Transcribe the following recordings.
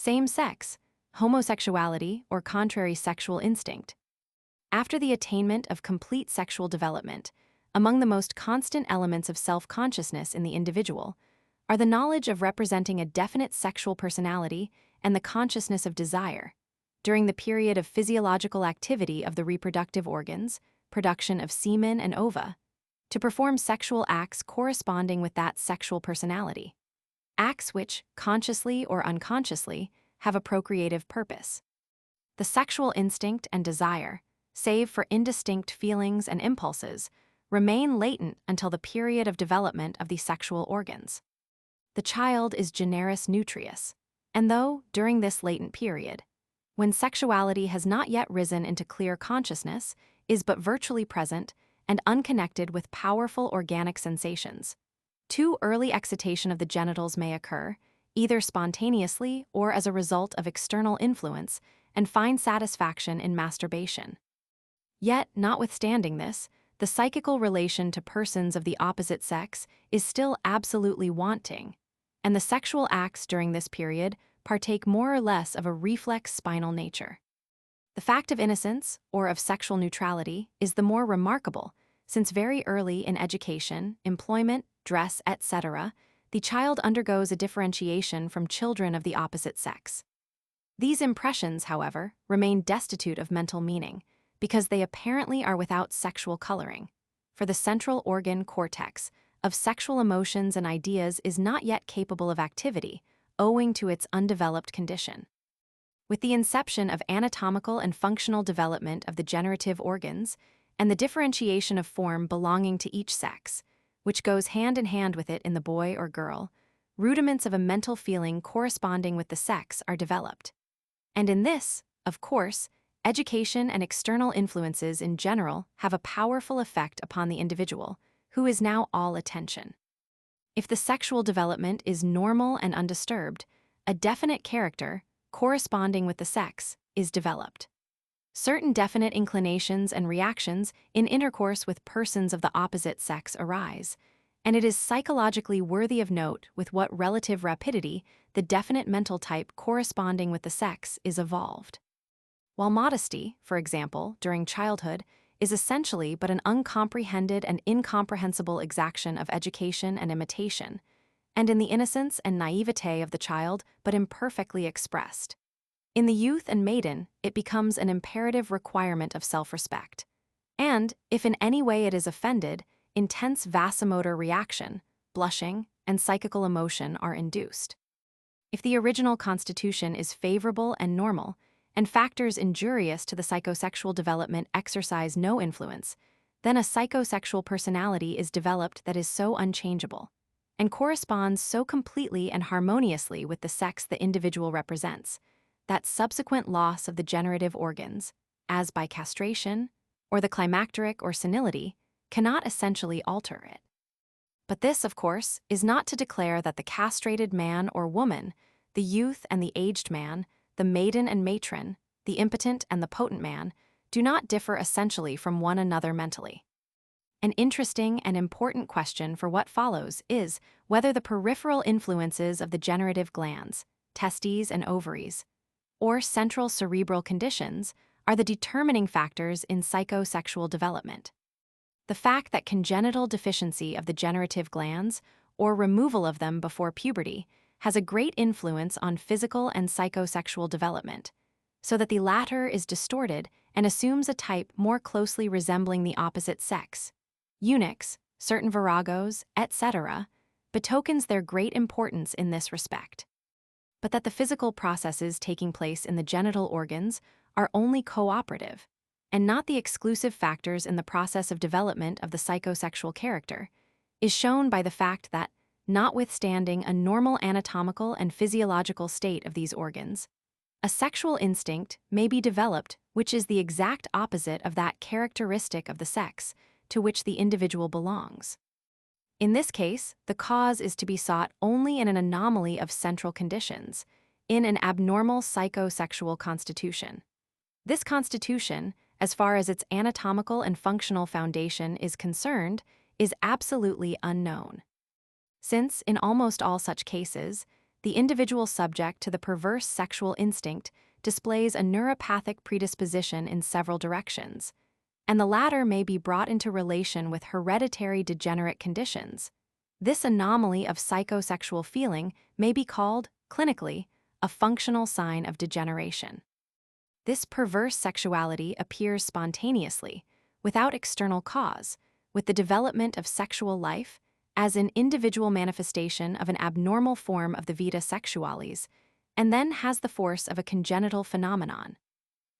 Same sex, homosexuality, or contrary sexual instinct. After the attainment of complete sexual development, among the most constant elements of self-consciousness in the individual are the knowledge of representing a definite sexual personality and the consciousness of desire. During the period of physiological activity of the reproductive organs, production of semen and ova, to perform sexual acts corresponding with that sexual personality. Acts which, consciously or unconsciously, have a procreative purpose. The sexual instinct and desire, save for indistinct feelings and impulses, remain latent until the period of development of the sexual organs. The child is generis nutrius, and though, during this latent period, when sexuality has not yet risen into clear consciousness, is but virtually present and unconnected with powerful organic sensations, too early excitation of the genitals may occur, either spontaneously or as a result of external influence, and find satisfaction in masturbation. Yet, notwithstanding this, the psychical relation to persons of the opposite sex is still absolutely wanting, and the sexual acts during this period partake more or less of a reflex spinal nature. The fact of innocence, or of sexual neutrality, is the more remarkable, since very early in education, employment, dress, etc., the child undergoes a differentiation from children of the opposite sex. These impressions, however, remain destitute of mental meaning, because they apparently are without sexual coloring, for the central organ cortex of sexual emotions and ideas is not yet capable of activity, owing to its undeveloped condition. With the inception of anatomical and functional development of the generative organs, and the differentiation of form belonging to each sex, which goes hand in hand with it in the boy or girl, rudiments of a mental feeling corresponding with the sex are developed. And in this, of course, education and external influences in general have a powerful effect upon the individual, who is now all attention. If the sexual development is normal and undisturbed, a definite character, corresponding with the sex, is developed. Certain definite inclinations and reactions in intercourse with persons of the opposite sex arise, and it is psychologically worthy of note with what relative rapidity the definite mental type corresponding with the sex is evolved. While modesty, for example, during childhood, is essentially but an uncomprehended and incomprehensible exaction of education and imitation, and in the innocence and naivete of the child but imperfectly expressed. In the youth and maiden, it becomes an imperative requirement of self-respect. And, if in any way it is offended, intense vasomotor reaction, blushing, and psychical emotion are induced. If the original constitution is favorable and normal, and factors injurious to the psychosexual development exercise no influence, then a psychosexual personality is developed that is so unchangeable, and corresponds so completely and harmoniously with the sex the individual represents, that subsequent loss of the generative organs, as by castration, or the climacteric or senility, cannot essentially alter it. But this, of course, is not to declare that the castrated man or woman, the youth and the aged man, the maiden and matron, the impotent and the potent man, do not differ essentially from one another mentally. An interesting and important question for what follows is whether the peripheral influences of the generative glands, testes and ovaries, or central cerebral conditions are the determining factors in psychosexual development. The fact that congenital deficiency of the generative glands, or removal of them before puberty, has a great influence on physical and psychosexual development, so that the latter is distorted and assumes a type more closely resembling the opposite sex. Eunuchs, certain viragos, etc., betokens their great importance in this respect. But that the physical processes taking place in the genital organs are only cooperative, and not the exclusive factors in the process of development of the psychosexual character, is shown by the fact that, notwithstanding a normal anatomical and physiological state of these organs, a sexual instinct may be developed which is the exact opposite of that characteristic of the sex to which the individual belongs. In this case, the cause is to be sought only in an anomaly of central conditions, in an abnormal psychosexual constitution. This constitution, as far as its anatomical and functional foundation is concerned, is absolutely unknown. Since, in almost all such cases, the individual subject to the perverse sexual instinct displays a neuropathic predisposition in several directions, and the latter may be brought into relation with hereditary degenerate conditions. This anomaly of psychosexual feeling may be called, clinically, a functional sign of degeneration. This perverse sexuality appears spontaneously, without external cause, with the development of sexual life as an individual manifestation of an abnormal form of the vita sexualis, and then has the force of a congenital phenomenon.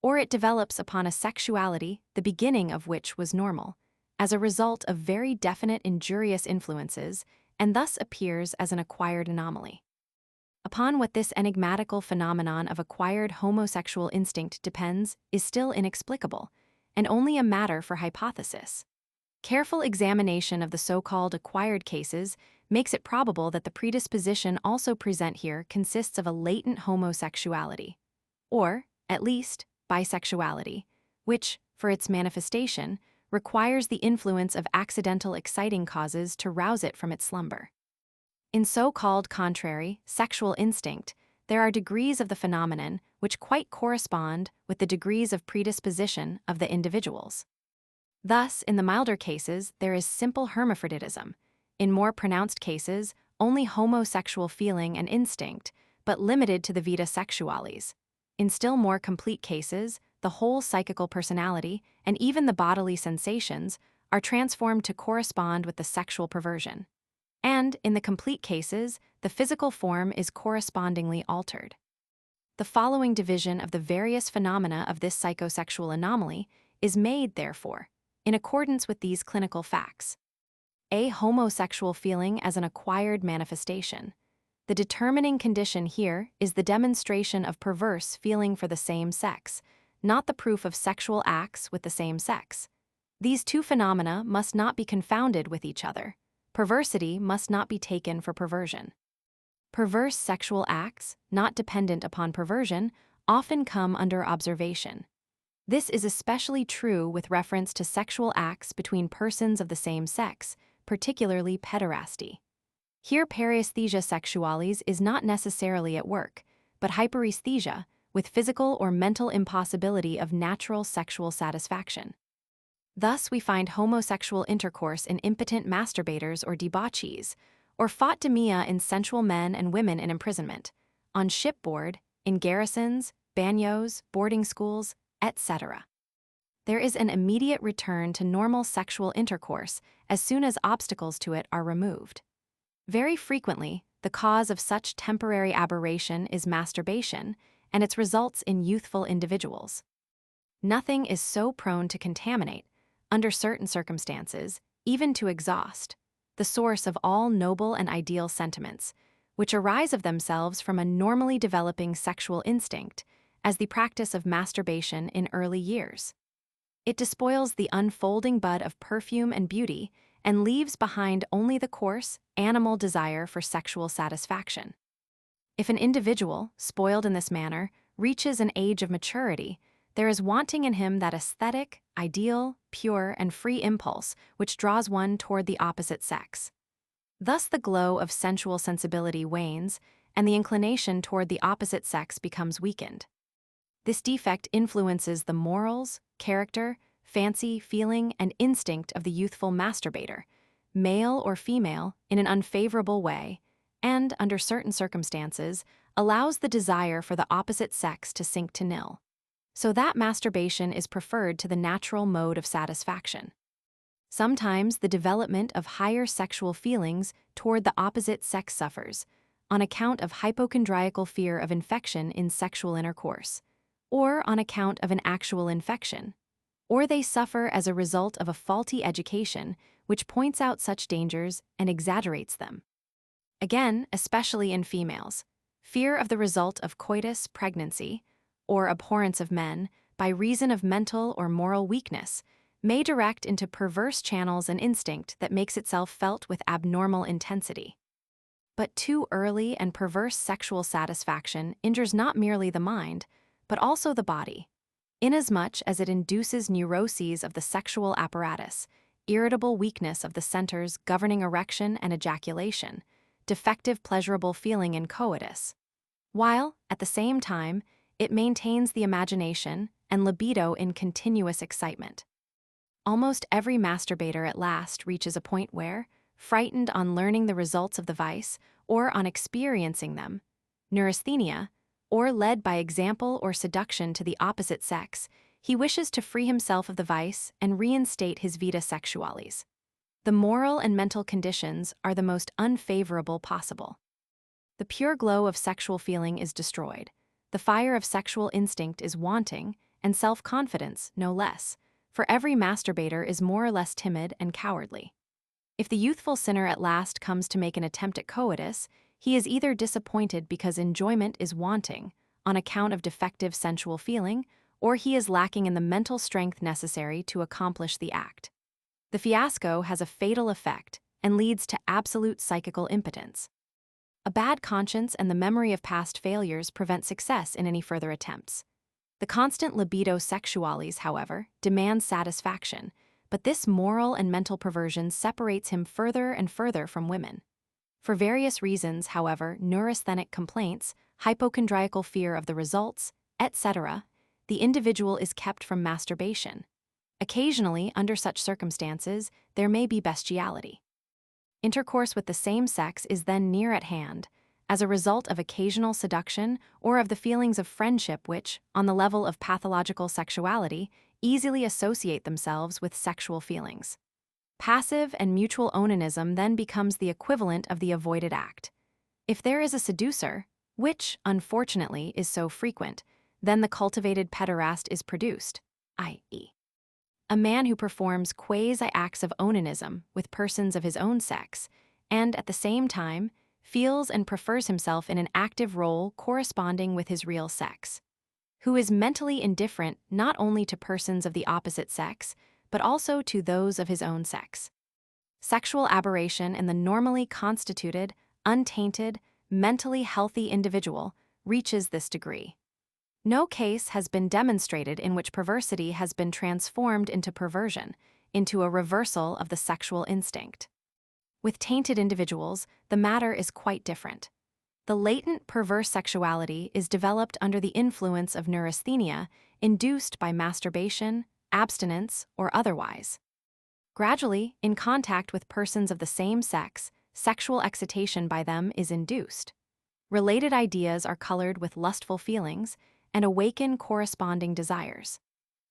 Or it develops upon a sexuality the beginning of which was normal, as a result of very definite injurious influences, and thus appears as an acquired anomaly. Upon what this enigmatical phenomenon of acquired homosexual instinct depends is still inexplicable, and only a matter for hypothesis. Careful examination of the so-called acquired cases makes it probable that the predisposition also present here consists of a latent homosexuality, or, at least, bisexuality, which, for its manifestation, requires the influence of accidental exciting causes to rouse it from its slumber. In so-called contrary sexual instinct, there are degrees of the phenomenon which quite correspond with the degrees of predisposition of the individuals. Thus, in the milder cases, there is simple hermaphroditism. In more pronounced cases, only homosexual feeling and instinct, but limited to the vita sexualis. In still more complete cases, the whole psychical personality and even the bodily sensations are transformed to correspond with the sexual perversion. And, in the complete cases, the physical form is correspondingly altered. The following division of the various phenomena of this psychosexual anomaly is made, therefore, in accordance with these clinical facts. A homosexual feeling as an acquired manifestation. The determining condition here is the demonstration of perverse feeling for the same sex, not the proof of sexual acts with the same sex. These two phenomena must not be confounded with each other. Perversity must not be taken for perversion. Perverse sexual acts, not dependent upon perversion, often come under observation. This is especially true with reference to sexual acts between persons of the same sex, particularly pederasty. Here paresthesia sexualis is not necessarily at work, but hyperesthesia, with physical or mental impossibility of natural sexual satisfaction. Thus we find homosexual intercourse in impotent masturbators or debauchees, or photdemia in sensual men and women in imprisonment, on shipboard, in garrisons, bagnios, boarding schools, etc. There is an immediate return to normal sexual intercourse as soon as obstacles to it are removed. Very frequently, the cause of such temporary aberration is masturbation, and its results in youthful individuals. Nothing is so prone to contaminate, under certain circumstances, even to exhaust, the source of all noble and ideal sentiments, which arise of themselves from a normally developing sexual instinct, as the practice of masturbation in early years. It despoils the unfolding bud of perfume and beauty and leaves behind only the coarse, animal desire for sexual satisfaction. If an individual, spoiled in this manner, reaches an age of maturity, there is wanting in him that aesthetic, ideal, pure, and free impulse which draws one toward the opposite sex. Thus the glow of sensual sensibility wanes, and the inclination toward the opposite sex becomes weakened. This defect influences the morals, character, fancy, feeling, and instinct of the youthful masturbator, male or female, in an unfavorable way, and, under certain circumstances, allows the desire for the opposite sex to sink to nil, so that masturbation is preferred to the natural mode of satisfaction. Sometimes the development of higher sexual feelings toward the opposite sex suffers, on account of hypochondriacal fear of infection in sexual intercourse, or on account of an actual infection, or they suffer as a result of a faulty education which points out such dangers and exaggerates them. Again, especially in females, fear of the result of coitus pregnancy, or abhorrence of men, by reason of mental or moral weakness, may direct into perverse channels an instinct that makes itself felt with abnormal intensity. But too early and perverse sexual satisfaction injures not merely the mind, but also the body, inasmuch as it induces neuroses of the sexual apparatus, irritable weakness of the centers governing erection and ejaculation, defective pleasurable feeling in coitus, while, at the same time, it maintains the imagination and libido in continuous excitement. Almost every masturbator at last reaches a point where, frightened on learning the results of the vice or on experiencing them, neurasthenia, or led by example or seduction to the opposite sex, he wishes to free himself of the vice and reinstate his vita sexualis. The moral and mental conditions are the most unfavorable possible. The pure glow of sexual feeling is destroyed, the fire of sexual instinct is wanting, and self-confidence, no less, for every masturbator is more or less timid and cowardly. If the youthful sinner at last comes to make an attempt at coitus, he is either disappointed because enjoyment is wanting, on account of defective sensual feeling, or he is lacking in the mental strength necessary to accomplish the act. The fiasco has a fatal effect and leads to absolute psychical impotence. A bad conscience and the memory of past failures prevent success in any further attempts. The constant libido sexualis, however, demands satisfaction, but this moral and mental perversion separates him further and further from women. For various reasons, however, neurasthenic complaints, hypochondriacal fear of the results, etc., the individual is kept from masturbation. Occasionally, under such circumstances, there may be bestiality. Intercourse with the same sex is then near at hand, as a result of occasional seduction or of the feelings of friendship which, on the level of pathological sexuality, easily associate themselves with sexual feelings. Passive and mutual onanism then becomes the equivalent of the avoided act. If there is a seducer, which, unfortunately, is so frequent, then the cultivated pederast is produced, i.e., a man who performs quasi-acts of onanism with persons of his own sex, and, at the same time, feels and prefers himself in an active role corresponding with his real sex, who is mentally indifferent not only to persons of the opposite sex, but also to those of his own sex. Sexual aberration in the normally constituted, untainted, mentally healthy individual reaches this degree. No case has been demonstrated in which perversity has been transformed into perversion, into a reversal of the sexual instinct. With tainted individuals, the matter is quite different. The latent perverse sexuality is developed under the influence of neurasthenia induced by masturbation, abstinence, or otherwise. Gradually, in contact with persons of the same sex, sexual excitation by them is induced. Related ideas are colored with lustful feelings and awaken corresponding desires.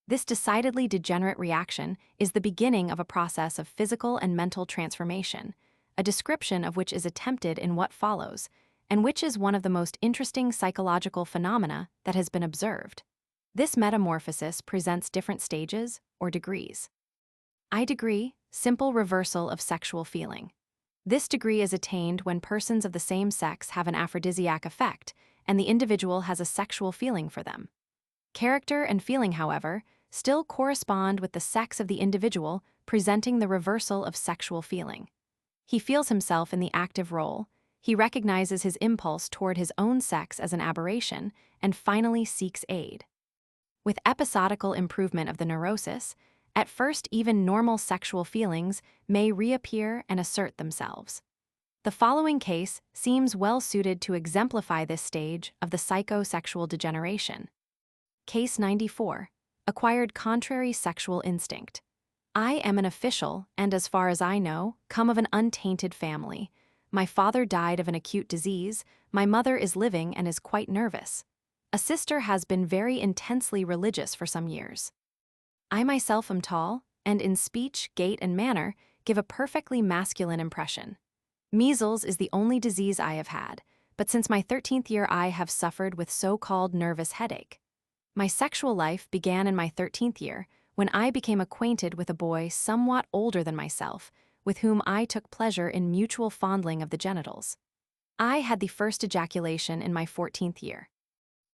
This decidedly degenerate reaction is the beginning of a process of physical and mental transformation, a description of which is attempted in what follows, and which is one of the most interesting psychological phenomena that has been observed. This metamorphosis presents different stages or degrees. I degree, simple reversal of sexual feeling. This degree is attained when persons of the same sex have an aphrodisiac effect and the individual has a sexual feeling for them. Character and feeling, however, still correspond with the sex of the individual, presenting the reversal of sexual feeling. He feels himself in the active role, he recognizes his impulse toward his own sex as an aberration, and finally seeks aid. With episodical improvement of the neurosis, at first even normal sexual feelings may reappear and assert themselves. The following case seems well suited to exemplify this stage of the psychosexual degeneration. Case 94. Acquired contrary sexual instinct. I am an official and, as far as I know, come of an untainted family. My father died of an acute disease, my mother is living and is quite nervous. A sister has been very intensely religious for some years. I myself am tall, and in speech, gait, and manner give a perfectly masculine impression. Measles is the only disease I have had, but since my 13th year I have suffered with so-called nervous headache. My sexual life began in my 13th year, when I became acquainted with a boy somewhat older than myself, with whom I took pleasure in mutual fondling of the genitals. I had the first ejaculation in my 14th year.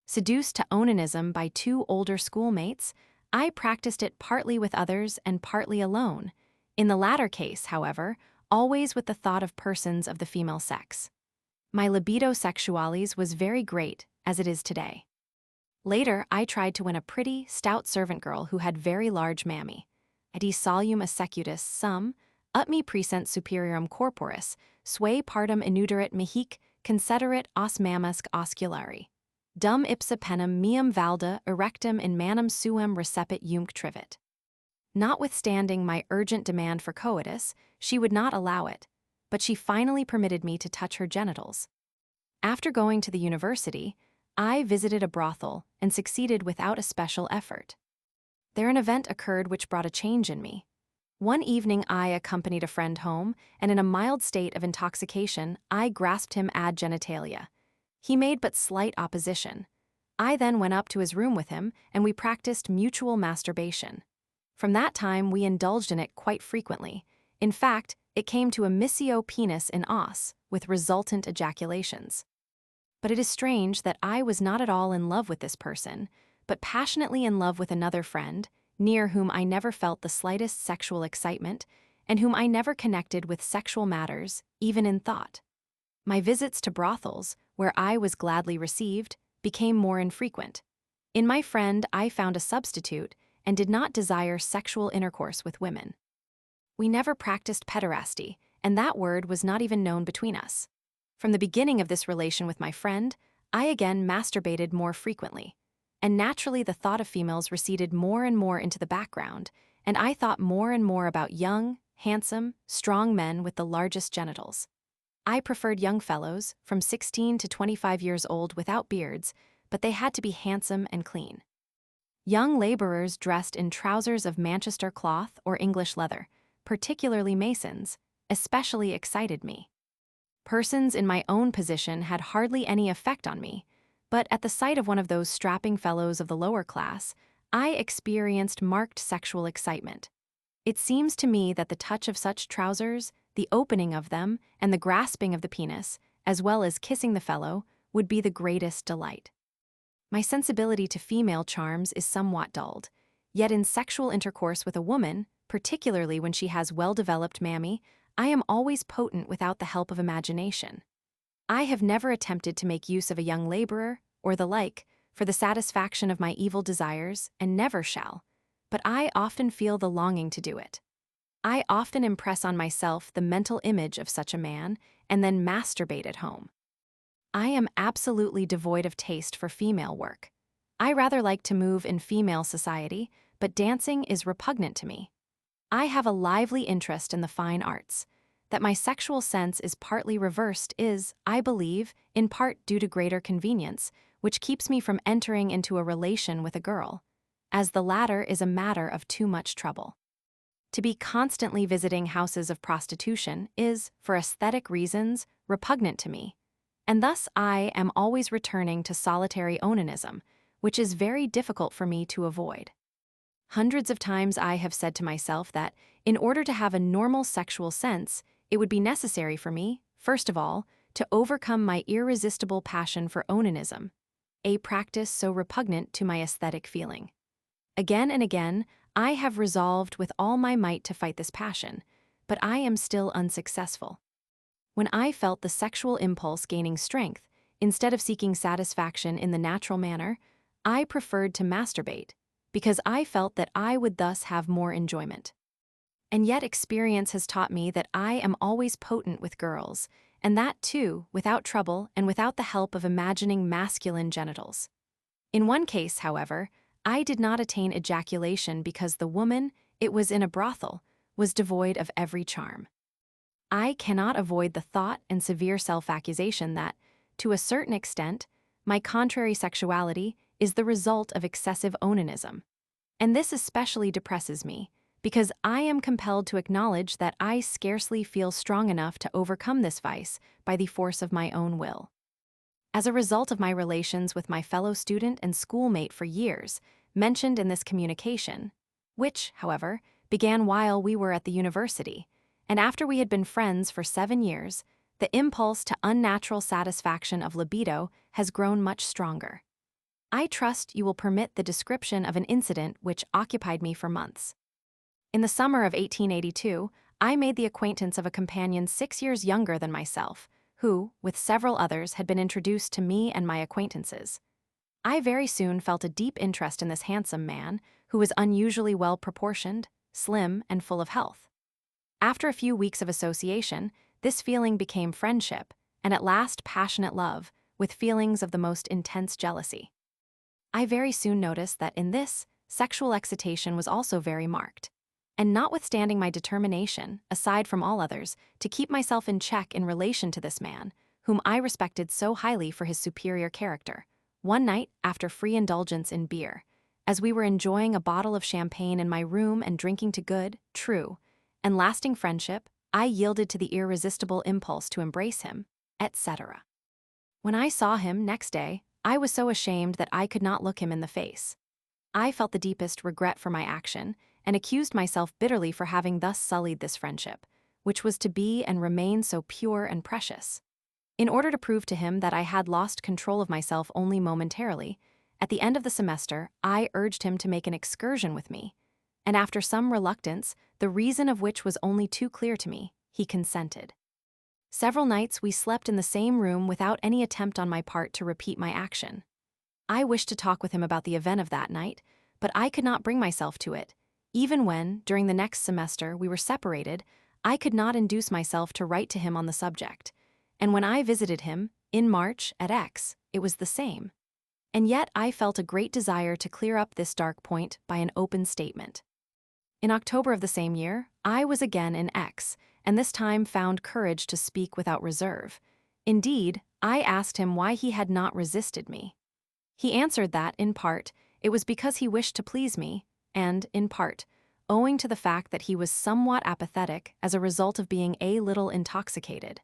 Seduced to onanism by two older schoolmates, I practiced it partly with others and partly alone. In the latter case, however, always with the thought of persons of the female sex. My libido sexualis was very great, as it is today. Later, I tried to win a pretty, stout servant girl who had very large mammy. Adi solum assecutus sum, ut me present superiorum corporis, sui partum inuderit mihic concederit os mammasque osculari. Dum ipsa penem meum valda erectum in manum suum recepit iumque trivit. Notwithstanding my urgent demand for coitus, she would not allow it, but she finally permitted me to touch her genitals. After going to the university, I visited a brothel and succeeded without a special effort. There an event occurred which brought a change in me. One evening I accompanied a friend home, and in a mild state of intoxication, I grasped him ad genitalia. He made but slight opposition. I then went up to his room with him, and we practiced mutual masturbation. From that time we indulged in it quite frequently. In fact, it came to a missio penis in os, with resultant ejaculations. But it is strange that I was not at all in love with this person, but passionately in love with another friend, near whom I never felt the slightest sexual excitement, and whom I never connected with sexual matters, even in thought. My visits to brothels, where I was gladly received, became more infrequent. In my friend I found a substitute, and did not desire sexual intercourse with women. We never practiced pederasty, and that word was not even known between us. From the beginning of this relation with my friend, I again masturbated more frequently, and naturally the thought of females receded more and more into the background, and I thought more and more about young, handsome, strong men with the largest genitals. I preferred young fellows, from 16 to 25 years old without beards, but they had to be handsome and clean. Young laborers dressed in trousers of Manchester cloth or English leather, particularly masons, especially excited me. Persons in my own position had hardly any effect on me, but at the sight of one of those strapping fellows of the lower class, I experienced marked sexual excitement. It seems to me that the touch of such trousers, the opening of them, and the grasping of the penis, as well as kissing the fellow, would be the greatest delight. My sensibility to female charms is somewhat dulled, yet in sexual intercourse with a woman, particularly when she has well-developed mammy, I am always potent without the help of imagination. I have never attempted to make use of a young laborer, or the like, for the satisfaction of my evil desires, and never shall, but I often feel the longing to do it. I often impress on myself the mental image of such a man, and then masturbate at home. I am absolutely devoid of taste for female work. I rather like to move in female society, but dancing is repugnant to me. I have a lively interest in the fine arts. That my sexual sense is partly reversed is, I believe, in part due to greater convenience, which keeps me from entering into a relation with a girl, as the latter is a matter of too much trouble. To be constantly visiting houses of prostitution is, for aesthetic reasons, repugnant to me, and thus I am always returning to solitary onanism, which is very difficult for me to avoid. Hundreds of times I have said to myself that, in order to have a normal sexual sense, it would be necessary for me, first of all, to overcome my irresistible passion for onanism, a practice so repugnant to my aesthetic feeling. Again and again, I have resolved with all my might to fight this passion, but I am still unsuccessful. When I felt the sexual impulse gaining strength, instead of seeking satisfaction in the natural manner, I preferred to masturbate, because I felt that I would thus have more enjoyment. And yet experience has taught me that I am always potent with girls, and that too, without trouble and without the help of imagining masculine genitals. In one case, however, I did not attain ejaculation because the woman, it was in a brothel, was devoid of every charm. I cannot avoid the thought and severe self-accusation that, to a certain extent, my contrary sexuality is the result of excessive onanism. And this especially depresses me, because I am compelled to acknowledge that I scarcely feel strong enough to overcome this vice by the force of my own will. As a result of my relations with my fellow student and schoolmate for years, mentioned in this communication, which, however, began while we were at the university, and after we had been friends for 7 years, the impulse to unnatural satisfaction of libido has grown much stronger. I trust you will permit the description of an incident which occupied me for months. In the summer of 1882, I made the acquaintance of a companion 6 years younger than myself, who, with several others, had been introduced to me and my acquaintances. I very soon felt a deep interest in this handsome man, who was unusually well proportioned, slim, and full of health. After a few weeks of association, this feeling became friendship, and at last passionate love, with feelings of the most intense jealousy. I very soon noticed that in this, sexual excitation was also very marked. And notwithstanding my determination, aside from all others, to keep myself in check in relation to this man, whom I respected so highly for his superior character, one night, after free indulgence in beer, as we were enjoying a bottle of champagne in my room and drinking to good, true, and lasting friendship, I yielded to the irresistible impulse to embrace him, etc. When I saw him next day, I was so ashamed that I could not look him in the face. I felt the deepest regret for my action, and accused myself bitterly for having thus sullied this friendship, which was to be and remain so pure and precious. In order to prove to him that I had lost control of myself only momentarily, at the end of the semester, I urged him to make an excursion with me, and after some reluctance, the reason of which was only too clear to me, he consented. Several nights we slept in the same room without any attempt on my part to repeat my action. I wished to talk with him about the event of that night, but I could not bring myself to it. Even when, during the next semester, we were separated, I could not induce myself to write to him on the subject. And when I visited him, in March, at X, it was the same. And yet I felt a great desire to clear up this dark point by an open statement. In October of the same year, I was again in X, and this time found courage to speak without reserve. Indeed, I asked him why he had not resisted me. He answered that, in part, it was because he wished to please me, and, in part, owing to the fact that he was somewhat apathetic as a result of being a little intoxicated.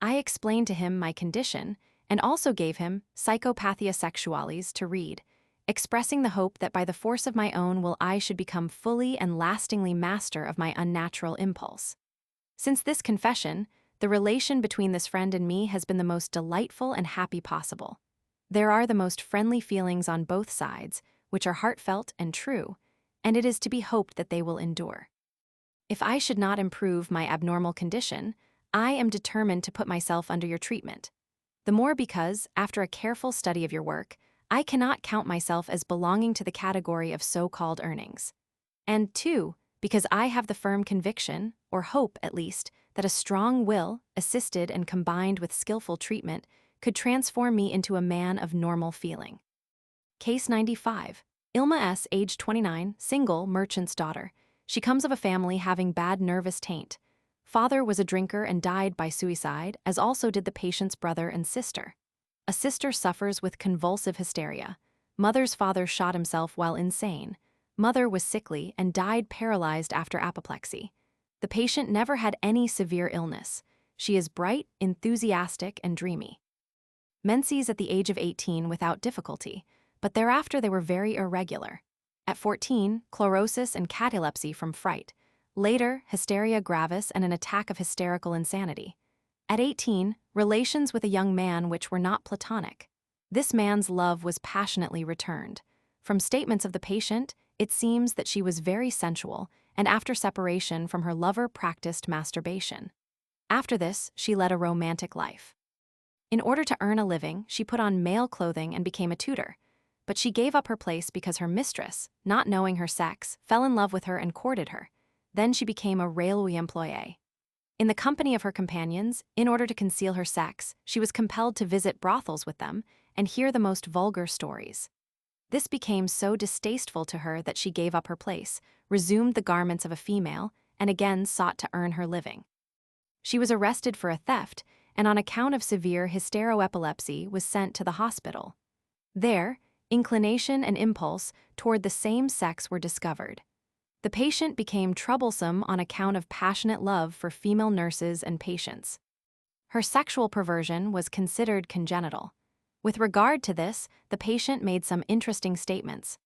I explained to him my condition, and also gave him Psychopathia Sexualis to read, expressing the hope that by the force of my own will I should become fully and lastingly master of my unnatural impulse. Since this confession, the relation between this friend and me has been the most delightful and happy possible. There are the most friendly feelings on both sides, which are heartfelt and true, and it is to be hoped that they will endure. If I should not improve my abnormal condition, I am determined to put myself under your treatment. The more because, after a careful study of your work, I cannot count myself as belonging to the category of so-called earnings. And two, because I have the firm conviction, or hope at least, that a strong will, assisted and combined with skillful treatment, could transform me into a man of normal feeling. Case 95. Ilma S., age 29, single, merchant's daughter. She comes of a family having bad nervous taint. Father was a drinker and died by suicide, as also did the patient's brother and sister. A sister suffers with convulsive hysteria. Mother's father shot himself while insane. Mother was sickly and died paralyzed after apoplexy. The patient never had any severe illness. She is bright, enthusiastic, and dreamy. Menses at the age of 18 without difficulty, but thereafter they were very irregular. At 14, chlorosis and catalepsy from fright. Later, hysteria gravis and an attack of hysterical insanity. At 18, relations with a young man which were not platonic. This man's love was passionately returned. From statements of the patient, it seems that she was very sensual, and after separation from her lover practiced masturbation. After this, she led a romantic life. In order to earn a living, she put on male clothing and became a tutor. But she gave up her place because her mistress, not knowing her sex, fell in love with her and courted her. Then she became a railway employee. In the company of her companions, in order to conceal her sex, she was compelled to visit brothels with them and hear the most vulgar stories. This became so distasteful to her that she gave up her place, resumed the garments of a female, and again sought to earn her living. She was arrested for a theft, and on account of severe hysteroepilepsy was sent to the hospital. There, inclination and impulse toward the same sex were discovered. The patient became troublesome on account of passionate love for female nurses and patients. Her sexual perversion was considered congenital. With regard to this, the patient made some interesting statements.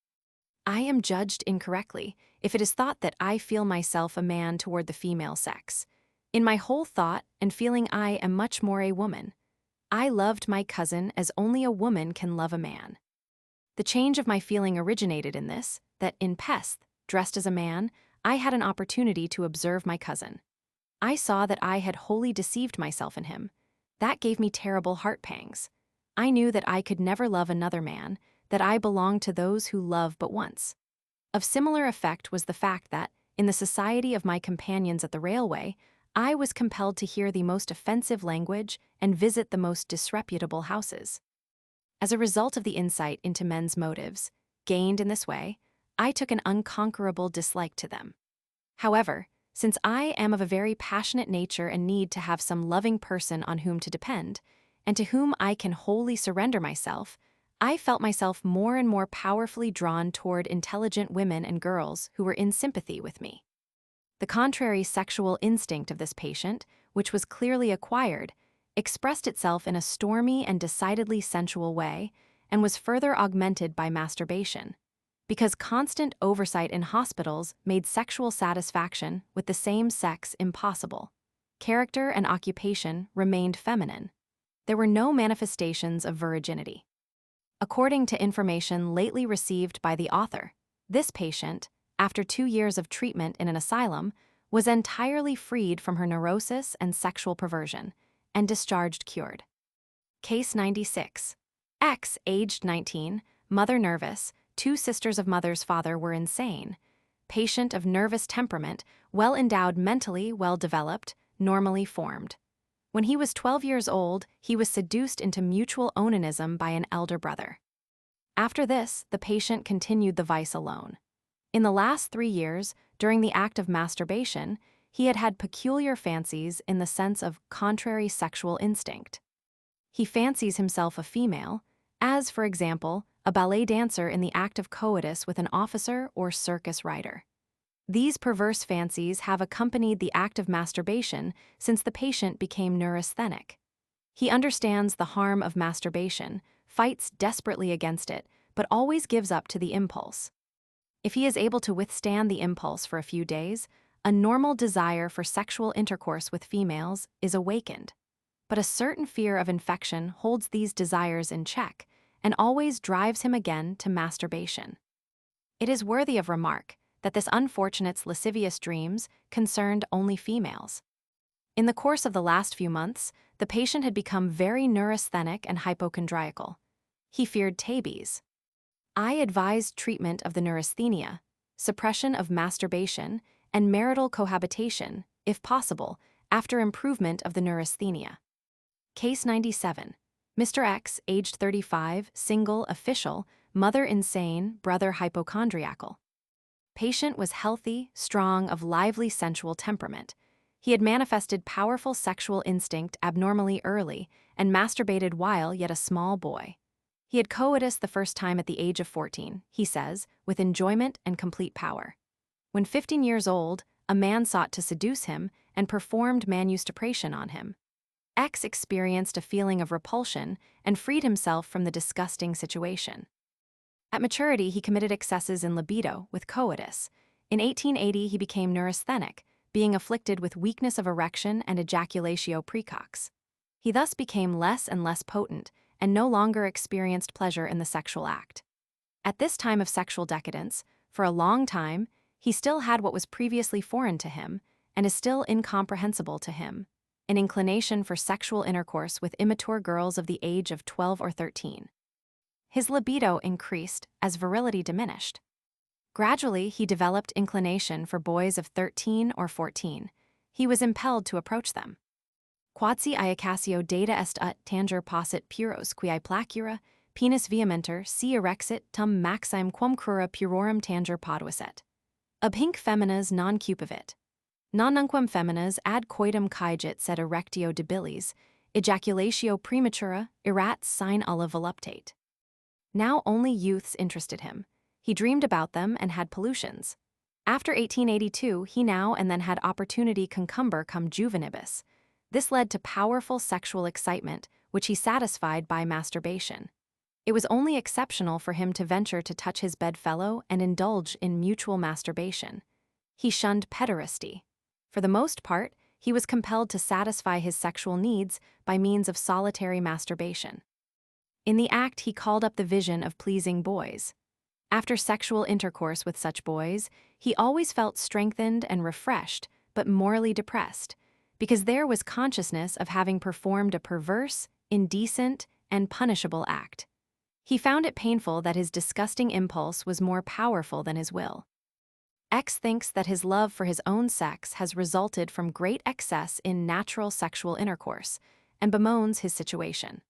I am judged incorrectly if it is thought that I feel myself a man toward the female sex. In my whole thought and feeling I am much more a woman. I loved my cousin as only a woman can love a man. The change of my feeling originated in this, that in Pest, dressed as a man, I had an opportunity to observe my cousin. I saw that I had wholly deceived myself in him. That gave me terrible heart pangs. I knew that I could never love another man, that I belonged to those who love but once. Of similar effect was the fact that, in the society of my companions at the railway, I was compelled to hear the most offensive language and visit the most disreputable houses. As a result of the insight into men's motives, gained in this way, I took an unconquerable dislike to them. However, since I am of a very passionate nature and need to have some loving person on whom to depend, and to whom I can wholly surrender myself, I felt myself more and more powerfully drawn toward intelligent women and girls who were in sympathy with me. The contrary sexual instinct of this patient, which was clearly acquired, expressed itself in a stormy and decidedly sensual way, and was further augmented by masturbation, because constant oversight in hospitals made sexual satisfaction with the same sex impossible. Character and occupation remained feminine. There were no manifestations of virginity. According to information lately received by the author, this patient, after 2 years of treatment in an asylum, was entirely freed from her neurosis and sexual perversion, and discharged cured. Case 96. X, aged 19, mother nervous, 2 sisters of mother's father were insane. Patient of nervous temperament, well-endowed mentally, well-developed, normally formed. When he was 12 years old, he was seduced into mutual onanism by an elder brother. After this, the patient continued the vice alone. In the last 3 years, during the act of masturbation, he had had peculiar fancies in the sense of contrary sexual instinct. He fancies himself a female, as, for example, a ballet dancer in the act of coitus with an officer or circus rider. These perverse fancies have accompanied the act of masturbation since the patient became neurasthenic. He understands the harm of masturbation, fights desperately against it, but always gives up to the impulse. If he is able to withstand the impulse for a few days, a normal desire for sexual intercourse with females is awakened. But a certain fear of infection holds these desires in check and always drives him again to masturbation. It is worthy of remark that this unfortunate's lascivious dreams concerned only females. In the course of the last few months, the patient had become very neurasthenic and hypochondriacal. He feared taboos. I advised treatment of the neurasthenia, suppression of masturbation, and marital cohabitation, if possible, after improvement of the neurasthenia. Case 97. Mr. X, aged 35, single, official, mother insane, brother hypochondriacal. Patient was healthy, strong, of lively sensual temperament. He had manifested powerful sexual instinct abnormally early and masturbated while yet a small boy. He had coitus the first time at the age of 14, he says, with enjoyment and complete power. When 15 years old, a man sought to seduce him and performed manustupration on him. X experienced a feeling of repulsion and freed himself from the disgusting situation. At maturity, he committed excesses in libido with coitus. In 1880, he became neurasthenic, being afflicted with weakness of erection and ejaculatio precox. He thus became less and less potent and no longer experienced pleasure in the sexual act. At this time of sexual decadence, for a long time, he still had what was previously foreign to him and is still incomprehensible to him, an inclination for sexual intercourse with immature girls of the age of 12 or 13. His libido increased as virility diminished. Gradually, he developed inclination for boys of 13 or 14. He was impelled to approach them. Quodsi iacasio data est ut tanger possit puros qui placura, penis vehementer si erexit tum maxime quum crura purorum tanger poduiset. Ab hinc feminas non cupivit. Non nunquam feminas ad coitum caegit sed erectio debilis, ejaculatio prematura, erat sine alla voluptate. Now only youths interested him. He dreamed about them and had pollutions. After 1882, he now and then had opportunity concumber cum juvenibus. This led to powerful sexual excitement, which he satisfied by masturbation. It was only exceptional for him to venture to touch his bedfellow and indulge in mutual masturbation. He shunned pederasty. For the most part, he was compelled to satisfy his sexual needs by means of solitary masturbation. In the act, he called up the vision of pleasing boys. After sexual intercourse with such boys, he always felt strengthened and refreshed, but morally depressed, because there was consciousness of having performed a perverse, indecent, and punishable act. He found it painful that his disgusting impulse was more powerful than his will. X thinks that his love for his own sex has resulted from great excess in natural sexual intercourse and bemoans his situation.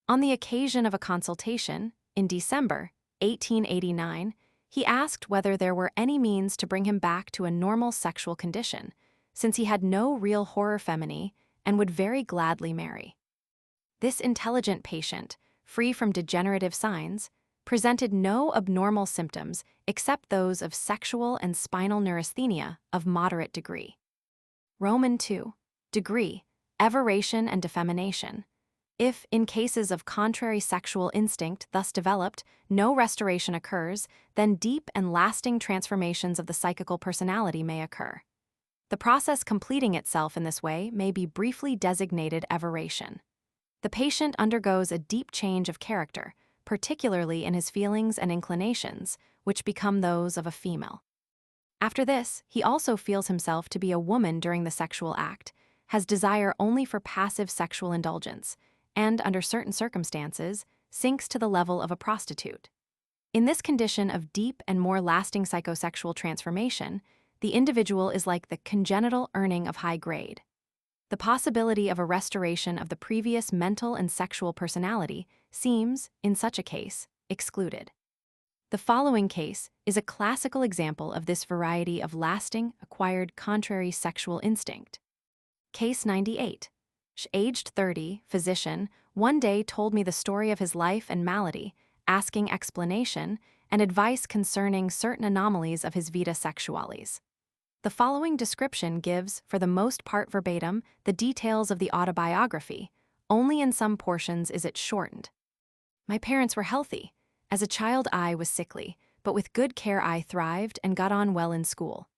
On the occasion of a consultation, in December 1889, he asked whether there were any means to bring him back to a normal sexual condition, since he had no real horror feminae and would very gladly marry. This intelligent patient, free from degenerative signs, presented no abnormal symptoms except those of sexual and spinal neurasthenia of moderate degree. Roman 2. Degree, aberration and defemination. If, in cases of contrary sexual instinct thus developed, no restoration occurs, then deep and lasting transformations of the psychical personality may occur. The process completing itself in this way may be briefly designated aberration. The patient undergoes a deep change of character, particularly in his feelings and inclinations, which become those of a female. After this, he also feels himself to be a woman during the sexual act, has desire only for passive sexual indulgence, and, under certain circumstances, sinks to the level of a prostitute. In this condition of deep and more lasting psychosexual transformation, the individual is like the congenital earning of high grade. The possibility of a restoration of the previous mental and sexual personality seems, in such a case, excluded. The following case is a classical example of this variety of lasting, acquired contrary sexual instinct. Case 98. Aged 30, physician, one day told me the story of his life and malady, asking explanation and advice concerning certain anomalies of his vita sexualis. The following description gives, for the most part verbatim, the details of the autobiography. Only in some portions is it shortened. My parents were healthy. As a child I was sickly, but with good care I thrived and got on well in school.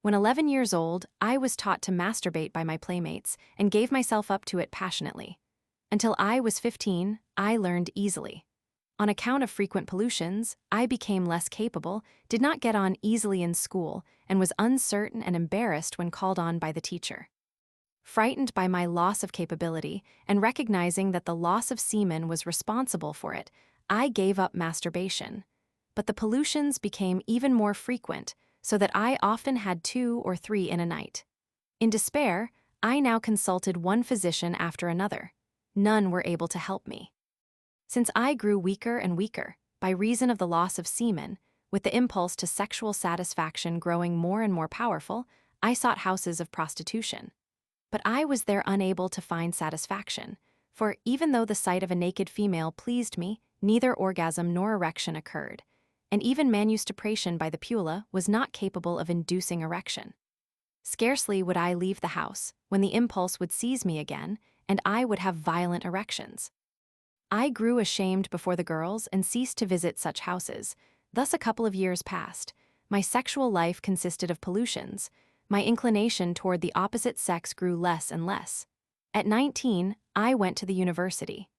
When 11 years old, I was taught to masturbate by my playmates and gave myself up to it passionately. Until I was 15, I learned easily. On account of frequent pollutions, I became less capable, did not get on easily in school, and was uncertain and embarrassed when called on by the teacher. Frightened by my loss of capability and recognizing that the loss of semen was responsible for it, I gave up masturbation. But the pollutions became even more frequent, so that I often had 2 or 3 in a night. In despair, I now consulted one physician after another. None were able to help me. Since I grew weaker and weaker, by reason of the loss of semen, with the impulse to sexual satisfaction growing more and more powerful, I sought houses of prostitution. But I was there unable to find satisfaction, for even though the sight of a naked female pleased me, neither orgasm nor erection occurred, and even manustupration by the pula was not capable of inducing erection. Scarcely would I leave the house, when the impulse would seize me again, and I would have violent erections. I grew ashamed before the girls and ceased to visit such houses. Thus a couple of years passed. My sexual life consisted of pollutions. My inclination toward the opposite sex grew less and less. At 19, I went to the university.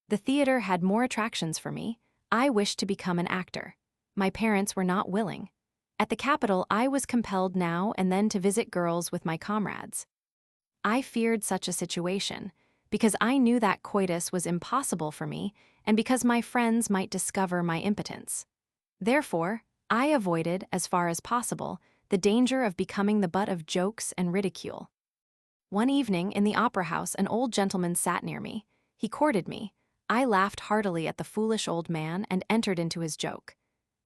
The theater had more attractions for me. I wished to become an actor. My parents were not willing. At the capital, I was compelled now and then to visit girls with my comrades. I feared such a situation, because I knew that coitus was impossible for me, and because my friends might discover my impotence. Therefore, I avoided, as far as possible, the danger of becoming the butt of jokes and ridicule. One evening in the opera house, an old gentleman sat near me. He courted me. I laughed heartily at the foolish old man and entered into his joke.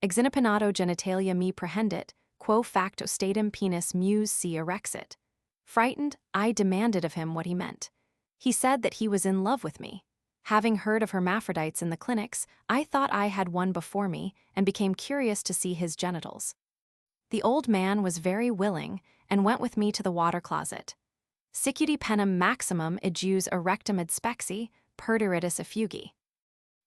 Exinipinato genitalia me prehendit, quo facto statum penis mus si erexit. Frightened, I demanded of him what he meant. He said that he was in love with me. Having heard of hermaphrodites in the clinics, I thought I had one before me and became curious to see his genitals. The old man was very willing and went with me to the water closet. Sicuti penem maximum ejus erectum ad spexi, perderitus effugi.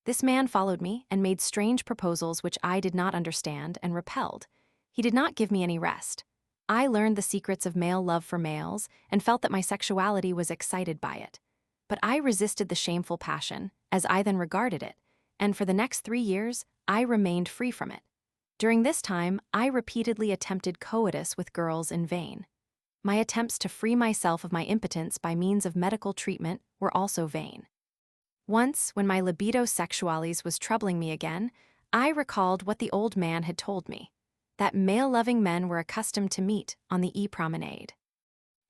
This man followed me and made strange proposals which I did not understand and repelled. He did not give me any rest. I learned the secrets of male love for males and felt that my sexuality was excited by it. But I resisted the shameful passion, as I then regarded it, and for the next 3 years, I remained free from it. During this time, I repeatedly attempted coitus with girls in vain. My attempts to free myself of my impotence by means of medical treatment were also vain. Once, when my libido sexualis was troubling me again, I recalled what the old man had told me. that male-loving men were accustomed to meet on the E-promenade.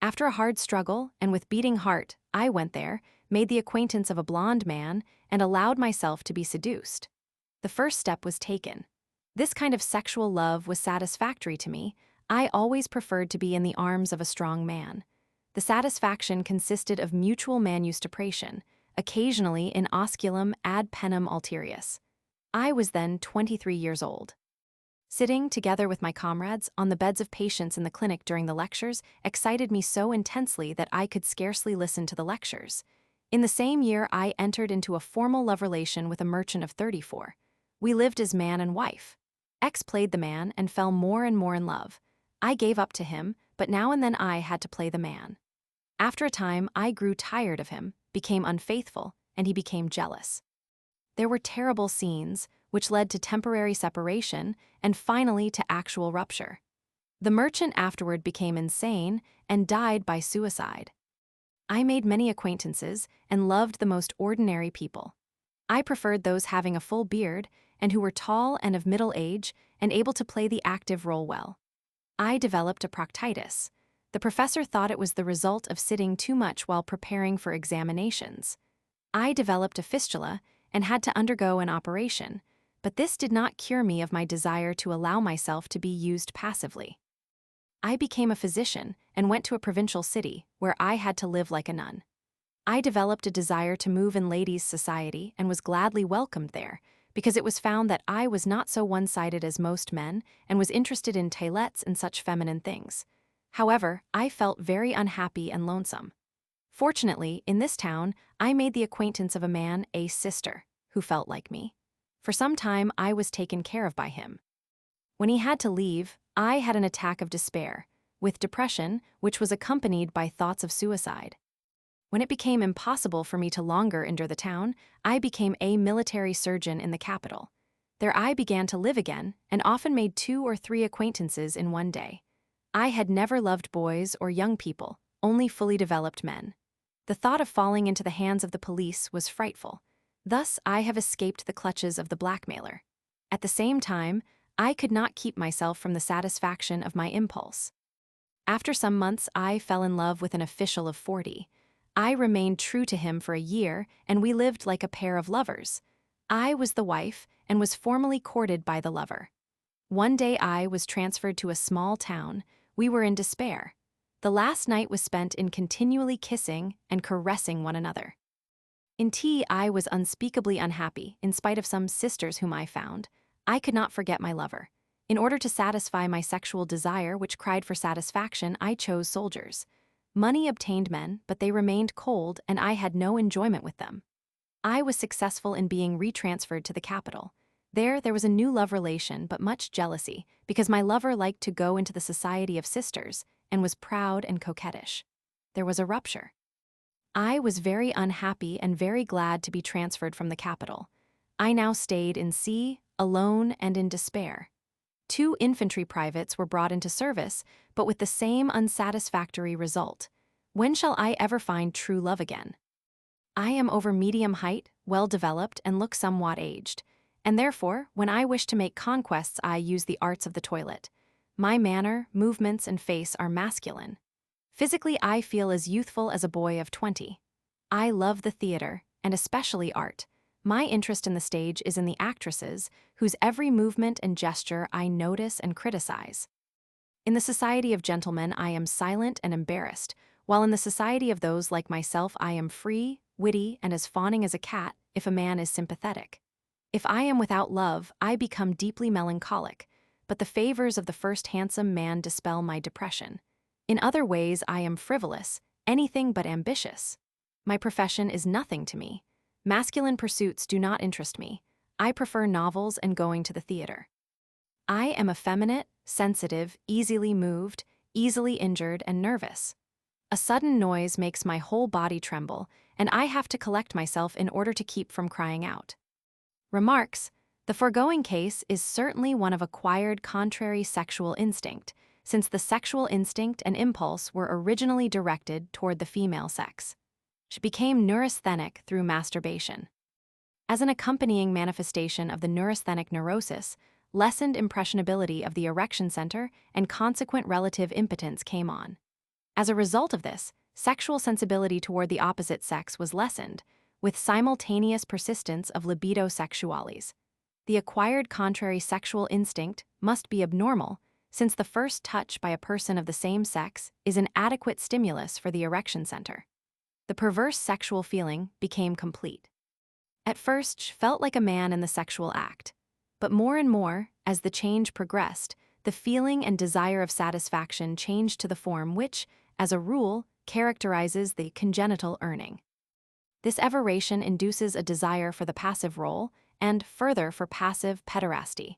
After a hard struggle, and with beating heart, I went there, made the acquaintance of a blonde man, and allowed myself to be seduced. The first step was taken. This kind of sexual love was satisfactory to me. I always preferred to be in the arms of a strong man. The satisfaction consisted of mutual manustupration, occasionally in osculum ad penem ulterius. I was then 23 years old. Sitting together with my comrades on the beds of patients in the clinic during the lectures excited me so intensely that I could scarcely listen to the lectures. In the same year, I entered into a formal love relation with a merchant of 34. We lived as man and wife. X played the man and fell more and more in love. I gave up to him, but now and then I had to play the man. After a time, I grew tired of him, became unfaithful, and he became jealous. There were terrible scenes, which led to temporary separation and finally to actual rupture. The merchant afterward became insane and died by suicide. I made many acquaintances and loved the most ordinary people. I preferred those having a full beard and who were tall and of middle age and able to play the active role well. I developed a proctitis. The professor thought it was the result of sitting too much while preparing for examinations. I developed a fistula and had to undergo an operation, but this did not cure me of my desire to allow myself to be used passively. I became a physician and went to a provincial city where I had to live like a nun. I developed a desire to move in ladies' society and was gladly welcomed there because it was found that I was not so one-sided as most men and was interested in toilettes and such feminine things. However, I felt very unhappy and lonesome. Fortunately, in this town, I made the acquaintance of a man, a sister, who felt like me. For some time, I was taken care of by him. When he had to leave, I had an attack of despair, with depression, which was accompanied by thoughts of suicide. When it became impossible for me to longer endure the town, I became a military surgeon in the capital. There I began to live again, and often made 2 or 3 acquaintances in one day. I had never loved boys or young people, only fully developed men. The thought of falling into the hands of the police was frightful. Thus, I have escaped the clutches of the blackmailer. At the same time, I could not keep myself from the satisfaction of my impulse. After some months, I fell in love with an official of 40. I remained true to him for a year, and we lived like a pair of lovers. I was the wife and was formally courted by the lover. One day I was transferred to a small town. We were in despair. The last night was spent in continually kissing and caressing one another. In tea, I was unspeakably unhappy, in spite of some sisters whom I found. I could not forget my lover. In order to satisfy my sexual desire, which cried for satisfaction, I chose soldiers. Money obtained men, but they remained cold, and I had no enjoyment with them. I was successful in being retransferred to the capital. There was a new love relation, but much jealousy, because my lover liked to go into the society of sisters and was proud and coquettish. There was a rupture. I was very unhappy and very glad to be transferred from the capital. I now stayed in C, alone and in despair. 2 infantry privates were brought into service, but with the same unsatisfactory result. When shall I ever find true love again? I am over medium height, well-developed, and look somewhat aged, and therefore, when I wish to make conquests, I use the arts of the toilet. My manner, movements, and face are masculine. Physically, I feel as youthful as a boy of 20. I love the theater, and especially art. My interest in the stage is in the actresses, whose every movement and gesture I notice and criticize. In the society of gentlemen, I am silent and embarrassed, while in the society of those like myself, I am free, witty, and as fawning as a cat if a man is sympathetic. If I am without love, I become deeply melancholic, but the favors of the first handsome man dispel my depression. In other ways, I am frivolous, anything but ambitious. My profession is nothing to me. Masculine pursuits do not interest me. I prefer novels and going to the theater. I am effeminate, sensitive, easily moved, easily injured, and nervous. A sudden noise makes my whole body tremble, and I have to collect myself in order to keep from crying out. Remarks: the foregoing case is certainly one of acquired contrary sexual instinct, since the sexual instinct and impulse were originally directed toward the female sex. She became neurasthenic through masturbation. As an accompanying manifestation of the neurasthenic neurosis, lessened impressionability of the erection center and consequent relative impotence came on. As a result of this, sexual sensibility toward the opposite sex was lessened, with simultaneous persistence of libido sexualis. The acquired contrary sexual instinct must be abnormal, since the first touch by a person of the same sex is an adequate stimulus for the erection center. The perverse sexual feeling became complete. At first, she felt like a man in the sexual act, but more and more, as the change progressed, the feeling and desire of satisfaction changed to the form which, as a rule, characterizes the congenital earning. This everation induces a desire for the passive role and, further, for passive pederasty.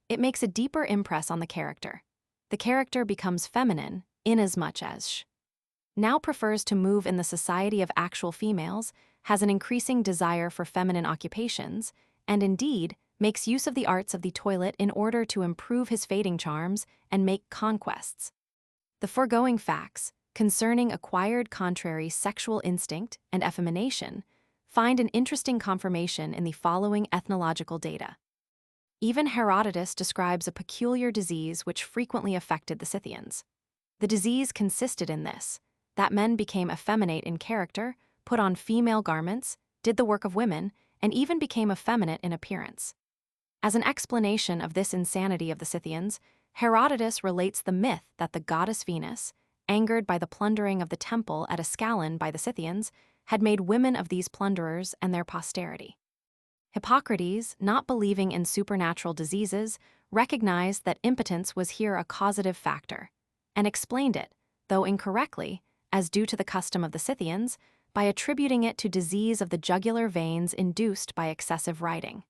It makes a deeper impress on the character. The character becomes feminine, inasmuch as she now prefers to move in the society of actual females, has an increasing desire for feminine occupations, and indeed makes use of the arts of the toilet in order to improve his fading charms and make conquests. The foregoing facts, concerning acquired contrary sexual instinct and effemination, find an interesting confirmation in the following ethnological data. Even Herodotus describes a peculiar disease which frequently affected the Scythians. The disease consisted in this, that men became effeminate in character, put on female garments, did the work of women, and even became effeminate in appearance. As an explanation of this insanity of the Scythians, Herodotus relates the myth that the goddess Venus, angered by the plundering of the temple at Ascalon by the Scythians, had made women of these plunderers and their posterity. Hippocrates, not believing in supernatural diseases, recognized that impotence was here a causative factor, and explained it, though incorrectly, as due to the custom of the Scythians, by attributing it to disease of the jugular veins induced by excessive riding.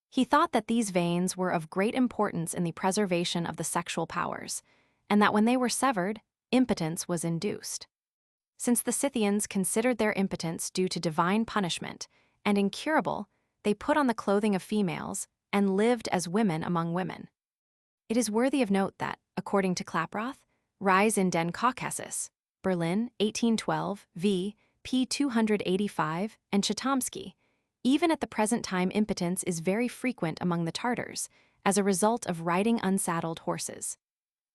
He thought that these veins were of great importance in the preservation of the sexual powers, and that when they were severed, impotence was induced. Since the Scythians considered their impotence due to divine punishment and incurable, they put on the clothing of females and lived as women among women. It is worthy of note that, according to Klaproth, Rise in den Caucasus, Berlin, 1812, v. p. 285, and Chitomsky, even at the present time impotence is very frequent among the Tartars, as a result of riding unsaddled horses.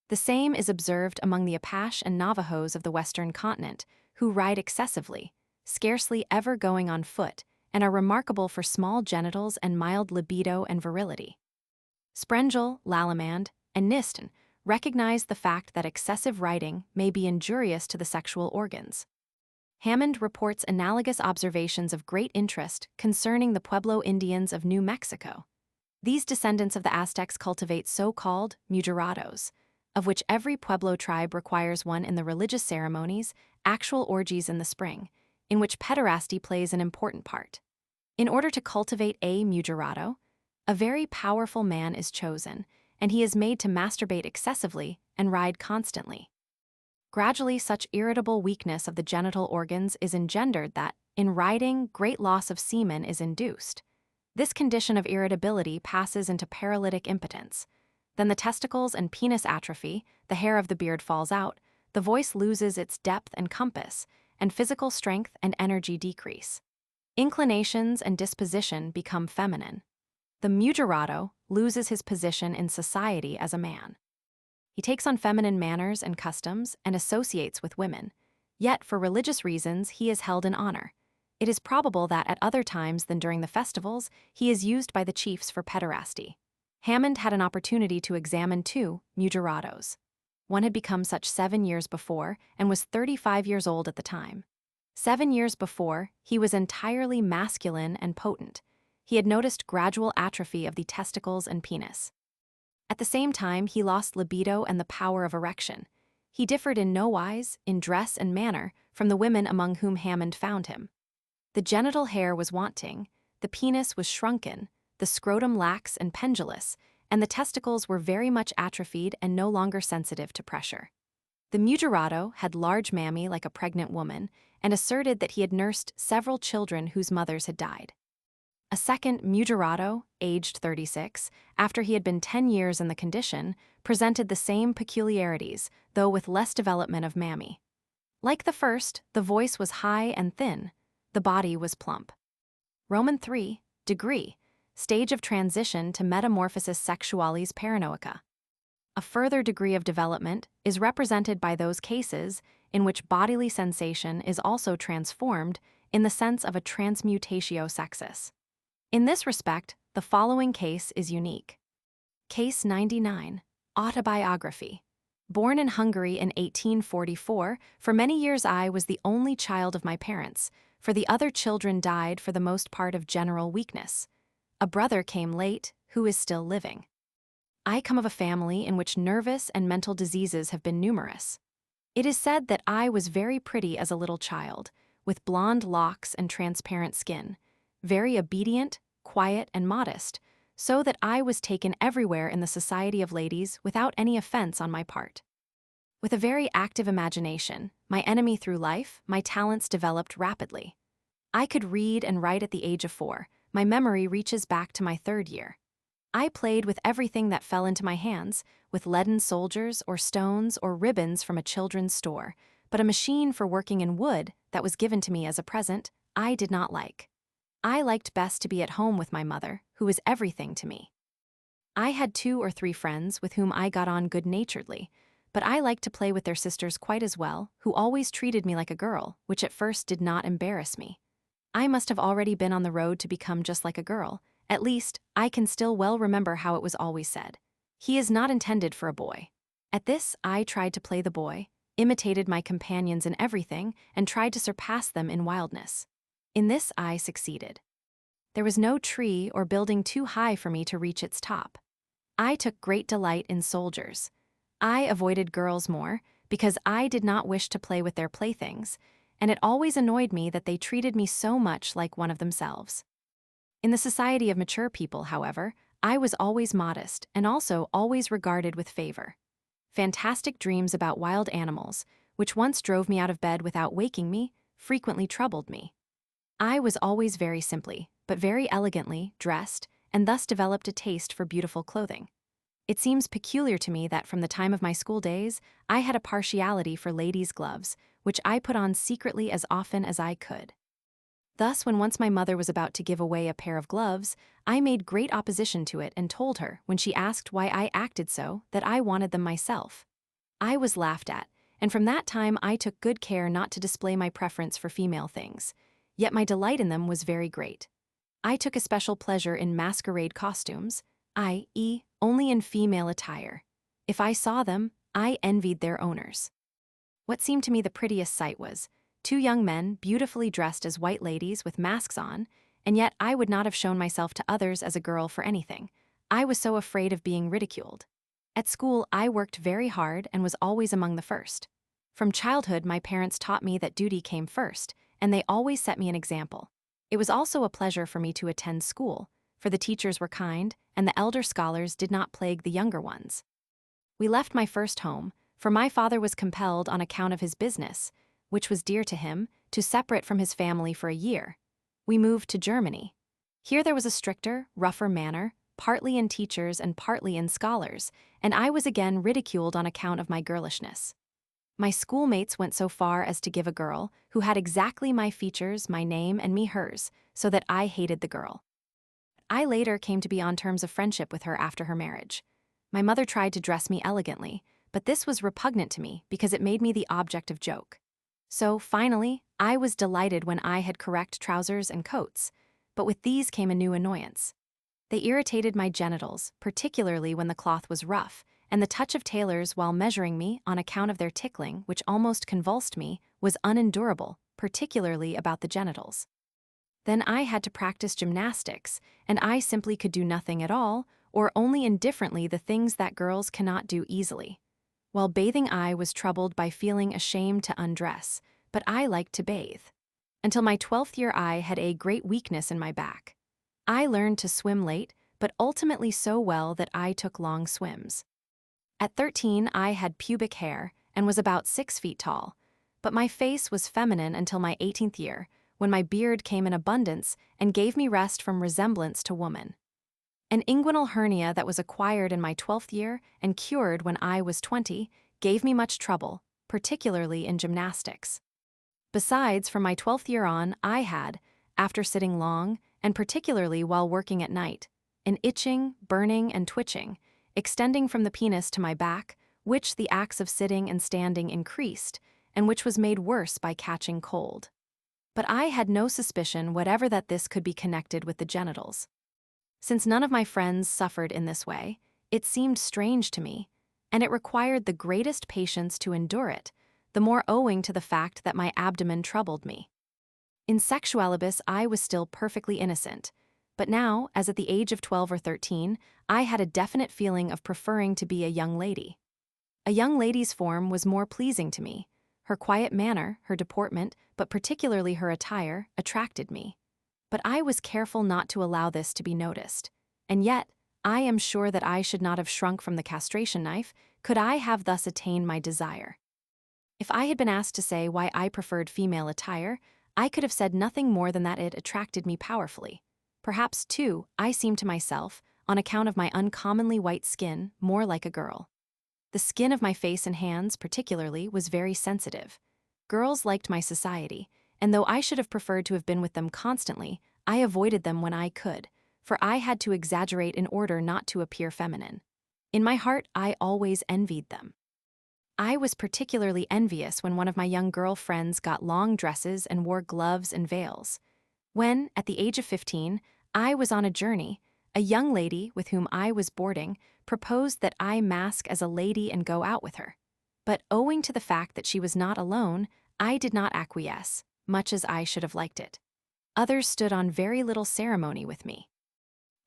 The same is observed among the Apache and Navajos of the Western continent, who ride excessively, scarcely ever going on foot, and are remarkable for small genitals and mild libido and virility. Sprengel, Lallemande, and Nisten recognize the fact that excessive riding may be injurious to the sexual organs. Hammond reports analogous observations of great interest concerning the Pueblo Indians of New Mexico. These descendants of the Aztecs cultivate so-called mujerados, of which every Pueblo tribe requires one in the religious ceremonies, actual orgies in the spring, in which pederasty plays an important part. In order to cultivate a mujerado, a very powerful man is chosen, and he is made to masturbate excessively and ride constantly. Gradually, such irritable weakness of the genital organs is engendered that, in riding, great loss of semen is induced. This condition of irritability passes into paralytic impotence. Then the testicles and penis atrophy, the hair of the beard falls out, the voice loses its depth and compass, and physical strength and energy decrease. Inclinations and disposition become feminine. The mujerado loses his position in society as a man. He takes on feminine manners and customs and associates with women, yet for religious reasons he is held in honor. It is probable that at other times than during the festivals, he is used by the chiefs for pederasty. Hammond had an opportunity to examine two mujerados. One had become such 7 years before and was 35 years old at the time. 7 years before, he was entirely masculine and potent. He had noticed gradual atrophy of the testicles and penis. At the same time, he lost libido and the power of erection. He differed in no wise, in dress and manner, from the women among whom Hammond found him. The genital hair was wanting, the penis was shrunken, the scrotum lax and pendulous, and the testicles were very much atrophied and no longer sensitive to pressure. The mujerado had large mammae like a pregnant woman and asserted that he had nursed several children whose mothers had died. A second mujerado, aged 36, after he had been 10 years in the condition, presented the same peculiarities, though with less development of mammae. Like the first, the voice was high and thin, the body was plump. Roman 3, degree, stage of transition to metamorphosis sexualis paranoica. A further degree of development is represented by those cases in which bodily sensation is also transformed in the sense of a transmutatio sexis. In this respect, the following case is unique. Case 99, autobiography. Born in Hungary in 1844, for many years I was the only child of my parents, for the other children died for the most part of general weakness. A brother came late, who is still living. I come of a family in which nervous and mental diseases have been numerous. It is said that I was very pretty as a little child, with blonde locks and transparent skin, very obedient, quiet, and modest, so that I was taken everywhere in the society of ladies without any offense on my part. With a very active imagination, my enemy through life, my talents developed rapidly. I could read and write at the age of 4, my memory reaches back to my 3rd year. I played with everything that fell into my hands, with leaden soldiers or stones or ribbons from a children's store, but a machine for working in wood that was given to me as a present, I did not like. I liked best to be at home with my mother, who was everything to me. I had 2 or 3 friends with whom I got on good-naturedly, but I liked to play with their sisters quite as well, who always treated me like a girl, which at first did not embarrass me. I must have already been on the road to become just like a girl. At least, I can still well remember how it was always said. He is not intended for a boy. At this, I tried to play the boy, imitated my companions in everything, and tried to surpass them in wildness. In this, I succeeded. There was no tree or building too high for me to reach its top. I took great delight in soldiers. I avoided girls more, because I did not wish to play with their playthings, and it always annoyed me that they treated me so much like one of themselves. In the society of mature people, however, I was always modest and also always regarded with favor. Fantastic dreams about wild animals, which once drove me out of bed without waking me, frequently troubled me. I was always very simply, but very elegantly, dressed, and thus developed a taste for beautiful clothing. It seems peculiar to me that from the time of my school days, I had a partiality for ladies' gloves, which I put on secretly as often as I could. Thus, when once my mother was about to give away a pair of gloves, I made great opposition to it and told her, when she asked why I acted so, that I wanted them myself. I was laughed at, and from that time I took good care not to display my preference for female things, yet my delight in them was very great. I took especial pleasure in masquerade costumes, i.e., only in female attire. If I saw them, I envied their owners. What seemed to me the prettiest sight was 2 young men beautifully dressed as white ladies with masks on, and yet I would not have shown myself to others as a girl for anything. I was so afraid of being ridiculed. At school, I worked very hard and was always among the first. From childhood, my parents taught me that duty came first, and they always set me an example. It was also a pleasure for me to attend school, for the teachers were kind, and the elder scholars did not plague the younger ones. We left my first home, for my father was compelled on account of his business, which was dear to him, to separate from his family for a year. We moved to Germany. Here there was a stricter, rougher manner, partly in teachers and partly in scholars, and I was again ridiculed on account of my girlishness. My schoolmates went so far as to give a girl, who had exactly my features, my name, and me hers, so that I hated the girl. I later came to be on terms of friendship with her after her marriage. My mother tried to dress me elegantly, but this was repugnant to me because it made me the object of joke. So, finally, I was delighted when I had correct trousers and coats, but with these came a new annoyance. They irritated my genitals, particularly when the cloth was rough, and the touch of tailors while measuring me on account of their tickling, which almost convulsed me, was unendurable, particularly about the genitals. Then I had to practice gymnastics, and I simply could do nothing at all, or only indifferently the things that girls cannot do easily. While bathing, I was troubled by feeling ashamed to undress, but I liked to bathe. Until my 12th year I had a great weakness in my back. I learned to swim late, but ultimately so well that I took long swims. At 13 I had pubic hair and was about 6 feet tall, but my face was feminine until my 18th year, when my beard came in abundance and gave me rest from resemblance to woman. An inguinal hernia that was acquired in my 12th year and cured when I was 20 gave me much trouble, particularly in gymnastics. Besides, from my 12th year on, I had, after sitting long and particularly while working at night, an itching, burning, and twitching, extending from the penis to my back, which the acts of sitting and standing increased, and which was made worse by catching cold. But I had no suspicion whatever that this could be connected with the genitals. Since none of my friends suffered in this way, it seemed strange to me, and it required the greatest patience to endure it, the more owing to the fact that my abdomen troubled me. In sexualibus, I was still perfectly innocent, but now, as at the age of 12 or 13, I had a definite feeling of preferring to be a young lady. A young lady's form was more pleasing to me. Her quiet manner, her deportment, but particularly her attire, attracted me. But I was careful not to allow this to be noticed. And yet, I am sure that I should not have shrunk from the castration knife, could I have thus attained my desire. If I had been asked to say why I preferred female attire, I could have said nothing more than that it attracted me powerfully. Perhaps, too, I seemed to myself, on account of my uncommonly white skin, more like a girl. The skin of my face and hands, particularly, was very sensitive. Girls liked my society, and though I should have preferred to have been with them constantly, I avoided them when I could, for I had to exaggerate in order not to appear feminine. In my heart, I always envied them. I was particularly envious when one of my young girl friends got long dresses and wore gloves and veils. When, at the age of 15, I was on a journey, a young lady with whom I was boarding proposed that I mask as a lady and go out with her. But owing to the fact that she was not alone, I did not acquiesce, much as I should have liked it. Others stood on very little ceremony with me.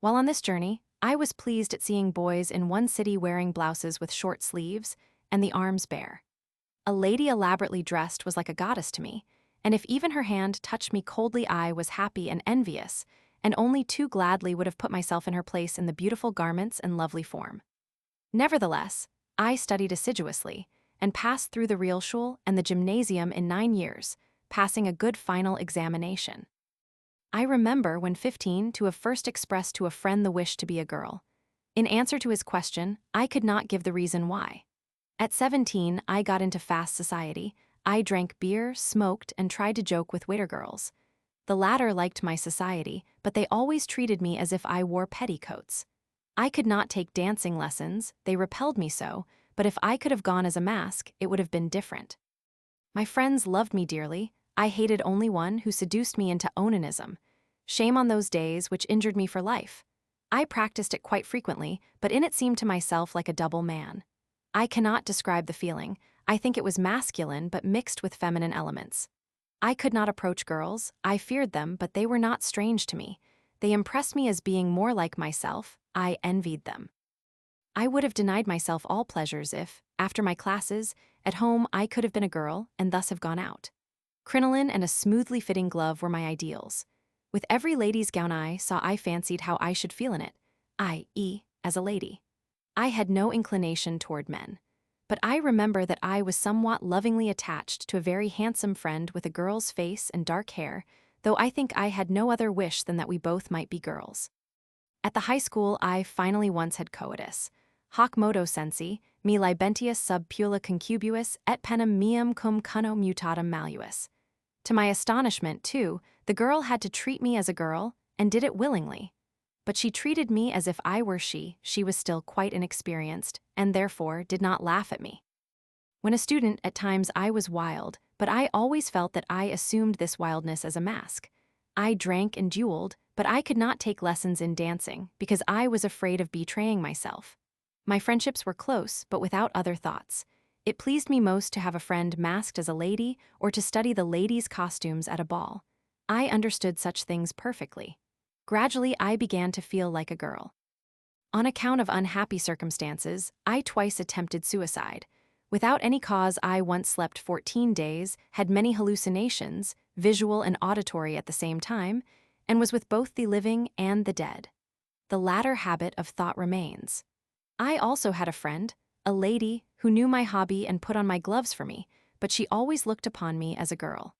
While on this journey, I was pleased at seeing boys in one city wearing blouses with short sleeves and the arms bare. A lady elaborately dressed was like a goddess to me, and if even her hand touched me coldly, I was happy and envious, and only too gladly would have put myself in her place in the beautiful garments and lovely form. Nevertheless, I studied assiduously, and passed through the Realschule and the gymnasium in 9 years, passing a good final examination. I remember, when 15, to have first expressed to a friend the wish to be a girl. In answer to his question, I could not give the reason why. At 17, I got into fast society. I drank beer, smoked, and tried to joke with waiter girls. The latter liked my society, but they always treated me as if I wore petticoats. I could not take dancing lessons, they repelled me so, but if I could have gone as a mask, it would have been different. My friends loved me dearly. I hated only one who seduced me into onanism. Shame on those days which injured me for life. I practiced it quite frequently, but in it seemed to myself like a double man. I cannot describe the feeling. I think it was masculine but mixed with feminine elements. I could not approach girls. I feared them, but they were not strange to me. They impressed me as being more like myself. I envied them. I would have denied myself all pleasures if, after my classes, at home I could have been a girl and thus have gone out. Crinoline and a smoothly fitting glove were my ideals. With every lady's gown I saw, I fancied how I should feel in it, i.e., as a lady. I had no inclination toward men, but I remember that I was somewhat lovingly attached to a very handsome friend with a girl's face and dark hair, though I think I had no other wish than that we both might be girls. At the high school, I finally once had coitus. Hoc modo sensi, me libentius sub pula concubus et penem meum cum cuno mutatum maluis. To my astonishment, too, the girl had to treat me as a girl, and did it willingly. But she treated me as if I were she was still quite inexperienced, and therefore did not laugh at me. When a student, at times I was wild, but I always felt that I assumed this wildness as a mask. I drank and duelled, but I could not take lessons in dancing, because I was afraid of betraying myself. My friendships were close, but without other thoughts. It pleased me most to have a friend masked as a lady, or to study the ladies' costumes at a ball. I understood such things perfectly. Gradually, I began to feel like a girl. On account of unhappy circumstances, I twice attempted suicide. Without any cause, I once slept 14 days, had many hallucinations, visual and auditory at the same time, and was with both the living and the dead. The latter habit of thought remains. I also had a friend, a lady, who knew my hobby and put on my gloves for me, but she always looked upon me as a girl.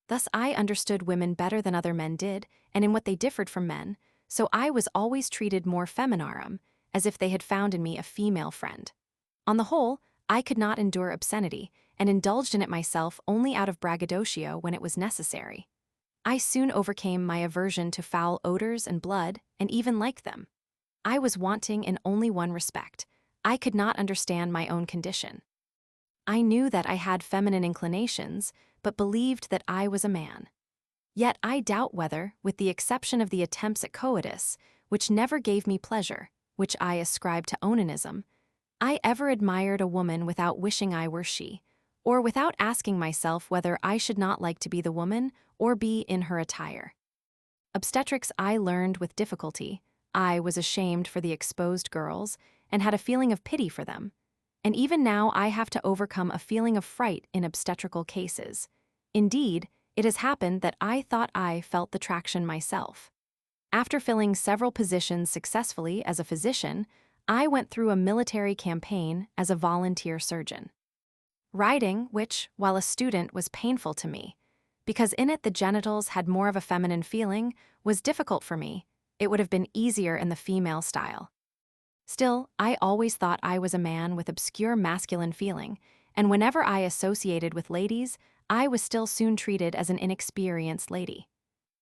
Thus I understood women better than other men did, and in what they differed from men, so I was always treated more feminarum, as if they had found in me a female friend. On the whole, I could not endure obscenity, and indulged in it myself only out of braggadocio when it was necessary. I soon overcame my aversion to foul odors and blood, and even liked them. I was wanting in only one respect. I could not understand my own condition. I knew that I had feminine inclinations, but believed that I was a man. Yet I doubt whether, with the exception of the attempts at coitus, which never gave me pleasure, which I ascribe to onanism, I ever admired a woman without wishing I were she, or without asking myself whether I should not like to be the woman or be in her attire. Obstetrics I learned with difficulty. I was ashamed for the exposed girls and had a feeling of pity for them. And even now I have to overcome a feeling of fright in obstetrical cases. Indeed, it has happened that I thought I felt the traction myself. After filling several positions successfully as a physician, I went through a military campaign as a volunteer surgeon. Riding, which, while a student, was painful to me, because in it the genitals had more of a feminine feeling, was difficult for me. It would have been easier in the female style. Still, I always thought I was a man with obscure masculine feeling, and whenever I associated with ladies, I was still soon treated as an inexperienced lady.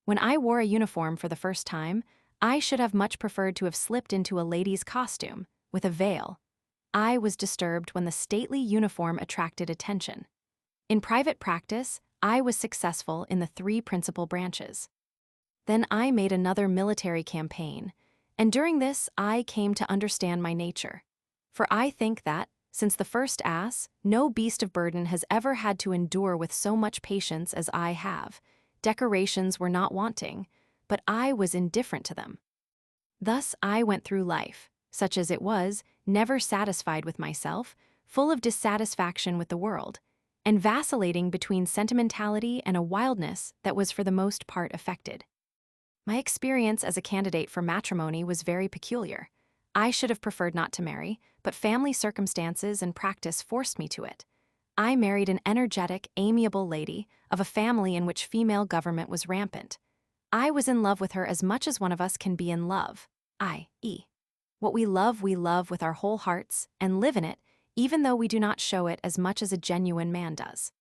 When I wore a uniform for the first time, I should have much preferred to have slipped into a lady's costume, with a veil. I was disturbed when the stately uniform attracted attention. In private practice, I was successful in the 3 principal branches. Then I made another military campaign, and during this I came to understand my nature. For I think that, since the first ass, no beast of burden has ever had to endure with so much patience as I have. Decorations were not wanting, but I was indifferent to them. Thus I went through life, such as it was, never satisfied with myself, full of dissatisfaction with the world, and vacillating between sentimentality and a wildness that was for the most part affected. My experience as a candidate for matrimony was very peculiar. I should have preferred not to marry, but family circumstances and practice forced me to it. I married an energetic, amiable lady of a family in which female government was rampant. I was in love with her as much as one of us can be in love, i.e., what we love with our whole hearts and live in it, even though we do not show it as much as a genuine man does.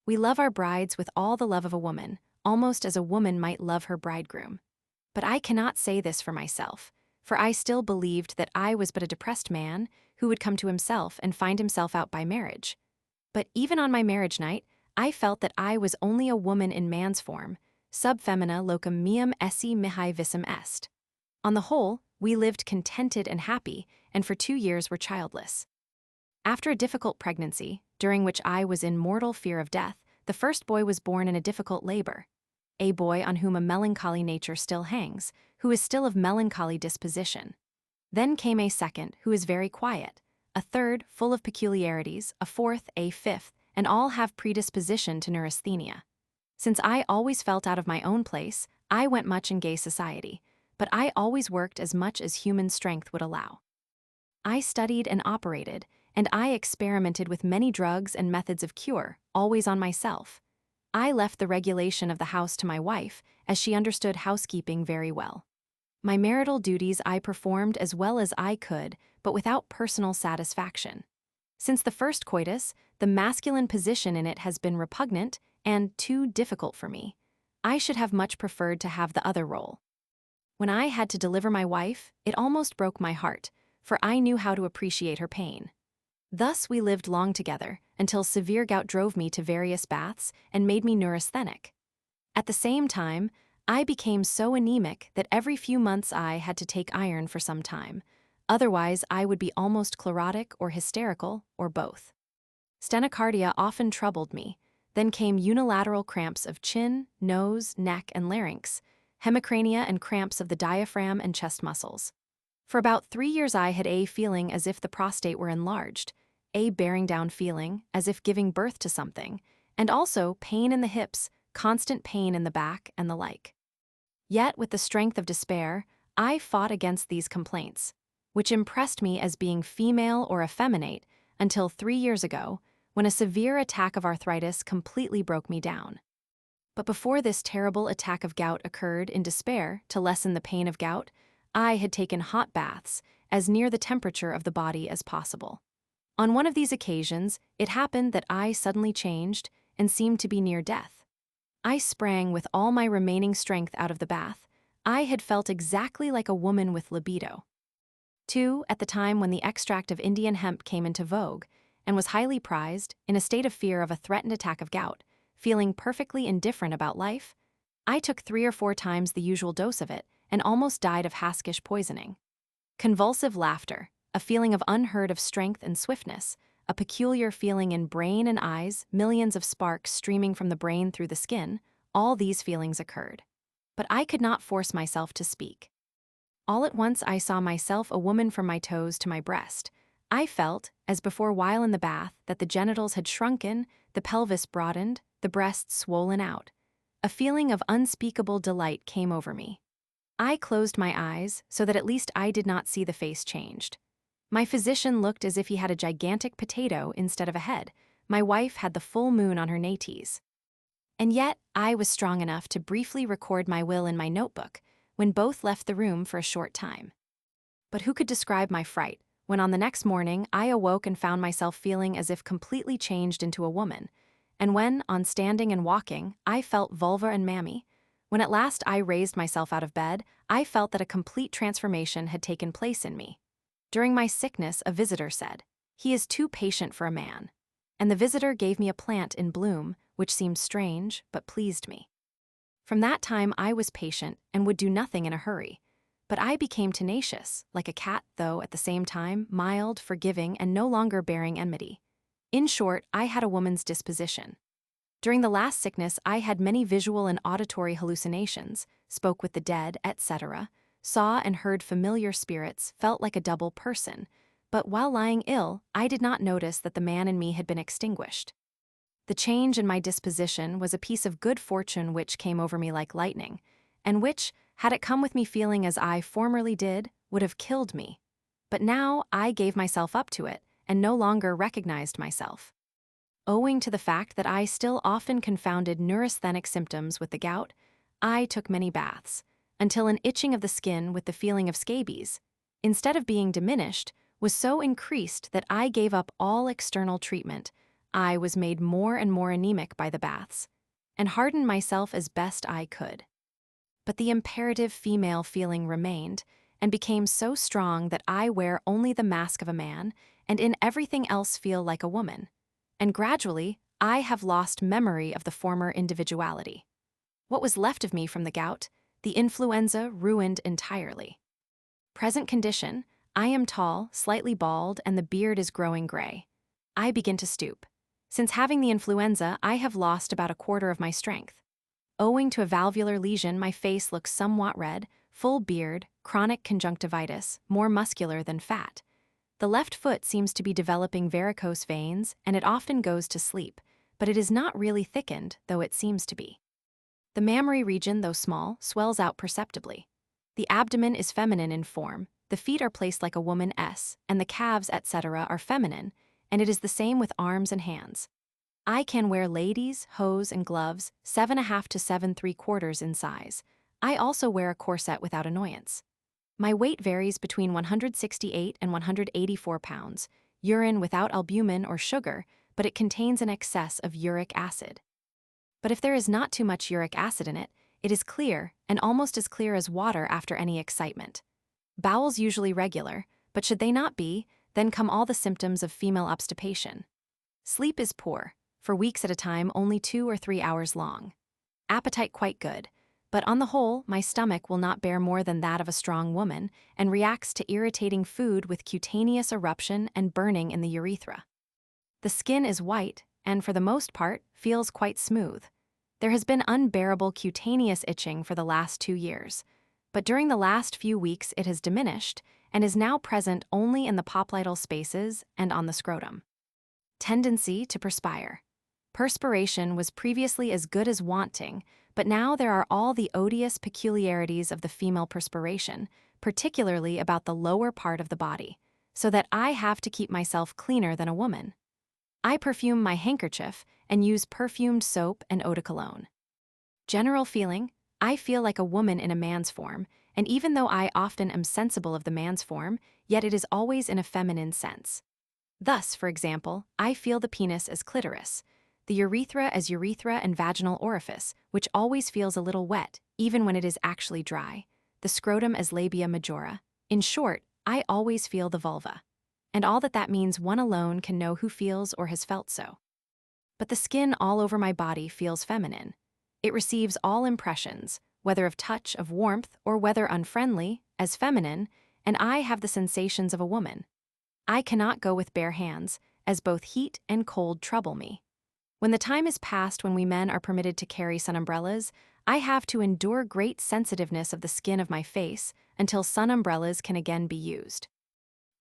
We love our brides with all the love of a woman, almost as a woman might love her bridegroom. But I cannot say this for myself, for I still believed that I was but a depressed man who would come to himself and find himself out by marriage. But even on my marriage night, I felt that I was only a woman in man's form, sub femina locum meum esse mihi visum est. On the whole, we lived contented and happy, and for 2 years were childless. After a difficult pregnancy, during which I was in mortal fear of death, the first boy was born in a difficult labor. A boy on whom a melancholy nature still hangs, who is still of melancholy disposition. Then came a second, who is very quiet, a third, full of peculiarities, a fourth, a fifth, and all have predisposition to neurasthenia. Since I always felt out of my own place, I went much in gay society, but I always worked as much as human strength would allow. I studied and operated, and I experimented with many drugs and methods of cure, always on myself. I left the regulation of the house to my wife, as she understood housekeeping very well. My marital duties I performed as well as I could, but without personal satisfaction. Since the first coitus, the masculine position in it has been repugnant and too difficult for me. I should have much preferred to have the other role. When I had to deliver my wife, it almost broke my heart, for I knew how to appreciate her pain. Thus we lived long together, until severe gout drove me to various baths and made me neurasthenic. At the same time, I became so anemic that every few months I had to take iron for some time. Otherwise, I would be almost chlorotic or hysterical, or both. Stenocardia often troubled me. Then came unilateral cramps of chin, nose, neck, and larynx, hemicrania and cramps of the diaphragm and chest muscles. For about 3 years I had a feeling as if the prostate were enlarged, a bearing down feeling as if giving birth to something, and also pain in the hips, constant pain in the back, and the like. Yet, with the strength of despair, I fought against these complaints, which impressed me as being female or effeminate until 3 years ago, when a severe attack of arthritis completely broke me down. But before this terrible attack of gout occurred, in despair, to lessen the pain of gout, I had taken hot baths, as near the temperature of the body as possible. On one of these occasions, it happened that I suddenly changed and seemed to be near death. I sprang with all my remaining strength out of the bath. I had felt exactly like a woman with libido. 2. At the time when the extract of Indian hemp came into vogue and was highly prized, in a state of fear of a threatened attack of gout, feeling perfectly indifferent about life, I took 3 or 4 times the usual dose of it and almost died of Haskish poisoning. Convulsive laughter, a feeling of unheard of strength and swiftness, a peculiar feeling in brain and eyes, millions of sparks streaming from the brain through the skin, all these feelings occurred. But I could not force myself to speak. All at once I saw myself a woman from my toes to my breast. I felt, as before while in the bath, that the genitals had shrunken, the pelvis broadened, the breasts swollen out. A feeling of unspeakable delight came over me. I closed my eyes so that at least I did not see the face changed. My physician looked as if he had a gigantic potato instead of a head. My wife had the full moon on her nates. And yet, I was strong enough to briefly record my will in my notebook when both left the room for a short time. But who could describe my fright when on the next morning I awoke and found myself feeling as if completely changed into a woman, and when, on standing and walking, I felt vulva and mammy. When at last I raised myself out of bed, I felt that a complete transformation had taken place in me. During my sickness, a visitor said, "He is too patient for a man." And the visitor gave me a plant in bloom, which seemed strange, but pleased me. From that time I was patient and would do nothing in a hurry. But I became tenacious, like a cat, though at the same time mild, forgiving, and no longer bearing enmity. In short, I had a woman's disposition. During the last sickness I had many visual and auditory hallucinations, spoke with the dead, etc., saw and heard familiar spirits, felt like a double person, but while lying ill, I did not notice that the man in me had been extinguished. The change in my disposition was a piece of good fortune which came over me like lightning, and which, had it come with me feeling as I formerly did, would have killed me. But now I gave myself up to it, and no longer recognized myself. Owing to the fact that I still often confounded neurasthenic symptoms with the gout, I took many baths, until an itching of the skin with the feeling of scabies, instead of being diminished, was so increased that I gave up all external treatment. I was made more and more anemic by the baths, and hardened myself as best I could. But the imperative female feeling remained, and became so strong that I wear only the mask of a man, and in everything else feel like a woman. And gradually, I have lost memory of the former individuality. What was left of me from the gout, the influenza ruined entirely. Present condition, I am tall, slightly bald, and the beard is growing gray. I begin to stoop. Since having the influenza, I have lost about a quarter of my strength. Owing to a valvular lesion, my face looks somewhat red, full beard, chronic conjunctivitis, more muscular than fat. The left foot seems to be developing varicose veins, and it often goes to sleep, but it is not really thickened, though it seems to be. The mammary region, though small, swells out perceptibly. The abdomen is feminine in form, the feet are placed like a woman S, and the calves, etc., are feminine, and it is the same with arms and hands. I can wear ladies, hose, and gloves, 7.5 to 7.75 in size. I also wear a corset without annoyance. My weight varies between 168 and 184 pounds, urine without albumin or sugar, but it contains an excess of uric acid. But if there is not too much uric acid in it, it is clear, and almost as clear as water after any excitement. Bowels usually regular, but should they not be, then come all the symptoms of female obstipation. Sleep is poor, for weeks at a time only 2 or 3 hours long. Appetite quite good. But on the whole, my stomach will not bear more than that of a strong woman, and reacts to irritating food with cutaneous eruption and burning in the urethra. The skin is white, and for the most part, feels quite smooth. There has been unbearable cutaneous itching for the last 2 years, but during the last few weeks it has diminished, and is now present only in the popliteal spaces and on the scrotum. Tendency to perspire. Perspiration was previously as good as wanting, but now there are all the odious peculiarities of the female perspiration, particularly about the lower part of the body, so that I have to keep myself cleaner than a woman. I perfume my handkerchief and use perfumed soap and eau de cologne. General feeling, I feel like a woman in a man's form, and even though I often am sensible of the man's form, yet it is always in a feminine sense. Thus, for example, I feel the penis as clitoris, The urethra as urethra and vaginal orifice, which always feels a little wet, even when it is actually dry. The scrotum as labia majora. In short, I always feel the vulva. And all that means one alone can know who feels or has felt so. But the skin all over my body feels feminine. It receives all impressions, whether of touch, of warmth, or whether unfriendly, as feminine, and I have the sensations of a woman. I cannot go with bare hands, as both heat and cold trouble me. When the time is past when we men are permitted to carry sun umbrellas, I have to endure great sensitiveness of the skin of my face until sun umbrellas can again be used.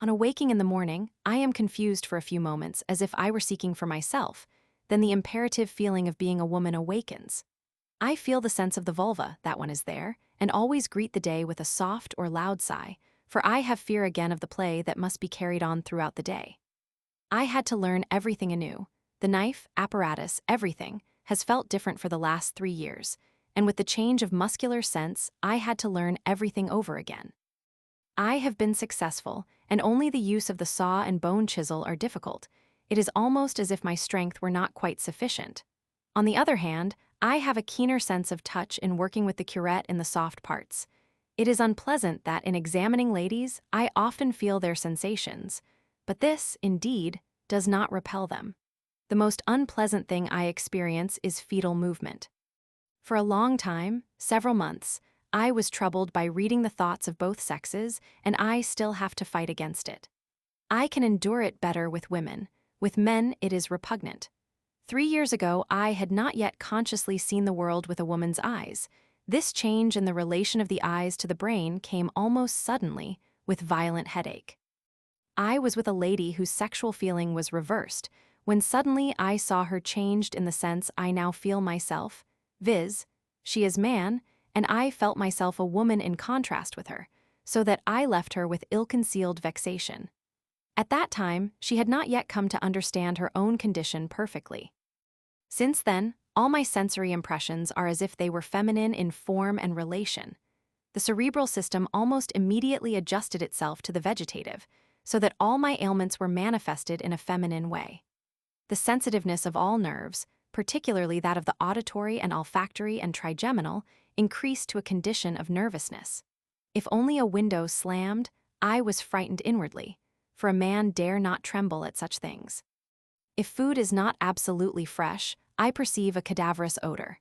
On awaking in the morning, I am confused for a few moments as if I were seeking for myself. Then the imperative feeling of being a woman awakens. I feel the sense of the vulva, that one is there, and always greet the day with a soft or loud sigh, for I have fear again of the play that must be carried on throughout the day. I had to learn everything anew. The knife, apparatus, everything, has felt different for the last 3 years, and with the change of muscular sense, I had to learn everything over again. I have been successful, and only the use of the saw and bone chisel are difficult. It is almost as if my strength were not quite sufficient. On the other hand, I have a keener sense of touch in working with the curette in the soft parts. It is unpleasant that in examining ladies, I often feel their sensations, but this, indeed, does not repel them. The most unpleasant thing I experience is fetal movement. For a long time, several months, I was troubled by reading the thoughts of both sexes, and I still have to fight against it. I can endure it better with women. With men, it is repugnant. 3 years ago, I had not yet consciously seen the world with a woman's eyes. This change in the relation of the eyes to the brain came almost suddenly, with violent headache. I was with a lady whose sexual feeling was reversed, when suddenly I saw her changed in the sense I now feel myself, viz., she is man, and I felt myself a woman in contrast with her, so that I left her with ill-concealed vexation. At that time, she had not yet come to understand her own condition perfectly. Since then, all my sensory impressions are as if they were feminine in form and relation. The cerebral system almost immediately adjusted itself to the vegetative, so that all my ailments were manifested in a feminine way. The sensitiveness of all nerves, particularly that of the auditory and olfactory and trigeminal, increased to a condition of nervousness. If only a window slammed, I was frightened inwardly, for a man dare not tremble at such things. If food is not absolutely fresh, I perceive a cadaverous odor.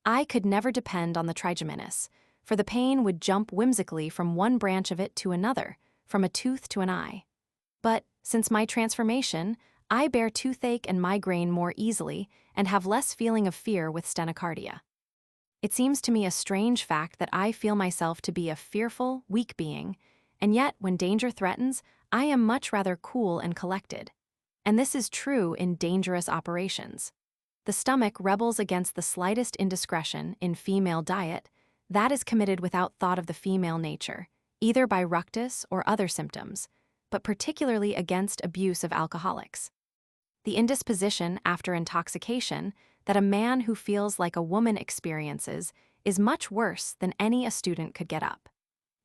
I could never depend on the trigeminus, for the pain would jump whimsically from one branch of it to another, from a tooth to an eye. But, since my transformation, I bear toothache and migraine more easily and have less feeling of fear with stenocardia. It seems to me a strange fact that I feel myself to be a fearful, weak being, and yet when danger threatens, I am much rather cool and collected. And this is true in dangerous operations. The stomach rebels against the slightest indiscretion in female diet that is committed without thought of the female nature, either by ructus or other symptoms, but particularly against abuse of alcoholics. The indisposition after intoxication that a man who feels like a woman experiences is much worse than any a student could get up.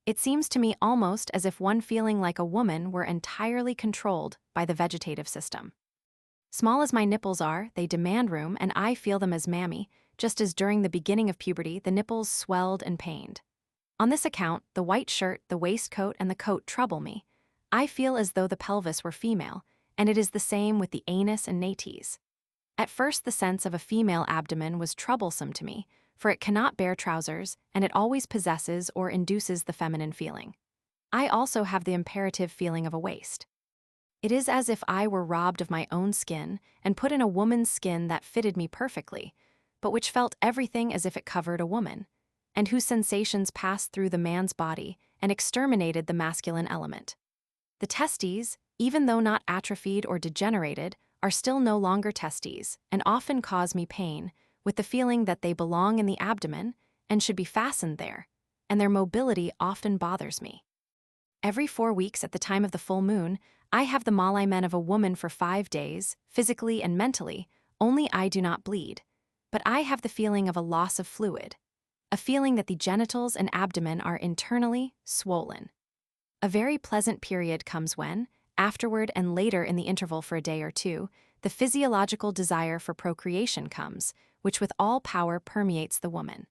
It seems to me almost as if one feeling like a woman were entirely controlled by the vegetative system. Small as my nipples are, they demand room, and I feel them as mammy, just as during the beginning of puberty the nipples swelled and pained. On this account, the white shirt, the waistcoat, and the coat trouble me. I feel as though the pelvis were female, and it is the same with the anus and nates. At first the sense of a female abdomen was troublesome to me, for it cannot bear trousers, and it always possesses or induces the feminine feeling. I also have the imperative feeling of a waist. It is as if I were robbed of my own skin and put in a woman's skin that fitted me perfectly, but which felt everything as if it covered a woman, and whose sensations passed through the man's body and exterminated the masculine element. The testes, even though not atrophied or degenerated, are still no longer testes and often cause me pain, with the feeling that they belong in the abdomen and should be fastened there, and their mobility often bothers me. Every 4 weeks at the time of the full moon, I have the malamen of a woman for 5 days, physically and mentally, only I do not bleed, but I have the feeling of a loss of fluid, a feeling that the genitals and abdomen are internally swollen. A very pleasant period comes when, afterward and later in the interval for a day or two, the physiological desire for procreation comes, which with all power permeates the woman.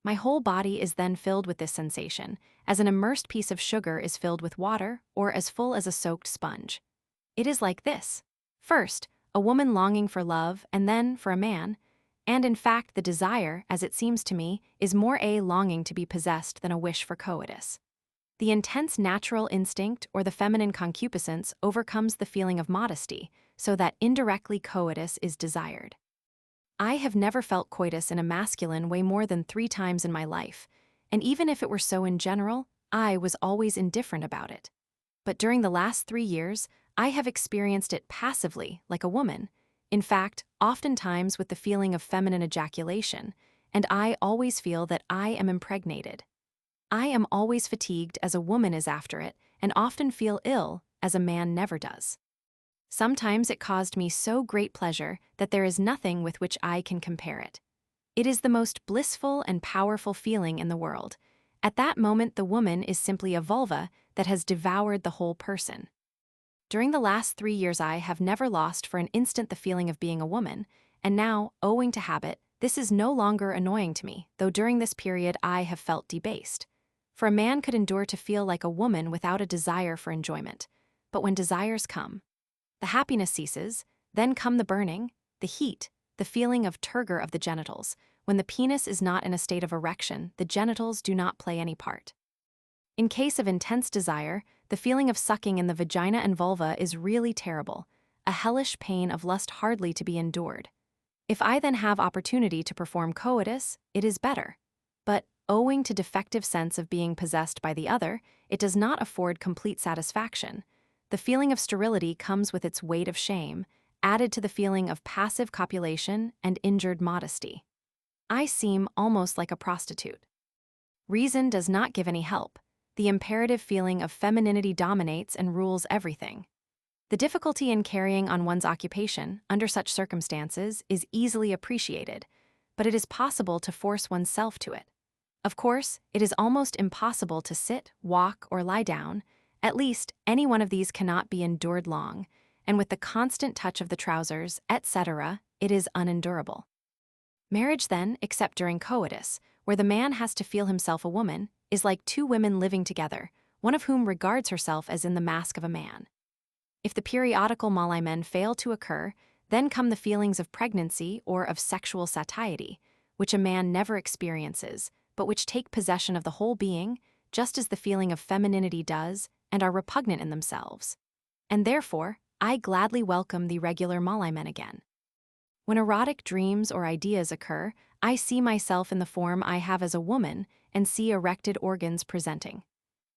My whole body is then filled with this sensation, as an immersed piece of sugar is filled with water or as full as a soaked sponge. It is like this. First, a woman longing for love and then for a man, and in fact the desire, as it seems to me, is more a longing to be possessed than a wish for coitus. The intense natural instinct or the feminine concupiscence overcomes the feeling of modesty, so that indirectly coitus is desired. I have never felt coitus in a masculine way more than 3 times in my life, and even if it were so in general, I was always indifferent about it. But during the last 3 years, I have experienced it passively, like a woman, in fact, oftentimes with the feeling of feminine ejaculation, and I always feel that I am impregnated. I am always fatigued as a woman is after it, and often feel ill as a man never does. Sometimes it caused me so great pleasure that there is nothing with which I can compare it. It is the most blissful and powerful feeling in the world. At that moment the woman is simply a vulva that has devoured the whole person. During the last 3 years I have never lost for an instant the feeling of being a woman, and now, owing to habit, this is no longer annoying to me, though during this period I have felt debased. For a man could endure to feel like a woman without a desire for enjoyment, but when desires come, the happiness ceases, then come the burning, the heat, the feeling of turgor of the genitals. When the penis is not in a state of erection, the genitals do not play any part. In case of intense desire, the feeling of sucking in the vagina and vulva is really terrible, a hellish pain of lust hardly to be endured. If I then have opportunity to perform coitus, it is better. But, owing to defective sense of being possessed by the other, it does not afford complete satisfaction. The feeling of sterility comes with its weight of shame, added to the feeling of passive copulation and injured modesty. I seem almost like a prostitute. Reason does not give any help. The imperative feeling of femininity dominates and rules everything. The difficulty in carrying on one's occupation under such circumstances is easily appreciated, but it is possible to force oneself to it. Of course, it is almost impossible to sit, walk, or lie down. At least, any one of these cannot be endured long, and with the constant touch of the trousers, etc., it is unendurable. Marriage then, except during coitus, where the man has to feel himself a woman, is like 2 women living together, one of whom regards herself as in the mask of a man. If the periodical molimen fail to occur, then come the feelings of pregnancy or of sexual satiety, which a man never experiences, but which take possession of the whole being, just as the feeling of femininity does, and are repugnant in themselves. And therefore, I gladly welcome the regular molimen again. When erotic dreams or ideas occur, I see myself in the form I have as a woman and see erected organs presenting.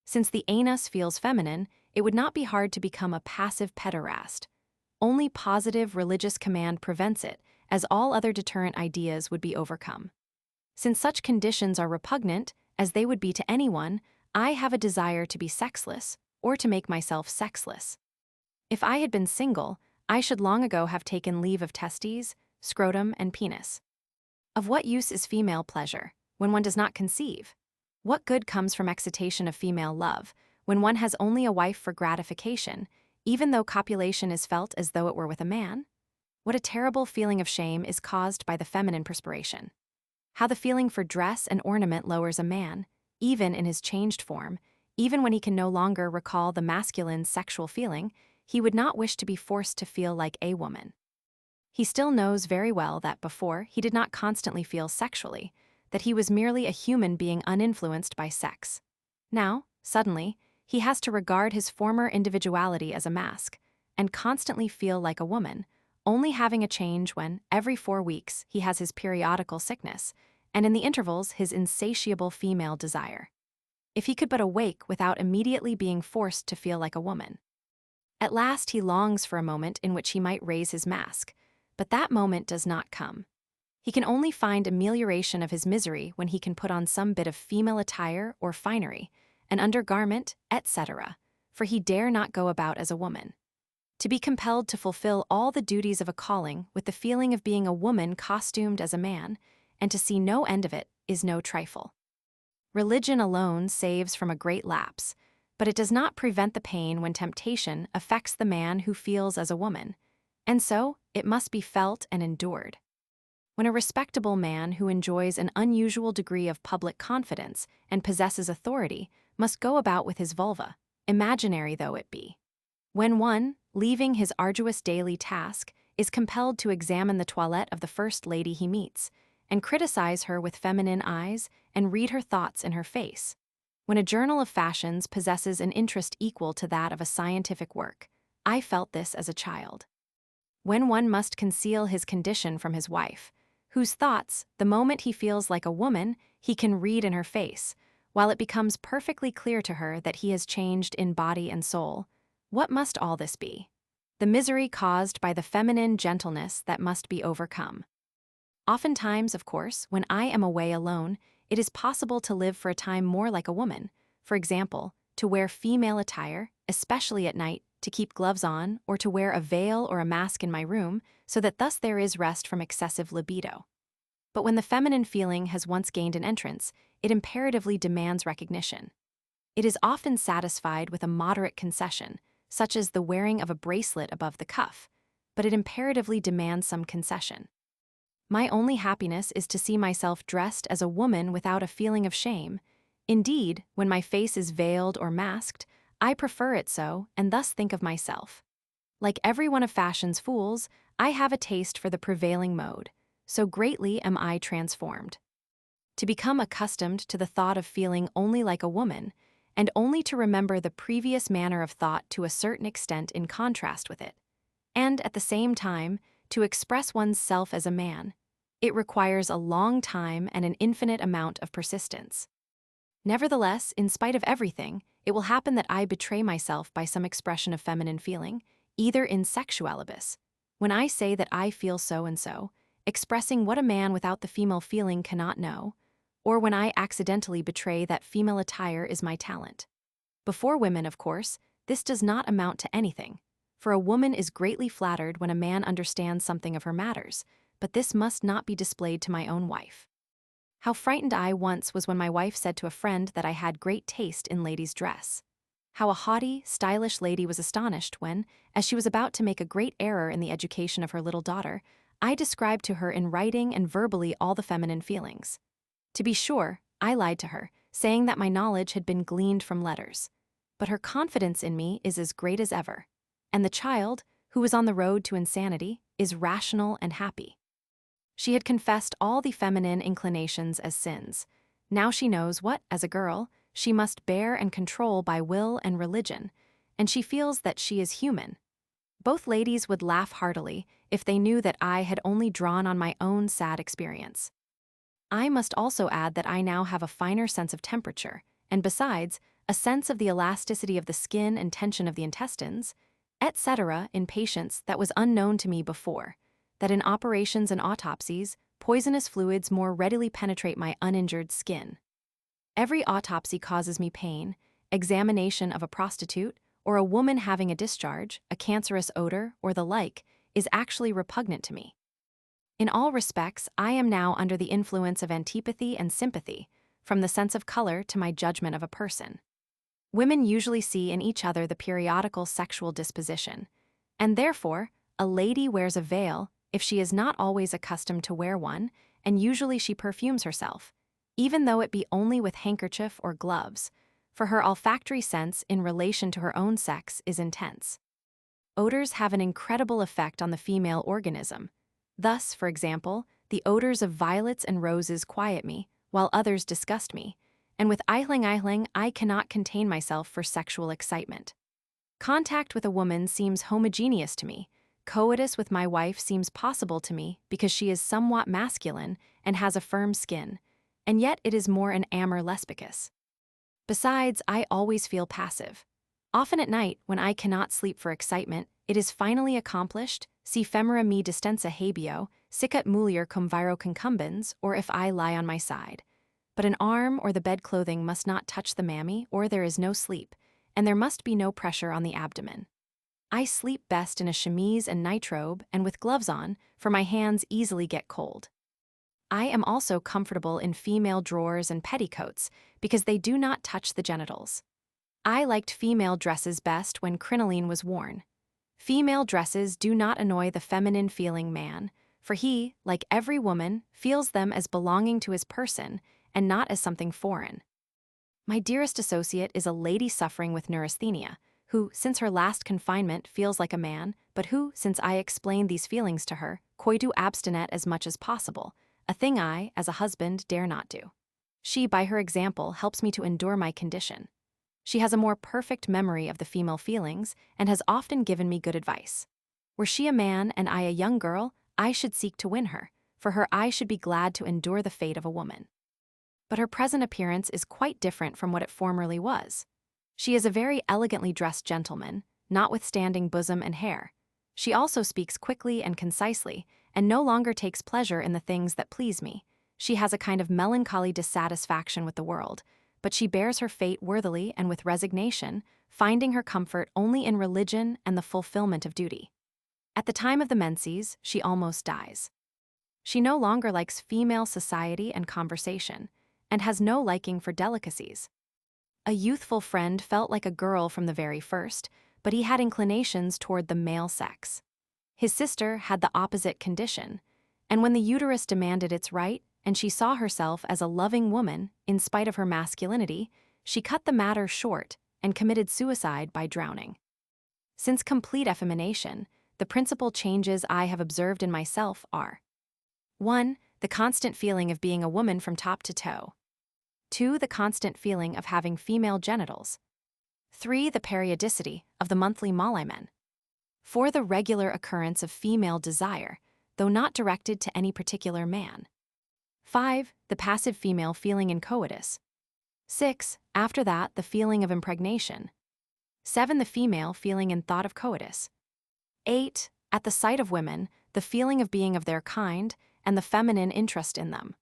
Since the anus feels feminine, it would not be hard to become a passive pederast. Only positive religious command prevents it, as all other deterrent ideas would be overcome. Since such conditions are repugnant, as they would be to anyone, I have a desire to be sexless, or to make myself sexless. If I had been single, I should long ago have taken leave of testes, scrotum, and penis. Of what use is female pleasure, when one does not conceive? What good comes from excitation of female love, when one has only a wife for gratification, even though copulation is felt as though it were with a man? What a terrible feeling of shame is caused by the feminine perspiration. How the feeling for dress and ornament lowers a man, even in his changed form. Even when he can no longer recall the masculine sexual feeling, he would not wish to be forced to feel like a woman. He still knows very well that before he did not constantly feel sexually, that he was merely a human being uninfluenced by sex. Now, suddenly, he has to regard his former individuality as a mask, and constantly feel like a woman, only having a change when, every 4 weeks, he has his periodical sickness, and in the intervals his insatiable female desire. If he could but awake without immediately being forced to feel like a woman. At last he longs for a moment in which he might raise his mask, but that moment does not come. He can only find amelioration of his misery when he can put on some bit of female attire or finery, an undergarment, etc., for he dare not go about as a woman. To be compelled to fulfill all the duties of a calling with the feeling of being a woman costumed as a man, and to see no end of it, is no trifle. Religion alone saves from a great lapse, but it does not prevent the pain when temptation affects the man who feels as a woman. And so, it must be felt and endured. When a respectable man who enjoys an unusual degree of public confidence and possesses authority must go about with his vulva, imaginary though it be. When one, leaving his arduous daily task, is compelled to examine the toilette of the first lady he meets, and criticize her with feminine eyes and read her thoughts in her face. When a journal of fashions possesses an interest equal to that of a scientific work, I felt this as a child. When one must conceal his condition from his wife, whose thoughts, the moment he feels like a woman, he can read in her face, while it becomes perfectly clear to her that he has changed in body and soul, what must all this be? The misery caused by the feminine gentleness that must be overcome. Oftentimes, of course, when I am away alone, it is possible to live for a time more like a woman, for example, to wear female attire, especially at night, to keep gloves on, or to wear a veil or a mask in my room, so that thus there is rest from excessive libido. But when the feminine feeling has once gained an entrance, it imperatively demands recognition. It is often satisfied with a moderate concession, such as the wearing of a bracelet above the cuff, but it imperatively demands some concession. My only happiness is to see myself dressed as a woman without a feeling of shame. Indeed, when my face is veiled or masked, I prefer it so and thus think of myself. Like every one of fashion's fools, I have a taste for the prevailing mode, so greatly am I transformed. To become accustomed to the thought of feeling only like a woman, and only to remember the previous manner of thought to a certain extent in contrast with it, and at the same time, to express one's self as a man, it requires a long time and an infinite amount of persistence. Nevertheless, in spite of everything, it will happen that I betray myself by some expression of feminine feeling, either in sexualibus, when I say that I feel so and so, expressing what a man without the female feeling cannot know, or when I accidentally betray that female attire is my talent. Before women, of course, this does not amount to anything, for a woman is greatly flattered when a man understands something of her matters, but this must not be displayed to my own wife. How frightened I once was when my wife said to a friend that I had great taste in ladies' dress. How a haughty, stylish lady was astonished when, as she was about to make a great error in the education of her little daughter, I described to her in writing and verbally all the feminine feelings. To be sure, I lied to her, saying that my knowledge had been gleaned from letters. But her confidence in me is as great as ever, and the child, who was on the road to insanity, is rational and happy. She had confessed all the feminine inclinations as sins. Now she knows what, as a girl, she must bear and control by will and religion, and she feels that she is human. Both ladies would laugh heartily if they knew that I had only drawn on my own sad experience. I must also add that I now have a finer sense of temperature, and besides, a sense of the elasticity of the skin and tension of the intestines, etc., in patients that was unknown to me before, that in operations and autopsies, poisonous fluids more readily penetrate my uninjured skin. Every autopsy causes me pain, examination of a prostitute, or a woman having a discharge, a cancerous odor, or the like, is actually repugnant to me. In all respects, I am now under the influence of antipathy and sympathy, from the sense of color to my judgment of a person. Women usually see in each other the periodical sexual disposition, and therefore, a lady wears a veil if she is not always accustomed to wear one, and usually she perfumes herself, even though it be only with handkerchief or gloves, for her olfactory sense in relation to her own sex is intense. Odors have an incredible effect on the female organism. Thus, for example, the odors of violets and roses quiet me, while others disgust me, and with Eichling I cannot contain myself for sexual excitement. Contact with a woman seems homogeneous to me. Coitus with my wife seems possible to me because she is somewhat masculine and has a firm skin, and yet it is more an amor lesbicus. Besides, I always feel passive. Often at night, when I cannot sleep for excitement, it is finally accomplished, si femora me distensa habeo, sicut mulier cum viro concumbens, or if I lie on my side. But an arm or the bedclothing must not touch the mammy, or there is no sleep, and there must be no pressure on the abdomen. I sleep best in a chemise and nightrobe and with gloves on, for my hands easily get cold. I am also comfortable in female drawers and petticoats because they do not touch the genitals. I liked female dresses best when crinoline was worn. Female dresses do not annoy the feminine-feeling man, for he, like every woman, feels them as belonging to his person and not as something foreign. My dearest associate is a lady suffering with neurasthenia, who, since her last confinement, feels like a man, but who, since I explained these feelings to her, coitu abstinet as much as possible, a thing I, as a husband, dare not do. She, by her example, helps me to endure my condition. She has a more perfect memory of the female feelings and has often given me good advice. Were she a man and I a young girl, I should seek to win her. For her I should be glad to endure the fate of a woman. But her present appearance is quite different from what it formerly was. She is a very elegantly dressed gentleman, notwithstanding bosom and hair. She also speaks quickly and concisely, and no longer takes pleasure in the things that please me. She has a kind of melancholy dissatisfaction with the world, but she bears her fate worthily and with resignation, finding her comfort only in religion and the fulfillment of duty. At the time of the menses, she almost dies. She no longer likes female society and conversation, and has no liking for delicacies. A youthful friend felt like a girl from the very first, but he had inclinations toward the male sex. His sister had the opposite condition, and when the uterus demanded its right, and she saw herself as a loving woman, in spite of her masculinity, she cut the matter short and committed suicide by drowning. Since complete effemination, the principal changes I have observed in myself are: 1. The constant feeling of being a woman from top to toe. 2. The constant feeling of having female genitals. 3. The periodicity of the monthly molimen. 4. The regular occurrence of female desire, though not directed to any particular man. 5. The passive female feeling in coitus. 6. After that, the feeling of impregnation. 7. The female feeling in thought of coitus. 8. At the sight of women, the feeling of being of their kind and the feminine interest in them.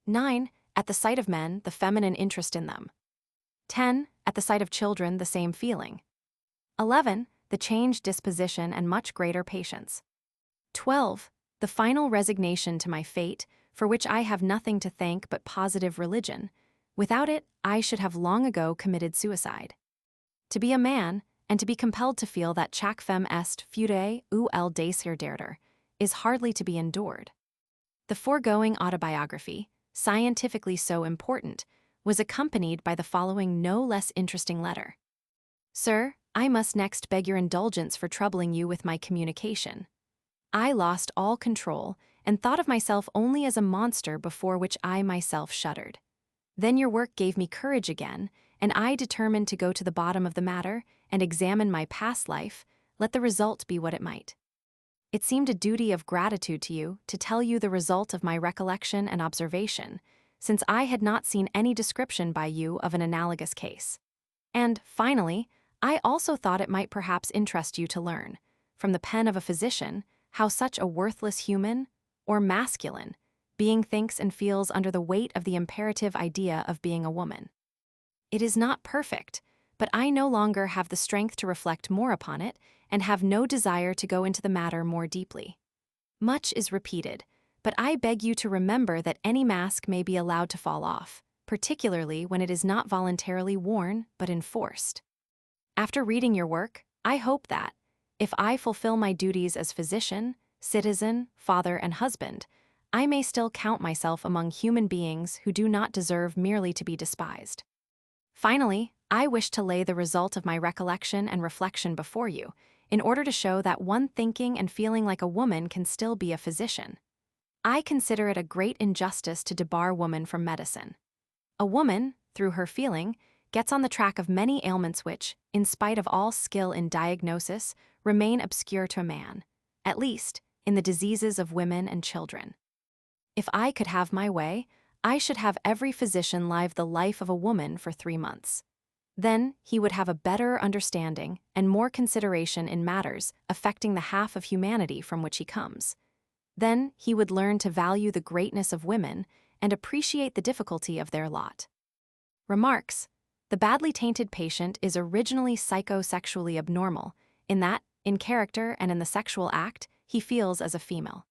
9. At the sight of men, the feminine interest in them. 10. At the sight of children, the same feeling. 11. The changed disposition and much greater patience. 12. The final resignation to my fate, for which I have nothing to thank but positive religion. Without it, I should have long ago committed suicide. To be a man, and to be compelled to feel that chaque femme est feude ou elle désire is hardly to be endured. The foregoing autobiography, scientifically so important, was accompanied by the following no less interesting letter. Sir, I must next beg your indulgence for troubling you with my communication. I lost all control and thought of myself only as a monster before which I myself shuddered. Then your work gave me courage again, and I determined to go to the bottom of the matter and examine my past life, let the result be what it might. It seemed a duty of gratitude to you to tell you the result of my recollection and observation, since I had not seen any description by you of an analogous case. And, finally, I also thought it might perhaps interest you to learn, from the pen of a physician, how such a worthless human, or masculine, being thinks and feels under the weight of the imperative idea of being a woman. It is not perfect, but I no longer have the strength to reflect more upon it, and have no desire to go into the matter more deeply. Much is repeated, but I beg you to remember that any mask may be allowed to fall off, particularly when it is not voluntarily worn but enforced. After reading your work, I hope that, if I fulfill my duties as physician, citizen, father, and husband, I may still count myself among human beings who do not deserve merely to be despised. Finally, I wish to lay the result of my recollection and reflection before you, in order to show that one thinking and feeling like a woman can still be a physician. I consider it a great injustice to debar woman from medicine. A woman, through her feeling, gets on the track of many ailments which, in spite of all skill in diagnosis, remain obscure to a man, at least in the diseases of women and children. If I could have my way, I should have every physician live the life of a woman for 3 months. Then he would have a better understanding and more consideration in matters affecting the half of humanity from which he comes. Then he would learn to value the greatness of women and appreciate the difficulty of their lot. Remarks: the badly tainted patient is originally psychosexually abnormal, in that, in character and in the sexual act, he feels as a female.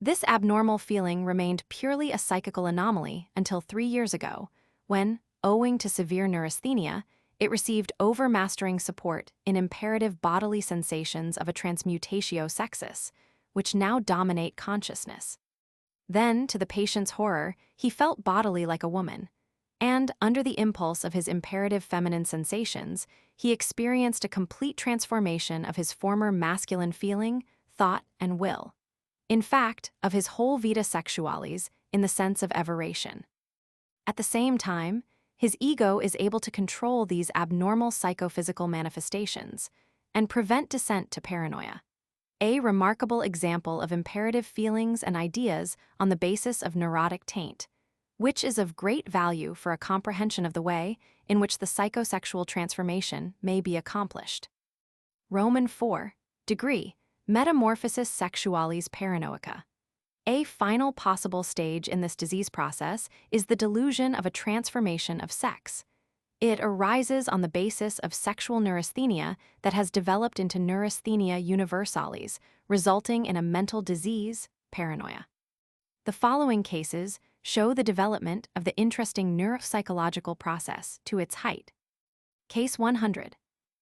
This abnormal feeling remained purely a psychical anomaly until 3 years ago, when, owing to severe neurasthenia, it received overmastering support in imperative bodily sensations of a transmutatio sexis, which now dominate consciousness. Then, to the patient's horror, he felt bodily like a woman, and, under the impulse of his imperative feminine sensations, he experienced a complete transformation of his former masculine feeling, thought, and will. In fact, of his whole vita sexualis in the sense of everation. At the same time, his ego is able to control these abnormal psychophysical manifestations and prevent descent to paranoia. A remarkable example of imperative feelings and ideas on the basis of neurotic taint, which is of great value for a comprehension of the way in which the psychosexual transformation may be accomplished. Roman 4. Degree, metamorphosis sexualis paranoica. A final possible stage in this disease process is the delusion of a transformation of sex. It arises on the basis of sexual neurasthenia that has developed into neurasthenia universalis, resulting in a mental disease, paranoia. The following cases show the development of the interesting neuropsychological process to its height. Case 100.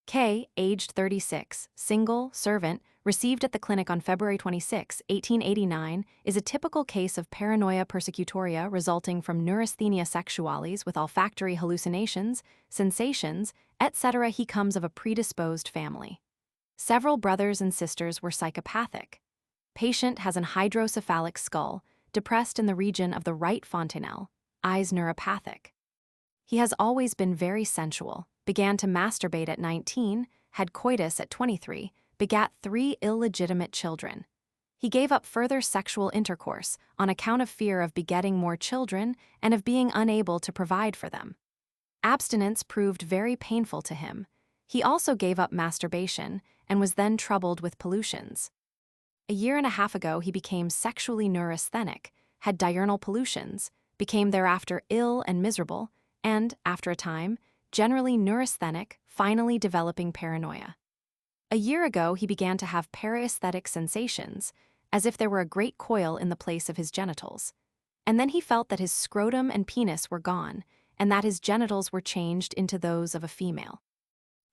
K, aged 36, single, servant, received at the clinic on February 26, 1889, is a typical case of paranoia persecutoria resulting from neurasthenia sexualis with olfactory hallucinations, sensations, etc. He comes of a predisposed family. Several brothers and sisters were psychopathic. Patient has an hydrocephalic skull, depressed in the region of the right fontanelle, eyes neuropathic. He has always been very sensual, began to masturbate at 19, had coitus at 23, begat 3 illegitimate children. He gave up further sexual intercourse on account of fear of begetting more children and of being unable to provide for them. Abstinence proved very painful to him. He also gave up masturbation and was then troubled with pollutions. A year and a half ago, he became sexually neurasthenic, had diurnal pollutions, became thereafter ill and miserable, and, after a time, generally neurasthenic, finally developing paranoia. A year ago, he began to have paraesthetic sensations, as if there were a great coil in the place of his genitals. And then he felt that his scrotum and penis were gone, and that his genitals were changed into those of a female.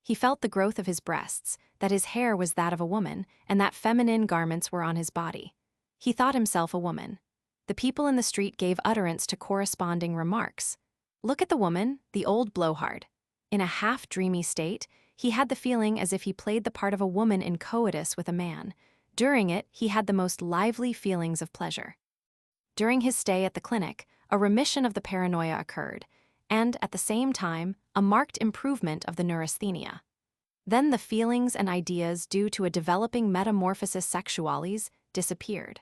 He felt the growth of his breasts, that his hair was that of a woman, and that feminine garments were on his body. He thought himself a woman. The people in the street gave utterance to corresponding remarks. Look at the woman, the old blowhard. In a half-dreamy state, he had the feeling as if he played the part of a woman in coitus with a man. During it, he had the most lively feelings of pleasure. During his stay at the clinic, a remission of the paranoia occurred, and, at the same time, a marked improvement of the neurasthenia. Then the feelings and ideas due to a developing metamorphosis sexualis disappeared.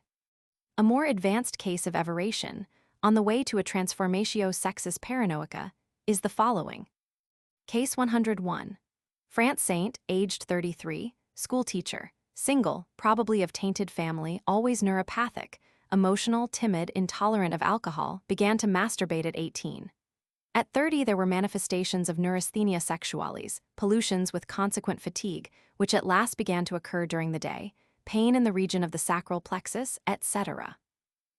A more advanced case of everation, on the way to a transformatio sexis paranoica, is the following. Case 101. France Saint, aged 33, schoolteacher, single, probably of tainted family, always neuropathic, emotional, timid, intolerant of alcohol, began to masturbate at 18. At 30, there were manifestations of neurasthenia sexualis, pollutions with consequent fatigue, which at last began to occur during the day, pain in the region of the sacral plexus, etc.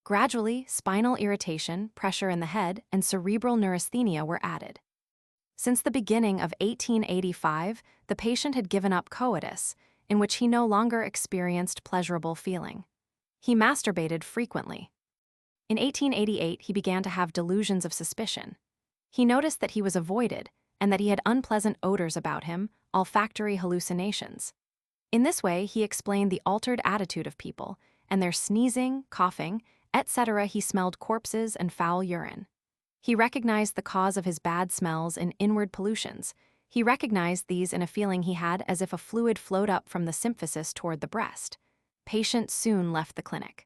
Gradually, spinal irritation, pressure in the head, and cerebral neurasthenia were added. Since the beginning of 1885, the patient had given up coitus, in which he no longer experienced pleasurable feeling. He masturbated frequently. In 1888, he began to have delusions of suspicion. He noticed that he was avoided and that he had unpleasant odors about him, olfactory hallucinations. In this way, he explained the altered attitude of people and their sneezing, coughing, etc. He smelled corpses and foul urine. He recognized the cause of his bad smells in inward pollutions. He recognized these in a feeling he had as if a fluid flowed up from the symphysis toward the breast. Patient soon left the clinic.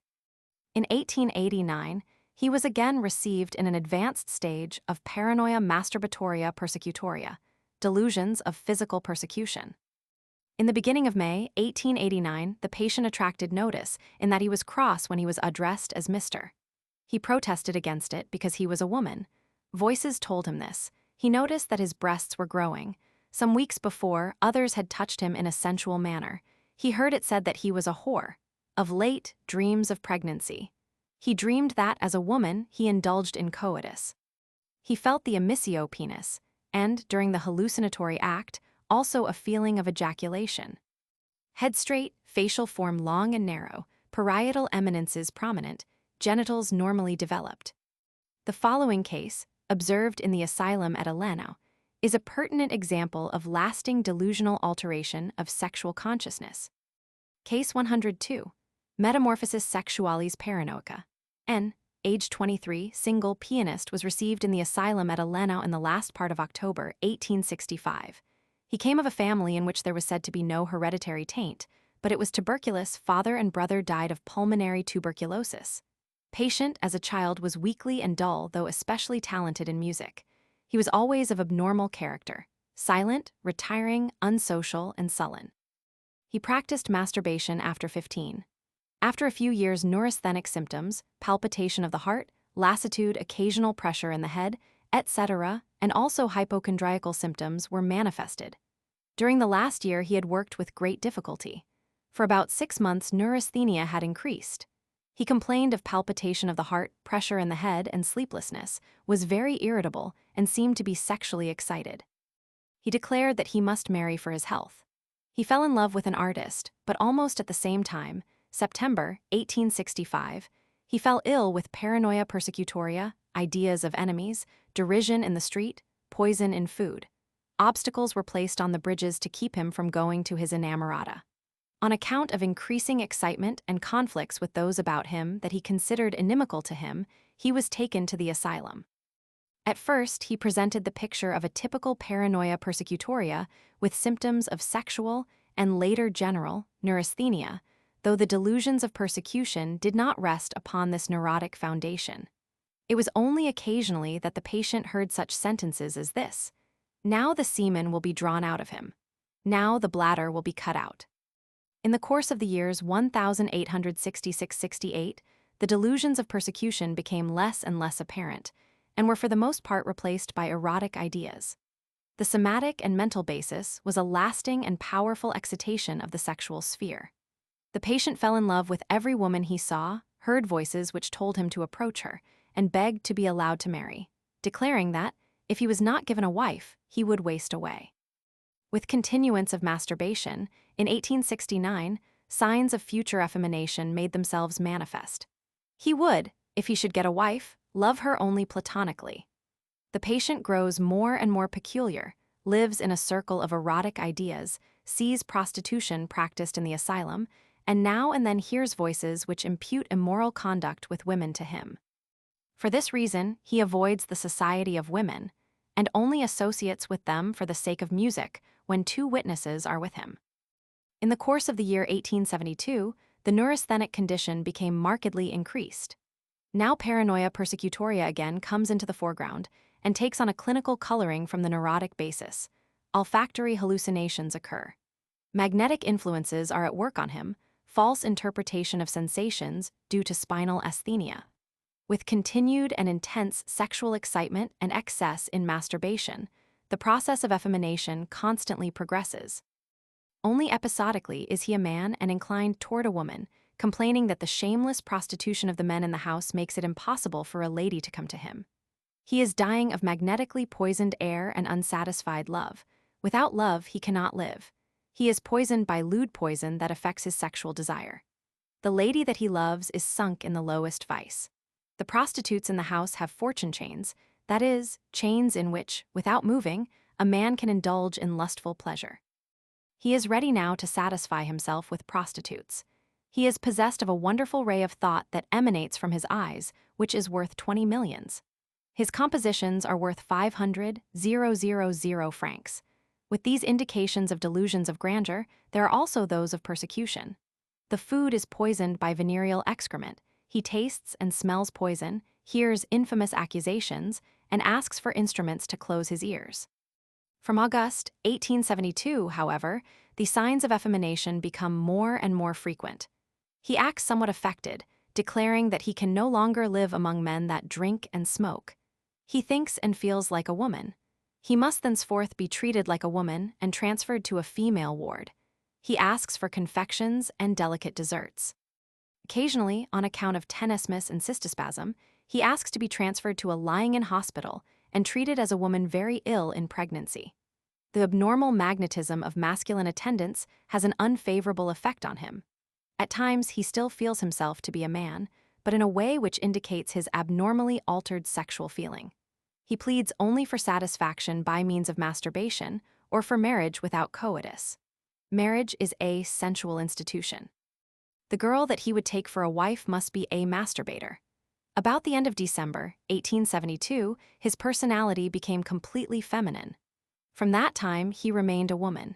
In 1889, he was again received in an advanced stage of paranoia masturbatoria persecutoria, delusions of physical persecution. In the beginning of May 1889, the patient attracted notice in that he was cross when he was addressed as Mr. He protested against it because he was a woman. Voices told him this. He noticed that his breasts were growing. Some weeks before, others had touched him in a sensual manner. He heard it said that he was a whore. Of late, dreams of pregnancy. He dreamed that, as a woman, he indulged in coitus. He felt the emissio penis, and, during the hallucinatory act, also a feeling of ejaculation. Head straight, facial form long and narrow, parietal eminences prominent, genitals normally developed. The following case, observed in the asylum at Alano, is a pertinent example of lasting delusional alteration of sexual consciousness. Case 102, Metamorphosis Sexualis Paranoica. N, age 23, single pianist, was received in the asylum at Alano in the last part of October 1865. He came of a family in which there was said to be no hereditary taint, but it was tuberculous. Father and brother died of pulmonary tuberculosis. Patient as a child was weakly and dull, though especially talented in music. He was always of abnormal character, silent, retiring, unsocial, and sullen. He practiced masturbation after 15. After a few years, neurasthenic symptoms, palpitation of the heart, lassitude, occasional pressure in the head, etc., and also hypochondriacal symptoms were manifested. During the last year, he had worked with great difficulty. For about 6 months, neurasthenia had increased. He complained of palpitation of the heart, pressure in the head, and sleeplessness, was very irritable, and seemed to be sexually excited. He declared that he must marry for his health. He fell in love with an artist, but almost at the same time, September 1865, he fell ill with paranoia persecutoria, ideas of enemies, derision in the street, poison in food. Obstacles were placed on the bridges to keep him from going to his inamorata. On account of increasing excitement and conflicts with those about him that he considered inimical to him, he was taken to the asylum. At first, he presented the picture of a typical paranoia persecutoria with symptoms of sexual and later general neurasthenia, though the delusions of persecution did not rest upon this neurotic foundation. It was only occasionally that the patient heard such sentences as this: "Now the semen will be drawn out of him. Now the bladder will be cut out." In the course of the years 1866–68, the delusions of persecution became less and less apparent, and were for the most part replaced by erotic ideas. The somatic and mental basis was a lasting and powerful excitation of the sexual sphere. The patient fell in love with every woman he saw, heard voices which told him to approach her, and begged to be allowed to marry, declaring that, if he was not given a wife, he would waste away. With continuance of masturbation, in 1869, signs of future effemination made themselves manifest. He would, if he should get a wife, love her only platonically. The patient grows more and more peculiar, lives in a circle of erotic ideas, sees prostitution practiced in the asylum, and now and then hears voices which impute immoral conduct with women to him. For this reason, he avoids the society of women, and only associates with them for the sake of music when 2 witnesses are with him. In the course of the year 1872, the neurasthenic condition became markedly increased. Now paranoia persecutoria again comes into the foreground and takes on a clinical coloring from the neurotic basis. Olfactory hallucinations occur. Magnetic influences are at work on him, false interpretation of sensations due to spinal asthenia. With continued and intense sexual excitement and excess in masturbation, the process of effemination constantly progresses. Only episodically is he a man and inclined toward a woman, complaining that the shameless prostitution of the men in the house makes it impossible for a lady to come to him. He is dying of magnetically poisoned air and unsatisfied love. Without love, he cannot live. He is poisoned by lewd poison that affects his sexual desire. The lady that he loves is sunk in the lowest vice. The prostitutes in the house have fortune chains, that is, chains in which, without moving, a man can indulge in lustful pleasure. He is ready now to satisfy himself with prostitutes. He is possessed of a wonderful ray of thought that emanates from his eyes, which is worth 20 millions. His compositions are worth 500,000 francs. With these indications of delusions of grandeur, there are also those of persecution. The food is poisoned by venereal excrement. He tastes and smells poison, hears infamous accusations, and asks for instruments to close his ears. From August 1872, however, the signs of effemination become more and more frequent. He acts somewhat affected, declaring that he can no longer live among men that drink and smoke. He thinks and feels like a woman. He must thenceforth be treated like a woman and transferred to a female ward. He asks for confections and delicate desserts. Occasionally, on account of tenesmus and cystospasm, he asks to be transferred to a lying-in hospital and treated as a woman very ill in pregnancy. The abnormal magnetism of masculine attendants has an unfavorable effect on him. At times, he still feels himself to be a man, but in a way which indicates his abnormally altered sexual feeling. He pleads only for satisfaction by means of masturbation or for marriage without coitus. Marriage is a sensual institution. The girl that he would take for a wife must be a masturbator. About the end of December 1872, his personality became completely feminine. From that time, he remained a woman.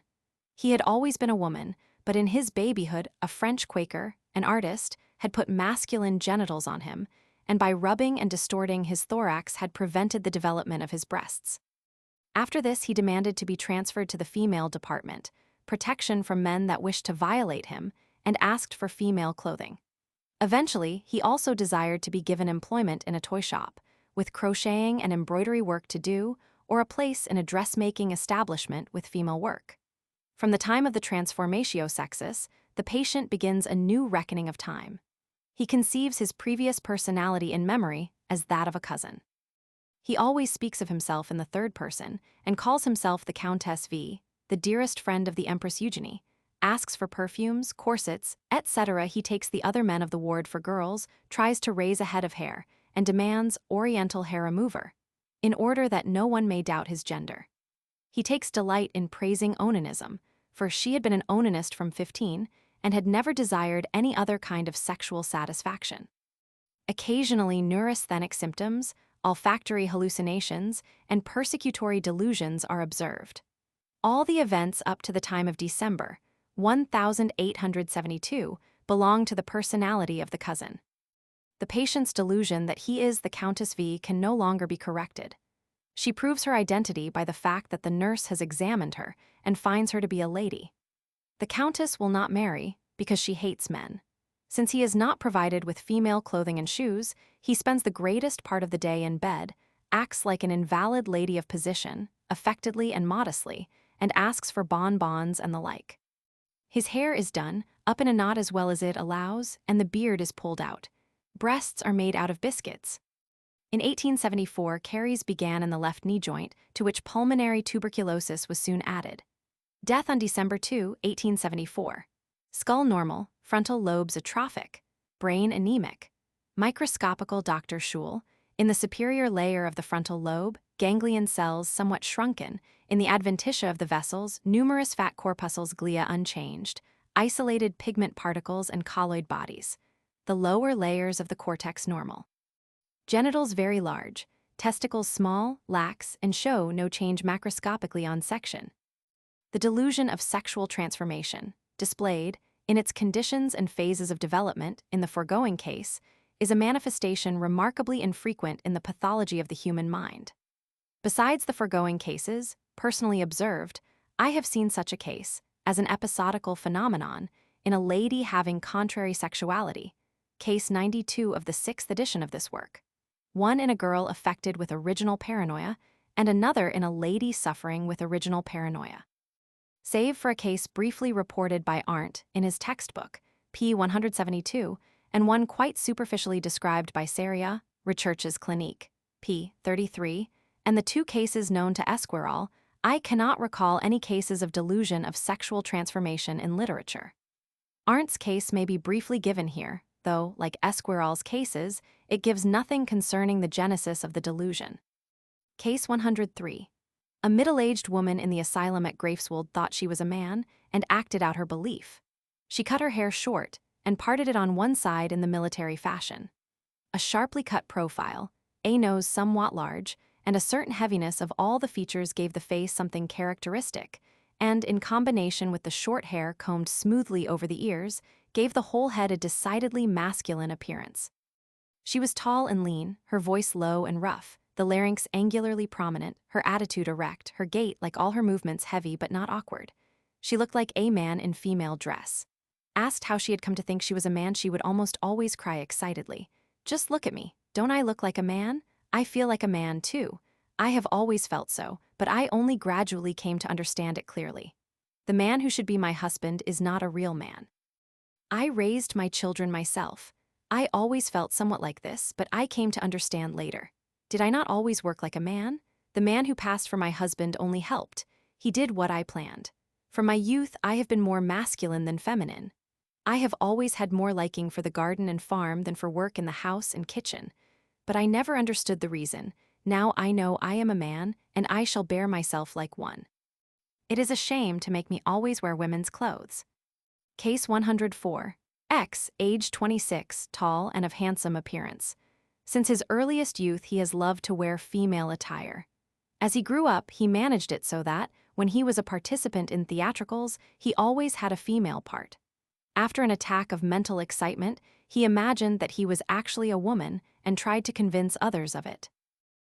He had always been a woman, but in his babyhood, a French Quaker, an artist, had put masculine genitals on him, and by rubbing and distorting his thorax had prevented the development of his breasts. After this, he demanded to be transferred to the female department, protection from men that wished to violate him, and asked for female clothing. Eventually, he also desired to be given employment in a toy shop, with crocheting and embroidery work to do, or a place in a dressmaking establishment with female work. From the time of the transformatio sexis, the patient begins a new reckoning of time. He conceives his previous personality in memory as that of a cousin. He always speaks of himself in the third person and calls himself the Countess V, the dearest friend of the Empress Eugenie, asks for perfumes, corsets, etc. He takes the other men of the ward for girls, tries to raise a head of hair, and demands oriental hair remover, in order that no one may doubt his gender. He takes delight in praising onanism, for she had been an onanist from 15 and had never desired any other kind of sexual satisfaction. Occasionally, neurasthenic symptoms, olfactory hallucinations, and persecutory delusions are observed. All the events up to the time of December 1872 belong to the personality of the cousin. The patient's delusion that he is the Countess V can no longer be corrected. She proves her identity by the fact that the nurse has examined her and finds her to be a lady. The Countess will not marry because she hates men. Since he is not provided with female clothing and shoes, he spends the greatest part of the day in bed, acts like an invalid lady of position, affectedly and modestly, and asks for bonbons and the like. His hair is done, up in a knot as well as it allows, and the beard is pulled out. Breasts are made out of biscuits. In 1874, caries began in the left knee joint, to which pulmonary tuberculosis was soon added. Death on December 2, 1874. Skull normal, frontal lobes atrophic, brain anemic. Microscopical Dr. Schul, in the superior layer of the frontal lobe, ganglion cells somewhat shrunken, in the adventitia of the vessels, numerous fat corpuscles glia unchanged, isolated pigment particles and colloid bodies. The lower layers of the cortex normal. Genitals very large, testicles small, lax, and show no change macroscopically on section. The delusion of sexual transformation, displayed, in its conditions and phases of development, in the foregoing case, is a manifestation remarkably infrequent in the pathology of the human mind. Besides the foregoing cases, personally observed, I have seen such a case, as an episodical phenomenon, in a lady having contrary sexuality, case 92 of the 6th edition of this work. One in a girl affected with original paranoia, and another in a lady suffering with original paranoia. Save for a case briefly reported by Arndt in his textbook, p. 172, and one quite superficially described by Seria, Recherches Clinique, p. 33, and the 2 cases known to Esquirol, I cannot recall any cases of delusion of sexual transformation in literature. Arndt's case may be briefly given here, though, like Esquirol's cases, it gives nothing concerning the genesis of the delusion. Case 103. A middle-aged woman in the asylum at Greifswald thought she was a man and acted out her belief. She cut her hair short and parted it on one side in the military fashion. A sharply cut profile, a nose somewhat large, and a certain heaviness of all the features gave the face something characteristic, and, in combination with the short hair combed smoothly over the ears, gave the whole head a decidedly masculine appearance. She was tall and lean, her voice low and rough, the larynx angularly prominent, her attitude erect, her gait, like all her movements, heavy but not awkward. She looked like a man in female dress. Asked how she had come to think she was a man, she would almost always cry excitedly, "Just look at me, don't I look like a man? I feel like a man, too. I have always felt so, but I only gradually came to understand it clearly. The man who should be my husband is not a real man. I raised my children myself. I always felt somewhat like this, but I came to understand later. Did I not always work like a man? The man who passed for my husband only helped. He did what I planned. From my youth, I have been more masculine than feminine. I have always had more liking for the garden and farm than for work in the house and kitchen. But I never understood the reason. Now I know I am a man, and I shall bear myself like one. It is a shame to make me always wear women's clothes. Case 104. X, age 26, tall and of handsome appearance. Since his earliest youth, he has loved to wear female attire. As he grew up, he managed it so that, when he was a participant in theatricals, he always had a female part. After an attack of mental excitement, he imagined that he was actually a woman and tried to convince others of it.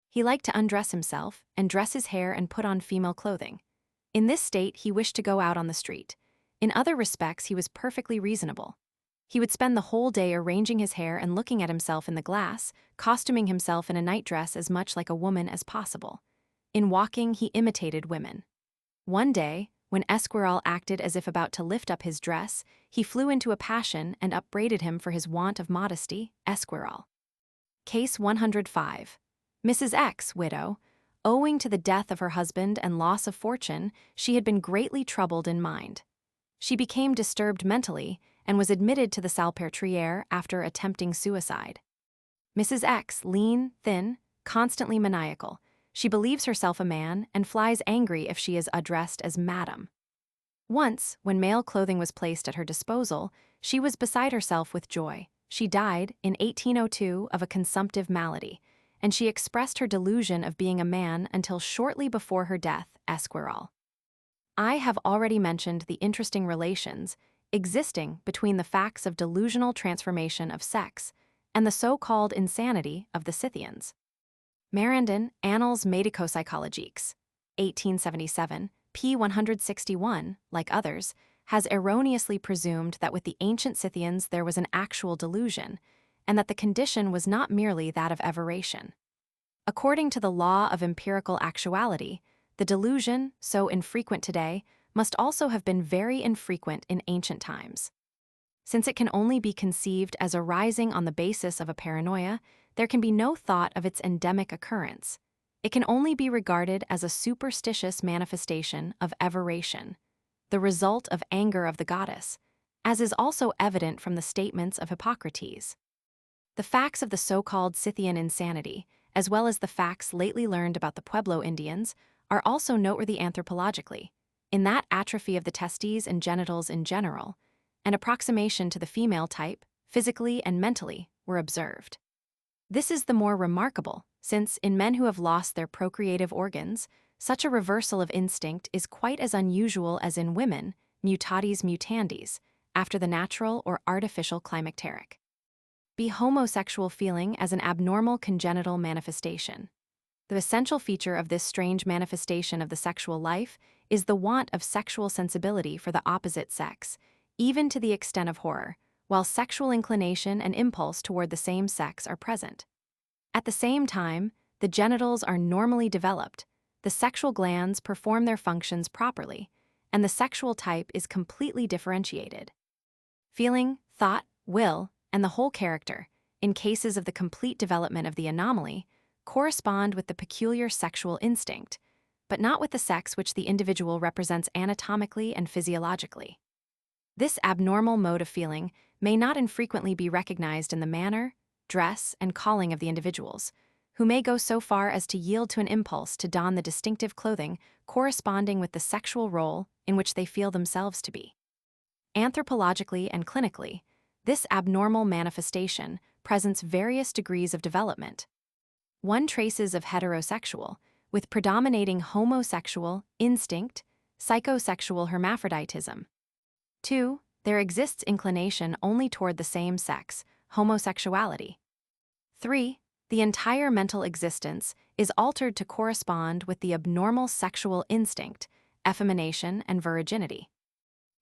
He liked to undress himself and dress his hair and put on female clothing. In this state, he wished to go out on the street. In other respects, he was perfectly reasonable. He would spend the whole day arranging his hair and looking at himself in the glass, costuming himself in a nightdress as much like a woman as possible. In walking, he imitated women. One day, when Esquirol acted as if about to lift up his dress, he flew into a passion and upbraided him for his want of modesty, Esquirol. Case 105. Mrs. X, widow. Owing to the death of her husband and loss of fortune, she had been greatly troubled in mind. She became disturbed mentally and was admitted to the Salpêtrière after attempting suicide. Mrs. X, lean, thin, constantly maniacal. She believes herself a man and flies angry if she is addressed as madam. Once, when male clothing was placed at her disposal, she was beside herself with joy. She died, in 1802, of a consumptive malady, and she expressed her delusion of being a man until shortly before her death, Esquirol. I have already mentioned the interesting relations existing between the facts of delusional transformation of sex and the so-called insanity of the Scythians. Marandon, Annals médico-psychologiques, 1877, p. 161, like others, has erroneously presumed that with the ancient Scythians there was an actual delusion, and that the condition was not merely that of aberration. According to the law of empirical actuality, the delusion, so infrequent today, must also have been very infrequent in ancient times. Since it can only be conceived as arising on the basis of a paranoia, there can be no thought of its endemic occurrence. It can only be regarded as a superstitious manifestation of aberration, the result of anger of the goddess, as is also evident from the statements of Hippocrates. The facts of the so-called Scythian insanity, as well as the facts lately learned about the Pueblo Indians, are also noteworthy anthropologically, in that atrophy of the testes and genitals in general, an approximation to the female type, physically and mentally, were observed. This is the more remarkable, since, in men who have lost their procreative organs, such a reversal of instinct is quite as unusual as in women, mutatis mutandis, after the natural or artificial climacteric. Be homosexual feeling as an abnormal congenital manifestation. The essential feature of this strange manifestation of the sexual life is the want of sexual sensibility for the opposite sex, even to the extent of horror, while sexual inclination and impulse toward the same sex are present. At the same time, the genitals are normally developed, the sexual glands perform their functions properly, and the sexual type is completely differentiated. Feeling, thought, will, and the whole character, in cases of the complete development of the anomaly, correspond with the peculiar sexual instinct, but not with the sex which the individual represents anatomically and physiologically. This abnormal mode of feeling may not infrequently be recognized in the manner, dress, and calling of the individuals, who may go so far as to yield to an impulse to don the distinctive clothing corresponding with the sexual role in which they feel themselves to be. Anthropologically and clinically, this abnormal manifestation presents various degrees of development. One traces of heterosexual, with predominating homosexual, instinct, psychosexual hermaphroditism. 2. There exists inclination only toward the same sex, homosexuality. 3. The entire mental existence is altered to correspond with the abnormal sexual instinct, effemination, and virginity.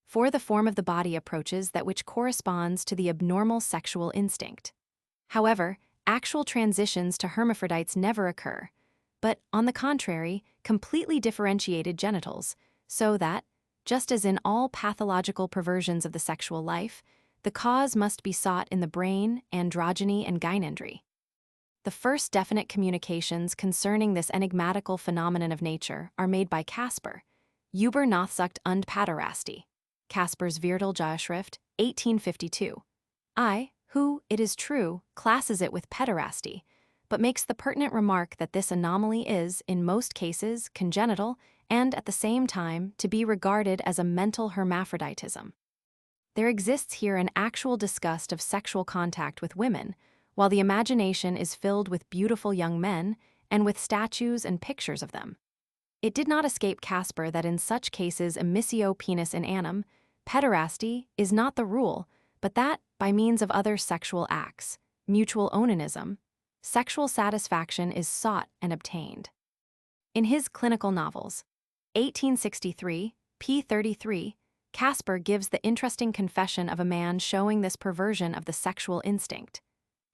4. The form of the body approaches that which corresponds to the abnormal sexual instinct. However, actual transitions to hermaphrodites never occur, but, on the contrary, completely differentiated genitals, so that, just as in all pathological perversions of the sexual life, the cause must be sought in the brain, androgyny, and gynandry. The first definite communications concerning this enigmatical phenomenon of nature are made by Casper, Über Nachzucht und Paderasti, Casper's Vierteljahrschrift, 1852. Who, it is true, classes it with pederasty, but makes the pertinent remark that this anomaly is, in most cases, congenital and, at the same time, to be regarded as a mental hermaphroditism. There exists here an actual disgust of sexual contact with women, while the imagination is filled with beautiful young men and with statues and pictures of them. It did not escape Casper that in such cases emissio penis in anum, pederasty, is not the rule, but that, by means of other sexual acts, mutual onanism, sexual satisfaction is sought and obtained. In his clinical novels, 1863, p. 33, Casper gives the interesting confession of a man showing this perversion of the sexual instinct,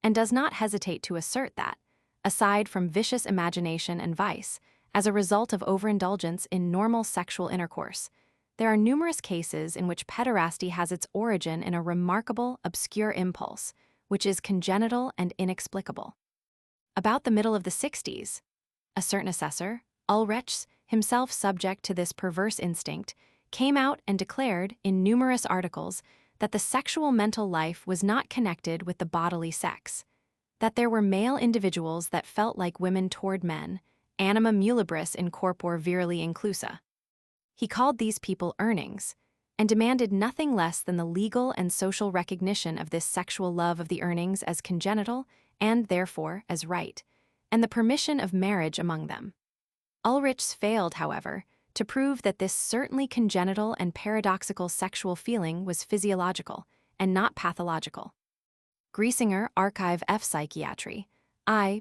and does not hesitate to assert that, aside from vicious imagination and vice, as a result of overindulgence in normal sexual intercourse, there are numerous cases in which pederasty has its origin in a remarkable, obscure impulse, which is congenital and inexplicable. About the middle of the 60s, a certain assessor, Ulrichs, himself subject to this perverse instinct, came out and declared in numerous articles that the sexual mental life was not connected with the bodily sex, that there were male individuals that felt like women toward men, anima mulibris in corpore virili inclusa. He called these people earnings, and demanded nothing less than the legal and social recognition of this sexual love of the earnings as congenital and, therefore, as right, and the permission of marriage among them. Ulrichs failed, however, to prove that this certainly congenital and paradoxical sexual feeling was physiological and not pathological. Griesinger, Archive F. Psychiatry,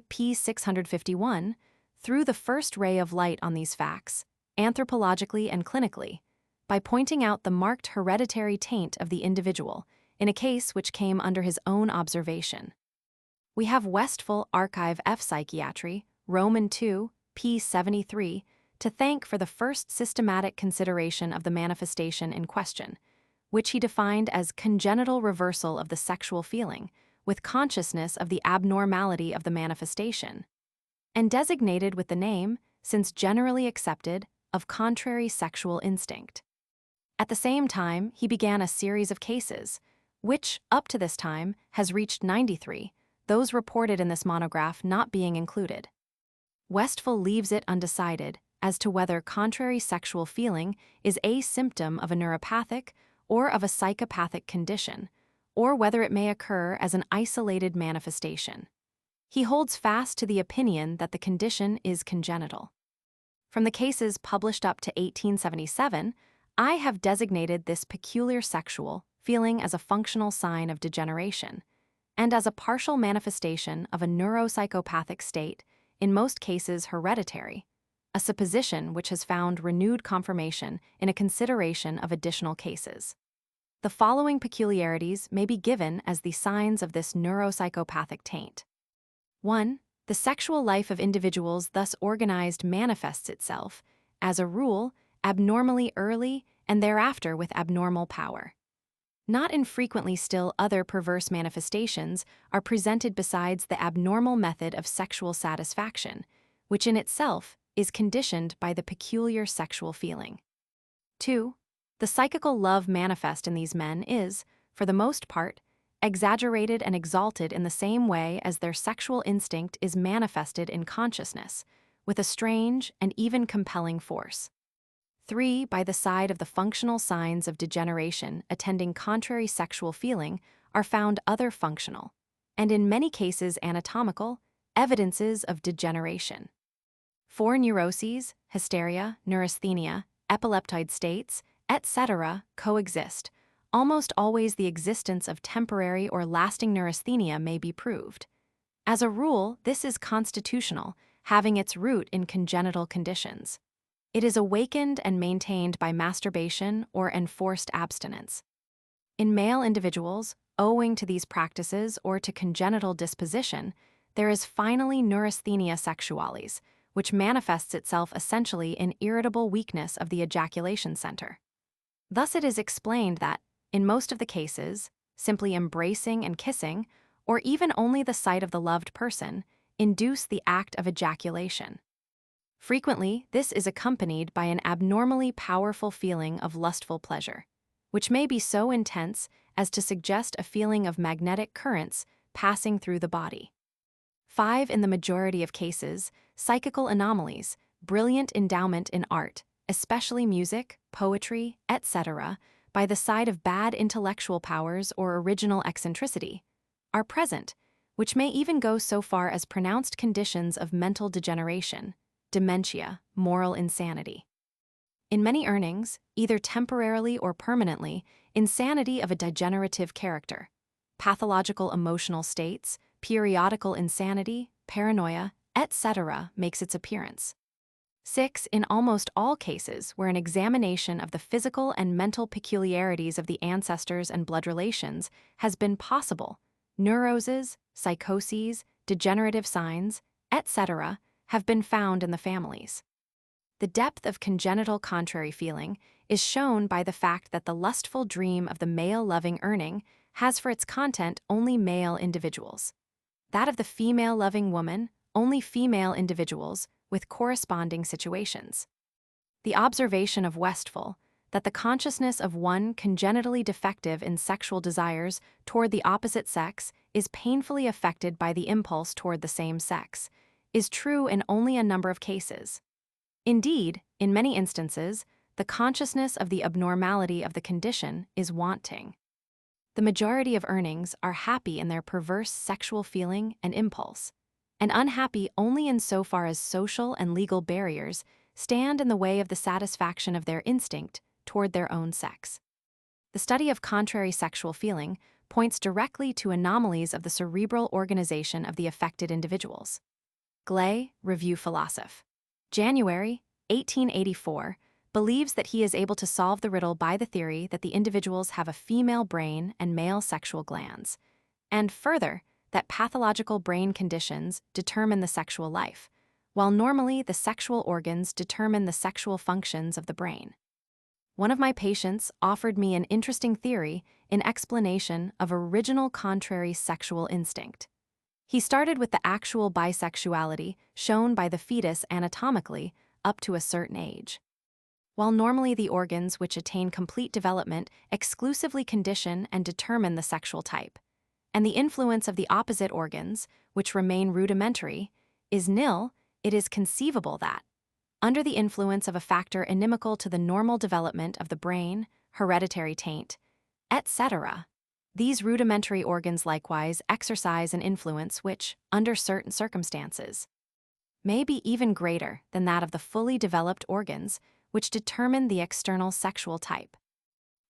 p. 651, threw the first ray of light on these facts, anthropologically and clinically, by pointing out the marked hereditary taint of the individual in a case which came under his own observation. We have Westphal, Archive F. Psychiatry, Roman 2, p. 73, to thank for the first systematic consideration of the manifestation in question, which he defined as congenital reversal of the sexual feeling, with consciousness of the abnormality of the manifestation, and designated with the name, since generally accepted, of contrary sexual instinct. At the same time, he began a series of cases, which, up to this time, has reached 93, those reported in this monograph not being included. Westphal leaves it undecided as to whether contrary sexual feeling is a symptom of a neuropathic or of a psychopathic condition, or whether it may occur as an isolated manifestation. He holds fast to the opinion that the condition is congenital. From the cases published up to 1877, I have designated this peculiar sexual feeling as a functional sign of degeneration, and as a partial manifestation of a neuropsychopathic state, in most cases hereditary, a supposition which has found renewed confirmation in a consideration of additional cases. The following peculiarities may be given as the signs of this neuropsychopathic taint. 1. The sexual life of individuals thus organized manifests itself, as a rule, abnormally early and thereafter with abnormal power. Not infrequently still other perverse manifestations are presented besides the abnormal method of sexual satisfaction, which in itself is conditioned by the peculiar sexual feeling. 2. The psychical love manifest in these men is, for the most part, exaggerated and exalted in the same way as their sexual instinct is manifested in consciousness, with a strange and even compelling force. 3. By the side of the functional signs of degeneration attending contrary sexual feeling are found other functional, and in many cases anatomical, evidences of degeneration. 4. Neuroses, hysteria, neurasthenia, epileptoid states, etc. coexist. Almost always the existence of temporary or lasting neurasthenia may be proved. As a rule, this is constitutional, having its root in congenital conditions. It is awakened and maintained by masturbation or enforced abstinence. In male individuals, owing to these practices or to congenital disposition, there is finally neurasthenia sexualis, which manifests itself essentially in irritable weakness of the ejaculation center. Thus it is explained that, in most of the cases, simply embracing and kissing, or even only the sight of the loved person, induce the act of ejaculation. Frequently, this is accompanied by an abnormally powerful feeling of lustful pleasure, which may be so intense as to suggest a feeling of magnetic currents passing through the body. 5. In the majority of cases, psychical anomalies, brilliant endowment in art, especially music, poetry, etc., by the side of bad intellectual powers or original eccentricity, are present, which may even go so far as pronounced conditions of mental degeneration, dementia, moral insanity. In many earnings, either temporarily or permanently, insanity of a degenerative character, pathological emotional states, periodical insanity, paranoia, etc. makes its appearance. 6. In almost all cases where an examination of the physical and mental peculiarities of the ancestors and blood relations has been possible, neuroses, psychoses, degenerative signs, etc., have been found in the families. The depth of congenital contrary feeling is shown by the fact that the lustful dream of the male-loving earning has for its content only male individuals. That of the female-loving woman, only female individuals with corresponding situations. The observation of Westphal, that the consciousness of one congenitally defective in sexual desires toward the opposite sex is painfully affected by the impulse toward the same sex, is true in only a number of cases. Indeed, in many instances, the consciousness of the abnormality of the condition is wanting. The majority of earnings are happy in their perverse sexual feeling and impulse, and unhappy only insofar as social and legal barriers stand in the way of the satisfaction of their instinct toward their own sex. The study of contrary sexual feeling points directly to anomalies of the cerebral organization of the affected individuals. Gley, Review Philosoph. January, 1884, believes that he is able to solve the riddle by the theory that the individuals have a female brain and male sexual glands, and further, that pathological brain conditions determine the sexual life, while normally the sexual organs determine the sexual functions of the brain. One of my patients offered me an interesting theory in explanation of original contrary sexual instinct. He started with the actual bisexuality shown by the fetus anatomically up to a certain age. While normally the organs which attain complete development exclusively condition and determine the sexual type, and the influence of the opposite organs, which remain rudimentary, is nil, it is conceivable that, under the influence of a factor inimical to the normal development of the brain, hereditary taint, etc., these rudimentary organs likewise exercise an influence which, under certain circumstances, may be even greater than that of the fully developed organs which determine the external sexual type.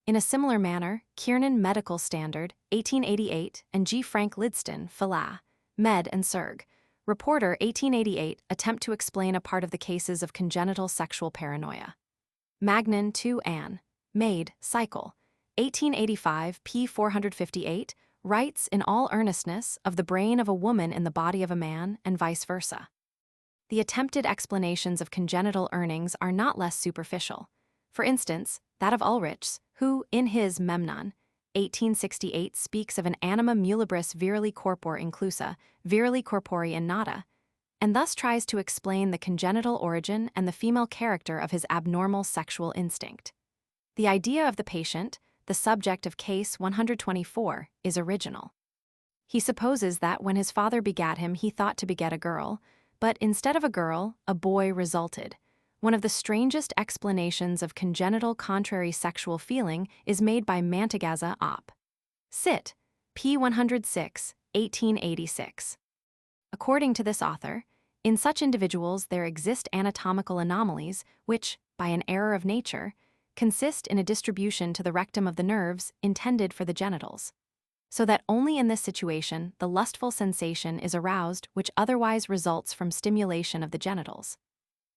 In a similar manner, Kiernan Medical Standard, 1888, and G. Frank Lidston, Phila, Med and Surg, Reporter, 1888, attempt to explain a part of the cases of congenital sexual paranoia. Magnan 2 Ann, Maid, Cycle, 1885, p. 458, writes in all earnestness of the brain of a woman in the body of a man and vice versa. The attempted explanations of congenital earnings are not less superficial. For instance, that of Ulrichs, who, in his Memnon, 1868, speaks of an anima mulibris virili corpore inclusa, virili corpore innata, and thus tries to explain the congenital origin and the female character of his abnormal sexual instinct. The idea of the patient, the subject of case 124, is original. He supposes that when his father begat him, he thought to beget a girl, but instead of a girl, a boy resulted. One of the strangest explanations of congenital contrary sexual feeling is made by Mantegazza op. Cit. p. 106, 1886. According to this author, in such individuals there exist anatomical anomalies which, by an error of nature, consist in a distribution to the rectum of the nerves intended for the genitals, so that only in this situation the lustful sensation is aroused which otherwise results from stimulation of the genitals.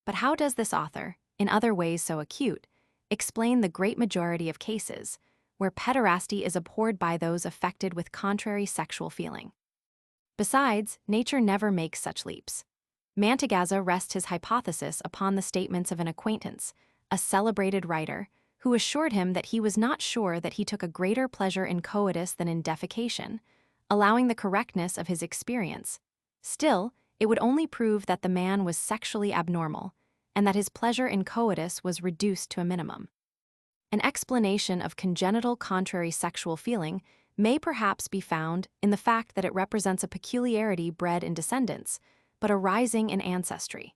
But how does this author, in other ways so acute, explain the great majority of cases where pederasty is abhorred by those affected with contrary sexual feeling? Besides, nature never makes such leaps. Mantegazza rests his hypothesis upon the statements of an acquaintance, a celebrated writer, who assured him that he was not sure that he took a greater pleasure in coitus than in defecation, allowing the correctness of his experience. Still, it would only prove that the man was sexually abnormal and that his pleasure in coitus was reduced to a minimum. An explanation of congenital contrary sexual feeling may perhaps be found in the fact that it represents a peculiarity bred in descendants, but arising in ancestry.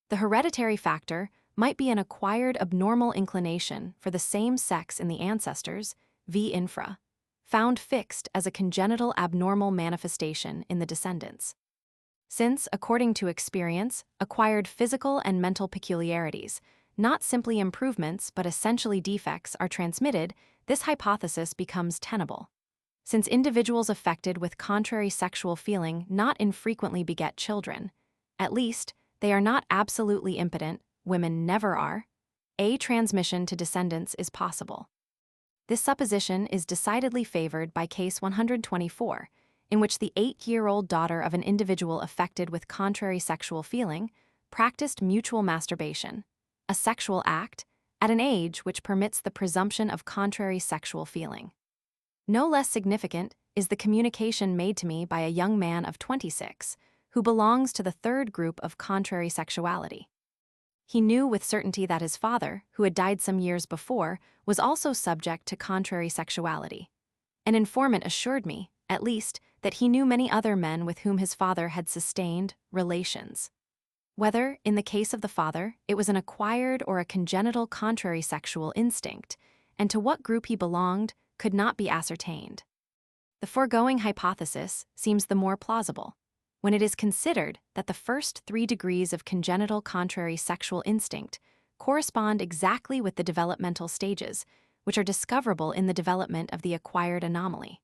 The hereditary factor might be an acquired abnormal inclination for the same sex in the ancestors, v. infra, found fixed as a congenital abnormal manifestation in the descendants. Since, according to experience, acquired physical and mental peculiarities, not simply improvements but essentially defects, are transmitted, this hypothesis becomes tenable. Since individuals affected with contrary sexual feeling not infrequently beget children, at least they are not absolutely impotent, women never are, a transmission to descendants is possible. This supposition is decidedly favored by case 124, in which the 8-year-old daughter of an individual affected with contrary sexual feeling practiced mutual masturbation, a sexual act, at an age which permits the presumption of contrary sexual feeling. No less significant is the communication made to me by a young man of 26, who belongs to the third group of contrary sexuality. He knew with certainty that his father, who had died some years before, was also subject to contrary sexuality. An informant assured me, at least, that he knew many other men with whom his father had sustained relations. Whether, in the case of the father, it was an acquired or a congenital contrary sexual instinct, and to what group he belonged, could not be ascertained. The foregoing hypothesis seems the more plausible when it is considered that the first 3 degrees of congenital contrary sexual instinct correspond exactly with the developmental stages, which are discoverable in the development of the acquired anomaly.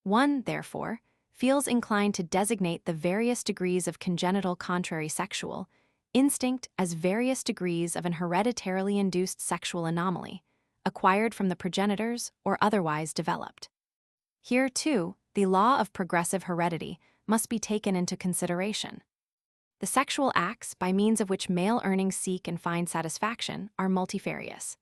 One, therefore, feels inclined to designate the various degrees of congenital contrary sexual instinct as various degrees of an hereditarily induced sexual anomaly, acquired from the progenitors or otherwise developed. Here, too, the law of progressive heredity must be taken into consideration. The sexual acts by means of which male earnings seek and find satisfaction are multifarious.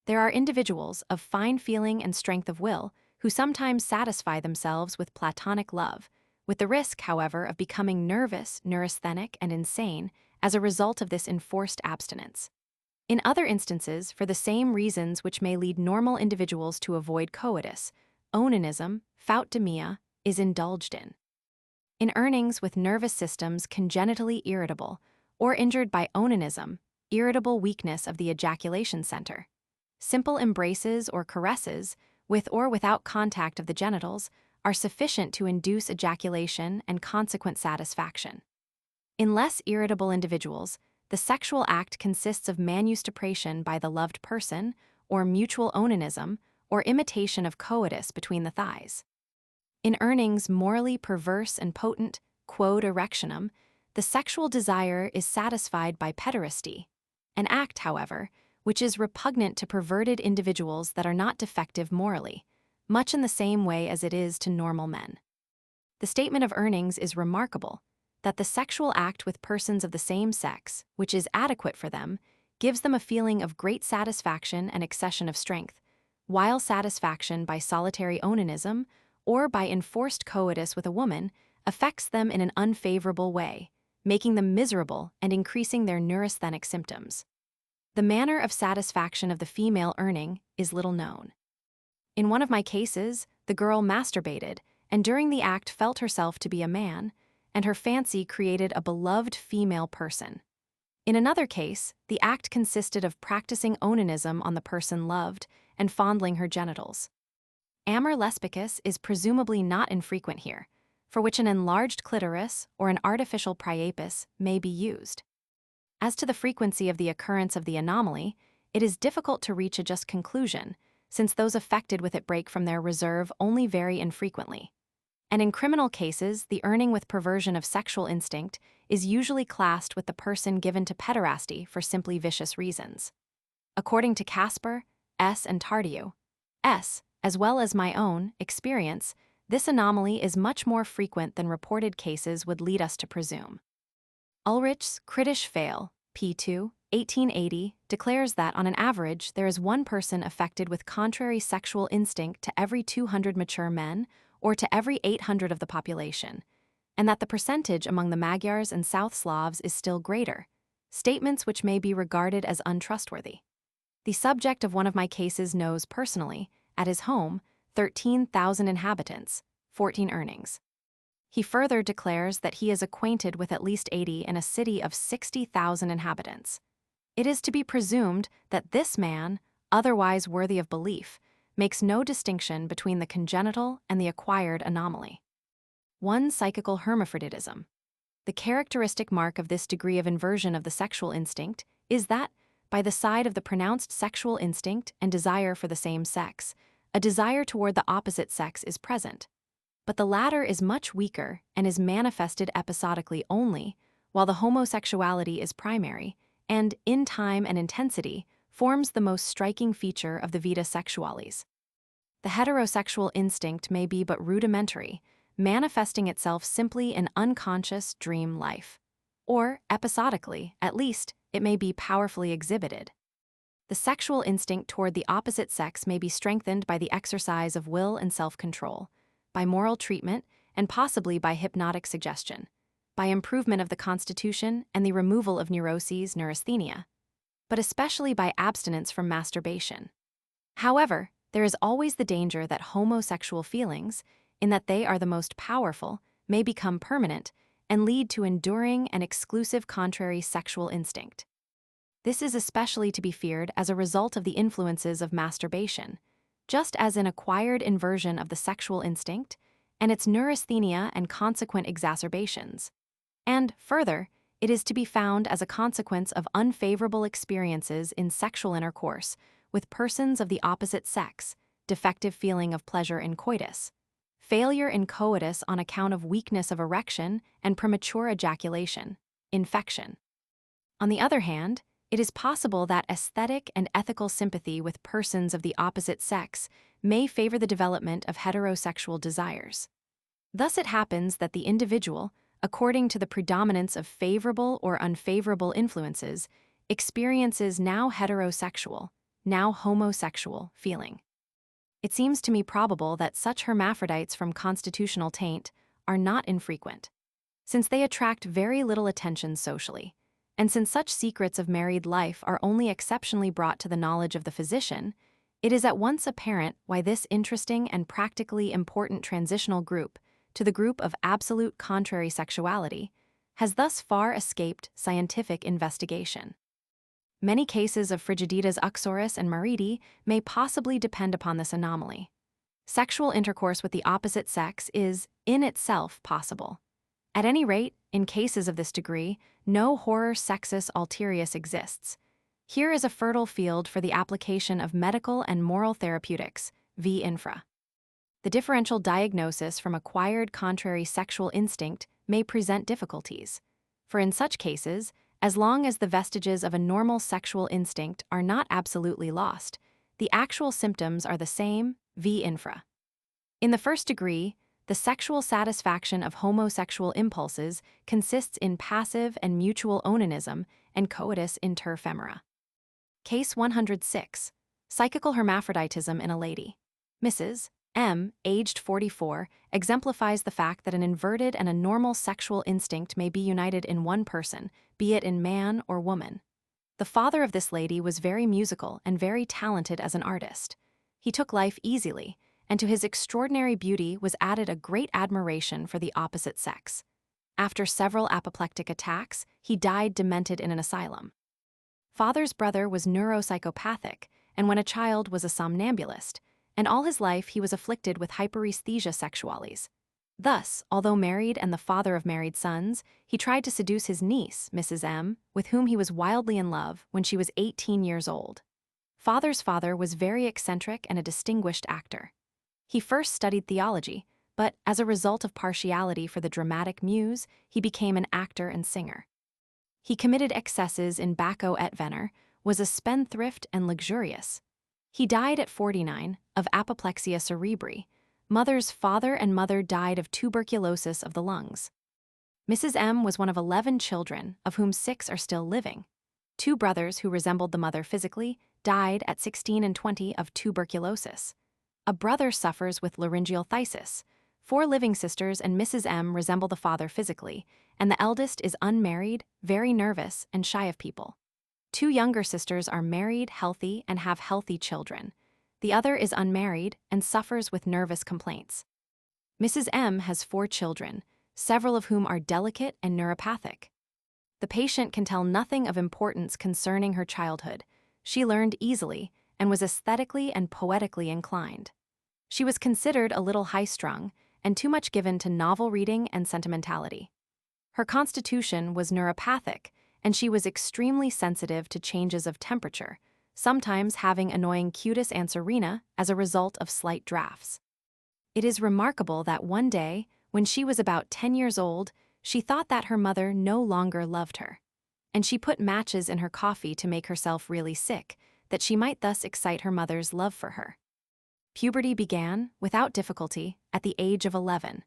There are individuals of fine feeling and strength of will who sometimes satisfy themselves with platonic love, with the risk, however, of becoming nervous, neurasthenic, and insane as a result of this enforced abstinence. In other instances, for the same reasons which may lead normal individuals to avoid coitus, onanism, phautemia, is indulged in. In earnings with nervous systems congenitally irritable or injured by onanism, irritable weakness of the ejaculation center, simple embraces or caresses, with or without contact of the genitals, are sufficient to induce ejaculation and consequent satisfaction. In less irritable individuals, the sexual act consists of manustupration by the loved person, or mutual onanism, or imitation of coitus between the thighs. In earnings morally perverse and potent, quod erectionem, the sexual desire is satisfied by pederasty, an act, however, which is repugnant to perverted individuals that are not defective morally, much in the same way as it is to normal men. The statement of earnings is remarkable, that the sexual act with persons of the same sex, which is adequate for them, gives them a feeling of great satisfaction and accession of strength, while satisfaction by solitary onanism or by enforced coitus with a woman affects them in an unfavorable way, making them miserable and increasing their neurasthenic symptoms. The manner of satisfaction of the female earning is little known. In one of my cases, the girl masturbated and during the act felt herself to be a man, and her fancy created a beloved female person. In another case, the act consisted of practicing onanism on the person loved and fondling her genitals. Amor lesbicus is presumably not infrequent here, for which an enlarged clitoris or an artificial priapus may be used. As to the frequency of the occurrence of the anomaly, it is difficult to reach a just conclusion, since those affected with it break from their reserve only very infrequently. And in criminal cases, the earning with perversion of sexual instinct is usually classed with the person given to pederasty for simply vicious reasons. According to Casper, S. and Tardieu, S., as well as my own experience, this anomaly is much more frequent than reported cases would lead us to presume. Ulrich's Kritisch Fall, p. 2, 1880, declares that on an average there is one person affected with contrary sexual instinct to every 200 mature men, or to every 800 of the population, and that the percentage among the Magyars and South Slavs is still greater, statements which may be regarded as untrustworthy. The subject of one of my cases knows personally, at his home, 13,000 inhabitants, 14 earnings. He further declares that he is acquainted with at least 80 in a city of 60,000 inhabitants. It is to be presumed that this man, otherwise worthy of belief, makes no distinction between the congenital and the acquired anomaly. 1. Psychical hermaphroditism. The characteristic mark of this degree of inversion of the sexual instinct is that, by the side of the pronounced sexual instinct and desire for the same sex, a desire toward the opposite sex is present. But the latter is much weaker and is manifested episodically only, while the homosexuality is primary and, in time and intensity, forms the most striking feature of the vita sexualis. The heterosexual instinct may be but rudimentary, manifesting itself simply in unconscious dream life. Or, episodically, at least, it may be powerfully exhibited. The sexual instinct toward the opposite sex may be strengthened by the exercise of will and self-control, by moral treatment, and possibly by hypnotic suggestion, by improvement of the constitution and the removal of neuroses, neurasthenia, but especially by abstinence from masturbation. However, there is always the danger that homosexual feelings, in that they are the most powerful, may become permanent and lead to enduring and exclusive contrary sexual instinct. This is especially to be feared as a result of the influences of masturbation, just as an acquired inversion of the sexual instinct and its neurasthenia and consequent exacerbations. And, further, it is to be found as a consequence of unfavorable experiences in sexual intercourse with persons of the opposite sex, defective feeling of pleasure in coitus, failure in coitus on account of weakness of erection and premature ejaculation, infection. On the other hand, it is possible that aesthetic and ethical sympathy with persons of the opposite sex may favor the development of heterosexual desires. Thus it happens that the individual, according to the predominance of favorable or unfavorable influences, experiences now heterosexual, now homosexual feeling. It seems to me probable that such hermaphrodites from constitutional taint are not infrequent, since they attract very little attention socially, and since such secrets of married life are only exceptionally brought to the knowledge of the physician, it is at once apparent why this interesting and practically important transitional group to the group of absolute contrary sexuality has thus far escaped scientific investigation. Many cases of Frigiditas uxoris and maridi may possibly depend upon this anomaly. Sexual intercourse with the opposite sex is, in itself, possible. At any rate, in cases of this degree, no horror sexus alterius exists. Here is a fertile field for the application of medical and moral therapeutics, v. infra. The differential diagnosis from acquired contrary sexual instinct may present difficulties, for in such cases, as long as the vestiges of a normal sexual instinct are not absolutely lost, the actual symptoms are the same, v. infra. In the first degree, the sexual satisfaction of homosexual impulses consists in passive and mutual onanism and coitus inter femora. Case 106. Psychical hermaphroditism in a lady. Mrs. M., aged 44, exemplifies the fact that an inverted and a normal sexual instinct may be united in one person, be it in man or woman. The father of this lady was very musical and very talented as an artist. He took life easily, and to his extraordinary beauty was added a great admiration for the opposite sex. After several apoplectic attacks, he died demented in an asylum. Father's brother was neuropsychopathic, and when a child was a somnambulist, and all his life he was afflicted with hyperesthesia sexualis. Thus, although married and the father of married sons, he tried to seduce his niece, Mrs. M., with whom he was wildly in love when she was 18 years old. Father's father was very eccentric and a distinguished actor. He first studied theology, but as a result of partiality for the dramatic muse, he became an actor and singer. He committed excesses in Bacco et Venner, was a spendthrift and luxurious. He died at 49 of apoplexia cerebri. Mother's father and mother died of tuberculosis of the lungs. Mrs. M. was one of 11 children, of whom 6 are still living. 2 brothers who resembled the mother physically died at 16 and 20 of tuberculosis. A brother suffers with laryngeal phthisis. 4 living sisters and Mrs. M resemble the father physically, and the eldest is unmarried, very nervous, and shy of people. 2 younger sisters are married, healthy, and have healthy children. The other is unmarried and suffers with nervous complaints. Mrs. M has 4 children, several of whom are delicate and neuropathic. The patient can tell nothing of importance concerning her childhood. She learned easily and was aesthetically and poetically inclined. She was considered a little high-strung and too much given to novel reading and sentimentality. Her constitution was neuropathic, and she was extremely sensitive to changes of temperature, sometimes having annoying cutis anserina as a result of slight drafts. It is remarkable that one day, when she was about 10 years old, she thought that her mother no longer loved her, and she put matches in her coffee to make herself really sick, that she might thus excite her mother's love for her. Puberty began, without difficulty, at the age of 11.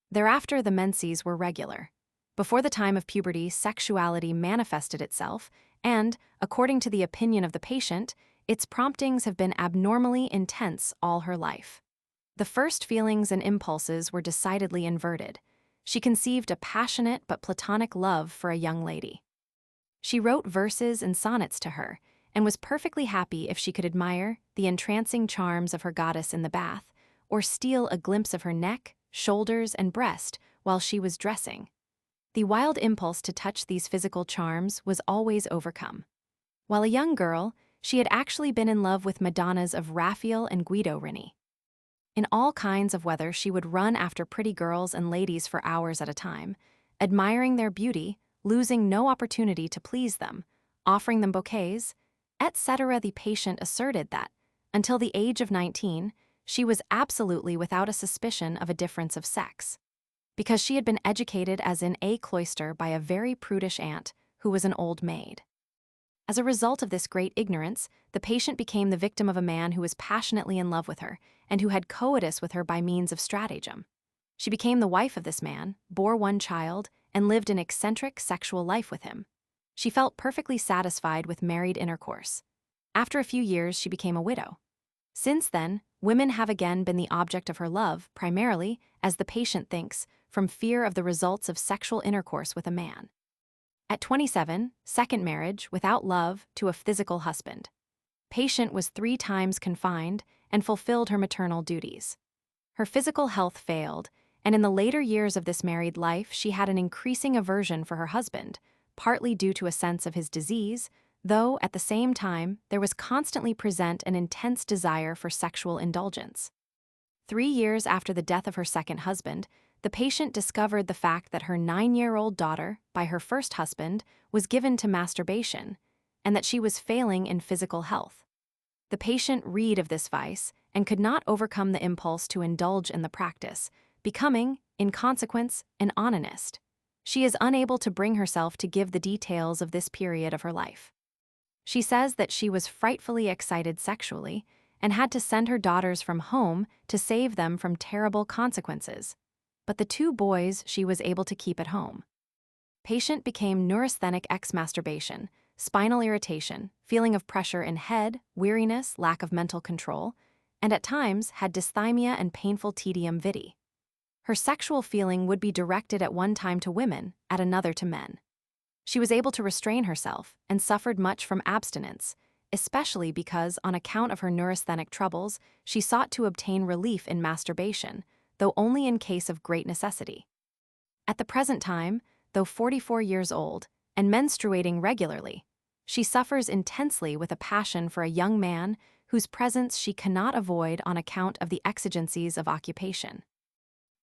Thereafter the menses were regular. Before the time of puberty, sexuality manifested itself, and, according to the opinion of the patient, its promptings have been abnormally intense all her life. The first feelings and impulses were decidedly inverted. She conceived a passionate but platonic love for a young lady. She wrote verses and sonnets to her, and was perfectly happy if she could admire the entrancing charms of her goddess in the bath, or steal a glimpse of her neck, shoulders, and breast while she was dressing. The wild impulse to touch these physical charms was always overcome. While a young girl, she had actually been in love with Madonnas of Raphael and Guido Reni. In all kinds of weather she would run after pretty girls and ladies for hours at a time, admiring their beauty, losing no opportunity to please them, offering them bouquets, etc. The patient asserted that, until the age of 19, she was absolutely without a suspicion of a difference of sex, because she had been educated as in a cloister by a very prudish aunt who was an old maid. As a result of this great ignorance, the patient became the victim of a man who was passionately in love with her and who had coitus with her by means of stratagem. She became the wife of this man, bore 1 child, and lived an eccentric sexual life with him. She felt perfectly satisfied with married intercourse. After a few years, she became a widow. Since then, women have again been the object of her love, primarily, as the patient thinks, from fear of the results of sexual intercourse with a man. At 27, second marriage, without love, to a physical husband. Patient was 3 times confined and fulfilled her maternal duties. Her physical health failed, and in the later years of this married life she had an increasing aversion for her husband, partly due to a sense of his disease, though at the same time there was constantly present an intense desire for sexual indulgence. 3 years after the death of her second husband, the patient discovered the fact that her 9-year-old daughter, by her first husband, was given to masturbation, and that she was failing in physical health. The patient read of this vice and could not overcome the impulse to indulge in the practice, becoming, in consequence, an onanist. She is unable to bring herself to give the details of this period of her life. She says that she was frightfully excited sexually and had to send her daughters from home to save them from terrible consequences, but the 2 boys she was able to keep at home. Patient became neurasthenic ex-masturbation, spinal irritation, feeling of pressure in head, weariness, lack of mental control, and at times had dysthymia and painful tedium vitae. Her sexual feeling would be directed at one time to women, at another to men. She was able to restrain herself and suffered much from abstinence, especially because, on account of her neurasthenic troubles, she sought to obtain relief in masturbation, though only in case of great necessity. At the present time, though 44 years old, and menstruating regularly, she suffers intensely with a passion for a young man whose presence she cannot avoid on account of the exigencies of occupation.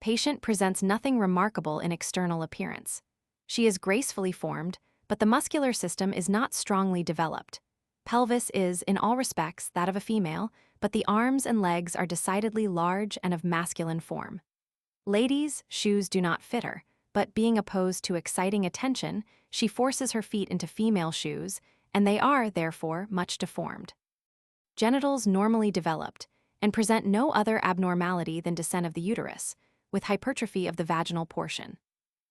Patient presents nothing remarkable in external appearance. She is gracefully formed, but the muscular system is not strongly developed. Pelvis is, in all respects, that of a female, but the arms and legs are decidedly large and of masculine form. Ladies' shoes do not fit her, but being opposed to exciting attention, she forces her feet into female shoes, and they are, therefore, much deformed. Genitals normally developed, and present no other abnormality than descent of the uterus, with hypertrophy of the vaginal portion.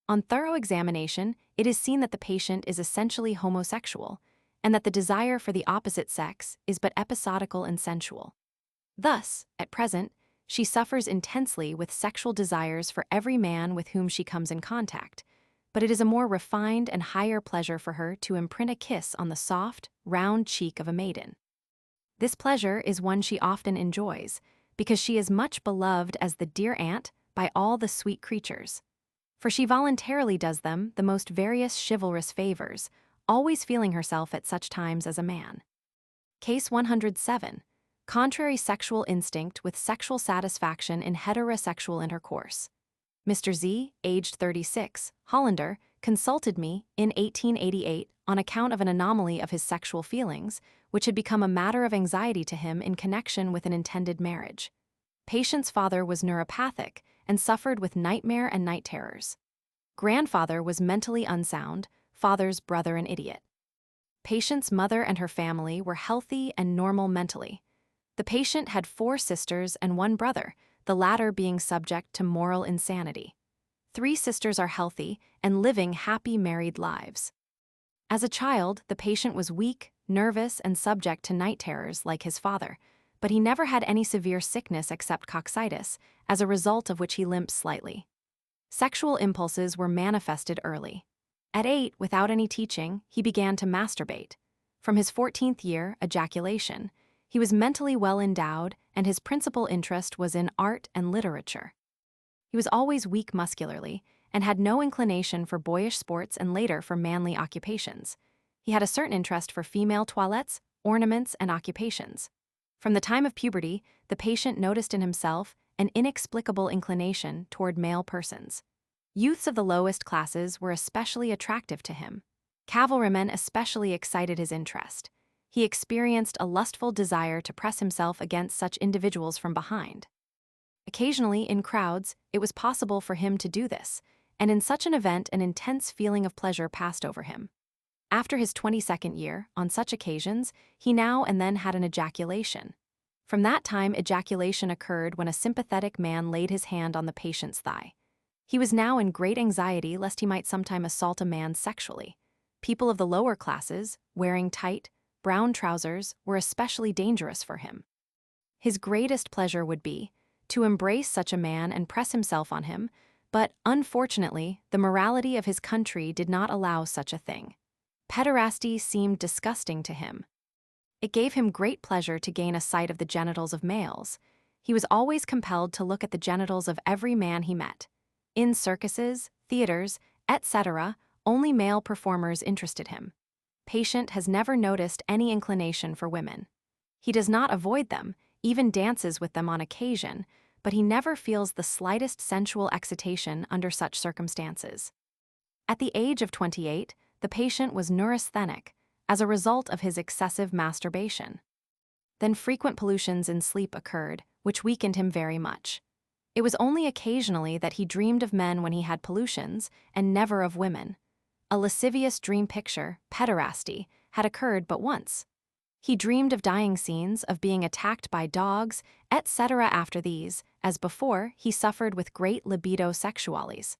On thorough examination, it is seen that the patient is essentially homosexual, and that the desire for the opposite sex is but episodical and sensual. Thus, at present, She suffers intensely with sexual desires for every man with whom she comes in contact, but it is a more refined and higher pleasure for her to imprint a kiss on the soft, round cheek of a maiden. This pleasure is one she often enjoys, because she is much beloved as the dear aunt by all the sweet creatures. For she voluntarily does them the most various chivalrous favors, always feeling herself at such times as a man. Case 107. Contrary sexual instinct with sexual satisfaction in heterosexual intercourse. Mr. Z, aged 36, Hollander, consulted me in 1888 on account of an anomaly of his sexual feelings, which had become a matter of anxiety to him in connection with an intended marriage. Patient's father was neuropathic and suffered with nightmare and night terrors. Grandfather was mentally unsound, father's brother an idiot. Patient's mother and her family were healthy and normal mentally. The patient had 4 sisters and 1 brother, the latter being subject to moral insanity. 3 sisters are healthy and living happy married lives. As a child, the patient was weak, nervous, and subject to night terrors like his father, but he never had any severe sickness except coccitis, as a result of which he limps slightly. Sexual impulses were manifested early. At 8, without any teaching, he began to masturbate. From his 14th year, ejaculation, he was mentally well endowed, and his principal interest was in art and literature. He was always weak muscularly, and had no inclination for boyish sports and later for manly occupations. He had a certain interest for female toilettes, ornaments, and occupations. From the time of puberty, the patient noticed in himself an inexplicable inclination toward male persons. Youths of the lowest classes were especially attractive to him. Cavalrymen especially excited his interest. He experienced a lustful desire to press himself against such individuals from behind. Occasionally, in crowds, it was possible for him to do this, and in such an event an intense feeling of pleasure passed over him. After his 22nd year, on such occasions, he now and then had an ejaculation. From that time, ejaculation occurred when a sympathetic man laid his hand on the patient's thigh. He was now in great anxiety lest he might sometime assault a man sexually. People of the lower classes, wearing tight, brown trousers, were especially dangerous for him. His greatest pleasure would be to embrace such a man and press himself on him, but, unfortunately, the morality of his country did not allow such a thing. Pederasty seemed disgusting to him. It gave him great pleasure to gain a sight of the genitals of males. He was always compelled to look at the genitals of every man he met. In circuses, theaters, etc., only male performers interested him. Patient has never noticed any inclination for women. He does not avoid them, even dances with them on occasion, but he never feels the slightest sensual excitation under such circumstances. At the age of 28, the patient was neurasthenic, as a result of his excessive masturbation. Then frequent pollutions in sleep occurred, which weakened him very much. It was only occasionally that he dreamed of men when he had pollutions, and never of women. A lascivious dream picture, pederasty, had occurred but once. He dreamed of dying scenes, of being attacked by dogs, etc. After these, as before, he suffered with great libido sexualis.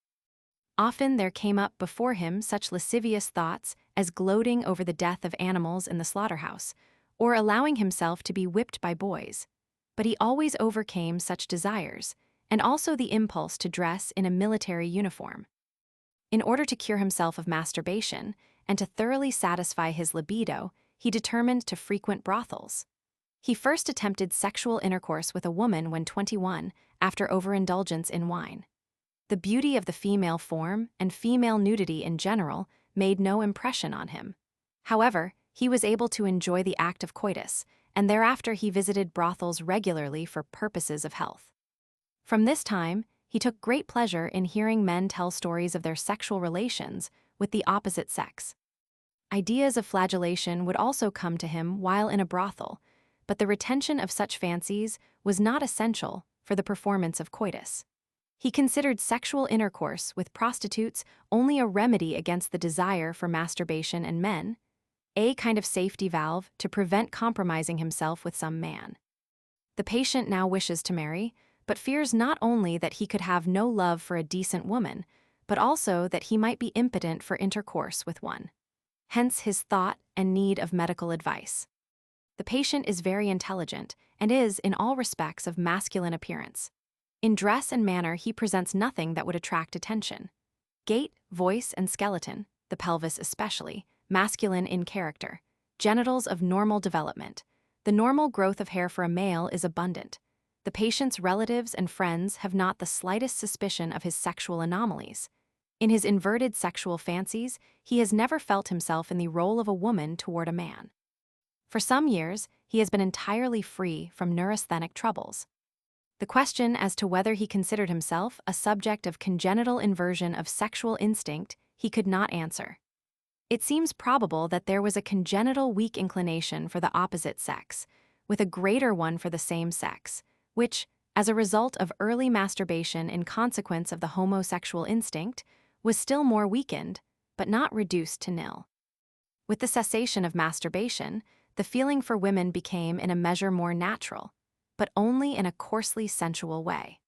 Often there came up before him such lascivious thoughts as gloating over the death of animals in the slaughterhouse, or allowing himself to be whipped by boys. But he always overcame such desires, and also the impulse to dress in a military uniform. In order to cure himself of masturbation, and to thoroughly satisfy his libido, he determined to frequent brothels. He first attempted sexual intercourse with a woman when 21, after overindulgence in wine. The beauty of the female form and female nudity in general made no impression on him. However, he was able to enjoy the act of coitus, and thereafter he visited brothels regularly for purposes of health. From this time, he took great pleasure in hearing men tell stories of their sexual relations with the opposite sex. Ideas of flagellation would also come to him while in a brothel, but the retention of such fancies was not essential for the performance of coitus. He considered sexual intercourse with prostitutes only a remedy against the desire for masturbation and men, a kind of safety valve to prevent compromising himself with some man. The patient now wishes to marry, but fears not only that he could have no love for a decent woman, but also that he might be impotent for intercourse with one. Hence his thought and need of medical advice. The patient is very intelligent and is, in all respects, of masculine appearance. In dress and manner, he presents nothing that would attract attention. Gait, voice, and skeleton, the pelvis especially, masculine in character. Genitals of normal development. The normal growth of hair for a male is abundant. The patient's relatives and friends have not the slightest suspicion of his sexual anomalies. In his inverted sexual fancies, he has never felt himself in the role of a woman toward a man. For some years, he has been entirely free from neurasthenic troubles. The question as to whether he considered himself a subject of congenital inversion of sexual instinct he could not answer. It seems probable that there was a congenital weak inclination for the opposite sex, with a greater one for the same sex, which, as a result of early masturbation in consequence of the homosexual instinct, was still more weakened, but not reduced to nil. With the cessation of masturbation, the feeling for women became in a measure more natural, but only in a coarsely sensual way.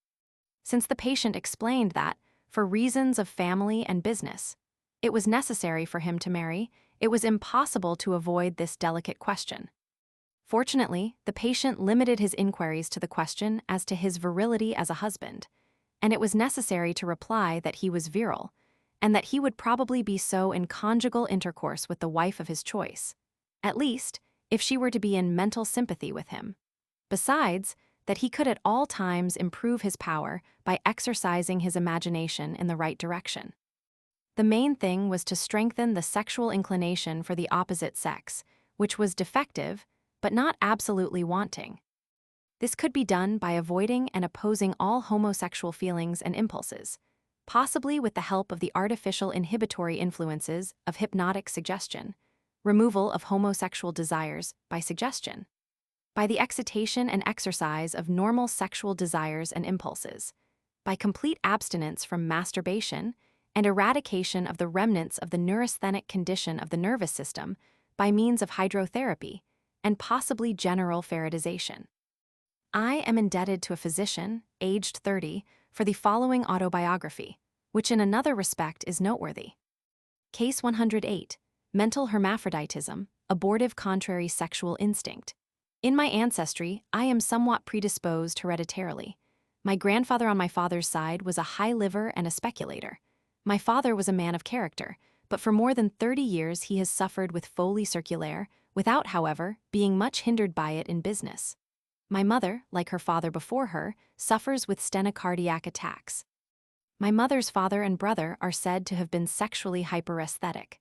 Since the patient explained that, for reasons of family and business, it was necessary for him to marry, it was impossible to avoid this delicate question. Fortunately, the patient limited his inquiries to the question as to his virility as a husband, and it was necessary to reply that he was virile, and that he would probably be so in conjugal intercourse with the wife of his choice, at least, if she were to be in mental sympathy with him. Besides, that he could at all times improve his power by exercising his imagination in the right direction. The main thing was to strengthen the sexual inclination for the opposite sex, which was defective, but not absolutely wanting. This could be done by avoiding and opposing all homosexual feelings and impulses, possibly with the help of the artificial inhibitory influences of hypnotic suggestion, removal of homosexual desires by suggestion, by the excitation and exercise of normal sexual desires and impulses, by complete abstinence from masturbation, and eradication of the remnants of the neurasthenic condition of the nervous system by means of hydrotherapy and possibly general faradization. I am indebted to a physician, aged 30, for the following autobiography, which in another respect is noteworthy. Case 108, Mental Hermaphroditism, Abortive Contrary Sexual Instinct. In my ancestry, I am somewhat predisposed hereditarily. My grandfather on my father's side was a high liver and a speculator. My father was a man of character, but for more than 30 years he has suffered with folie circulaire, without, however, being much hindered by it in business. My mother, like her father before her, suffers with stenocardiac attacks. My mother's father and brother are said to have been sexually hyperesthetic.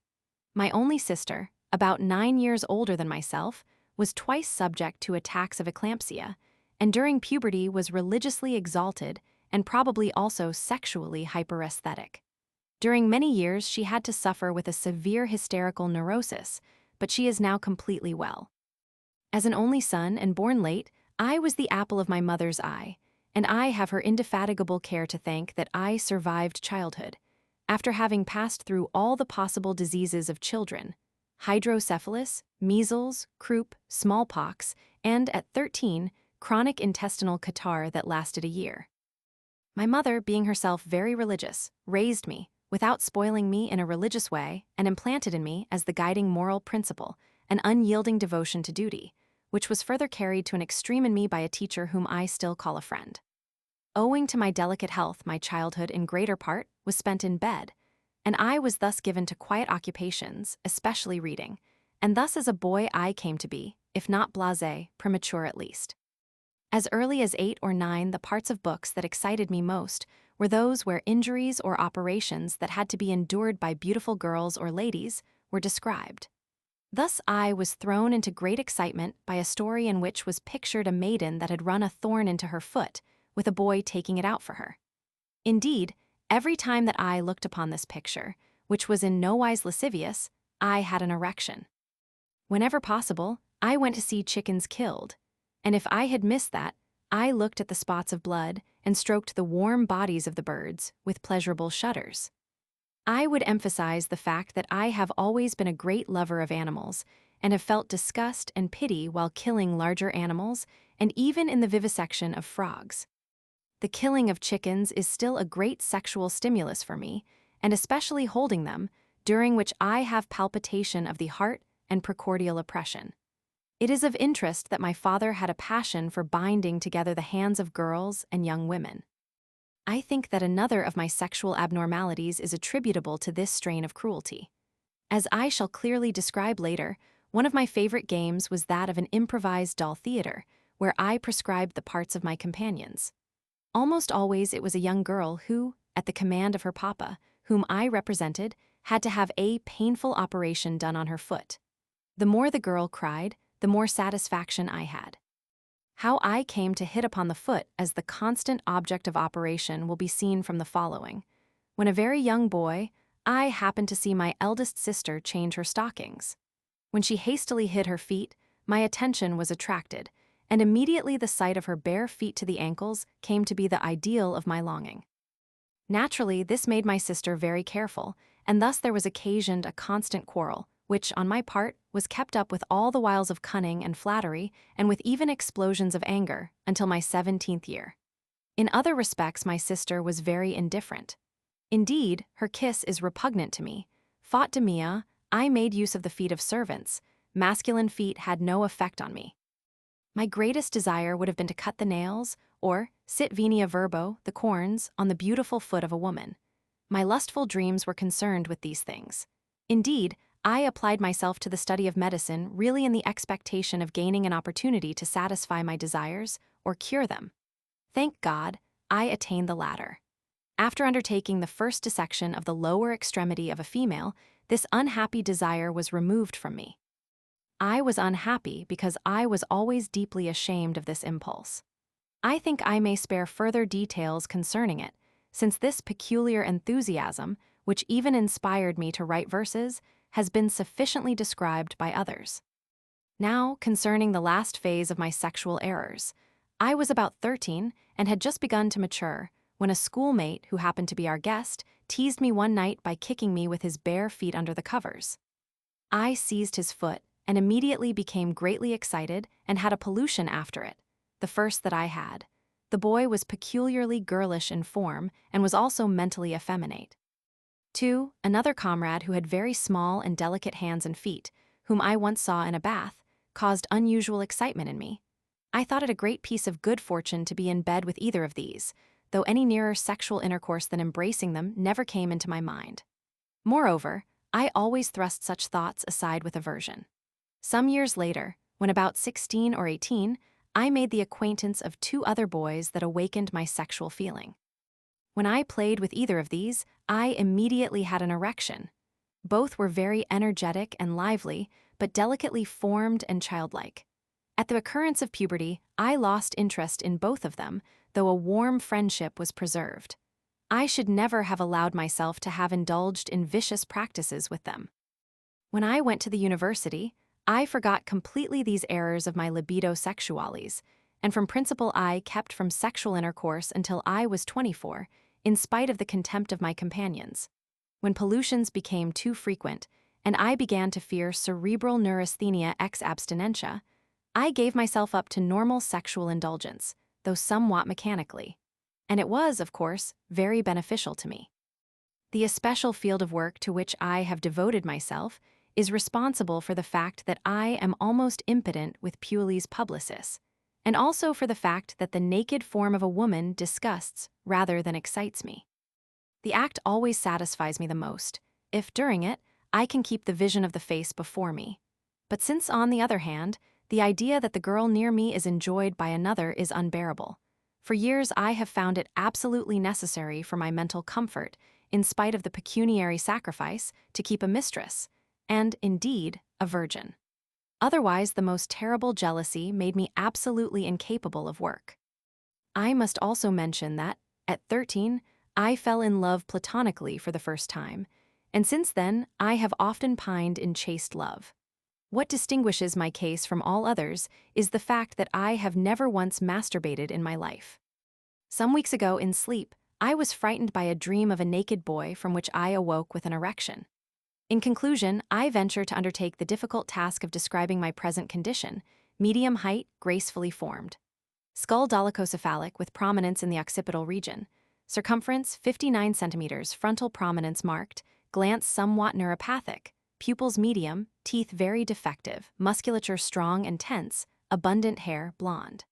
My only sister, about 9 years older than myself, was twice subject to attacks of eclampsia, and during puberty was religiously exalted and probably also sexually hyperesthetic. During many years, she had to suffer with a severe hysterical neurosis, but she is now completely well. As an only son and born late, I was the apple of my mother's eye, and I have her indefatigable care to thank that I survived childhood, after having passed through all the possible diseases of children: hydrocephalus, measles, croup, smallpox, and, at 13, chronic intestinal catarrh that lasted a year. My mother, being herself very religious, raised me, without spoiling me in a religious way, and implanted in me as the guiding moral principle an unyielding devotion to duty, which was further carried to an extreme in me by a teacher whom I still call a friend. Owing to my delicate health, my childhood in greater part was spent in bed, and I was thus given to quiet occupations, especially reading, and thus as a boy I came to be, if not blasé, premature at least. As early as 8 or 9, the parts of books that excited me most were those where injuries or operations that had to be endured by beautiful girls or ladies were described. Thus I was thrown into great excitement by a story in which was pictured a maiden that had run a thorn into her foot, with a boy taking it out for her. Indeed, every time that I looked upon this picture, which was in no wise lascivious, I had an erection. Whenever possible, I went to see chickens killed, and if I had missed that, I looked at the spots of blood and stroked the warm bodies of the birds with pleasurable shudders. I would emphasize the fact that I have always been a great lover of animals and have felt disgust and pity while killing larger animals and even in the vivisection of frogs. The killing of chickens is still a great sexual stimulus for me, and especially holding them, during which I have palpitation of the heart and precordial oppression. It is of interest that my father had a passion for binding together the hands of girls and young women. I think that another of my sexual abnormalities is attributable to this strain of cruelty. As I shall clearly describe later, one of my favorite games was that of an improvised doll theater, where I prescribed the parts of my companions. Almost always it was a young girl who, at the command of her papa, whom I represented, had to have a painful operation done on her foot. The more the girl cried, the more satisfaction I had. How I came to hit upon the foot as the constant object of operation will be seen from the following. When a very young boy, I happened to see my eldest sister change her stockings. When she hastily hid her feet, my attention was attracted, and immediately the sight of her bare feet to the ankles came to be the ideal of my longing. Naturally, this made my sister very careful, and thus there was occasioned a constant quarrel, which, on my part, was kept up with all the wiles of cunning and flattery, and with even explosions of anger, until my 17th year. In other respects, my sister was very indifferent. Indeed, her kiss is repugnant to me. Faute de mia, I made use of the feet of servants. Masculine feet had no effect on me. My greatest desire would have been to cut the nails, or, sit venia verbo, the corns, on the beautiful foot of a woman. My lustful dreams were concerned with these things. Indeed, I applied myself to the study of medicine really in the expectation of gaining an opportunity to satisfy my desires or cure them. Thank God, I attained the latter. After undertaking the first dissection of the lower extremity of a female, this unhappy desire was removed from me. I was unhappy because I was always deeply ashamed of this impulse. I think I may spare further details concerning it, since this peculiar enthusiasm, which even inspired me to write verses, has been sufficiently described by others. Now, concerning the last phase of my sexual errors. I was about 13 and had just begun to mature, when a schoolmate who happened to be our guest teased me one night by kicking me with his bare feet under the covers. I seized his foot and immediately became greatly excited and had a pollution after it, the first that I had. The boy was peculiarly girlish in form and was also mentally effeminate. 2. Another comrade who had very small and delicate hands and feet, whom I once saw in a bath, caused unusual excitement in me. I thought it a great piece of good fortune to be in bed with either of these, though any nearer sexual intercourse than embracing them never came into my mind. Moreover, I always thrust such thoughts aside with aversion. Some years later, when about 16 or 18, I made the acquaintance of 2 other boys that awakened my sexual feeling. When I played with either of these, I immediately had an erection. Both were very energetic and lively, but delicately formed and childlike. At the occurrence of puberty, I lost interest in both of them, though a warm friendship was preserved. I should never have allowed myself to have indulged in vicious practices with them. When I went to the university, I forgot completely these errors of my libido sexualis, and from principle I kept from sexual intercourse until I was 24, in spite of the contempt of my companions. When pollutions became too frequent, and I began to fear cerebral neurasthenia ex abstinentia, I gave myself up to normal sexual indulgence, though somewhat mechanically. And it was, of course, very beneficial to me. The especial field of work to which I have devoted myself is responsible for the fact that I am almost impotent with Puelli's publicis, and also for the fact that the naked form of a woman disgusts rather than excites me. The act always satisfies me the most, if during it I can keep the vision of the face before me. But since, on the other hand, the idea that the girl near me is enjoyed by another is unbearable. For years I have found it absolutely necessary for my mental comfort, in spite of the pecuniary sacrifice, to keep a mistress, and, indeed, a virgin. Otherwise, the most terrible jealousy made me absolutely incapable of work. I must also mention that, at 13, I fell in love platonically for the first time, and since then I have often pined in chaste love. What distinguishes my case from all others is the fact that I have never once masturbated in my life. Some weeks ago, in sleep, I was frightened by a dream of a naked boy from which I awoke with an erection. In conclusion, I venture to undertake the difficult task of describing my present condition: medium height, gracefully formed. Skull dolichocephalic with prominence in the occipital region. Circumference 59 centimeters, frontal prominence marked, glance somewhat neuropathic, pupils medium, teeth very defective, musculature strong and tense, abundant hair blonde.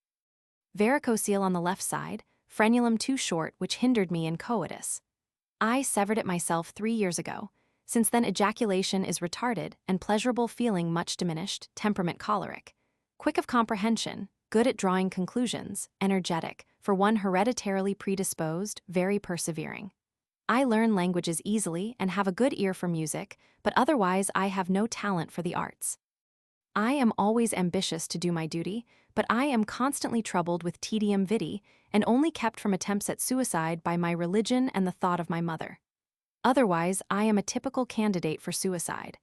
Varicocele on the left side, frenulum too short which hindered me in coitus. I severed it myself 3 years ago. Since then ejaculation is retarded and pleasurable feeling much diminished, temperament choleric. Quick of comprehension, good at drawing conclusions, energetic, for one hereditarily predisposed, very persevering. I learn languages easily and have a good ear for music, but otherwise I have no talent for the arts. I am always ambitious to do my duty, but I am constantly troubled with tedium vitae and only kept from attempts at suicide by my religion and the thought of my mother. Otherwise, I am a typical candidate for suicide.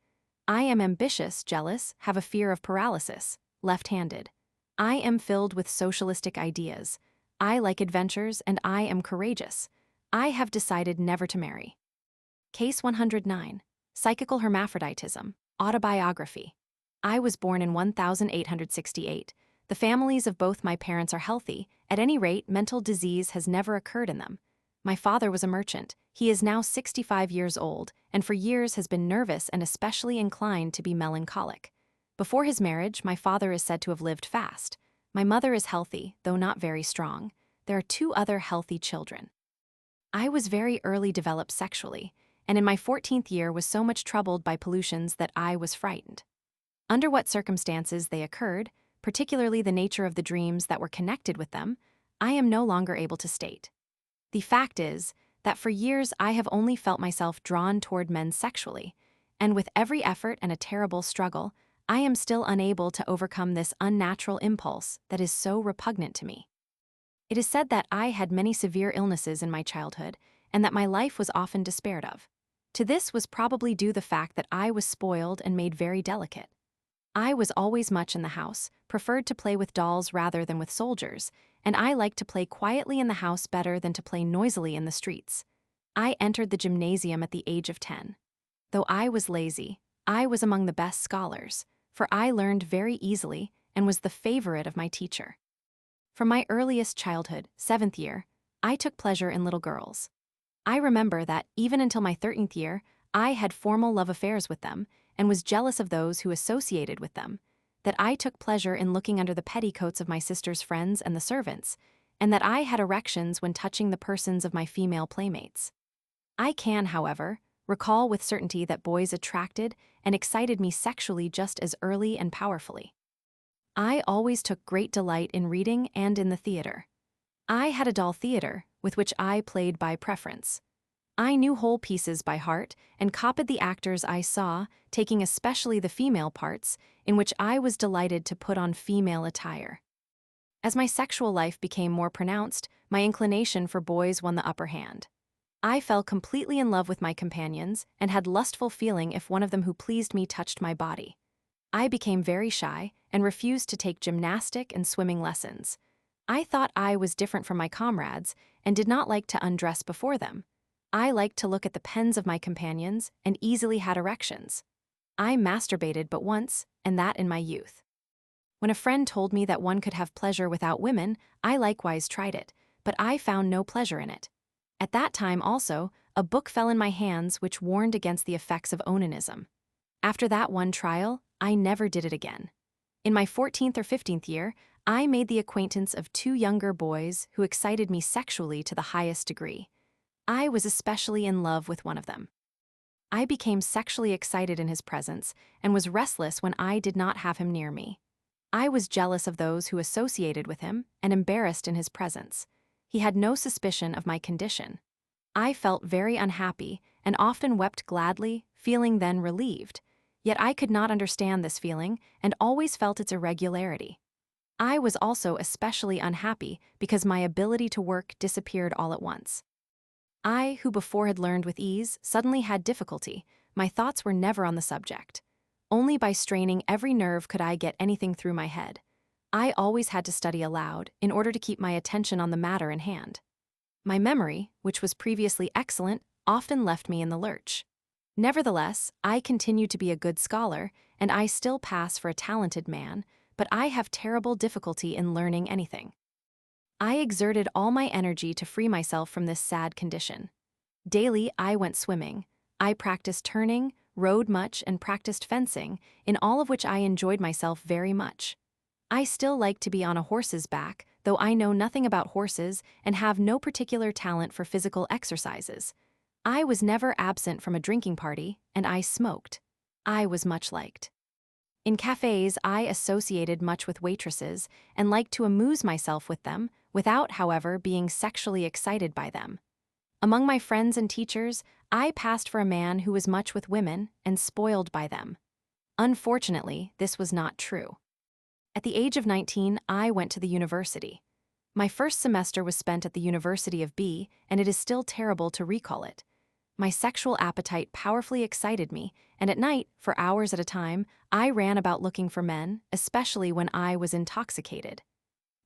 I am ambitious, jealous, have a fear of paralysis, left-handed. I am filled with socialistic ideas. I like adventures and I am courageous. I have decided never to marry. Case 109. Psychical hermaphroditism. Autobiography. I was born in 1868. The families of both my parents are healthy. At any rate, mental disease has never occurred in them. My father was a merchant. He is now 65 years old, and for years has been nervous and especially inclined to be melancholic. Before his marriage, my father is said to have lived fast. My mother is healthy, though not very strong. There are 2 other healthy children. I was very early developed sexually, and in my 14th year was so much troubled by pollutions that I was frightened. Under what circumstances they occurred, particularly the nature of the dreams that were connected with them, I am no longer able to state. The fact is that for years I have only felt myself drawn toward men sexually, and with every effort and a terrible struggle, I am still unable to overcome this unnatural impulse that is so repugnant to me. It is said that I had many severe illnesses in my childhood, and that my life was often despaired of. To this was probably due the fact that I was spoiled and made very delicate. I was always much in the house, preferred to play with dolls rather than with soldiers, and I liked to play quietly in the house better than to play noisily in the streets. I entered the gymnasium at the age of 10. Though I was lazy, I was among the best scholars, for I learned very easily and was the favorite of my teacher. From my earliest childhood, 7th year, I took pleasure in little girls. I remember that, even until my 13th year, I had formal love affairs with them, and was jealous of those who associated with them, that I took pleasure in looking under the petticoats of my sister's friends and the servants, and that I had erections when touching the persons of my female playmates. I can, however, recall with certainty that boys attracted and excited me sexually just as early and powerfully. I always took great delight in reading and in the theater. I had a doll theater, with which I played by preference. I knew whole pieces by heart and copied the actors I saw, taking especially the female parts, in which I was delighted to put on female attire. As my sexual life became more pronounced, my inclination for boys won the upper hand. I fell completely in love with my companions and had lustful feeling if one of them who pleased me touched my body. I became very shy and refused to take gymnastic and swimming lessons. I thought I was different from my comrades and did not like to undress before them. I liked to look at the pens of my companions and easily had erections. I masturbated but once, and that in my youth. When a friend told me that one could have pleasure without women, I likewise tried it, but I found no pleasure in it. At that time also, a book fell in my hands which warned against the effects of onanism. After that one trial, I never did it again. In my 14th or 15th year, I made the acquaintance of 2 younger boys who excited me sexually to the highest degree. I was especially in love with one of them. I became sexually excited in his presence and was restless when I did not have him near me. I was jealous of those who associated with him and embarrassed in his presence. He had no suspicion of my condition. I felt very unhappy and often wept gladly, feeling then relieved. Yet I could not understand this feeling and always felt its irregularity. I was also especially unhappy because my ability to work disappeared all at once. I, who before had learned with ease, suddenly had difficulty. My thoughts were never on the subject. Only by straining every nerve could I get anything through my head. I always had to study aloud in order to keep my attention on the matter in hand. My memory, which was previously excellent, often left me in the lurch. Nevertheless, I continued to be a good scholar, and I still pass for a talented man, but I have terrible difficulty in learning anything. I exerted all my energy to free myself from this sad condition. Daily I went swimming. I practiced turning, rode much, and practiced fencing, in all of which I enjoyed myself very much. I still like to be on a horse's back, though I know nothing about horses and have no particular talent for physical exercises. I was never absent from a drinking party, and I smoked. I was much liked. In cafes, I associated much with waitresses and liked to amuse myself with them, without, however, being sexually excited by them. Among my friends and teachers, I passed for a man who was much with women and spoiled by them. Unfortunately, this was not true. At the age of 19, I went to the university. My first semester was spent at the University of B, and it is still terrible to recall it. My sexual appetite powerfully excited me, and at night, for hours at a time, I ran about looking for men, especially when I was intoxicated.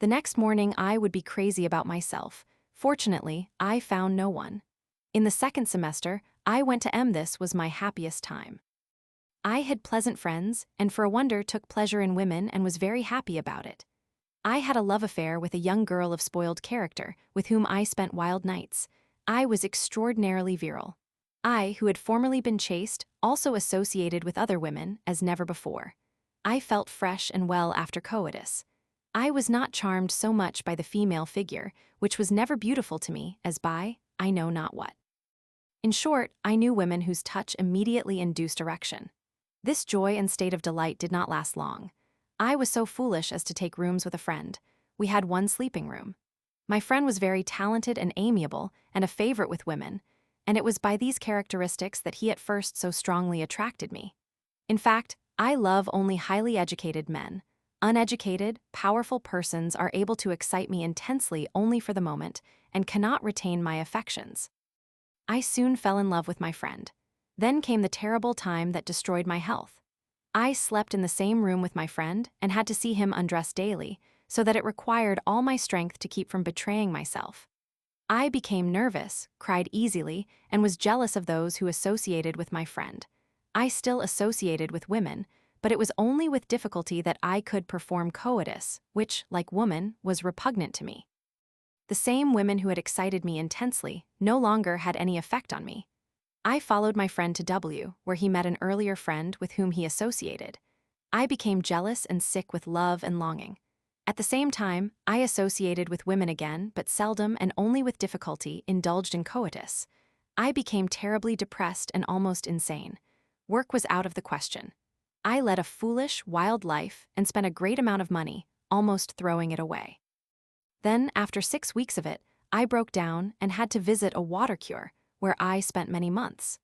The next morning, I would be crazy about myself. Fortunately, I found no one. In the second semester, I went to M. This was my happiest time. I had pleasant friends, and for a wonder took pleasure in women and was very happy about it. I had a love affair with a young girl of spoiled character, with whom I spent wild nights. I was extraordinarily virile. I, who had formerly been chaste, also associated with other women, as never before. I felt fresh and well after coitus. I was not charmed so much by the female figure, which was never beautiful to me, as by, I know not what. In short, I knew women whose touch immediately induced erection. This joy and state of delight did not last long. I was so foolish as to take rooms with a friend. We had one sleeping room. My friend was very talented and amiable, and a favorite with women, and it was by these characteristics that he at first so strongly attracted me. In fact, I love only highly educated men. Uneducated, powerful persons are able to excite me intensely only for the moment, and cannot retain my affections. I soon fell in love with my friend. Then came the terrible time that destroyed my health. I slept in the same room with my friend and had to see him undress daily, so that it required all my strength to keep from betraying myself. I became nervous, cried easily, and was jealous of those who associated with my friend. I still associated with women, but it was only with difficulty that I could perform coitus, which, like woman, was repugnant to me. The same women who had excited me intensely no longer had any effect on me. I followed my friend to W, where he met an earlier friend with whom he associated. I became jealous and sick with love and longing. At the same time, I associated with women again, but seldom and only with difficulty indulged in coitus. I became terribly depressed and almost insane. Work was out of the question. I led a foolish, wild life and spent a great amount of money, almost throwing it away. Then, after 6 weeks of it, I broke down and had to visit a water cure, where I spent many months.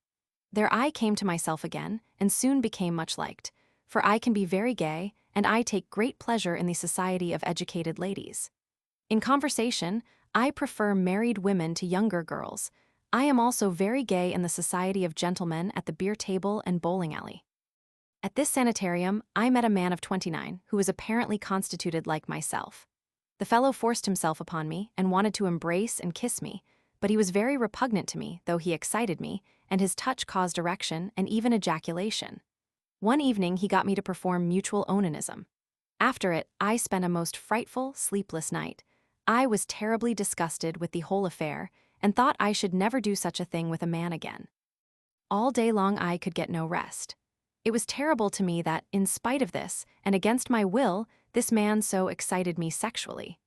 There I came to myself again and soon became much liked, for I can be very gay and I take great pleasure in the society of educated ladies. In conversation, I prefer married women to younger girls. I am also very gay in the society of gentlemen at the beer table and bowling alley. At this sanitarium, I met a man of 29 who was apparently constituted like myself. The fellow forced himself upon me and wanted to embrace and kiss me, but he was very repugnant to me, though he excited me, and his touch caused erection and even ejaculation. One evening he got me to perform mutual onanism. After it, I spent a most frightful, sleepless night. I was terribly disgusted with the whole affair and thought I should never do such a thing with a man again. All day long I could get no rest. It was terrible to me that, in spite of this, and against my will, this man so excited me sexually.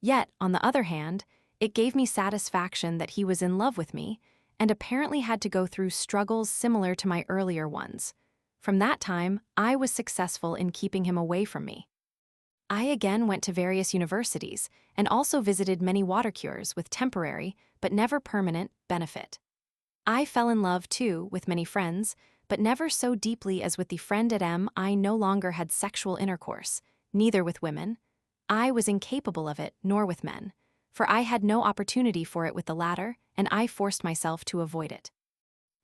Yet, on the other hand, it gave me satisfaction that he was in love with me, and apparently had to go through struggles similar to my earlier ones. From that time, I was successful in keeping him away from me. I again went to various universities, and also visited many water cures with temporary, but never permanent, benefit. I fell in love, too, with many friends, but never so deeply as with the friend at M. I no longer had sexual intercourse, neither with women. I was incapable of it, nor with men, for I had no opportunity for it with the latter, and I forced myself to avoid it.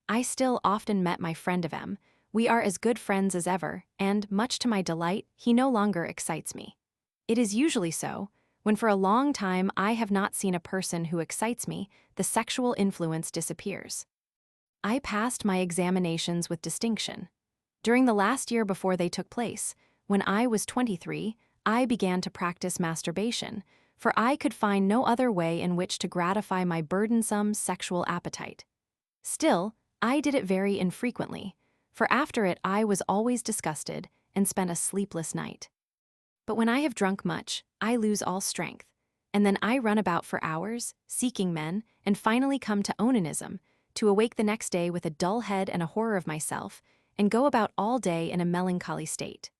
I still often met my friend of M. We are as good friends as ever, and, much to my delight, he no longer excites me. It is usually so, when for a long time I have not seen a person who excites me, the sexual influence disappears. I passed my examinations with distinction. During the last year before they took place, when I was 23, I began to practice masturbation, for I could find no other way in which to gratify my burdensome sexual appetite. Still, I did it very infrequently, for after it I was always disgusted and spent a sleepless night. But when I have drunk much, I lose all strength, and then I run about for hours, seeking men, and finally come to onanism, to awake the next day with a dull head and a horror of myself, and go about all day in a melancholy state.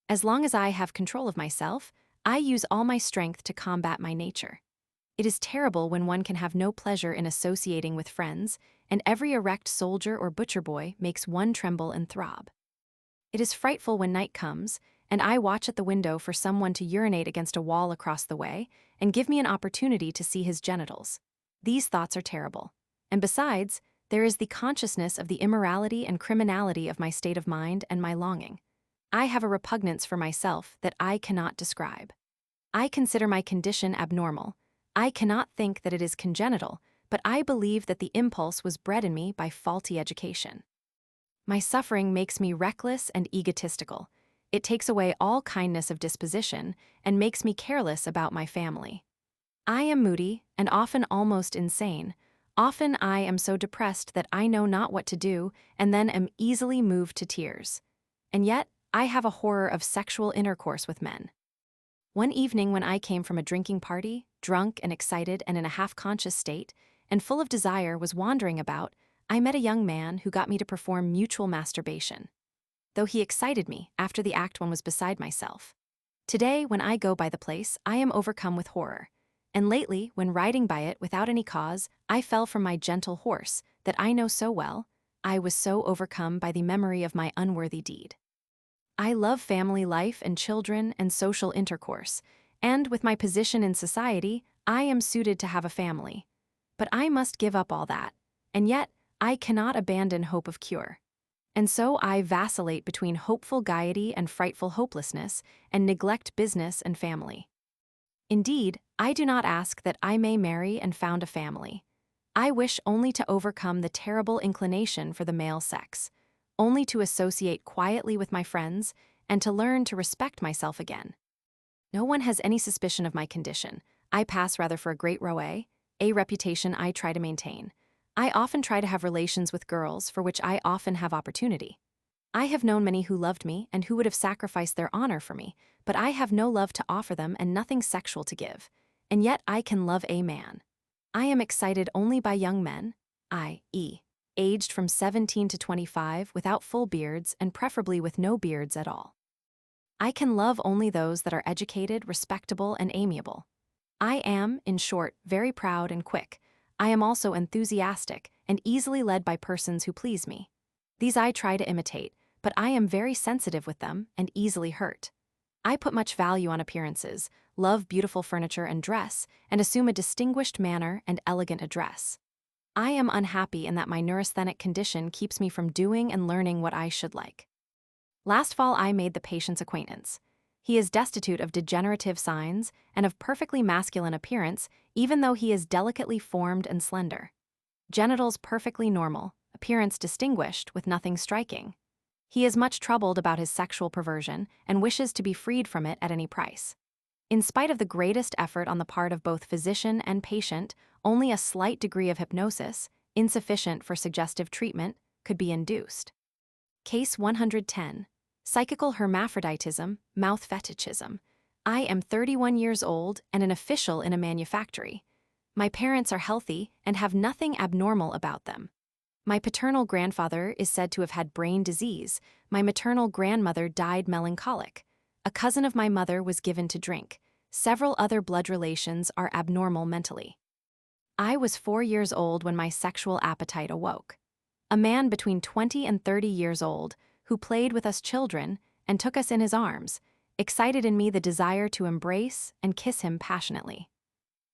As long as I have control of myself, I use all my strength to combat my nature. It is terrible when one can have no pleasure in associating with friends, and every erect soldier or butcher boy makes one tremble and throb. It is frightful when night comes, and I watch at the window for someone to urinate against a wall across the way, and give me an opportunity to see his genitals. These thoughts are terrible. And besides, there is the consciousness of the immorality and criminality of my state of mind and my longing. I have a repugnance for myself that I cannot describe. I consider my condition abnormal. I cannot think that it is congenital, but I believe that the impulse was bred in me by faulty education. My suffering makes me reckless and egotistical. It takes away all kindness of disposition and makes me careless about my family. I am moody and often almost insane. Often I am so depressed that I know not what to do and then am easily moved to tears. And yet, I have a horror of sexual intercourse with men. One evening when I came from a drinking party, drunk and excited and in a half-conscious state, and full of desire was wandering about, I met a young man who got me to perform mutual masturbation. Though he excited me, after the act one was beside myself. Today, when I go by the place, I am overcome with horror. And lately, when riding by it without any cause, I fell from my gentle horse, that I know so well, I was so overcome by the memory of my unworthy deed. I love family life and children and social intercourse, and with my position in society, I am suited to have a family. But I must give up all that, and yet I cannot abandon hope of cure. And so I vacillate between hopeful gaiety and frightful hopelessness, and neglect business and family. Indeed, I do not ask that I may marry and found a family. I wish only to overcome the terrible inclination for the male sex, only to associate quietly with my friends, and to learn to respect myself again. No one has any suspicion of my condition. I pass rather for a great roué, a reputation I try to maintain. I often try to have relations with girls for which I often have opportunity. I have known many who loved me and who would have sacrificed their honor for me, but I have no love to offer them and nothing sexual to give. And yet I can love a man. I am excited only by young men, i.e., aged from 17 to 25 without full beards and preferably with no beards at all. I can love only those that are educated, respectable, and amiable. I am, in short, very proud and quick. I am also enthusiastic and easily led by persons who please me. These I try to imitate, but I am very sensitive with them and easily hurt. I put much value on appearances, love beautiful furniture and dress, and assume a distinguished manner and elegant address. I am unhappy in that my neurasthenic condition keeps me from doing and learning what I should like. Last fall I made the patient's acquaintance. He is destitute of degenerative signs and of perfectly masculine appearance, even though he is delicately formed and slender. Genitals perfectly normal, appearance distinguished with nothing striking. He is much troubled about his sexual perversion and wishes to be freed from it at any price. In spite of the greatest effort on the part of both physician and patient, only a slight degree of hypnosis, insufficient for suggestive treatment, could be induced. Case 110. Psychical hermaphroditism, mouth fetishism. I am 31 years old and an official in a manufactory. My parents are healthy and have nothing abnormal about them. My paternal grandfather is said to have had brain disease. My maternal grandmother died melancholic. A cousin of my mother was given to drink. Several other blood relations are abnormal mentally. I was 4 years old when my sexual appetite awoke. A man between 20 and 30 years old, who played with us children and took us in his arms, excited in me the desire to embrace and kiss him passionately.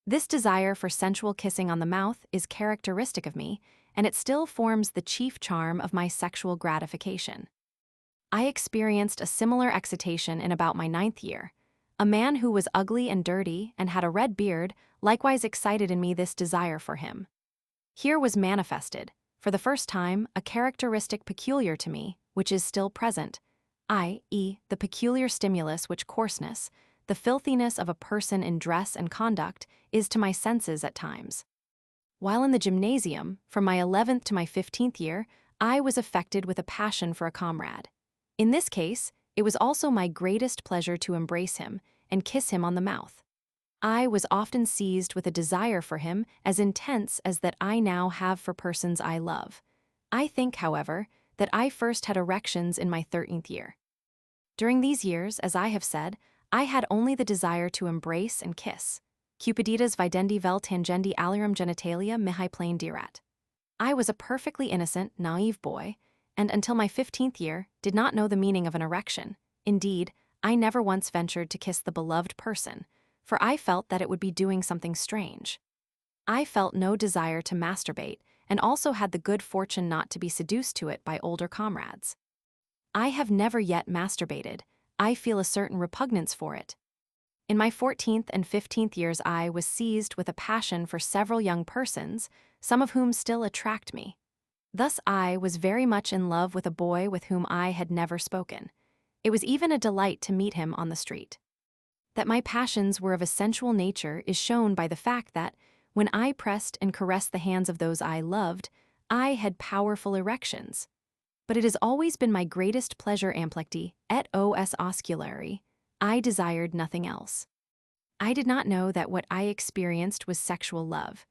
This desire for sensual kissing on the mouth is characteristic of me, and it still forms the chief charm of my sexual gratification. I experienced a similar excitation in about my 9th year. A man who was ugly and dirty and had a red beard likewise excited in me this desire for him. Here was manifested, for the first time, a characteristic peculiar to me, which is still present, i.e., the peculiar stimulus which coarseness, the filthiness of a person in dress and conduct, is to my senses at times. While in the gymnasium, from my 11th to my 15th year, I was affected with a passion for a comrade. In this case, it was also my greatest pleasure to embrace him and kiss him on the mouth. I was often seized with a desire for him as intense as that I now have for persons I love. I think, however, that I first had erections in my 13th year. During these years, as I have said, I had only the desire to embrace and kiss. Cupiditas videndi vel tangendi alirum genitalia mihi plain dirat. I was a perfectly innocent, naive boy, and until my 15th year, did not know the meaning of an erection. Indeed, I never once ventured to kiss the beloved person, for I felt that it would be doing something strange. I felt no desire to masturbate, and also had the good fortune not to be seduced to it by older comrades. I have never yet masturbated. I feel a certain repugnance for it. In my 14th and 15th years I was seized with a passion for several young persons, some of whom still attract me. Thus I was very much in love with a boy with whom I had never spoken. It was even a delight to meet him on the street. That my passions were of a sensual nature is shown by the fact that, when I pressed and caressed the hands of those I loved, I had powerful erections. But it has always been my greatest pleasure amplexity et os osculari. I desired nothing else. I did not know that what I experienced was sexual love.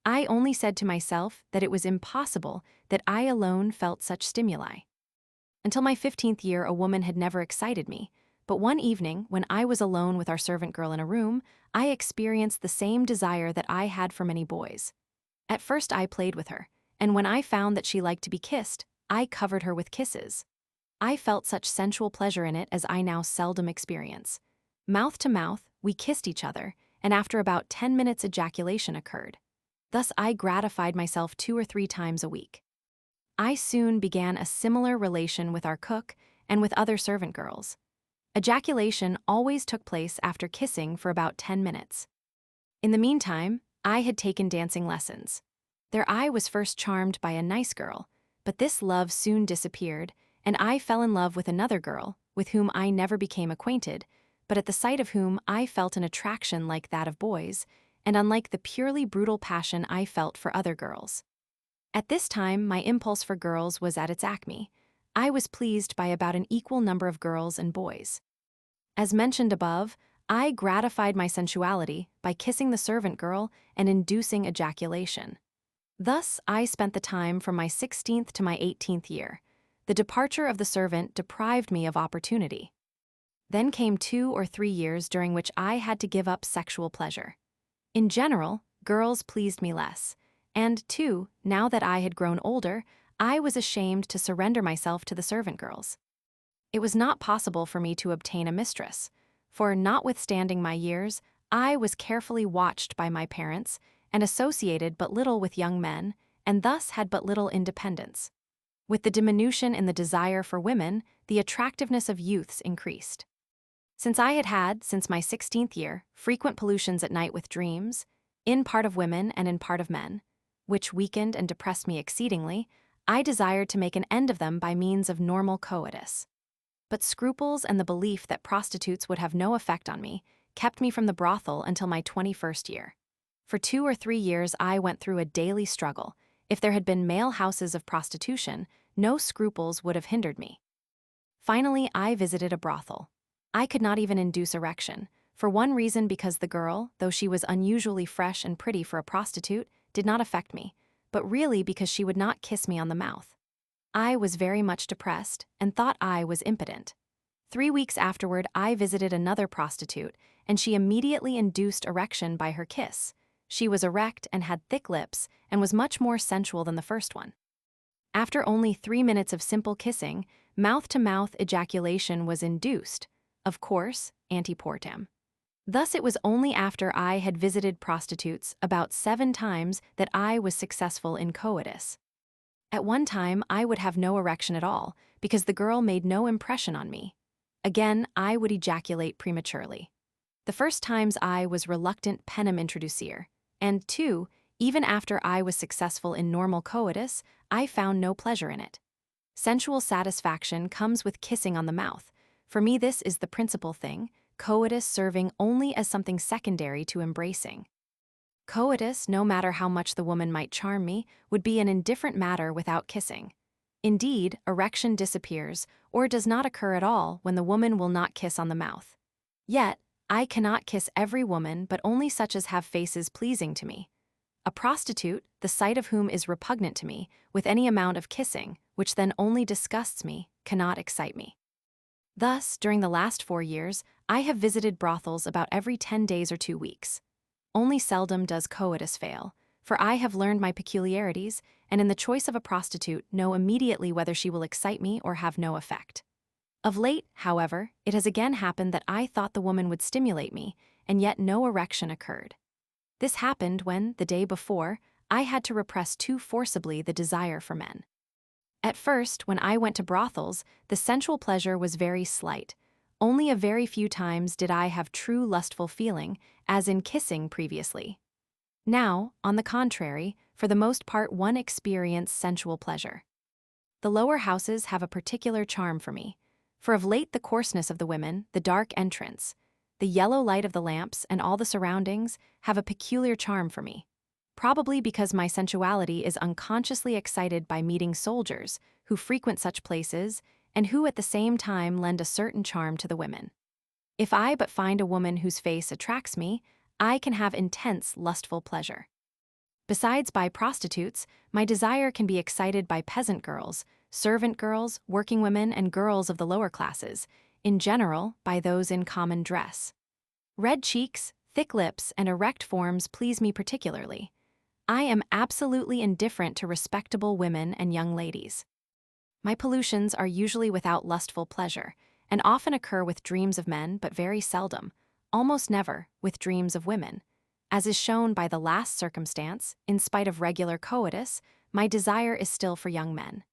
I only said to myself that it was impossible that I alone felt such stimuli. Until my 15th year, a woman had never excited me, but one evening, when I was alone with our servant girl in a room, I experienced the same desire that I had for many boys. At first I played with her, and when I found that she liked to be kissed, I covered her with kisses. I felt such sensual pleasure in it as I now seldom experience. Mouth to mouth, we kissed each other, and after about 10 minutes ejaculation occurred. Thus I gratified myself 2 or 3 times a week. I soon began a similar relation with our cook and with other servant girls. Ejaculation always took place after kissing for about 10 minutes. In the meantime, I had taken dancing lessons. There I was first charmed by a nice girl, but this love soon disappeared, and I fell in love with another girl, with whom I never became acquainted, but at the sight of whom I felt an attraction like that of boys, and unlike the purely brutal passion I felt for other girls. At this time, my impulse for girls was at its acme. I was pleased by about an equal number of girls and boys. As mentioned above, I gratified my sensuality by kissing the servant girl and inducing ejaculation. Thus, I spent the time from my 16th to my 18th year. The departure of the servant deprived me of opportunity. Then came 2 or 3 years during which I had to give up sexual pleasure. In general, girls pleased me less, and, too, now that I had grown older, I was ashamed to surrender myself to the servant girls. It was not possible for me to obtain a mistress, for, notwithstanding my years, I was carefully watched by my parents and associated but little with young men, and thus had but little independence. With the diminution in the desire for women, the attractiveness of youths increased. Since I had had, since my 16th year, frequent pollutions at night with dreams, in part of women and in part of men, which weakened and depressed me exceedingly, I desired to make an end of them by means of normal coitus. But scruples and the belief that prostitutes would have no effect on me kept me from the brothel until my 21st year. For 2 or 3 years I went through a daily struggle. If there had been male houses of prostitution, no scruples would have hindered me. Finally, I visited a brothel. I could not even induce erection, for one reason because the girl, though she was unusually fresh and pretty for a prostitute, did not affect me, but really because she would not kiss me on the mouth. I was very much depressed and thought I was impotent. 3 weeks afterward, I visited another prostitute, and she immediately induced erection by her kiss. She was erect and had thick lips and was much more sensual than the first one. After only 3 minutes of simple kissing, mouth-to-mouth ejaculation was induced, of course, ante portam. Thus it was only after I had visited prostitutes about 7 times that I was successful in coitus. At one time, I would have no erection at all, because the girl made no impression on me. Again, I would ejaculate prematurely. The first times I was reluctant penem introducere, and 2, even after I was successful in normal coitus, I found no pleasure in it. Sensual satisfaction comes with kissing on the mouth. For me this is the principal thing, coitus serving only as something secondary to embracing. Coitus, no matter how much the woman might charm me, would be an indifferent matter without kissing. Indeed, erection disappears or does not occur at all when the woman will not kiss on the mouth. Yet, I cannot kiss every woman but only such as have faces pleasing to me. A prostitute, the sight of whom is repugnant to me, with any amount of kissing, which then only disgusts me, cannot excite me. Thus, during the last 4 years, I have visited brothels about every 10 days or 2 weeks. Only seldom does coitus fail, for I have learned my peculiarities, and in the choice of a prostitute know immediately whether she will excite me or have no effect. Of late, however, it has again happened that I thought the woman would stimulate me, and yet no erection occurred. This happened when, the day before, I had to repress too forcibly the desire for men. At first, when I went to brothels, the sensual pleasure was very slight. Only a very few times did I have true lustful feeling, as in kissing previously. Now, on the contrary, for the most part one experienced sensual pleasure. The lower houses have a particular charm for me, for of late the coarseness of the women, the dark entrance, the yellow light of the lamps, and all the surroundings have a peculiar charm for me. Probably because my sensuality is unconsciously excited by meeting soldiers who frequent such places and who at the same time lend a certain charm to the women. If I but find a woman whose face attracts me, I can have intense lustful pleasure. Besides by prostitutes, my desire can be excited by peasant girls, servant girls, working women, and girls of the lower classes, in general by those in common dress. Red cheeks, thick lips, and erect forms please me particularly. I am absolutely indifferent to respectable women and young ladies. My pollutions are usually without lustful pleasure, and often occur with dreams of men, but very seldom, almost never, with dreams of women. As is shown by the last circumstance, in spite of regular coitus, my desire is still for young men.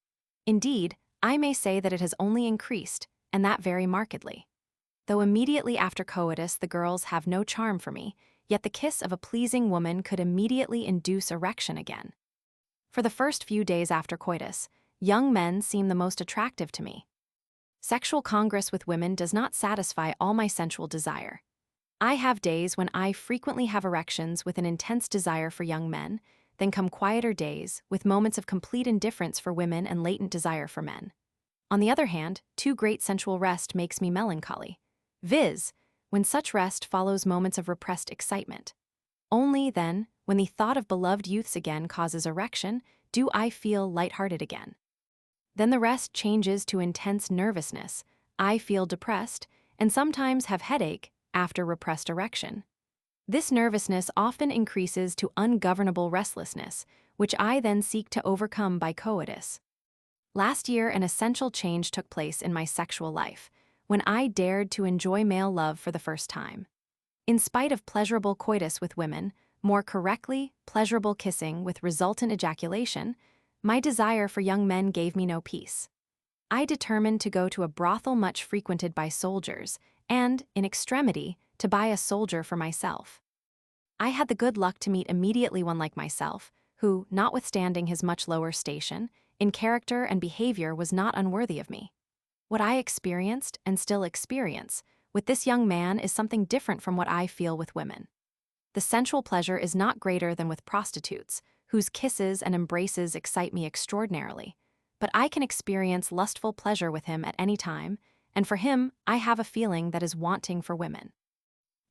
Indeed, I may say that it has only increased, and that very markedly. Though immediately after coitus the girls have no charm for me, yet the kiss of a pleasing woman could immediately induce erection again. For the first few days after coitus, young men seem the most attractive to me. Sexual congress with women does not satisfy all my sensual desire. I have days when I frequently have erections with an intense desire for young men, then come quieter days with moments of complete indifference for women and latent desire for men. On the other hand, too great sensual rest makes me melancholy, viz., when such rest follows moments of repressed excitement. Only then, when the thought of beloved youths again causes erection, do I feel light-hearted again. Then the rest changes to intense nervousness, I feel depressed, and sometimes have headache after repressed erection. This nervousness often increases to ungovernable restlessness, which I then seek to overcome by coitus. Last year an essential change took place in my sexual life, when I dared to enjoy male love for the first time. In spite of pleasurable coitus with women, more correctly, pleasurable kissing with resultant ejaculation, my desire for young men gave me no peace. I determined to go to a brothel much frequented by soldiers, and, in extremity, to buy a soldier for myself. I had the good luck to meet immediately one like myself, who, notwithstanding his much lower station, in character and behavior was not unworthy of me. What I experienced, and still experience, with this young man is something different from what I feel with women. The sensual pleasure is not greater than with prostitutes, whose kisses and embraces excite me extraordinarily, but I can experience lustful pleasure with him at any time, and for him I have a feeling that is wanting for women.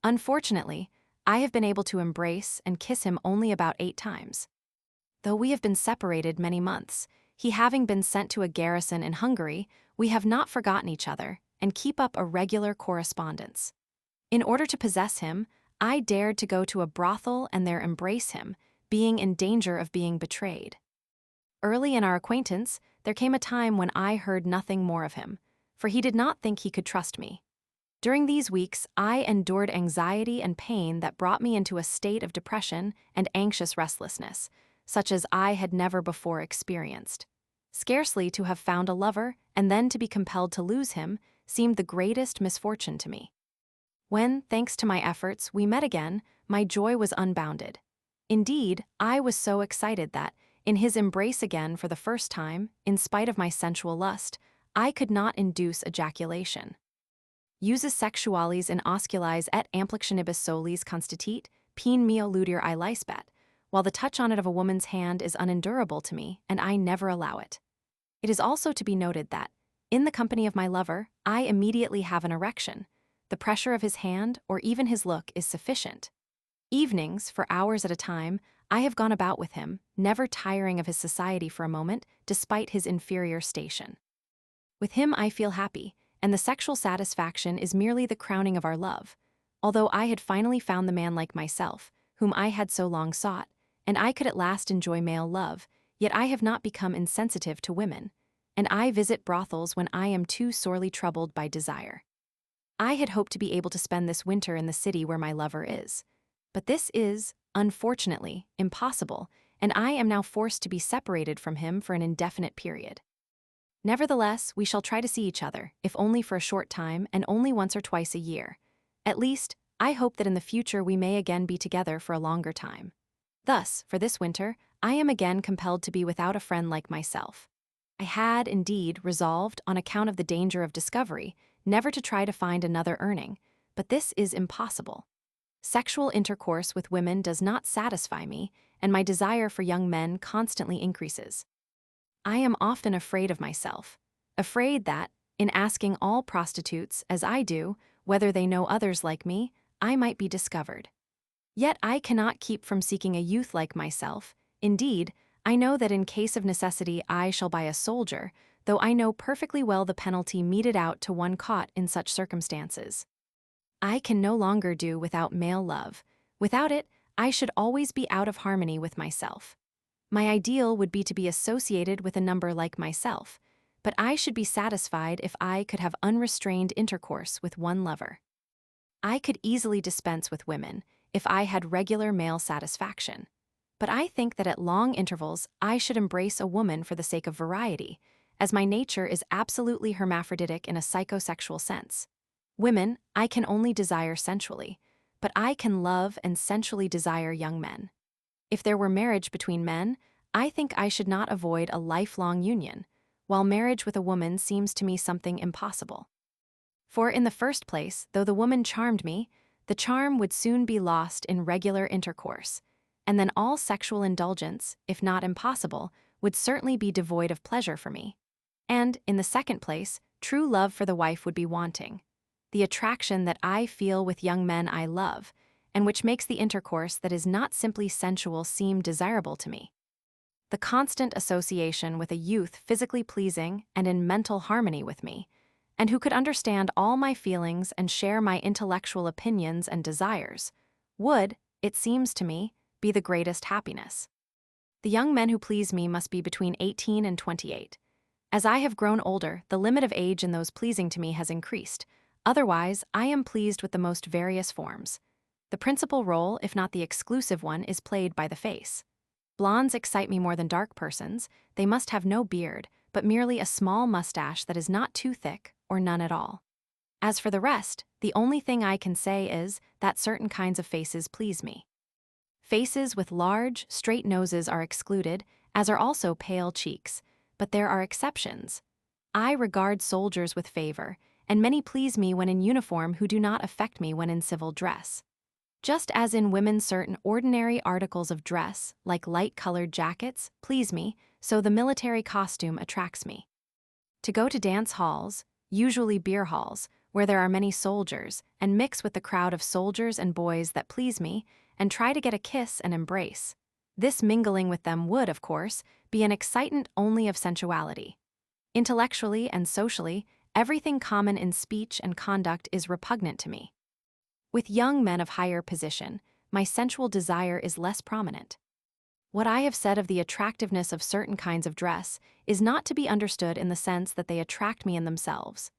Unfortunately, I have been able to embrace and kiss him only about 8 times. Though we have been separated many months, he having been sent to a garrison in Hungary, we have not forgotten each other and keep up a regular correspondence. In order to possess him, I dared to go to a brothel and there embrace him, being in danger of being betrayed. Early in our acquaintance, there came a time when I heard nothing more of him, for he did not think he could trust me. During these weeks, I endured anxiety and pain that brought me into a state of depression and anxious restlessness, such as I had never before experienced. Scarcely to have found a lover, and then to be compelled to lose him, seemed the greatest misfortune to me. When, thanks to my efforts, we met again, my joy was unbounded. Indeed, I was so excited that, in his embrace again for the first time, in spite of my sensual lust, I could not induce ejaculation. Usus sexualis in osculis et amplexionibus solis constitit, pene meo ludir I lispet, while the touch on it of a woman's hand is unendurable to me, and I never allow it. It is also to be noted that, in the company of my lover, I immediately have an erection. The pressure of his hand or even his look is sufficient. Evenings, for hours at a time, I have gone about with him, never tiring of his society for a moment, despite his inferior station. With him I feel happy, and the sexual satisfaction is merely the crowning of our love. Although I had finally found the man like myself, whom I had so long sought, and I could at last enjoy male love, yet I have not become insensitive to women, and I visit brothels when I am too sorely troubled by desire. I had hoped to be able to spend this winter in the city where my lover is. But this is, unfortunately, impossible, and I am now forced to be separated from him for an indefinite period. Nevertheless, we shall try to see each other, if only for a short time and only once or twice a year. At least, I hope that in the future we may again be together for a longer time. Thus, for this winter, I am again compelled to be without a friend like myself. I had, indeed, resolved, on account of the danger of discovery, never to try to find another earning, but this is impossible. Sexual intercourse with women does not satisfy me, and my desire for young men constantly increases. I am often afraid of myself, afraid that, in asking all prostitutes, as I do, whether they know others like me, I might be discovered. Yet I cannot keep from seeking a youth like myself. Indeed, I know that in case of necessity I shall buy a soldier, though I know perfectly well the penalty meted out to one caught in such circumstances. I can no longer do without male love. Without it, I should always be out of harmony with myself. My ideal would be to be associated with a number like myself, but I should be satisfied if I could have unrestrained intercourse with one lover. I could easily dispense with women if I had regular male satisfaction, but I think that at long intervals I should embrace a woman for the sake of variety, as my nature is absolutely hermaphroditic in a psychosexual sense. Women I can only desire sensually, but I can love and sensually desire young men. If there were marriage between men, I think I should not avoid a lifelong union, while marriage with a woman seems to me something impossible. For in the first place, though the woman charmed me, the charm would soon be lost in regular intercourse, and then all sexual indulgence, if not impossible, would certainly be devoid of pleasure for me. And, in the second place, true love for the wife would be wanting. The attraction that I feel with young men I love, and which makes the intercourse that is not simply sensual seem desirable to me. The constant association with a youth physically pleasing and in mental harmony with me, and who could understand all my feelings and share my intellectual opinions and desires, would, it seems to me, be the greatest happiness. The young men who please me must be between 18 and 28. As I have grown older, the limit of age in those pleasing to me has increased. Otherwise, I am pleased with the most various forms. The principal role, if not the exclusive one, is played by the face. Blondes excite me more than dark persons. They must have no beard, but merely a small mustache that is not too thick or none at all. As for the rest, the only thing I can say is that certain kinds of faces please me. Faces with large, straight noses are excluded, as are also pale cheeks, but there are exceptions. I regard soldiers with favor, and many please me when in uniform who do not affect me when in civil dress. Just as in women certain ordinary articles of dress, like light-colored jackets, please me, so the military costume attracts me. To go to dance halls, usually beer halls, where there are many soldiers, and mix with the crowd of soldiers and boys that please me, and try to get a kiss and embrace. This mingling with them would, of course, be an excitant only of sensuality. Intellectually and socially, everything common in speech and conduct is repugnant to me. With young men of higher position, my sensual desire is less prominent. What I have said of the attractiveness of certain kinds of dress is not to be understood in the sense that they attract me in themselves.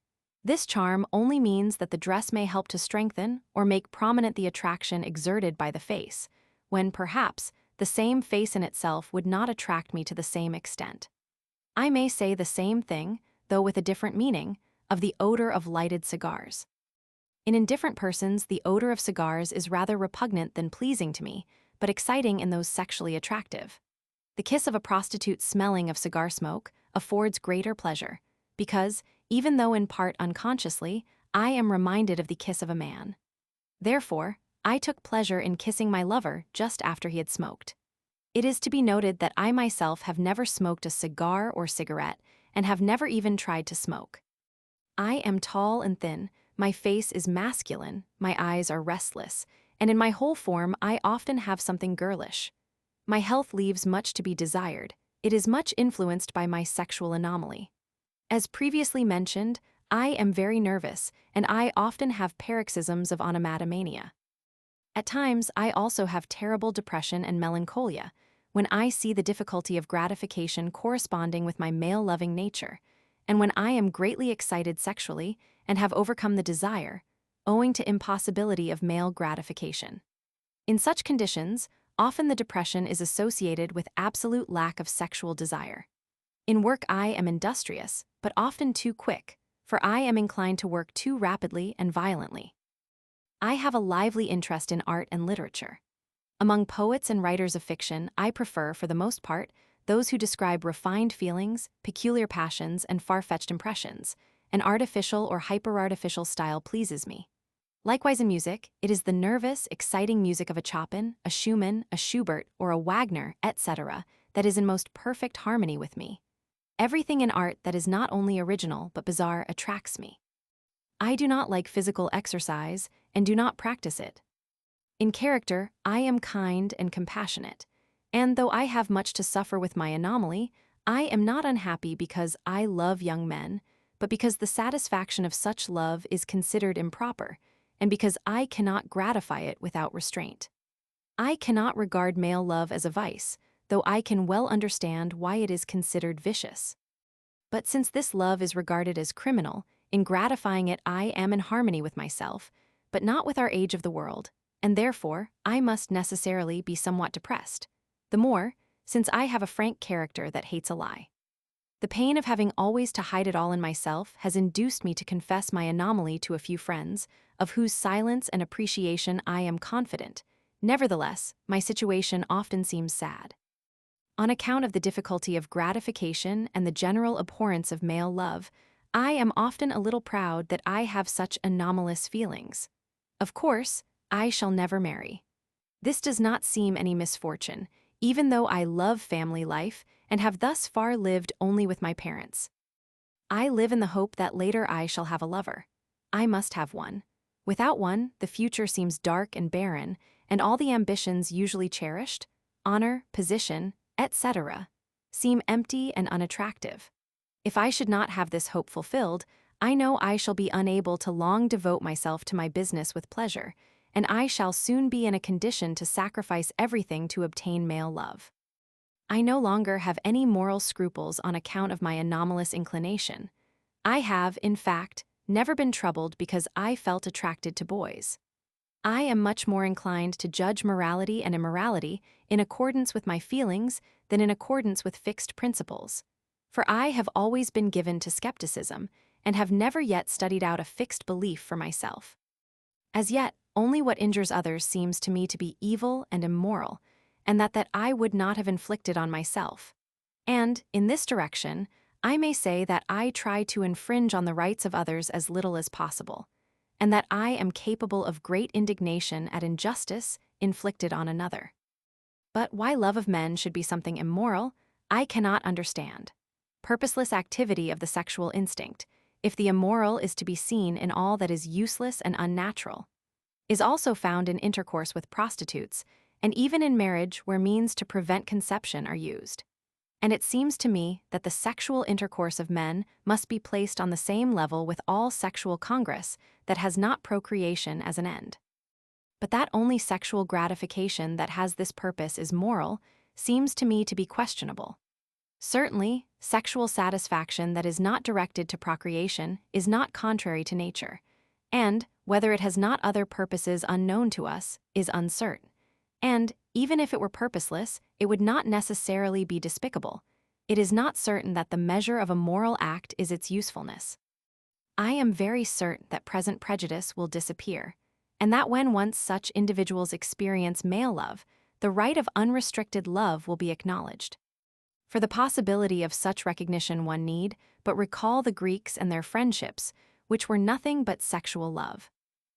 This charm only means that the dress may help to strengthen or make prominent the attraction exerted by the face, when perhaps the same face in itself would not attract me to the same extent. I may say the same thing, though with a different meaning, of the odor of lighted cigars. In indifferent persons, the odor of cigars is rather repugnant than pleasing to me, but exciting in those sexually attractive. The kiss of a prostitute smelling of cigar smoke affords greater pleasure, because, even though in part unconsciously, I am reminded of the kiss of a man. Therefore, I took pleasure in kissing my lover just after he had smoked. It is to be noted that I myself have never smoked a cigar or cigarette, and have never even tried to smoke. I am tall and thin, my face is masculine, my eyes are restless, and in my whole form I often have something girlish. My health leaves much to be desired. It is much influenced by my sexual anomaly. As previously mentioned, I am very nervous, and I often have paroxysms of onomatopoeia. At times, I also have terrible depression and melancholia, when I see the difficulty of gratification corresponding with my male-loving nature, and when I am greatly excited sexually and have overcome the desire, owing to impossibility of male gratification. In such conditions, often the depression is associated with absolute lack of sexual desire. In work I am industrious, but often too quick, for I am inclined to work too rapidly and violently. I have a lively interest in art and literature. Among poets and writers of fiction, I prefer, for the most part, those who describe refined feelings, peculiar passions, and far-fetched impressions. An artificial or hyper-artificial style pleases me. Likewise in music, it is the nervous, exciting music of a Chopin, a Schumann, a Schubert, or a Wagner, etc., that is in most perfect harmony with me. Everything in art that is not only original but bizarre attracts me. I do not like physical exercise and do not practice it. In character, I am kind and compassionate, and though I have much to suffer with my anomaly, I am not unhappy because I love young men, but because the satisfaction of such love is considered improper, and because I cannot gratify it without restraint. I cannot regard male love as a vice, though I can well understand why it is considered vicious. But since this love is regarded as criminal, in gratifying it I am in harmony with myself, but not with our age of the world, and therefore I must necessarily be somewhat depressed. The more, since I have a frank character that hates a lie. The pain of having always to hide it all in myself has induced me to confess my anomaly to a few friends, of whose silence and appreciation I am confident. Nevertheless, my situation often seems sad. On account of the difficulty of gratification and the general abhorrence of male love, I am often a little proud that I have such anomalous feelings. Of course, I shall never marry. This does not seem any misfortune, even though I love family life and have thus far lived only with my parents. I live in the hope that later I shall have a lover. I must have one. Without one, the future seems dark and barren, and all the ambitions usually cherished, honor, position, etc., seem empty and unattractive. If I should not have this hope fulfilled, I know I shall be unable to long devote myself to my business with pleasure, and I shall soon be in a condition to sacrifice everything to obtain male love. I no longer have any moral scruples on account of my anomalous inclination. I have, in fact, never been troubled because I felt attracted to boys. I am much more inclined to judge morality and immorality in accordance with my feelings than in accordance with fixed principles. For I have always been given to skepticism and have never yet studied out a fixed belief for myself. As yet, only what injures others seems to me to be evil and immoral, and that I would not have inflicted on myself. And, in this direction, I may say that I try to infringe on the rights of others as little as possible, and that I am capable of great indignation at injustice inflicted on another. But why love of men should be something immoral, I cannot understand. Purposeless activity of the sexual instinct, if the immoral is to be seen in all that is useless and unnatural, is also found in intercourse with prostitutes, and even in marriage where means to prevent conception are used. And it seems to me that the sexual intercourse of men must be placed on the same level with all sexual congress that has not procreation as an end. But that only sexual gratification that has this purpose is moral seems to me to be questionable. Certainly, sexual satisfaction that is not directed to procreation is not contrary to nature, and, whether it has not other purposes unknown to us, is uncertain. And, even if it were purposeless, it would not necessarily be despicable. It is not certain that the measure of a moral act is its usefulness. I am very certain that present prejudice will disappear, and that when once such individuals experience male love, the right of unrestricted love will be acknowledged. For the possibility of such recognition one need but recall the Greeks and their friendships, which were nothing but sexual love.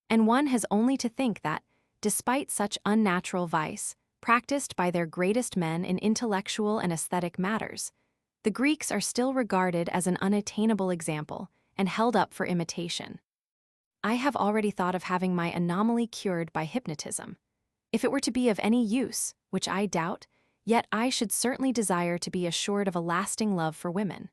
And one has only to think that, despite such unnatural vice, practiced by their greatest men in intellectual and aesthetic matters, the Greeks are still regarded as an unattainable example and held up for imitation. I have already thought of having my anomaly cured by hypnotism. If it were to be of any use, which I doubt, yet I should certainly desire to be assured of a lasting love for women.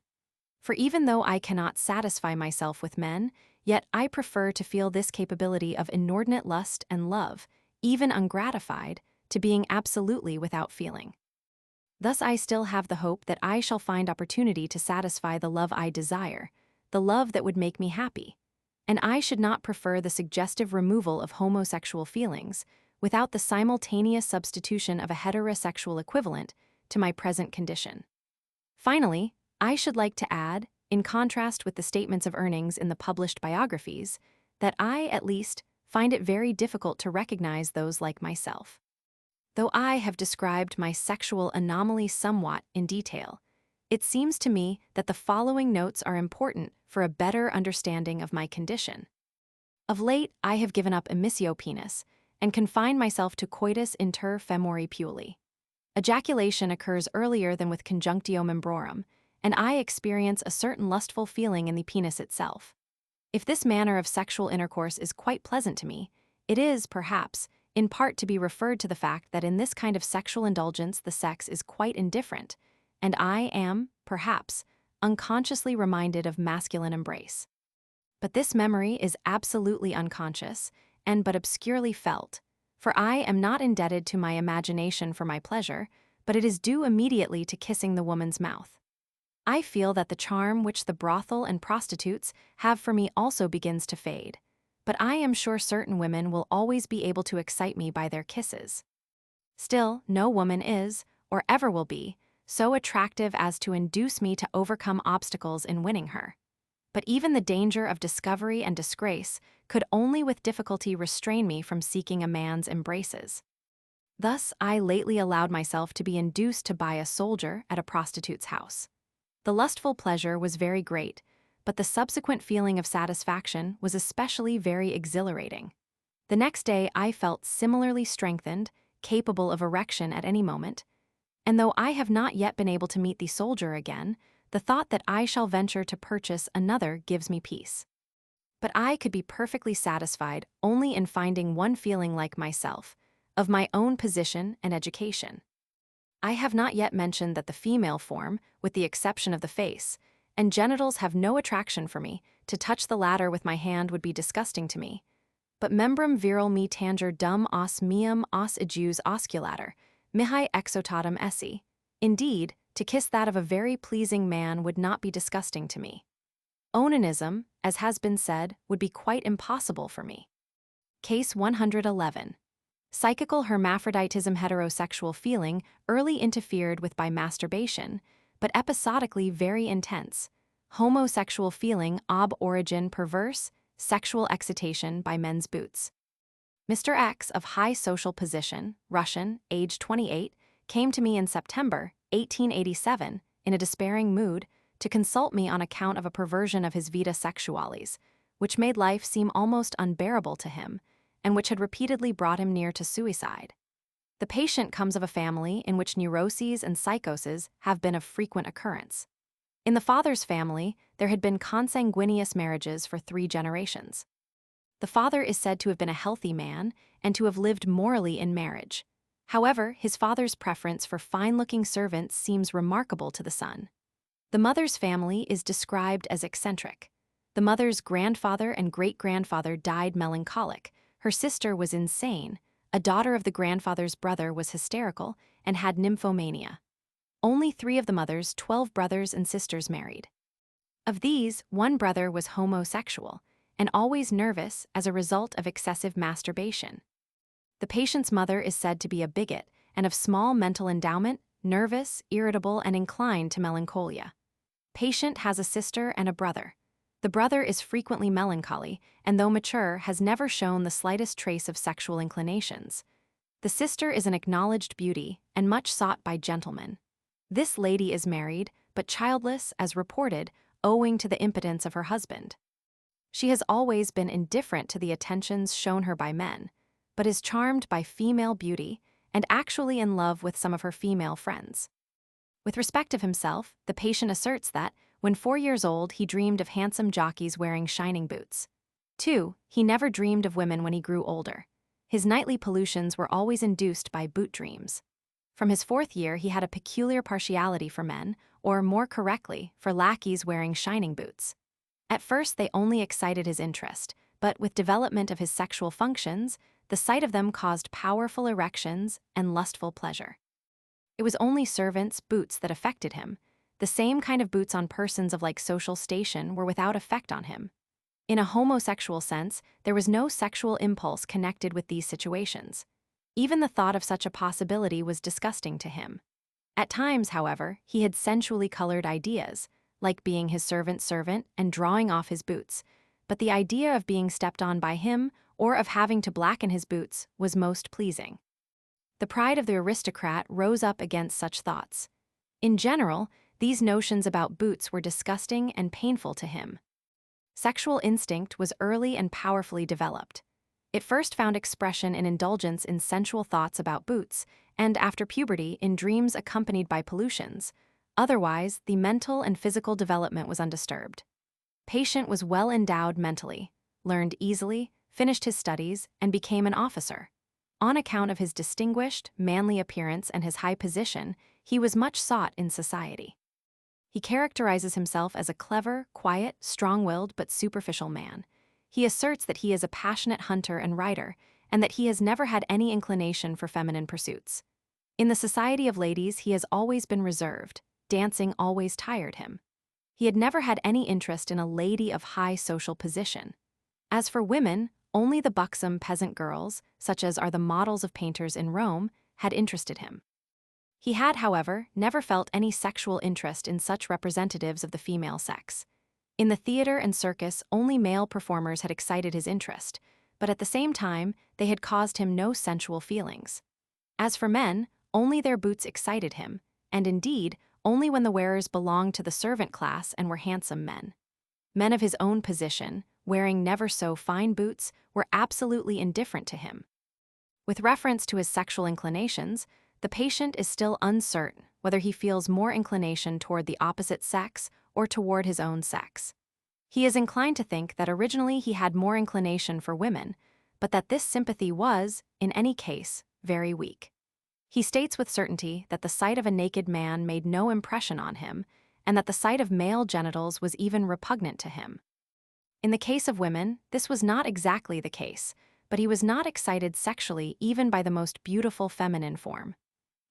For even though I cannot satisfy myself with men, yet I prefer to feel this capability of inordinate lust and love, even ungratified, to being absolutely without feeling. Thus I still have the hope that I shall find opportunity to satisfy the love I desire, the love that would make me happy. And I should not prefer the suggestive removal of homosexual feelings, without the simultaneous substitution of a heterosexual equivalent to my present condition. Finally, I should like to add, in contrast with the statements of earnings in the published biographies, that I, at least, find it very difficult to recognize those like myself. Though I have described my sexual anomaly somewhat in detail, it seems to me that the following notes are important for a better understanding of my condition. Of late, I have given up emissio penis and confined myself to coitus inter femori puli. Ejaculation occurs earlier than with conjunctio membrorum, and I experience a certain lustful feeling in the penis itself. If this manner of sexual intercourse is quite pleasant to me, it is, perhaps, in part to be referred to the fact that in this kind of sexual indulgence the sex is quite indifferent, and I am, perhaps, unconsciously reminded of masculine embrace. But this memory is absolutely unconscious, and but obscurely felt, for I am not indebted to my imagination for my pleasure, but it is due immediately to kissing the woman's mouth. I feel that the charm which the brothel and prostitutes have for me also begins to fade, but I am sure certain women will always be able to excite me by their kisses. Still, no woman is, or ever will be, so attractive as to induce me to overcome obstacles in winning her. But even the danger of discovery and disgrace could only with difficulty restrain me from seeking a man's embraces. Thus, I lately allowed myself to be induced to buy a soldier at a prostitute's house. The lustful pleasure was very great, but the subsequent feeling of satisfaction was especially very exhilarating. The next day I felt similarly strengthened, capable of erection at any moment, and though I have not yet been able to meet the soldier again, the thought that I shall venture to purchase another gives me peace. But I could be perfectly satisfied only in finding one feeling like myself, of my own position and education. I have not yet mentioned that the female form, with the exception of the face, and genitals have no attraction for me. To touch the latter with my hand would be disgusting to me. But membrum virile me tanger dum os meum os ejus osculator, mihi exotatum esse. Indeed, to kiss that of a very pleasing man would not be disgusting to me. Onanism, as has been said, would be quite impossible for me. Case 111. Psychical hermaphroditism heterosexual feeling early interfered with by masturbation, but episodically very intense. Homosexual feeling ob origin perverse, sexual excitation by men's boots. Mr. X, of high social position, Russian, age 28, came to me in September 1887 in a despairing mood to consult me on account of a perversion of his vita sexualis, which made life seem almost unbearable to him, and which had repeatedly brought him near to suicide. The patient comes of a family in which neuroses and psychoses have been of frequent occurrence. In the father's family, there had been consanguineous marriages for 3 generations. The father is said to have been a healthy man and to have lived morally in marriage. However, his father's preference for fine-looking servants seems remarkable to the son. The mother's family is described as eccentric. The mother's grandfather and great-grandfather died melancholic. Her sister was insane. A daughter of the grandfather's brother was hysterical and had nymphomania. Only 3 of the mother's 12 brothers and sisters married. Of these, 1 brother was homosexual and always nervous as a result of excessive masturbation. The patient's mother is said to be a bigot and of small mental endowment, nervous, irritable, and inclined to melancholia. Patient has a sister and a brother. The brother is frequently melancholy and, though mature, has never shown the slightest trace of sexual inclinations. The sister is an acknowledged beauty and much sought by gentlemen. This lady is married, but childless, as reported, owing to the impotence of her husband. She has always been indifferent to the attentions shown her by men, but is charmed by female beauty and actually in love with some of her female friends. With respect of himself, the patient asserts that, when 4 years old, he dreamed of handsome jockeys wearing shining boots. 2. He never dreamed of women when he grew older. His nightly pollutions were always induced by boot dreams. From his 4th year, he had a peculiar partiality for men, or more correctly, for lackeys wearing shining boots. At first, they only excited his interest, but with development of his sexual functions, the sight of them caused powerful erections and lustful pleasure. It was only servants' boots that affected him. The same kind of boots on persons of like social station were without effect on him. In a homosexual sense, there was no sexual impulse connected with these situations. Even the thought of such a possibility was disgusting to him. At times, however, he had sensually colored ideas, like being his servant's servant and drawing off his boots, but the idea of being stepped on by him or of having to blacken his boots was most pleasing. The pride of the aristocrat rose up against such thoughts. In general, these notions about boots were disgusting and painful to him. Sexual instinct was early and powerfully developed. It first found expression in indulgence in sensual thoughts about boots, and after puberty in dreams accompanied by pollutions. Otherwise, the mental and physical development was undisturbed. Patient was well endowed mentally, learned easily, finished his studies, and became an officer. On account of his distinguished, manly appearance and his high position, he was much sought in society. He characterizes himself as a clever, quiet, strong-willed but superficial man. He asserts that he is a passionate hunter and rider, and that he has never had any inclination for feminine pursuits. In the society of ladies, he has always been reserved. Dancing always tired him. He had never had any interest in a lady of high social position. As for women, only the buxom peasant girls, such as are the models of painters in Rome, had interested him. He had, however, never felt any sexual interest in such representatives of the female sex. In the theater and circus, only male performers had excited his interest, but at the same time, they had caused him no sensual feelings. As for men, only their boots excited him, and indeed, only when the wearers belonged to the servant class and were handsome men. Men of his own position, wearing never so fine boots, were absolutely indifferent to him. With reference to his sexual inclinations, the patient is still uncertain whether he feels more inclination toward the opposite sex or toward his own sex. He is inclined to think that originally he had more inclination for women, but that this sympathy was, in any case, very weak. He states with certainty that the sight of a naked man made no impression on him, and that the sight of male genitals was even repugnant to him. In the case of women, this was not exactly the case, but he was not excited sexually even by the most beautiful feminine form.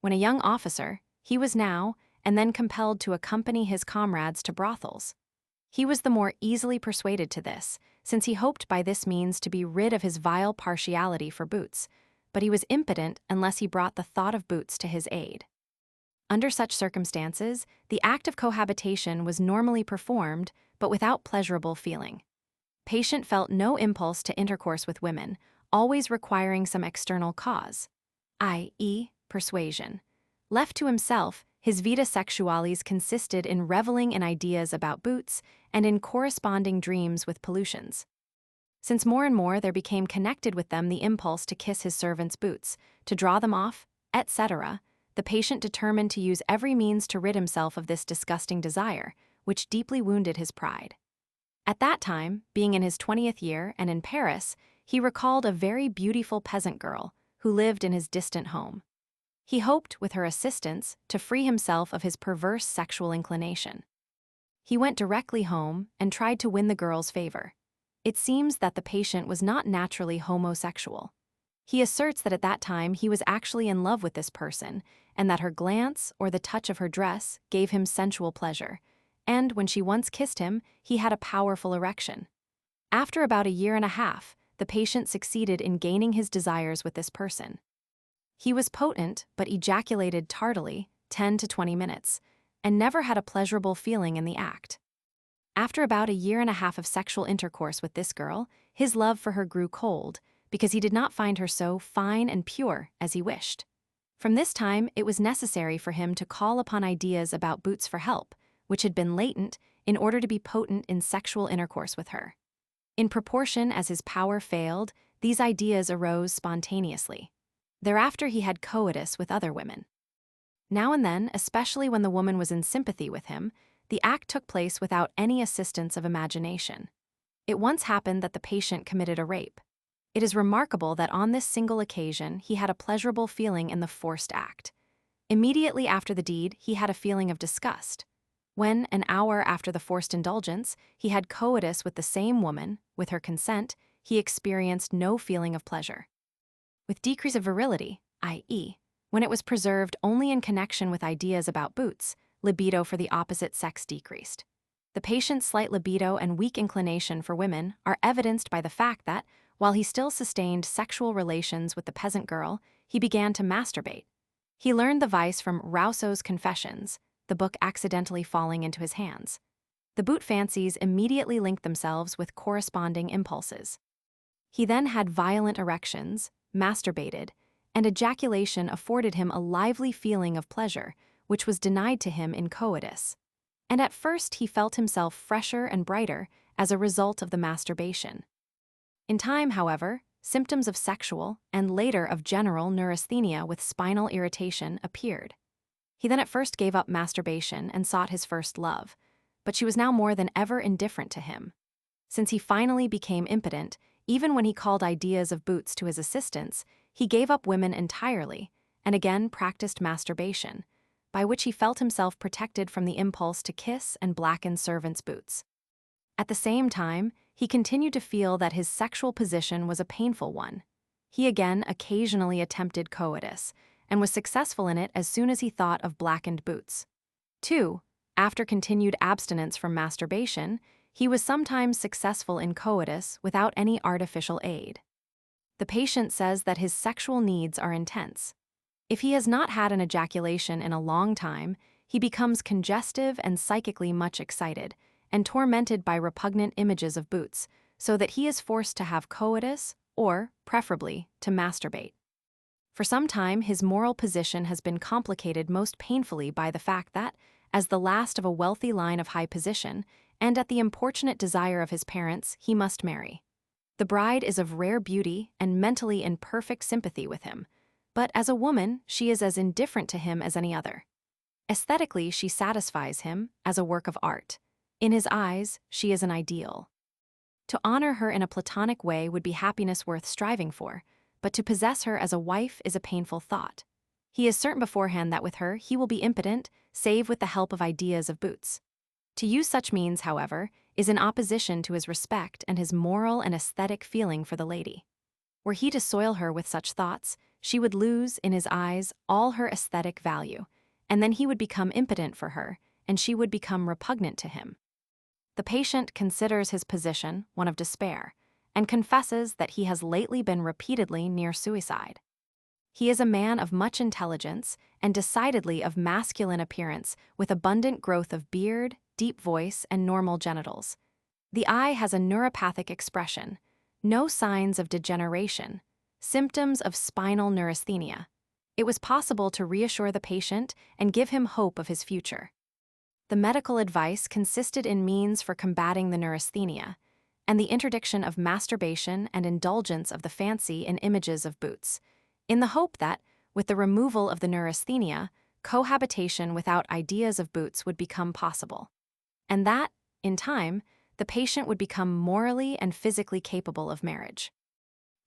When a young officer, he was now and then compelled to accompany his comrades to brothels. He was the more easily persuaded to this, since he hoped by this means to be rid of his vile partiality for boots, but he was impotent unless he brought the thought of boots to his aid. Under such circumstances, the act of cohabitation was normally performed, but without pleasurable feeling. Patient felt no impulse to intercourse with women, always requiring some external cause, i.e., persuasion. Left to himself, his vita sexualis consisted in reveling in ideas about boots and in corresponding dreams with pollutions. Since more and more there became connected with them the impulse to kiss his servants' boots, to draw them off, etc., the patient determined to use every means to rid himself of this disgusting desire, which deeply wounded his pride. At that time, being in his 20th year and in Paris, he recalled a very beautiful peasant girl who lived in his distant home. He hoped, with her assistance, to free himself of his perverse sexual inclination. He went directly home and tried to win the girl's favor. It seems that the patient was not naturally homosexual. He asserts that at that time he was actually in love with this person, and that her glance or the touch of her dress gave him sensual pleasure, and when she once kissed him, he had a powerful erection. After about a year and a half, the patient succeeded in gaining his desires with this person. He was potent, but ejaculated tardily, 10 to 20 minutes, and never had a pleasurable feeling in the act. After about a year and a half of sexual intercourse with this girl, his love for her grew cold, because he did not find her so fine and pure as he wished. From this time, it was necessary for him to call upon ideas about boots for help, which had been latent, in order to be potent in sexual intercourse with her. In proportion as his power failed, these ideas arose spontaneously. Thereafter he had coitus with other women. Now and then, especially when the woman was in sympathy with him, the act took place without any assistance of imagination. It once happened that the patient committed a rape. It is remarkable that on this single occasion he had a pleasurable feeling in the forced act. Immediately after the deed, he had a feeling of disgust. When, an hour after the forced indulgence, he had coitus with the same woman, with her consent, he experienced no feeling of pleasure. With decrease of virility, i.e., when it was preserved only in connection with ideas about boots, libido for the opposite sex decreased. The patient's slight libido and weak inclination for women are evidenced by the fact that, while he still sustained sexual relations with the peasant girl, he began to masturbate. He learned the vice from Rousseau's Confessions, the book accidentally falling into his hands. The boot fancies immediately linked themselves with corresponding impulses. He then had violent erections, masturbated, and ejaculation afforded him a lively feeling of pleasure, which was denied to him in coitus. And at first he felt himself fresher and brighter as a result of the masturbation. In time, however, symptoms of sexual and later of general neurasthenia with spinal irritation appeared. He then at first gave up masturbation and sought his first love, but she was now more than ever indifferent to him. Since he finally became impotent, even when he called ideas of boots to his assistance, he gave up women entirely and again practiced masturbation, by which he felt himself protected from the impulse to kiss and blacken servants' boots. At the same time, he continued to feel that his sexual position was a painful one. He again occasionally attempted coitus, and was successful in it as soon as he thought of blackened boots. 2. After continued abstinence from masturbation, he was sometimes successful in coitus without any artificial aid. The patient says that his sexual needs are intense. If he has not had an ejaculation in a long time, he becomes congestive and psychically much excited, and tormented by repugnant images of boots, so that he is forced to have coitus or, preferably, to masturbate. For some time, his moral position has been complicated most painfully by the fact that, as the last of a wealthy line of high position, and at the importunate desire of his parents, he must marry. The bride is of rare beauty and mentally in perfect sympathy with him, but as a woman, she is as indifferent to him as any other. Aesthetically, she satisfies him as a work of art. In his eyes, she is an ideal. To honor her in a platonic way would be happiness worth striving for, but to possess her as a wife is a painful thought. He is certain beforehand that with her he will be impotent, save with the help of ideas of boots. To use such means, however, is in opposition to his respect and his moral and aesthetic feeling for the lady. Were he to soil her with such thoughts, she would lose, in his eyes, all her aesthetic value, and then he would become impotent for her, and she would become repugnant to him. The patient considers his position one of despair, and confesses that he has lately been repeatedly near suicide. He is a man of much intelligence and decidedly of masculine appearance, with abundant growth of beard, deep voice, and normal genitals. The eye has a neuropathic expression, no signs of degeneration, symptoms of spinal neurasthenia. It was possible to reassure the patient and give him hope of his future. The medical advice consisted in means for combating the neurasthenia, and the interdiction of masturbation and indulgence of the fancy in images of boots, in the hope that, with the removal of the neurasthenia, cohabitation without ideas of boots would become possible, and that, in time, the patient would become morally and physically capable of marriage.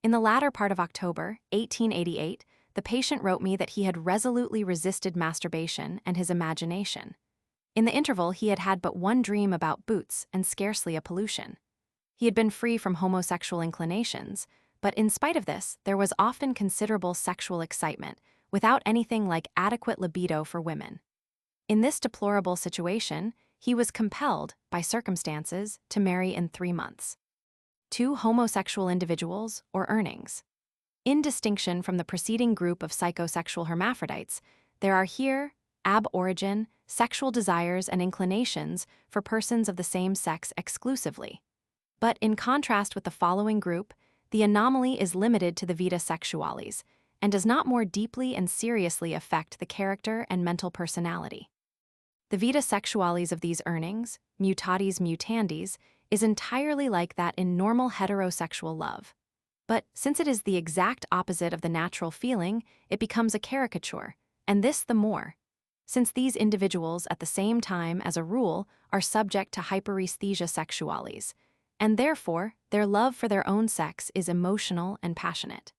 In the latter part of October, 1888, the patient wrote me that he had resolutely resisted masturbation and his imagination. In the interval, he had had but one dream about boots and scarcely a pollution. He had been free from homosexual inclinations, but in spite of this, there was often considerable sexual excitement, without anything like adequate libido for women. In this deplorable situation, he was compelled, by circumstances, to marry in 3 months. 2 homosexual individuals or earnings. In distinction from the preceding group of psychosexual hermaphrodites, there are here, ab origin, sexual desires and inclinations for persons of the same sex exclusively. But in contrast with the following group, the anomaly is limited to the vita sexualis, and does not more deeply and seriously affect the character and mental personality. The vita sexualis of these earnings, mutatis mutandis, is entirely like that in normal heterosexual love. But since it is the exact opposite of the natural feeling, it becomes a caricature, and this the more, since these individuals at the same time, as a rule, are subject to hyperesthesia sexualis, and therefore their love for their own sex is emotional and passionate.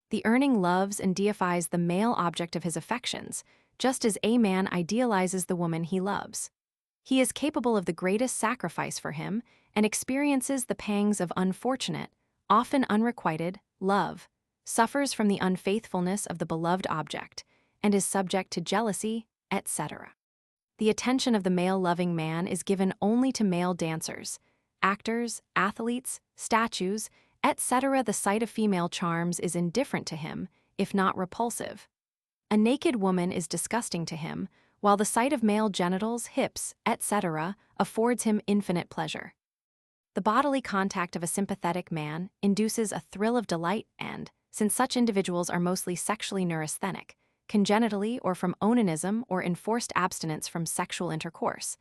The earning loves and deifies the male object of his affections, just as a man idealizes the woman he loves. He is capable of the greatest sacrifice for him and experiences the pangs of unfortunate, often unrequited, love, suffers from the unfaithfulness of the beloved object, and is subject to jealousy, etc. The attention of the male-loving man is given only to male dancers, actors, athletes, statues, etc. The sight of female charms is indifferent to him, if not repulsive. A naked woman is disgusting to him, while the sight of male genitals, hips, etc. affords him infinite pleasure. The bodily contact of a sympathetic man induces a thrill of delight and, since such individuals are mostly sexually neurasthenic, congenitally or from onanism or enforced abstinence from sexual intercourse,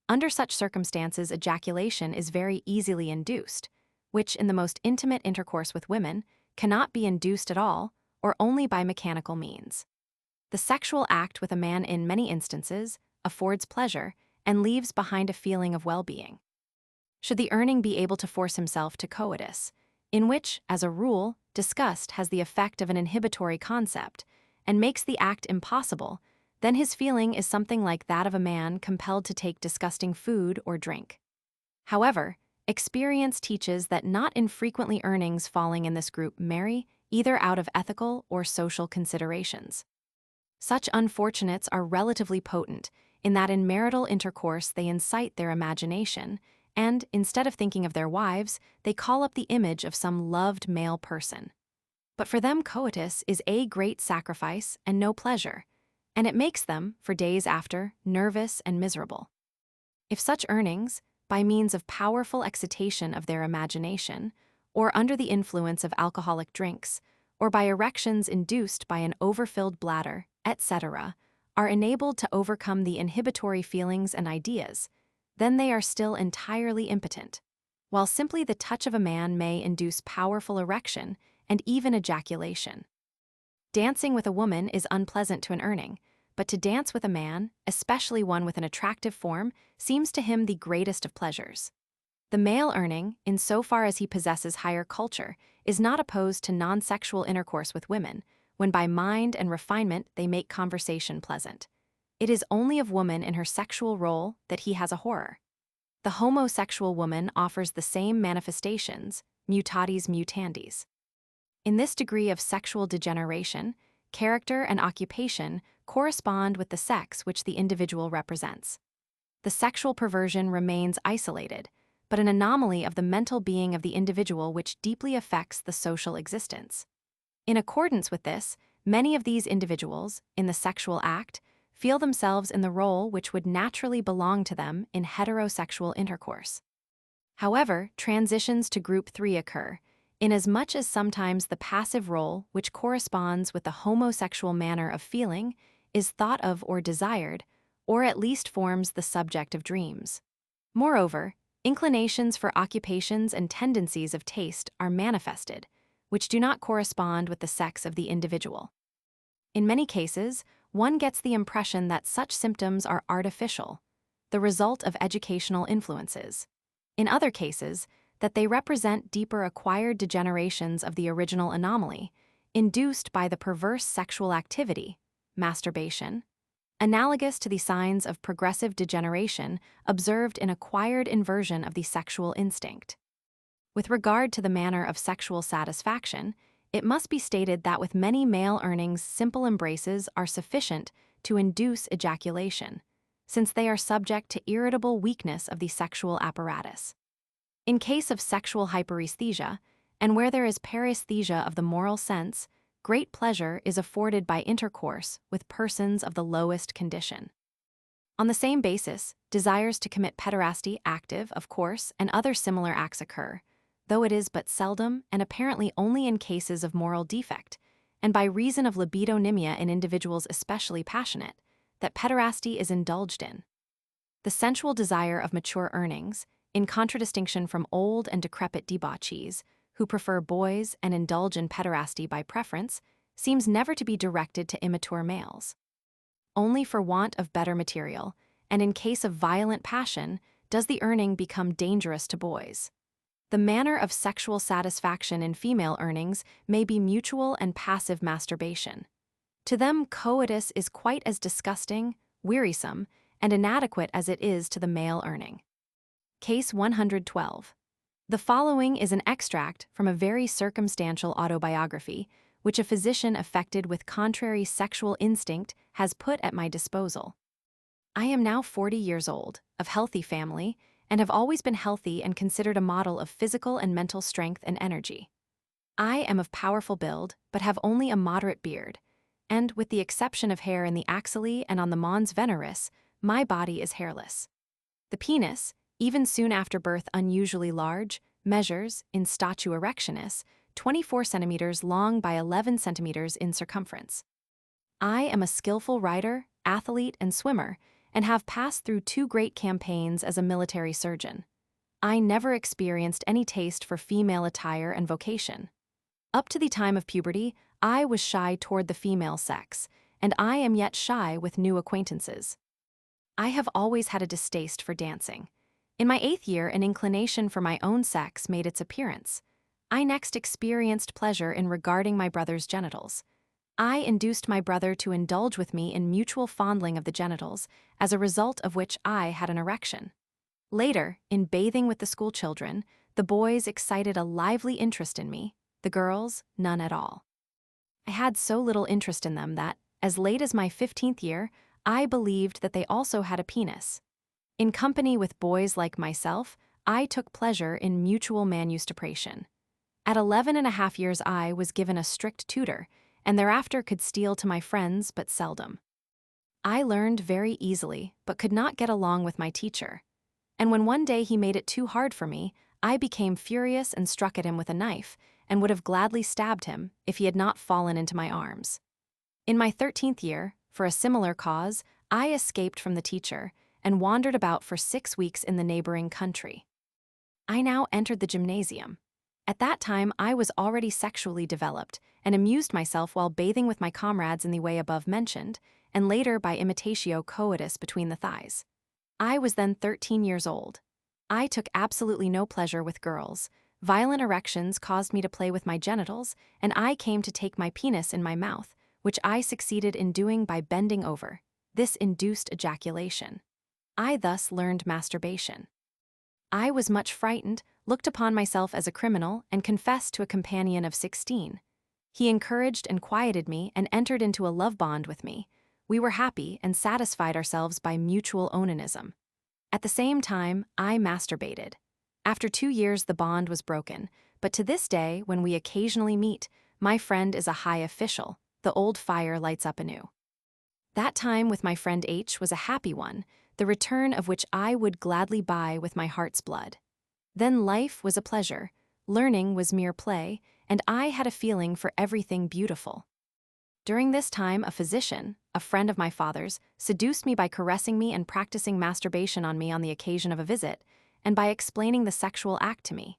under such circumstances ejaculation is very easily induced, which in the most intimate intercourse with women cannot be induced at all or only by mechanical means. The sexual act with a man in many instances affords pleasure and leaves behind a feeling of well-being. Should the earning be able to force himself to coitus, in which, as a rule, disgust has the effect of an inhibitory concept and makes the act impossible, then his feeling is something like that of a man compelled to take disgusting food or drink. However, experience teaches that not infrequently earnings falling in this group marry, either out of ethical or social considerations. Such unfortunates are relatively potent in that in marital intercourse they incite their imagination, and, instead of thinking of their wives, they call up the image of some loved male person. But for them coitus is a great sacrifice and no pleasure, and it makes them, for days after, nervous and miserable. If such earnings, by means of powerful excitation of their imagination, or under the influence of alcoholic drinks, or by erections induced by an overfilled bladder, etc., are enabled to overcome the inhibitory feelings and ideas, then they are still entirely impotent. While simply the touch of a man may induce powerful erection and even ejaculation. Dancing with a woman is unpleasant to an earning, but to dance with a man, especially one with an attractive form, seems to him the greatest of pleasures. The male earning, in so far as he possesses higher culture, is not opposed to non-sexual intercourse with women, when by mind and refinement they make conversation pleasant. It is only of woman in her sexual role that he has a horror. The homosexual woman offers the same manifestations, mutatis mutandis. In this degree of sexual degeneration, character and occupation correspond with the sex which the individual represents. The sexual perversion remains isolated, but an anomaly of the mental being of the individual which deeply affects the social existence. In accordance with this, many of these individuals, in the sexual act, feel themselves in the role which would naturally belong to them in heterosexual intercourse. However, transitions to Group 3 occur, inasmuch as sometimes the passive role which corresponds with the homosexual manner of feeling is thought of or desired, or at least forms the subject of dreams. Moreover, inclinations for occupations and tendencies of taste are manifested, which do not correspond with the sex of the individual. In many cases, one gets the impression that such symptoms are artificial, the result of educational influences. In other cases, that they represent deeper acquired degenerations of the original anomaly, induced by the perverse sexual activity, masturbation, analogous to the signs of progressive degeneration observed in acquired inversion of the sexual instinct. With regard to the manner of sexual satisfaction, it must be stated that with many male earnings, simple embraces are sufficient to induce ejaculation, since they are subject to irritable weakness of the sexual apparatus. In case of sexual hyperesthesia, and where there is paresthesia of the moral sense, great pleasure is afforded by intercourse with persons of the lowest condition. On the same basis, desires to commit pederasty, active, of course, and other similar acts occur, though it is but seldom and apparently only in cases of moral defect, and by reason of libidonymia in individuals especially passionate, that pederasty is indulged in. The sensual desire of mature earnings, in contradistinction from old and decrepit debauchees, who prefer boys and indulge in pederasty by preference, seems never to be directed to immature males. only for want of better material, and in case of violent passion, does the earning become dangerous to boys. The manner of sexual satisfaction in female earnings may be mutual and passive masturbation. To them, coitus is quite as disgusting, wearisome, and inadequate as it is to the male earning. Case 112. The following is an extract from a very circumstantial autobiography, which a physician affected with contrary sexual instinct has put at my disposal. I am now 40 years old, of healthy family, and have always been healthy and considered a model of physical and mental strength and energy. I am of powerful build, but have only a moderate beard, and, with the exception of hair in the axilla and on the mons veneris, my body is hairless. The penis, even soon after birth unusually large, measures, in statu erectionis, 24 centimeters long by 11 centimeters in circumference. I am a skillful rider, athlete, and swimmer, and have passed through 2 great campaigns as a military surgeon. I never experienced any taste for female attire and vocation. Up to the time of puberty, I was shy toward the female sex, and I am yet shy with new acquaintances. I have always had a distaste for dancing. In my 8th year, an inclination for my own sex made its appearance. I next experienced pleasure in regarding my brother's genitals. I induced my brother to indulge with me in mutual fondling of the genitals, as a result of which I had an erection. Later, in bathing with the school children, the boys excited a lively interest in me, the girls, none at all. I had so little interest in them that, as late as my 15th year, I believed that they also had a penis. In company with boys like myself, I took pleasure in mutual manustupration. At 11.5 years I was given a strict tutor, and thereafter could steal to my friends but seldom. I learned very easily, but could not get along with my teacher. And when one day he made it too hard for me, I became furious and struck at him with a knife, and would have gladly stabbed him if he had not fallen into my arms. In my 13th year, for a similar cause, I escaped from the teacher, and wandered about for 6 weeks in the neighboring country. I now entered the gymnasium. At that time I was already sexually developed, and amused myself while bathing with my comrades in the way above mentioned, and later by imitatio coitus between the thighs. I was then 13 years old. I took absolutely no pleasure with girls. Violent erections caused me to play with my genitals, and I came to take my penis in my mouth, which I succeeded in doing by bending over. This induced ejaculation. I thus learned masturbation. I was much frightened, looked upon myself as a criminal, and confessed to a companion of 16. He encouraged and quieted me and entered into a love bond with me. We were happy and satisfied ourselves by mutual onanism. At the same time, I masturbated. After 2 years the bond was broken, but to this day, when we occasionally meet, my friend is a high official. The old fire lights up anew. That time with my friend H was a happy one, the return of which I would gladly buy with my heart's blood. Then life was a pleasure, learning was mere play, and I had a feeling for everything beautiful. During this time a physician, a friend of my father's, seduced me by caressing me and practicing masturbation on me on the occasion of a visit, and by explaining the sexual act to me.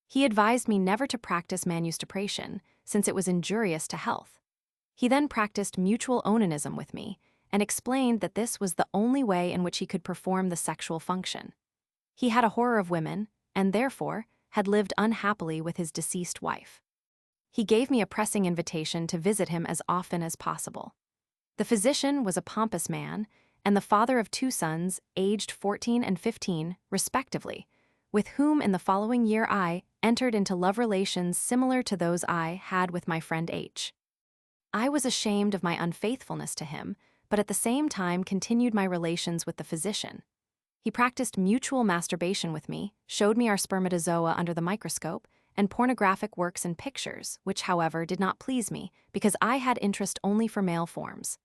He advised me never to practice manustupration, since it was injurious to health. He then practiced mutual onanism with me, and explained that this was the only way in which he could perform the sexual function. He had a horror of women, and therefore had lived unhappily with his deceased wife. He gave me a pressing invitation to visit him as often as possible. The physician was a pompous man, and the father of 2 sons, aged 14 and 15, respectively, with whom in the following year I entered into love relations similar to those I had with my friend H. I was ashamed of my unfaithfulness to him, but at the same time continued my relations with the physician. He practiced mutual masturbation with me, showed me our spermatozoa under the microscope, and pornographic works and pictures, which, however, did not please me, because I had interest only for male forms.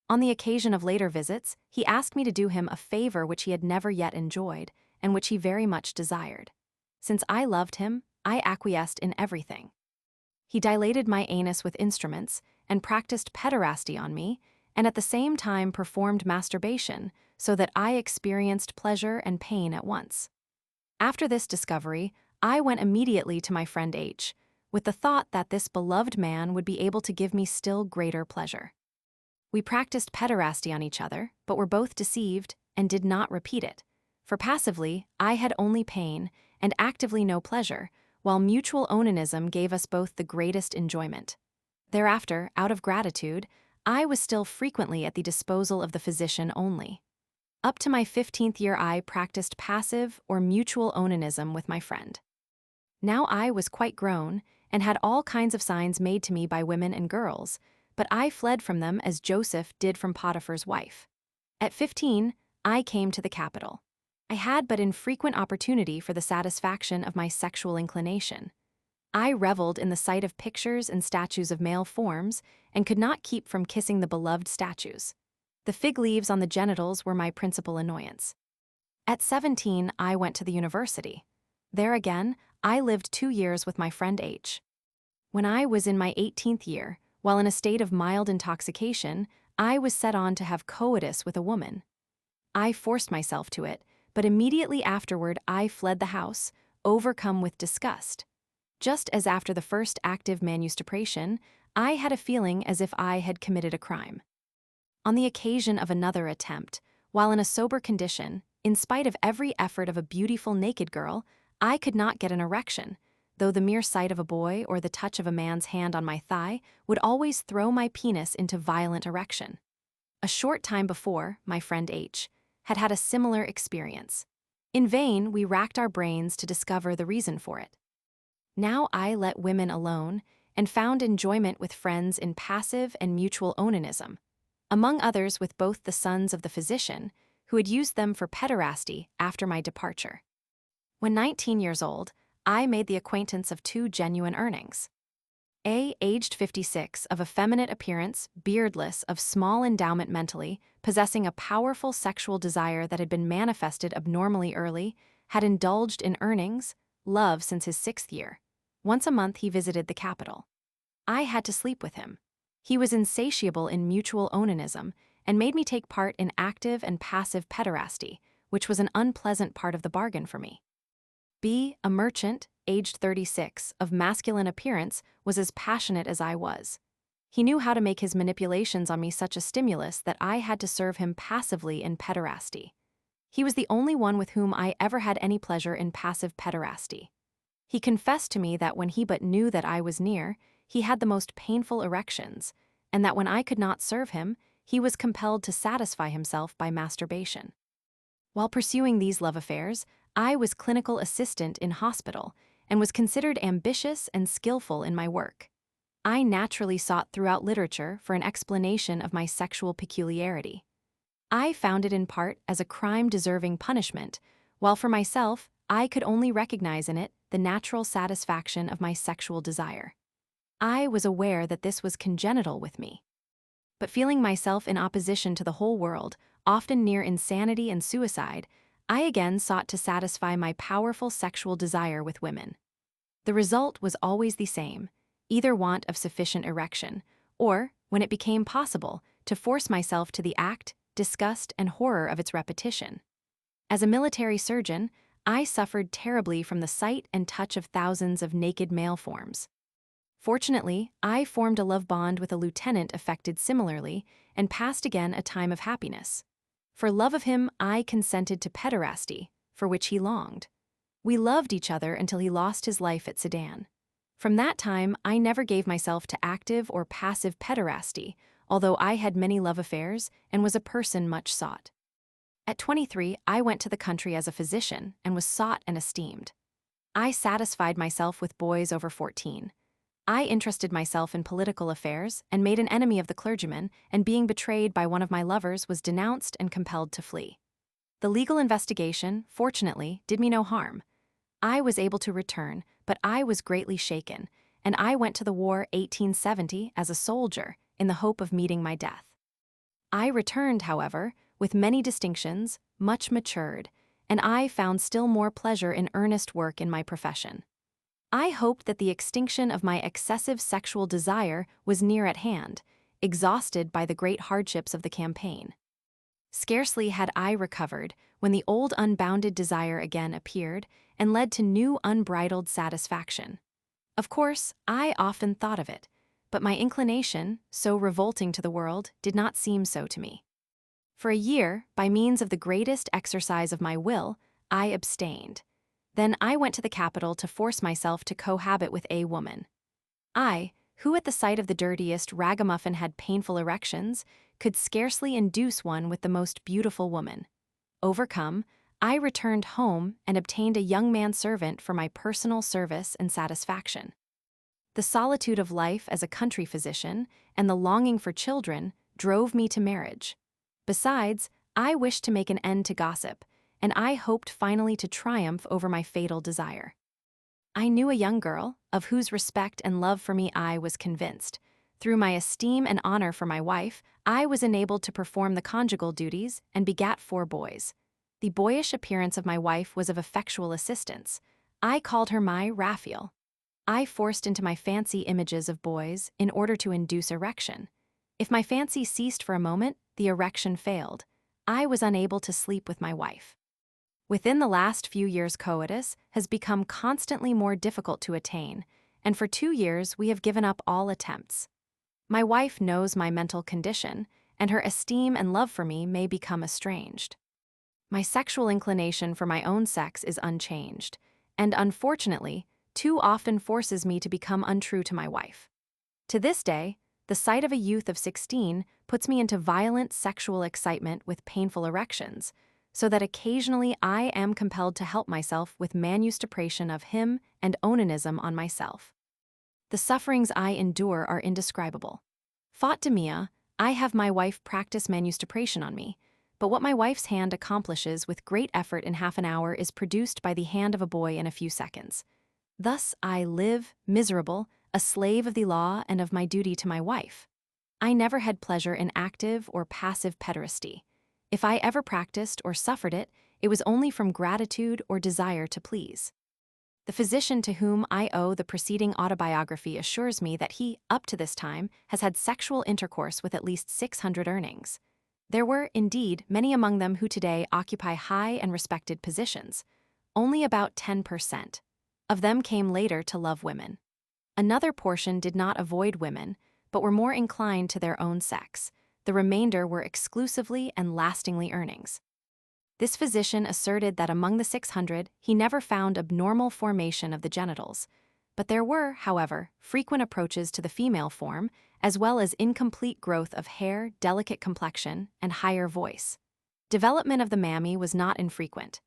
On the occasion of later visits, he asked me to do him a favor which he had never yet enjoyed, and which he very much desired. Since I loved him, I acquiesced in everything. He dilated my anus with instruments, and practiced pederasty on me, and at the same time performed masturbation, so that I experienced pleasure and pain at once. After this discovery, I went immediately to my friend H, with the thought that this beloved man would be able to give me still greater pleasure. We practiced pederasty on each other, but were both deceived and did not repeat it. For passively, I had only pain, and actively no pleasure, while mutual onanism gave us both the greatest enjoyment. Thereafter, out of gratitude, I was still frequently at the disposal of the physician only. Up to my 15th year I practiced passive or mutual onanism with my friend. Now I was quite grown, and had all kinds of signs made to me by women and girls, but I fled from them as Joseph did from Potiphar's wife. At 15, I came to the capital. I had but infrequent opportunity for the satisfaction of my sexual inclination. I reveled in the sight of pictures and statues of male forms, and could not keep from kissing the beloved statues. The fig leaves on the genitals were my principal annoyance. At 17, I went to the university. There again, I lived 2 years with my friend H. When I was in my 18th year, while in a state of mild intoxication, I was set on to have coitus with a woman. I forced myself to it, but immediately afterward I fled the house, overcome with disgust. Just as after the first active manustupration, I had a feeling as if I had committed a crime. On the occasion of another attempt, while in a sober condition, in spite of every effort of a beautiful naked girl, I could not get an erection, though the mere sight of a boy or the touch of a man's hand on my thigh would always throw my penis into violent erection. A short time before, my friend H. had had a similar experience. In vain, we racked our brains to discover the reason for it. Now I let women alone, and found enjoyment with friends in passive and mutual onanism, among others with both the sons of the physician, who had used them for pederasty after my departure. When 19 years old, I made the acquaintance of 2 genuine earnings. A, aged 56, of effeminate appearance, beardless, of small endowment mentally, possessing a powerful sexual desire that had been manifested abnormally early, had indulged in earnings, love since his 6th year. Once a month he visited the capital. I had to sleep with him. He was insatiable in mutual onanism, and made me take part in active and passive pederasty, which was an unpleasant part of the bargain for me. B, a merchant, aged 36, of masculine appearance, was as passionate as I was. He knew how to make his manipulations on me such a stimulus that I had to serve him passively in pederasty. He was the only one with whom I ever had any pleasure in passive pederasty. He confessed to me that when he but knew that I was near, he had the most painful erections, and that when I could not serve him, he was compelled to satisfy himself by masturbation. While pursuing these love affairs, I was clinical assistant in hospital and was considered ambitious and skillful in my work. I naturally sought throughout literature for an explanation of my sexual peculiarity. I found it in part as a crime deserving punishment, while for myself, I could only recognize in it the natural satisfaction of my sexual desire. I was aware that this was congenital with me. But feeling myself in opposition to the whole world, often near insanity and suicide, I again sought to satisfy my powerful sexual desire with women. The result was always the same, either want of sufficient erection, or, when it became possible, to force myself to the act, disgust, and horror of its repetition. As a military surgeon, I suffered terribly from the sight and touch of thousands of naked male forms. Fortunately, I formed a love bond with a lieutenant affected similarly, and passed again a time of happiness. For love of him, I consented to pederasty, for which he longed. We loved each other until he lost his life at Sedan. From that time, I never gave myself to active or passive pederasty, although I had many love affairs and was a person much sought. At 23, I went to the country as a physician and was sought and esteemed. I satisfied myself with boys over 14. I interested myself in political affairs and made an enemy of the clergyman, and being betrayed by one of my lovers was denounced and compelled to flee. The legal investigation, fortunately, did me no harm. I was able to return, but I was greatly shaken, and I went to the war 1870 as a soldier in the hope of meeting my death. I returned, however, with many distinctions, much matured, and I found still more pleasure in earnest work in my profession. I hoped that the extinction of my excessive sexual desire was near at hand, exhausted by the great hardships of the campaign. Scarcely had I recovered when the old unbounded desire again appeared and led to new unbridled satisfaction. Of course, I often thought of it, but my inclination, so revolting to the world, did not seem so to me. For a year, by means of the greatest exercise of my will, I abstained. Then I went to the capital to force myself to cohabit with a woman. I, who at the sight of the dirtiest ragamuffin had painful erections, could scarcely induce one with the most beautiful woman. Overcome, I returned home and obtained a young man-servant for my personal service and satisfaction. The solitude of life as a country physician and the longing for children drove me to marriage. Besides, I wished to make an end to gossip, and I hoped finally to triumph over my fatal desire. I knew a young girl, of whose respect and love for me I was convinced. Through my esteem and honor for my wife, I was enabled to perform the conjugal duties and begat 4 boys. The boyish appearance of my wife was of effectual assistance. I called her my Raphael. I forced into my fancy images of boys in order to induce erection. If my fancy ceased for a moment, the erection failed. I was unable to sleep with my wife. Within the last few years, coitus has become constantly more difficult to attain, and for 2 years we have given up all attempts. My wife knows my mental condition, and her esteem and love for me may become estranged. My sexual inclination for my own sex is unchanged, and unfortunately, too often forces me to become untrue to my wife. To this day, the sight of a youth of 16 puts me into violent sexual excitement with painful erections, so that occasionally I am compelled to help myself with manustupration of him and onanism on myself. The sufferings I endure are indescribable. Faute de mia, I have my wife practice manustupration on me, but what my wife's hand accomplishes with great effort in half an hour is produced by the hand of a boy in a few seconds. Thus I live, miserable, a slave of the law and of my duty to my wife. I never had pleasure in active or passive pederasty. If I ever practiced or suffered it, it was only from gratitude or desire to please. The physician to whom I owe the preceding autobiography assures me that he, up to this time, has had sexual intercourse with at least 600 earnings. There were, indeed, many among them who today occupy high and respected positions. Only about 10% of them came later to love women. Another portion did not avoid women, but were more inclined to their own sex. The remainder were exclusively and lastingly earnings. This physician asserted that among the 600 he never found abnormal formation of the genitals, but there were, however, frequent approaches to the female form, as well as incomplete growth of hair, delicate complexion, and higher voice. Development of the mammy was not infrequent.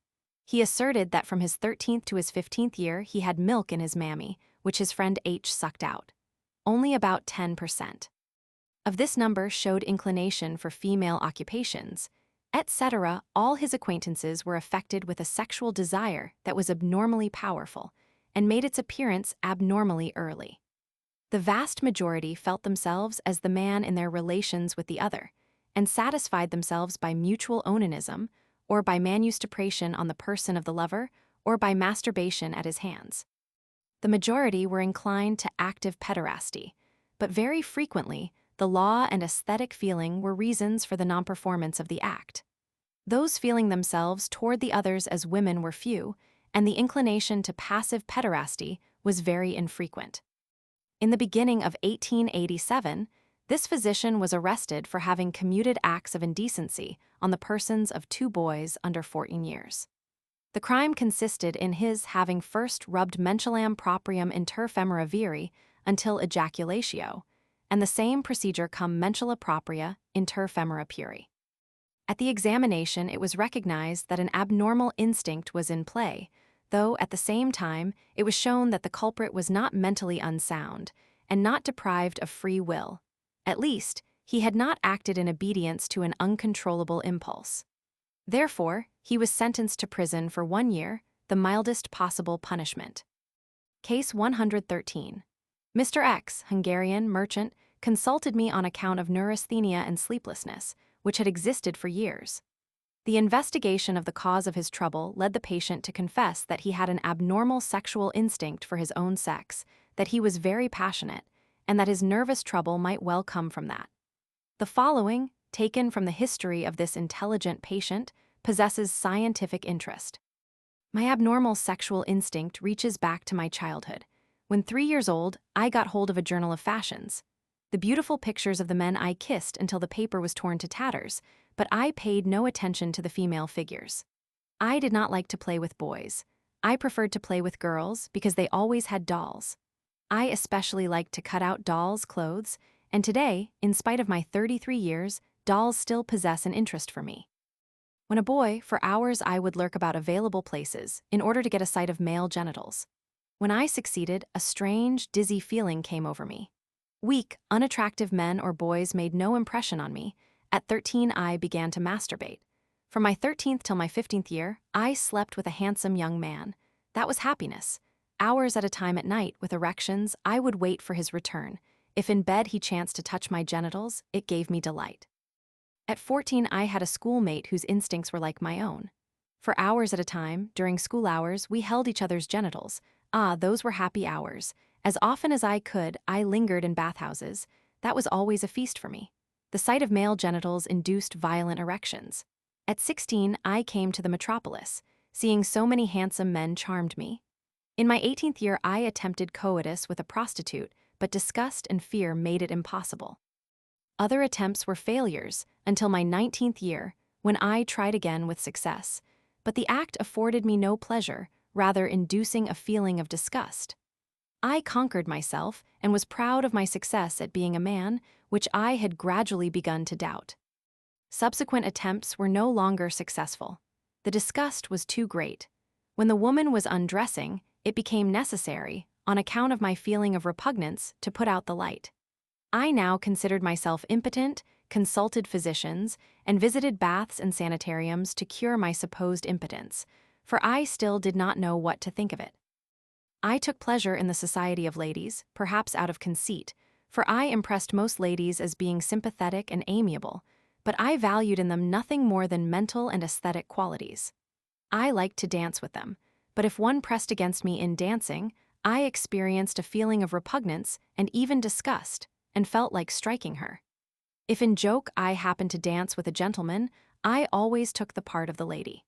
He asserted that from his 13th to his 15th year he had milk in his mammy, which his friend H sucked out. Only about 10% of this number showed inclination for female occupations, etc. All his acquaintances were affected with a sexual desire that was abnormally powerful and made its appearance abnormally early. The vast majority felt themselves as the man in their relations with the other, and satisfied themselves by mutual onanism, or by manustupration on the person of the lover, or by masturbation at his hands. The majority were inclined to active pederasty, but very frequently the law and aesthetic feeling were reasons for the non-performance of the act. Those feeling themselves toward the others as women were few, and the inclination to passive pederasty was very infrequent. In the beginning of 1887, this physician was arrested for having commuted acts of indecency on the persons of 2 boys under 14 years. The crime consisted in his having first rubbed mentulam proprium inter femora viri until ejaculatio, and the same procedure cum mentula propria inter femora puri. At the examination, it was recognized that an abnormal instinct was in play, though at the same time it was shown that the culprit was not mentally unsound and not deprived of free will. At least, he had not acted in obedience to an uncontrollable impulse. Therefore, he was sentenced to prison for 1 year, the mildest possible punishment. Case 113. Mr. X, Hungarian merchant, consulted me on account of neurasthenia and sleeplessness, which had existed for years. The investigation of the cause of his trouble led the patient to confess that he had an abnormal sexual instinct for his own sex, that he was very passionate, and that his nervous trouble might well come from that. The following, taken from the history of this intelligent patient, possesses scientific interest. My abnormal sexual instinct reaches back to my childhood. When 3 years old, I got hold of a journal of fashions. The beautiful pictures of the men I kissed until the paper was torn to tatters, but I paid no attention to the female figures. I did not like to play with boys. I preferred to play with girls because they always had dolls. I especially liked to cut out dolls' clothes, and today, in spite of my 33 years, dolls still possess an interest for me. When a boy, for hours I would lurk about available places in order to get a sight of male genitals. When I succeeded, a strange, dizzy feeling came over me. Weak, unattractive men or boys made no impression on me. At 13 I began to masturbate. From my 13th till my 15th year, I slept with a handsome young man. That was happiness. Hours at a time at night, with erections, I would wait for his return. If in bed he chanced to touch my genitals, it gave me delight. At 14 I had a schoolmate whose instincts were like my own. For hours at a time, during school hours, we held each other's genitals. Ah, those were happy hours. As often as I could, I lingered in bathhouses. That was always a feast for me. The sight of male genitals induced violent erections. At 16 I came to the metropolis. Seeing so many handsome men charmed me. In my 18th year I attempted coitus with a prostitute, but disgust and fear made it impossible. Other attempts were failures until my 19th year, when I tried again with success. But the act afforded me no pleasure, rather inducing a feeling of disgust. I conquered myself and was proud of my success at being a man, which I had gradually begun to doubt. Subsequent attempts were no longer successful. The disgust was too great. When the woman was undressing, it became necessary, on account of my feeling of repugnance, to put out the light. I now considered myself impotent, consulted physicians, and visited baths and sanitariums to cure my supposed impotence, for I still did not know what to think of it. I took pleasure in the society of ladies, perhaps out of conceit, for I impressed most ladies as being sympathetic and amiable, but I valued in them nothing more than mental and aesthetic qualities. I liked to dance with them, but if one pressed against me in dancing, I experienced a feeling of repugnance and even disgust, and felt like striking her. If in joke I happened to dance with a gentleman, I always took the part of the lady.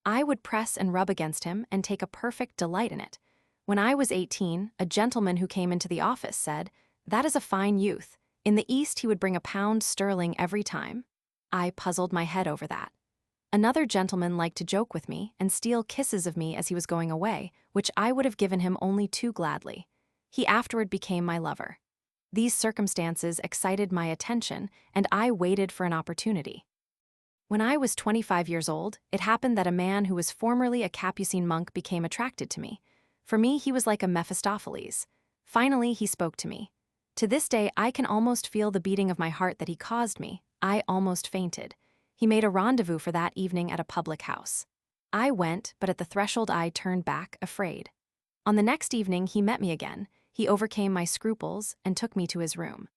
I would press and rub against him and take a perfect delight in it. When I was 18, a gentleman who came into the office said, "That is a fine youth. In the East he would bring £1 every time." I puzzled my head over that. Another gentleman liked to joke with me and steal kisses of me as he was going away, which I would have given him only too gladly. He afterward became my lover. These circumstances excited my attention, and I waited for an opportunity. When I was 25 years old, it happened that a man who was formerly a Capucine monk became attracted to me. For me, he was like a Mephistopheles. Finally, he spoke to me. To this day, I can almost feel the beating of my heart that he caused me. I almost fainted. He made a rendezvous for that evening at a public house. I went, but at the threshold I turned back, afraid. On the next evening, he met me again. He overcame my scruples and took me to his room.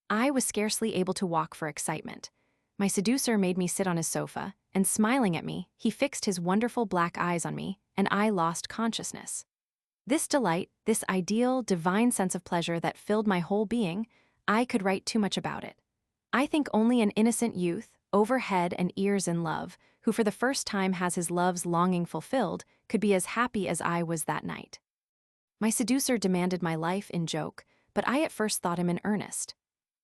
I was scarcely able to walk for excitement. My seducer made me sit on his sofa, and smiling at me, he fixed his wonderful black eyes on me, and I lost consciousness. This delight, this ideal, divine sense of pleasure that filled my whole being, I could write too much about it. I think only an innocent youth, over head and ears in love, who for the first time has his love's longing fulfilled, could be as happy as I was that night. My seducer demanded my life in joke, but I at first thought him in earnest.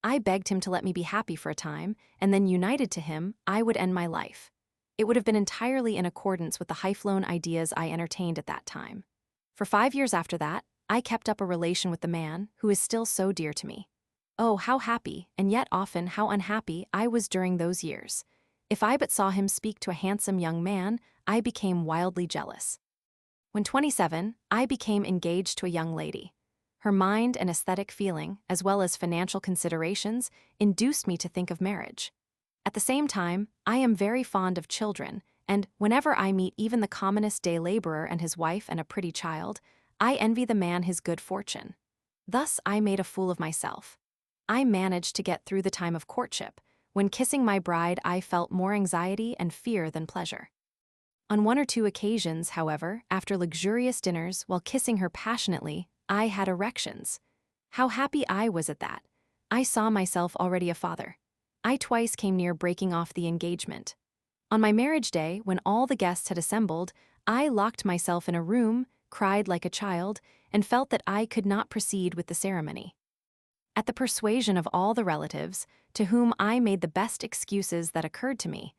I begged him to let me be happy for a time, and then united to him, I would end my life. It would have been entirely in accordance with the high-flown ideas I entertained at that time. For 5 years after that, I kept up a relation with the man who is still so dear to me. Oh, how happy, and yet often how unhappy, I was during those years. If I but saw him speak to a handsome young man, I became wildly jealous. When 27, I became engaged to a young lady. Her mind and aesthetic feeling, as well as financial considerations, induced me to think of marriage. At the same time, I am very fond of children, and whenever I meet even the commonest day laborer and his wife and a pretty child, I envy the man his good fortune. Thus I made a fool of myself. I managed to get through the time of courtship. When kissing my bride, I felt more anxiety and fear than pleasure. On 1 or 2 occasions, however, after luxurious dinners, while kissing her passionately, I had erections. How happy I was at that. I saw myself already a father. I twice came near breaking off the engagement. On my marriage day, when all the guests had assembled, I locked myself in a room, cried like a child, and felt that I could not proceed with the ceremony. At the persuasion of all the relatives, to whom I made the best excuses that occurred to me,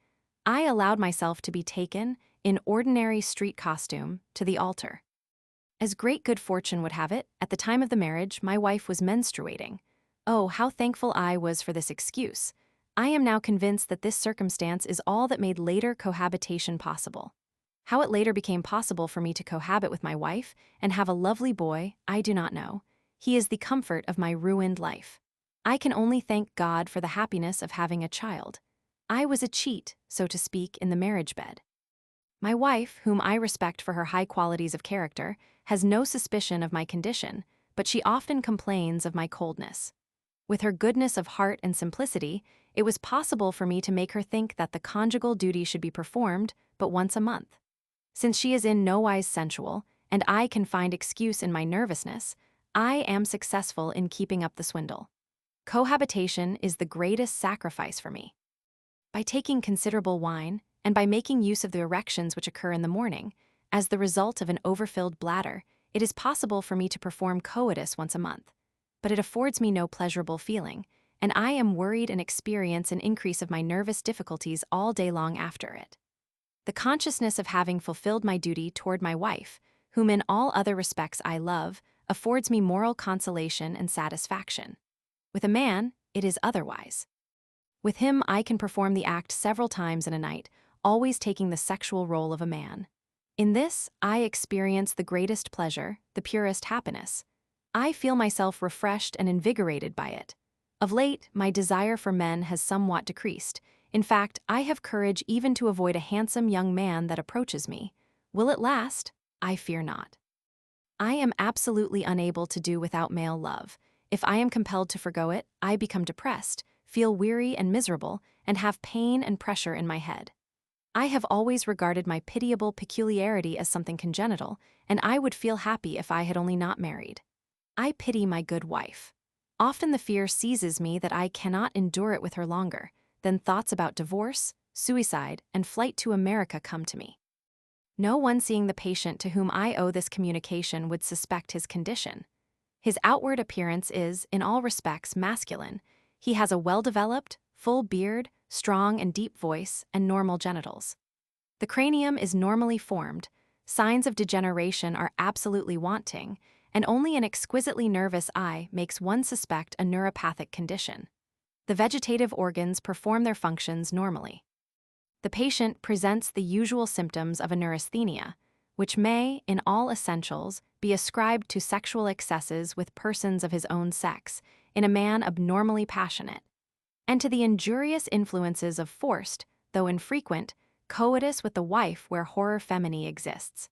I allowed myself to be taken, in ordinary street costume, to the altar. As great good fortune would have it, at the time of the marriage, my wife was menstruating. Oh, how thankful I was for this excuse. I am now convinced that this circumstance is all that made later cohabitation possible. How it later became possible for me to cohabit with my wife and have a lovely boy, I do not know. He is the comfort of my ruined life. I can only thank God for the happiness of having a child. I was a cheat, so to speak, in the marriage bed. My wife, whom I respect for her high qualities of character, has no suspicion of my condition, but she often complains of my coldness. With her goodness of heart and simplicity, it was possible for me to make her think that the conjugal duty should be performed but once a month. Since she is in nowise sensual, and I can find excuse in my nervousness, I am successful in keeping up the swindle. Cohabitation is the greatest sacrifice for me. By taking considerable wine, and by making use of the erections which occur in the morning, as the result of an overfilled bladder, it is possible for me to perform coitus once a month. But it affords me no pleasurable feeling, and I am worried and experience an increase of my nervous difficulties all day long after it. The consciousness of having fulfilled my duty toward my wife, whom in all other respects I love, affords me moral consolation and satisfaction. With a man, it is otherwise. With him I can perform the act several times in a night, always taking the sexual role of a man. In this, I experience the greatest pleasure, the purest happiness. I feel myself refreshed and invigorated by it. Of late, my desire for men has somewhat decreased. In fact, I have courage even to avoid a handsome young man that approaches me. Will it last? I fear not. I am absolutely unable to do without male love. If I am compelled to forgo it, I become depressed, feel weary and miserable, and have pain and pressure in my head. I have always regarded my pitiable peculiarity as something congenital, and I would feel happy if I had only not married. I pity my good wife. Often the fear seizes me that I cannot endure it with her longer. Then thoughts about divorce, suicide, and flight to America come to me. No one seeing the patient to whom I owe this communication would suspect his condition. His outward appearance is, in all respects, masculine. He has a well-developed, full beard, strong and deep voice, and normal genitals. The cranium is normally formed, signs of degeneration are absolutely wanting, and only an exquisitely nervous eye makes one suspect a neuropathic condition. The vegetative organs perform their functions normally. The patient presents the usual symptoms of a neurasthenia, which may, in all essentials, be ascribed to sexual excesses with persons of his own sex, in a man abnormally passionate, and to the injurious influences of forced, though infrequent, coitus with the wife where horror feminae exists.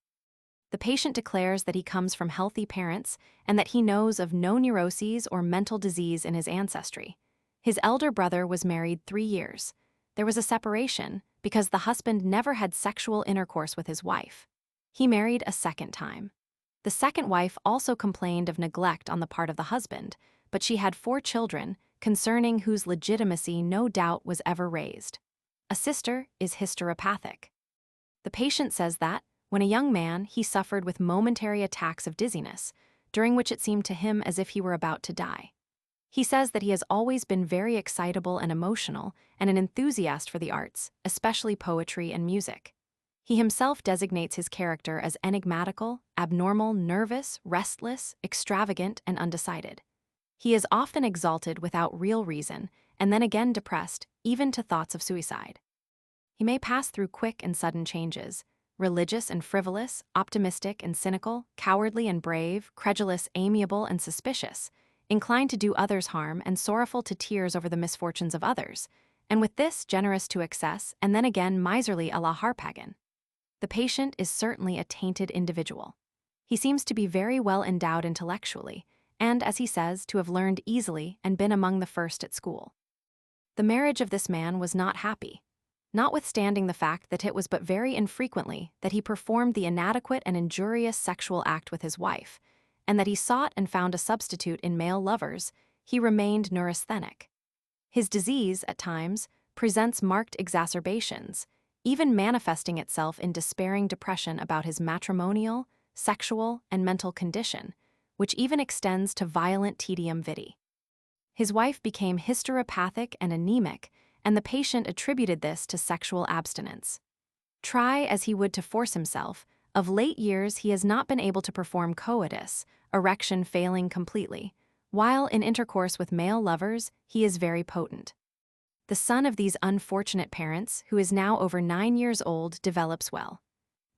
The patient declares that he comes from healthy parents and that he knows of no neuroses or mental disease in his ancestry. His elder brother was married 3 years. There was a separation because the husband never had sexual intercourse with his wife. He married a second time. The second wife also complained of neglect on the part of the husband, but she had 4 children, concerning whose legitimacy no doubt was ever raised. A sister is hysteropathic. The patient says that, when a young man, he suffered with momentary attacks of dizziness, during which it seemed to him as if he were about to die. He says that he has always been very excitable and emotional and an enthusiast for the arts, especially poetry and music. He himself designates his character as enigmatical, abnormal, nervous, restless, extravagant, and undecided. He is often exalted without real reason, and then again depressed, even to thoughts of suicide. He may pass through quick and sudden changes, religious and frivolous, optimistic and cynical, cowardly and brave, credulous, amiable and suspicious, inclined to do others harm and sorrowful to tears over the misfortunes of others, and with this generous to excess and then again miserly a la Harpagon. The patient is certainly a tainted individual. He seems to be very well endowed intellectually, and, as he says, to have learned easily and been among the first at school. The marriage of this man was not happy, notwithstanding the fact that it was but very infrequently that he performed the inadequate and injurious sexual act with his wife, and that he sought and found a substitute in male lovers. He remained neurasthenic. His disease, at times, presents marked exacerbations, even manifesting itself in despairing depression about his matrimonial, sexual, and mental condition, which even extends to violent tedium vitae. His wife became hysteropathic and anemic, and the patient attributed this to sexual abstinence. Try as he would to force himself, of late years he has not been able to perform coitus, erection failing completely, while in intercourse with male lovers he is very potent. The son of these unfortunate parents, who is now over 9 years old, develops well.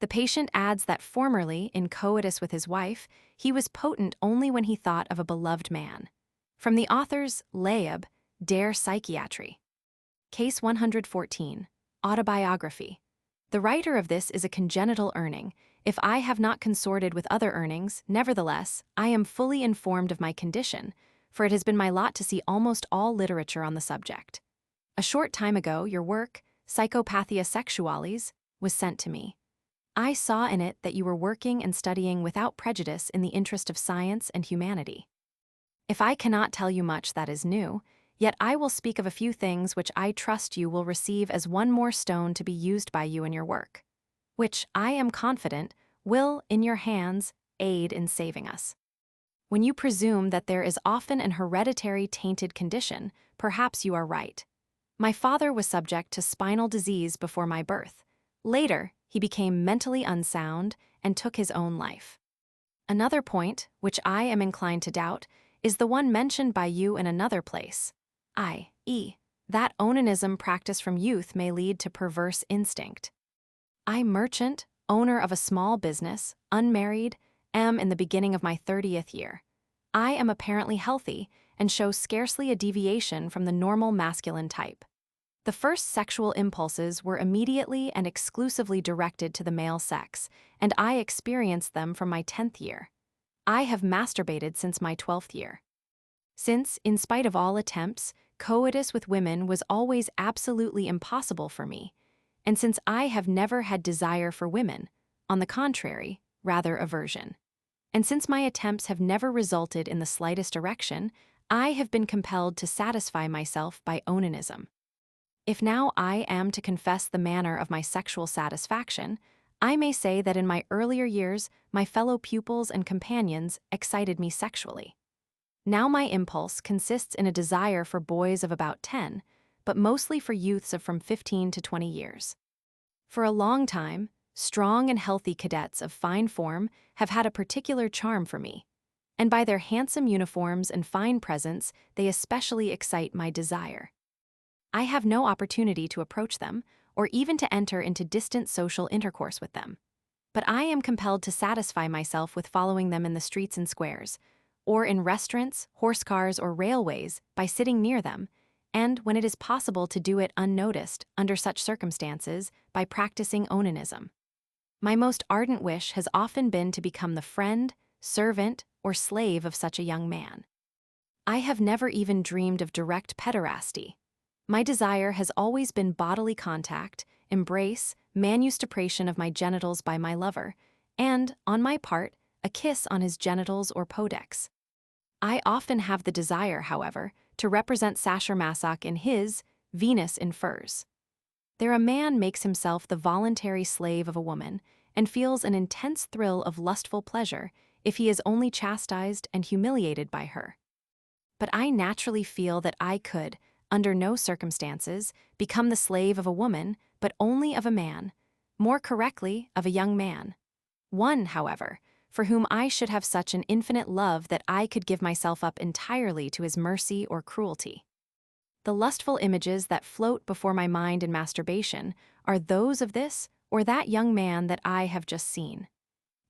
The patient adds that formerly, in coitus with his wife, he was potent only when he thought of a beloved man. From the author's Leib, Der Psychiatrie. Case 114. Autobiography. The writer of this is a congenital Urning. If I have not consorted with other Urnings, nevertheless, I am fully informed of my condition, for it has been my lot to see almost all literature on the subject. A short time ago, your work, Psychopathia Sexualis, was sent to me. I saw in it that you were working and studying without prejudice in the interest of science and humanity. If I cannot tell you much that is new, yet I will speak of a few things which I trust you will receive as one more stone to be used by you in your work, which, I am confident, will, in your hands, aid in saving us. When you presume that there is often an hereditary tainted condition, perhaps you are right. My father was subject to spinal disease before my birth. Later, he became mentally unsound and took his own life. Another point, which I am inclined to doubt, is the one mentioned by you in another place, i.e., that onanism practiced from youth may lead to perverse instinct. I, merchant, owner of a small business, unmarried, am in the beginning of my 30th year. I am apparently healthy and show scarcely a deviation from the normal masculine type. The first sexual impulses were immediately and exclusively directed to the male sex, and I experienced them from my 10th year. I have masturbated since my 12th year. Since, in spite of all attempts, coitus with women was always absolutely impossible for me, and since I have never had desire for women, on the contrary, rather aversion, and since my attempts have never resulted in the slightest erection, I have been compelled to satisfy myself by onanism. If now I am to confess the manner of my sexual satisfaction, I may say that in my earlier years, my fellow pupils and companions excited me sexually. Now my impulse consists in a desire for boys of about 10, but mostly for youths of from 15 to 20 years. For a long time, strong and healthy cadets of fine form have had a particular charm for me, and by their handsome uniforms and fine presence, they especially excite my desire. I have no opportunity to approach them, or even to enter into distant social intercourse with them. But I am compelled to satisfy myself with following them in the streets and squares, or in restaurants, horse cars, or railways, by sitting near them, and, when it is possible to do it unnoticed under such circumstances, by practicing onanism. My most ardent wish has often been to become the friend, servant, or slave of such a young man. I have never even dreamed of direct pederasty. My desire has always been bodily contact, embrace, manustupration of my genitals by my lover, and, on my part, a kiss on his genitals or podex. I often have the desire, however, to represent Sacher-Masoch in his Venus in Furs. There a man makes himself the voluntary slave of a woman and feels an intense thrill of lustful pleasure if he is only chastised and humiliated by her. But I naturally feel that I could, under no circumstances, become the slave of a woman, but only of a man, more correctly, of a young man. One, however, for whom I should have such an infinite love that I could give myself up entirely to his mercy or cruelty. The lustful images that float before my mind in masturbation are those of this or that young man that I have just seen.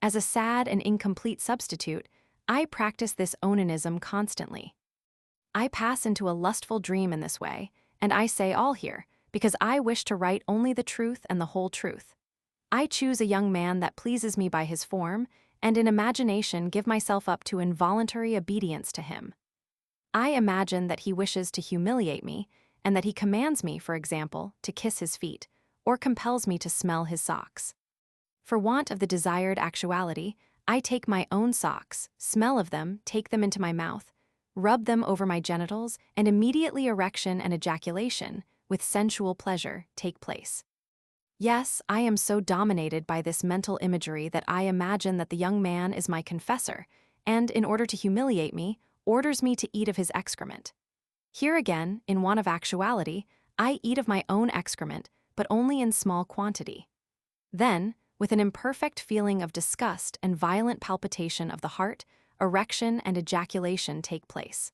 As a sad and incomplete substitute, I practice this onanism constantly. I pass into a lustful dream in this way, and I say all here, because I wish to write only the truth and the whole truth. I choose a young man that pleases me by his form, and in imagination give myself up to involuntary obedience to him. I imagine that he wishes to humiliate me, and that he commands me, for example, to kiss his feet, or compels me to smell his socks. For want of the desired actuality, I take my own socks, smell of them, take them into my mouth, rub them over my genitals, and immediately erection and ejaculation, with sensual pleasure, take place. Yes, I am so dominated by this mental imagery that I imagine that the young man is my confessor, and, in order to humiliate me, orders me to eat of his excrement. Here again, in want of actuality, I eat of my own excrement, but only in small quantity. Then, with an imperfect feeling of disgust and violent palpitation of the heart, erection and ejaculation take place.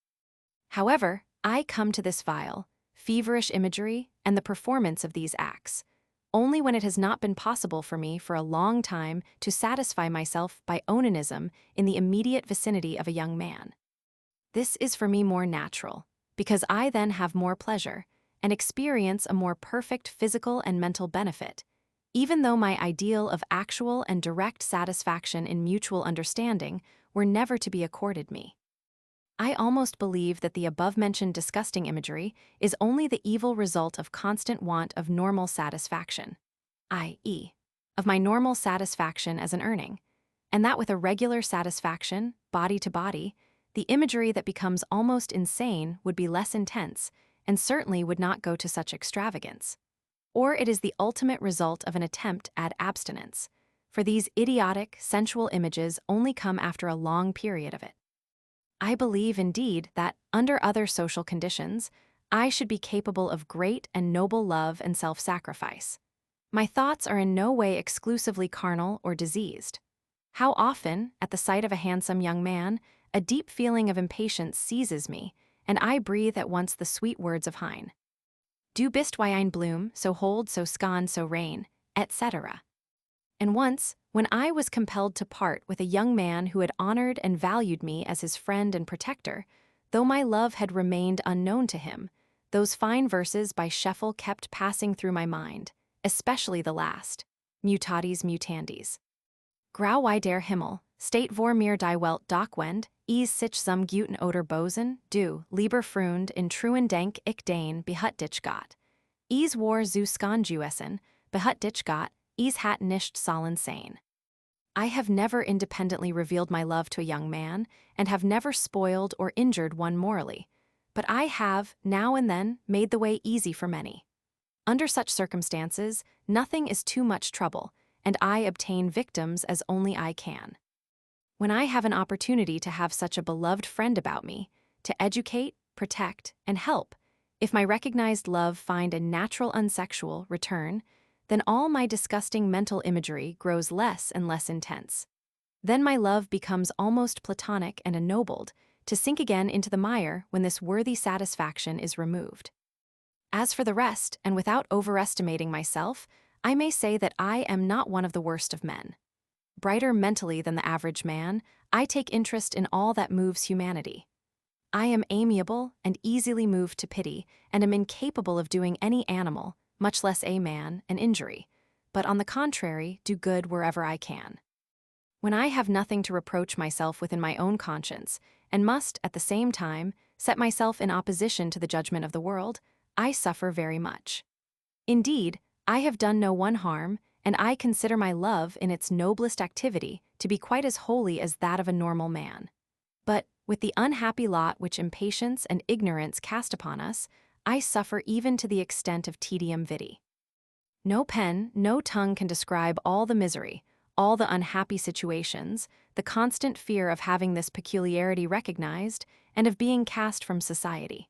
However, I come to this vile, feverish imagery and the performance of these acts, only when it has not been possible for me for a long time to satisfy myself by onanism in the immediate vicinity of a young man. This is for me more natural, because I then have more pleasure and experience a more perfect physical and mental benefit, even though my ideal of actual and direct satisfaction in mutual understanding were never to be accorded me. I almost believe that the above-mentioned disgusting imagery is only the evil result of constant want of normal satisfaction, i.e., of my normal satisfaction as an earning, and that with a regular satisfaction, body to body, the imagery that becomes almost insane would be less intense and certainly would not go to such extravagance. Or it is the ultimate result of an attempt at abstinence, for these idiotic, sensual images only come after a long period of it. I believe, indeed, that, under other social conditions, I should be capable of great and noble love and self-sacrifice. My thoughts are in no way exclusively carnal or diseased. How often, at the sight of a handsome young man, a deep feeling of impatience seizes me, and I breathe at once the sweet words of Heine. Du bist wie ein Blum, so hold, so skan, so rein, etc. And once, when I was compelled to part with a young man who had honored and valued me as his friend and protector, though my love had remained unknown to him, those fine verses by Scheffel kept passing through my mind, especially the last, mutatis mutandis. Grau wie der Himmel, steht vor mir die Welt doch wend, is sich zum guten oder Bosen, du, lieber Freund, in truen Denk ich dein behut dich Gott. Is war zu skonjuessen, behut dich Gott, is hat nicht sollen sein. I have never independently revealed my love to a young man, and have never spoiled or injured one morally, but I have, now and then, made the way easy for many. Under such circumstances, nothing is too much trouble, and I obtain victims as only I can. When I have an opportunity to have such a beloved friend about me, to educate, protect, and help, if my recognized love find a natural unsexual return, then all my disgusting mental imagery grows less and less intense. Then my love becomes almost platonic and ennobled, to sink again into the mire when this worthy satisfaction is removed. As for the rest, and without overestimating myself, I may say that I am not one of the worst of men. Brighter mentally than the average man, I take interest in all that moves humanity. I am amiable and easily moved to pity, and am incapable of doing any animal, much less a man, an injury, but on the contrary, do good wherever I can. When I have nothing to reproach myself with in my own conscience, and must, at the same time, set myself in opposition to the judgment of the world, I suffer very much. Indeed, I have done no one harm, and I consider my love in its noblest activity to be quite as holy as that of a normal man. But, with the unhappy lot which impatience and ignorance cast upon us, I suffer even to the extent of tedium vitae. No pen, no tongue can describe all the misery, all the unhappy situations, the constant fear of having this peculiarity recognized, and of being cast from society.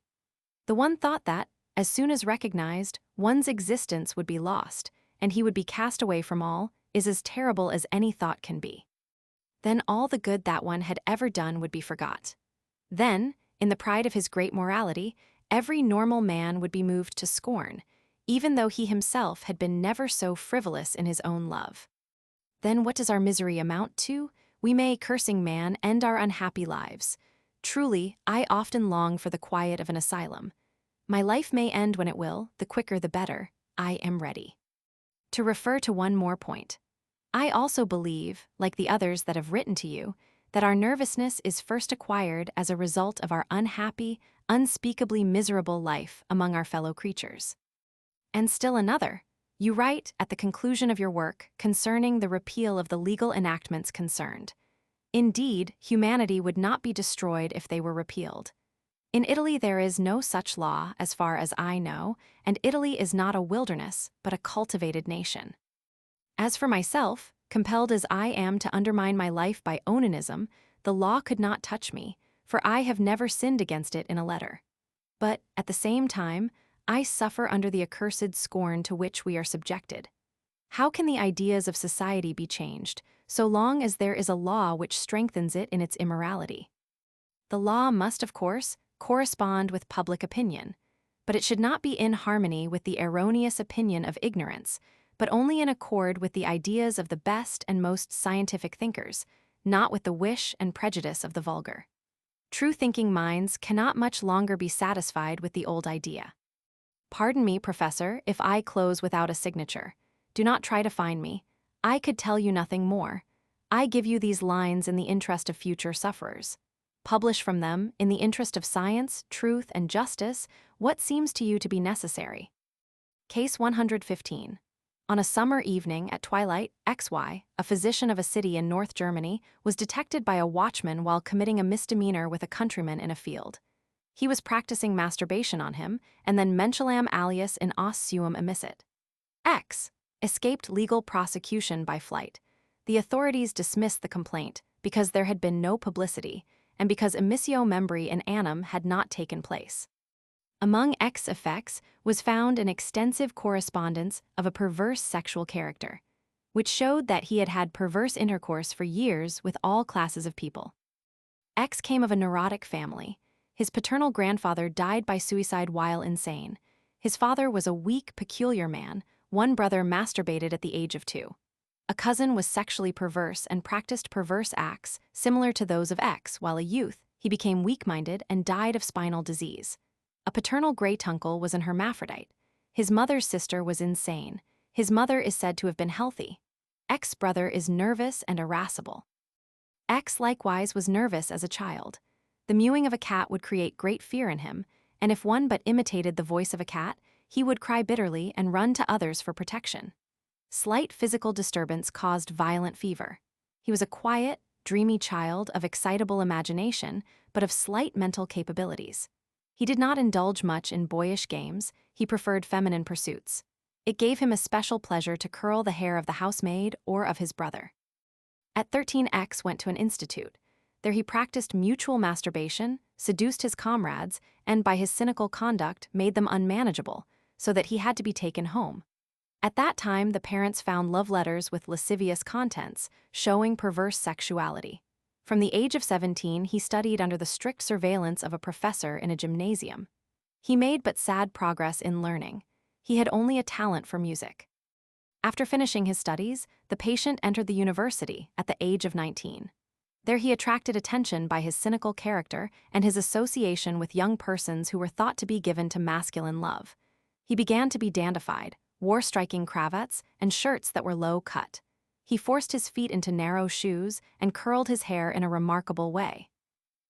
The one thought that, as soon as recognized, one's existence would be lost, and he would be cast away from all, is as terrible as any thought can be. Then all the good that one had ever done would be forgot. Then, in the pride of his great morality, every normal man would be moved to scorn, even though he himself had been never so frivolous in his own love. Then what does our misery amount to? We may, cursing man, end our unhappy lives. Truly, I often long for the quiet of an asylum. My life may end when it will, the quicker the better. I am ready. To refer to one more point, I also believe, like the others that have written to you, that our nervousness is first acquired as a result of our unhappy, unspeakably miserable life among our fellow creatures. And still another, you write at the conclusion of your work concerning the repeal of the legal enactments concerned. Indeed, humanity would not be destroyed if they were repealed. In Italy there is no such law, as far as I know, and Italy is not a wilderness, but a cultivated nation. As for myself, compelled as I am to undermine my life by onanism, the law could not touch me, for I have never sinned against it in a letter. But, at the same time, I suffer under the accursed scorn to which we are subjected. How can the ideas of society be changed, so long as there is a law which strengthens it in its immorality? The law must, of course, correspond with public opinion, but it should not be in harmony with the erroneous opinion of ignorance, but only in accord with the ideas of the best and most scientific thinkers, not with the wish and prejudice of the vulgar. True-thinking minds cannot much longer be satisfied with the old idea. Pardon me, Professor, if I close without a signature. Do not try to find me. I could tell you nothing more. I give you these lines in the interest of future sufferers. Publish from them, in the interest of science, truth, and justice, what seems to you to be necessary. Case 115. On a summer evening at twilight, XY, a physician of a city in North Germany, was detected by a watchman while committing a misdemeanor with a countryman in a field. He was practicing masturbation on him, and then mentionam alias in os suum emissit. X escaped legal prosecution by flight. The authorities dismissed the complaint because there had been no publicity, and because emissio membri in annum had not taken place. Among X's effects was found an extensive correspondence of a perverse sexual character, which showed that he had had perverse intercourse for years with all classes of people. X came of a neurotic family. His paternal grandfather died by suicide while insane. His father was a weak, peculiar man. One brother masturbated at the age of 2. A cousin was sexually perverse and practiced perverse acts similar to those of X. While a youth, he became weak-minded and died of spinal disease. A paternal great-uncle was an hermaphrodite. His mother's sister was insane. His mother is said to have been healthy. X's brother is nervous and irascible. X likewise was nervous as a child. The mewing of a cat would create great fear in him, and if one but imitated the voice of a cat, he would cry bitterly and run to others for protection. Slight physical disturbance caused violent fever. He was a quiet, dreamy child of excitable imagination, but of slight mental capabilities. He did not indulge much in boyish games. He preferred feminine pursuits. It gave him a special pleasure to curl the hair of the housemaid or of his brother. At 13, X went to an institute. There he practiced mutual masturbation, seduced his comrades, and by his cynical conduct made them unmanageable, so that he had to be taken home. At that time, the parents found love letters with lascivious contents, showing perverse sexuality. From the age of 17, he studied under the strict surveillance of a professor in a gymnasium. He made but sad progress in learning. He had only a talent for music. After finishing his studies, the patient entered the university at the age of 19. There he attracted attention by his cynical character and his association with young persons who were thought to be given to masculine love. He began to be dandified, wore striking cravats and shirts that were low cut. He forced his feet into narrow shoes and curled his hair in a remarkable way.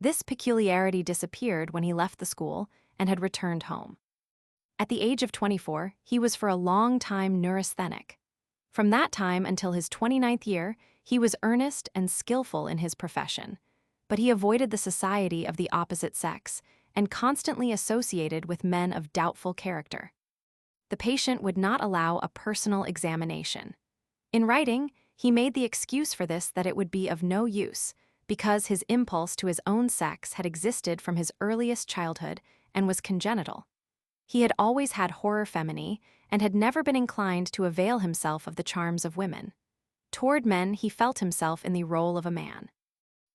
This peculiarity disappeared when he left the school and had returned home. At the age of 24, he was for a long time neurasthenic. From that time until his 29th year, he was earnest and skillful in his profession, but he avoided the society of the opposite sex and constantly associated with men of doubtful character. The patient would not allow a personal examination. In writing, he made the excuse for this that it would be of no use, because his impulse to his own sex had existed from his earliest childhood and was congenital. He had always had horror feminae and had never been inclined to avail himself of the charms of women. Toward men, he felt himself in the role of a man.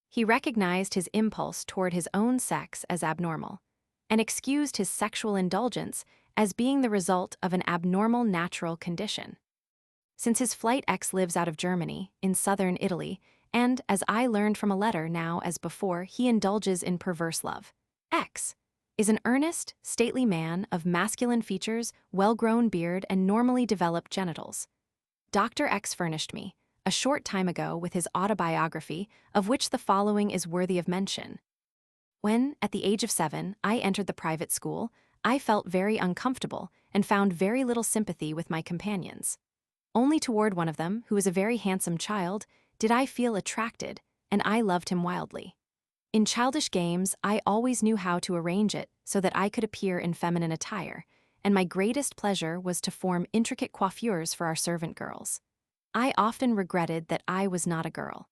He recognized his impulse toward his own sex as abnormal, and excused his sexual indulgence as being the result of an abnormal natural condition. Since his flight, X lives out of Germany, in southern Italy, and, as I learned from a letter now as before, he indulges in perverse love. X is an earnest, stately man of masculine features, well-grown beard, and normally developed genitals. Dr. X furnished me, a short time ago, with his autobiography, of which the following is worthy of mention. When, at the age of 7, I entered the private school, I felt very uncomfortable and found very little sympathy with my companions. Only toward one of them, who was a very handsome child, did I feel attracted, and I loved him wildly. In childish games, I always knew how to arrange it so that I could appear in feminine attire, and my greatest pleasure was to form intricate coiffures for our servant girls. I often regretted that I was not a girl.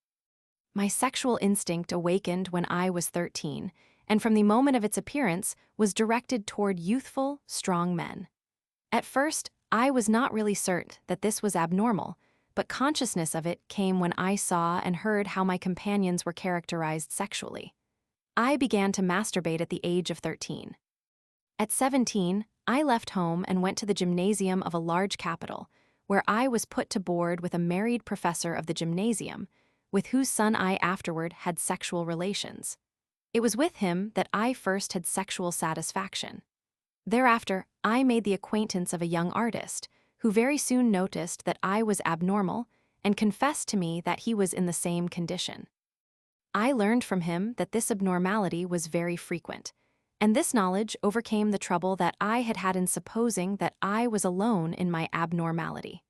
My sexual instinct awakened when I was 13, and from the moment of its appearance was directed toward youthful, strong men. At first, I was not really certain that this was abnormal, but consciousness of it came when I saw and heard how my companions were characterized sexually. I began to masturbate at the age of 13. At 17, I left home and went to the gymnasium of a large capital, where I was put to board with a married professor of the gymnasium, with whose son I afterward had sexual relations. It was with him that I first had sexual satisfaction. Thereafter, I made the acquaintance of a young artist, who very soon noticed that I was abnormal and confessed to me that he was in the same condition. I learned from him that this abnormality was very frequent, and this knowledge overcame the trouble that I had had in supposing that I was alone in my abnormality.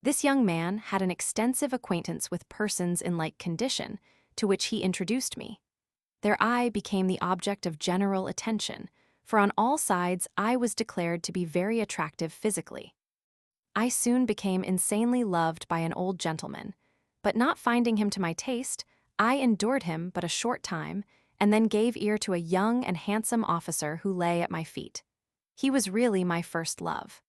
This young man had an extensive acquaintance with persons in like condition, to which he introduced me. There I became the object of general attention, for on all sides I was declared to be very attractive physically. I soon became insanely loved by an old gentleman, but not finding him to my taste, I endured him but a short time, and then gave ear to a young and handsome officer who lay at my feet. He was really my first love.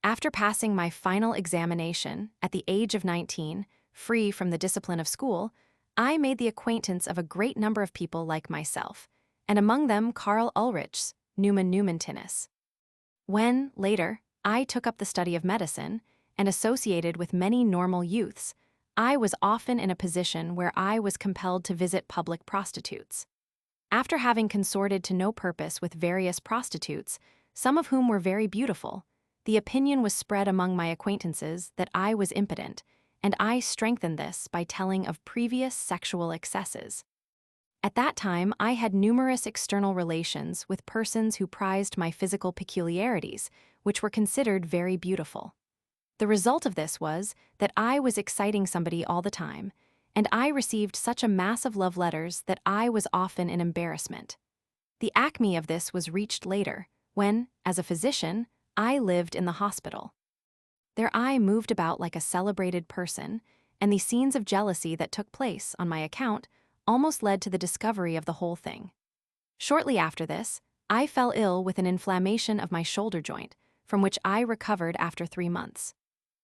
After passing my final examination, at the age of 19, free from the discipline of school, I made the acquaintance of a great number of people like myself, and among them Karl Ulrichs, Numentinus. When, later, I took up the study of medicine and associated with many normal youths, I was often in a position where I was compelled to visit public prostitutes. After having consorted to no purpose with various prostitutes, some of whom were very beautiful, the opinion was spread among my acquaintances that I was impotent, and I strengthened this by telling of previous sexual excesses. At that time, I had numerous external relations with persons who prized my physical peculiarities, which were considered very beautiful. The result of this was that I was exciting somebody all the time, and I received such a mass of love letters that I was often in embarrassment. The acme of this was reached later, when, as a physician, I lived in the hospital. There I moved about like a celebrated person, and the scenes of jealousy that took place on my account almost led to the discovery of the whole thing. Shortly after this, I fell ill with an inflammation of my shoulder joint, from which I recovered after 3 months.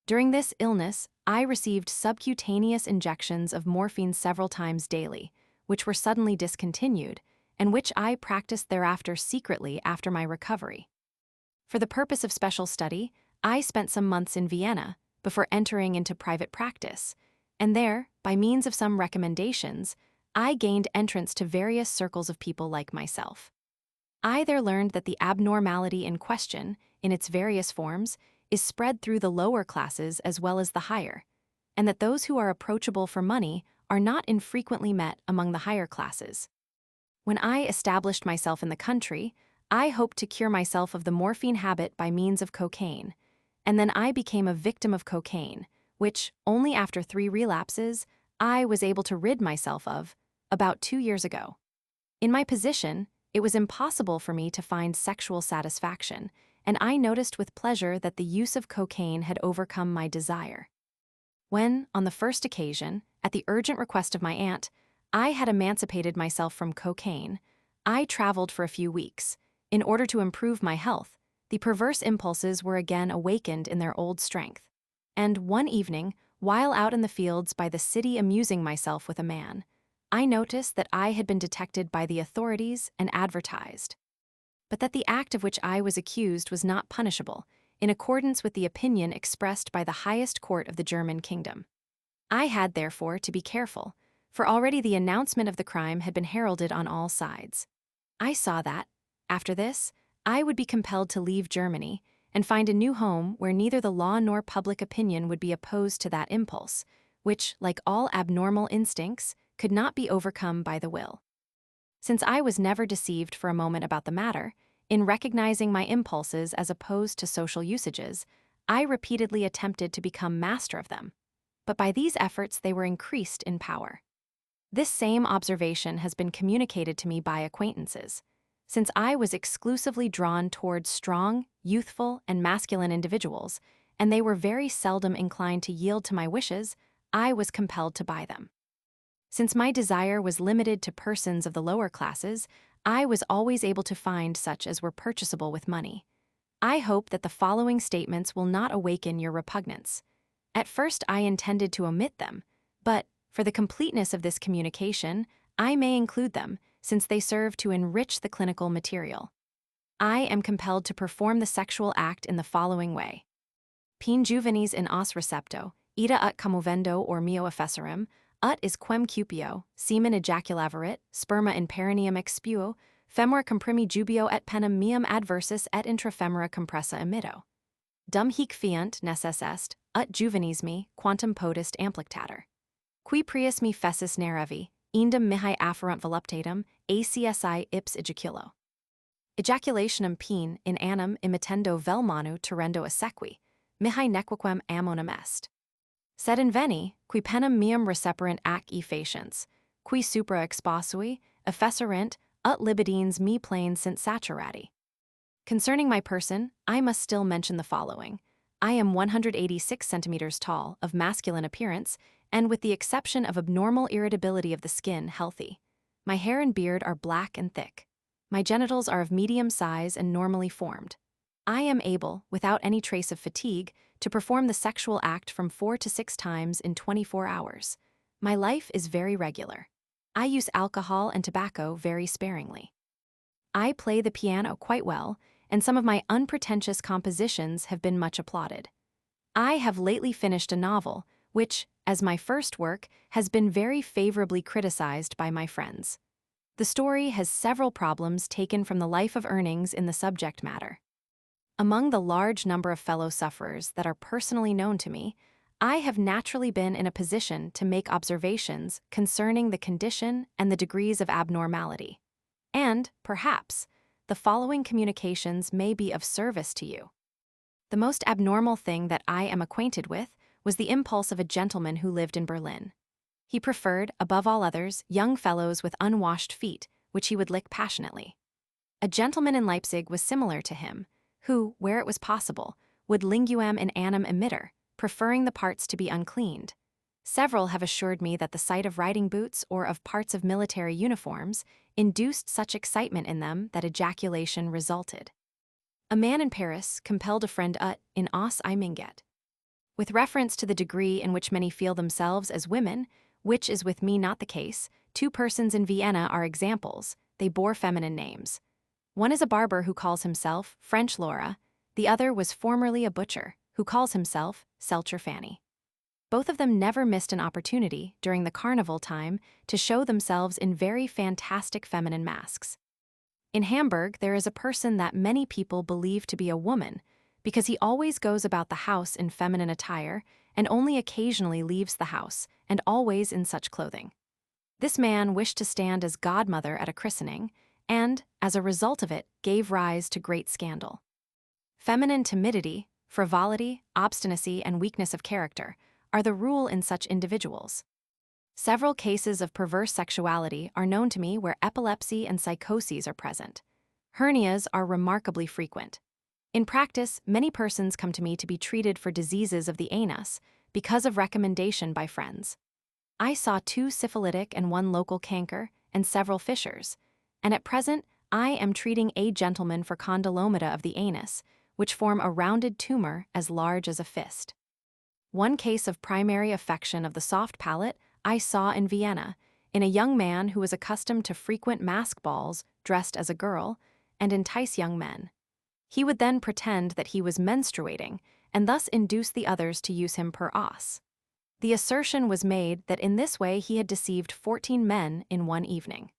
During this illness, I received subcutaneous injections of morphine several times daily, which were suddenly discontinued, and which I practiced thereafter secretly after my recovery. For the purpose of special study, I spent some months in Vienna before entering into private practice, and there, by means of some recommendations, I gained entrance to various circles of people like myself. I there learned that the abnormality in question, in its various forms, is spread through the lower classes as well as the higher, and that those who are approachable for money are not infrequently met among the higher classes. When I established myself in the country, I hoped to cure myself of the morphine habit by means of cocaine, and then I became a victim of cocaine, which, only after 3 relapses, I was able to rid myself of, about 2 years ago. In my position, it was impossible for me to find sexual satisfaction, and I noticed with pleasure that the use of cocaine had overcome my desire. When, on the first occasion, at the urgent request of my aunt, I had emancipated myself from cocaine, I traveled for a few weeks. In order to improve my health, the perverse impulses were again awakened in their old strength. And one evening, while out in the fields by the city amusing myself with a man, I noticed that I had been detected by the authorities and advertised, but that the act of which I was accused was not punishable, in accordance with the opinion expressed by the highest court of the German kingdom. I had, therefore, to be careful, for already the announcement of the crime had been heralded on all sides. I saw that, after this, I would be compelled to leave Germany and find a new home where neither the law nor public opinion would be opposed to that impulse, which, like all abnormal instincts, could not be overcome by the will. Since I was never deceived for a moment about the matter, in recognizing my impulses as opposed to social usages, I repeatedly attempted to become master of them, but by these efforts they were increased in power. This same observation has been communicated to me by acquaintances. Since I was exclusively drawn towards strong, youthful, and masculine individuals, and they were very seldom inclined to yield to my wishes, I was compelled to buy them. Since my desire was limited to persons of the lower classes, I was always able to find such as were purchasable with money. I hope that the following statements will not awaken your repugnance. At first, I intended to omit them, but for the completeness of this communication, I may include them, since they serve to enrich the clinical material. I am compelled to perform the sexual act in the following way. Pene juvenis in os recepto, ita ut commovendo or mio efferum, ut is quem cupio, semen ejaculaverit, sperma in perineum expuo, femora comprimi jubio et penem meum adversus et intrafemora compressa emitto. Dum hic fiant necess est, ut juvenis me, quantum potest amplictator. Qui prius me fessis nerevi, indem mihi afferunt voluptatem, acsi ips ejaculo. Ejaculationem pene in anum imitendo vel manu terrendo assequi, mihi nequequem ammonum est. Sed inveni, qui penem meum receperant ac effaciens, qui supra exposui, efferent, ut libidines me plain sint saturati. Concerning my person, I must still mention the following. I am 186 centimeters tall, of masculine appearance, and with the exception of abnormal irritability of the skin, healthy. My hair and beard are black and thick. My genitals are of medium size and normally formed. I am able, without any trace of fatigue, to perform the sexual act from 4 to 6 times in 24 hours. My life is very regular. I use alcohol and tobacco very sparingly. I play the piano quite well, and some of my unpretentious compositions have been much applauded. I have lately finished a novel, which, as my first work, has been very favorably criticized by my friends. The story has several problems taken from the life of earnings in the subject matter. Among the large number of fellow sufferers that are personally known to me, I have naturally been in a position to make observations concerning the condition and the degrees of abnormality. And, perhaps, the following communications may be of service to you. The most abnormal thing that I am acquainted with was the impulse of a gentleman who lived in Berlin. He preferred, above all others, young fellows with unwashed feet, which he would lick passionately. A gentleman in Leipzig was similar to him, who, where it was possible, would linguam in anum emitter, preferring the parts to be uncleaned. Several have assured me that the sight of riding boots or of parts of military uniforms induced such excitement in them that ejaculation resulted. A man in Paris compelled a friend ut in os I minget. With reference to the degree in which many feel themselves as women, which is with me not the case, 2 persons in Vienna are examples. They bore feminine names. One is a barber who calls himself French Laura, the other was formerly a butcher, who calls himself Selcher Fanny. Both of them never missed an opportunity, during the carnival time, to show themselves in very fantastic feminine masks. In Hamburg, there is a person that many people believe to be a woman, because he always goes about the house in feminine attire and only occasionally leaves the house, and always in such clothing. This man wished to stand as godmother at a christening, and, as a result of it, gave rise to great scandal. Feminine timidity, frivolity, obstinacy, and weakness of character are the rule in such individuals. Several cases of perverse sexuality are known to me where epilepsy and psychoses are present. Hernias are remarkably frequent. In practice, many persons come to me to be treated for diseases of the anus because of recommendation by friends. I saw 2 syphilitic and 1 local canker and several fissures, and at present I am treating a gentleman for condylomata of the anus, which form a rounded tumor as large as a fist. 1 case of primary affection of the soft palate I saw in Vienna, in a young man who was accustomed to frequent mask balls dressed as a girl and entice young men. He would then pretend that he was menstruating and thus induce the others to use him per os. The assertion was made that in this way he had deceived 14 men in 1 evening.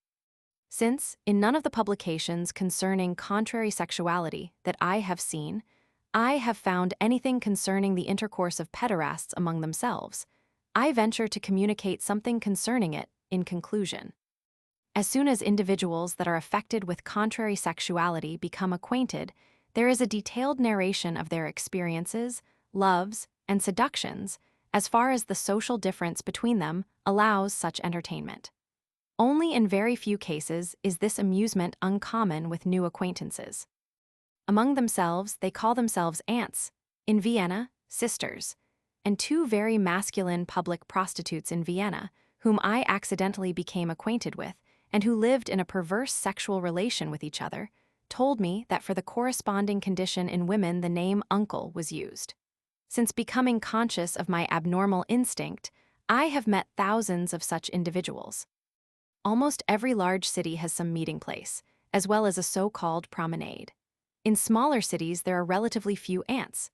Since, in none of the publications concerning contrary sexuality that I have seen, I have found anything concerning the intercourse of pederasts among themselves, I venture to communicate something concerning it in conclusion. As soon as individuals that are affected with contrary sexuality become acquainted, there is a detailed narration of their experiences, loves, and seductions, as far as the social difference between them allows such entertainment. Only in very few cases is this amusement uncommon with new acquaintances. Among themselves, they call themselves aunts, in Vienna, sisters, and 2 very masculine public prostitutes in Vienna, whom I accidentally became acquainted with, and who lived in a perverse sexual relation with each other, told me that for the corresponding condition in women the name uncle was used. Since becoming conscious of my abnormal instinct, I have met thousands of such individuals. Almost every large city has some meeting place, as well as a so-called promenade. In smaller cities, there are relatively few ants,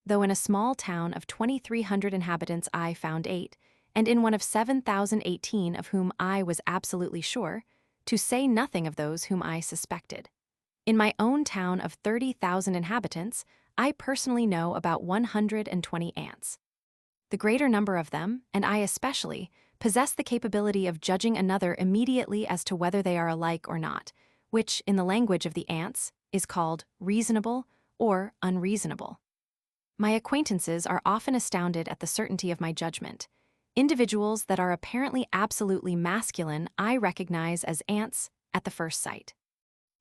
though in a small town of 2,300 inhabitants I found 8, and in one of 7,018 of whom I was absolutely sure, to say nothing of those whom I suspected. In my own town of 30,000 inhabitants, I personally know about 120 ants. The greater number of them, and I especially, possess the capability of judging another immediately as to whether they are alike or not, which, in the language of the ants, is called reasonable or unreasonable. My acquaintances are often astounded at the certainty of my judgment. Individuals that are apparently absolutely masculine I recognize as ants at the first sight.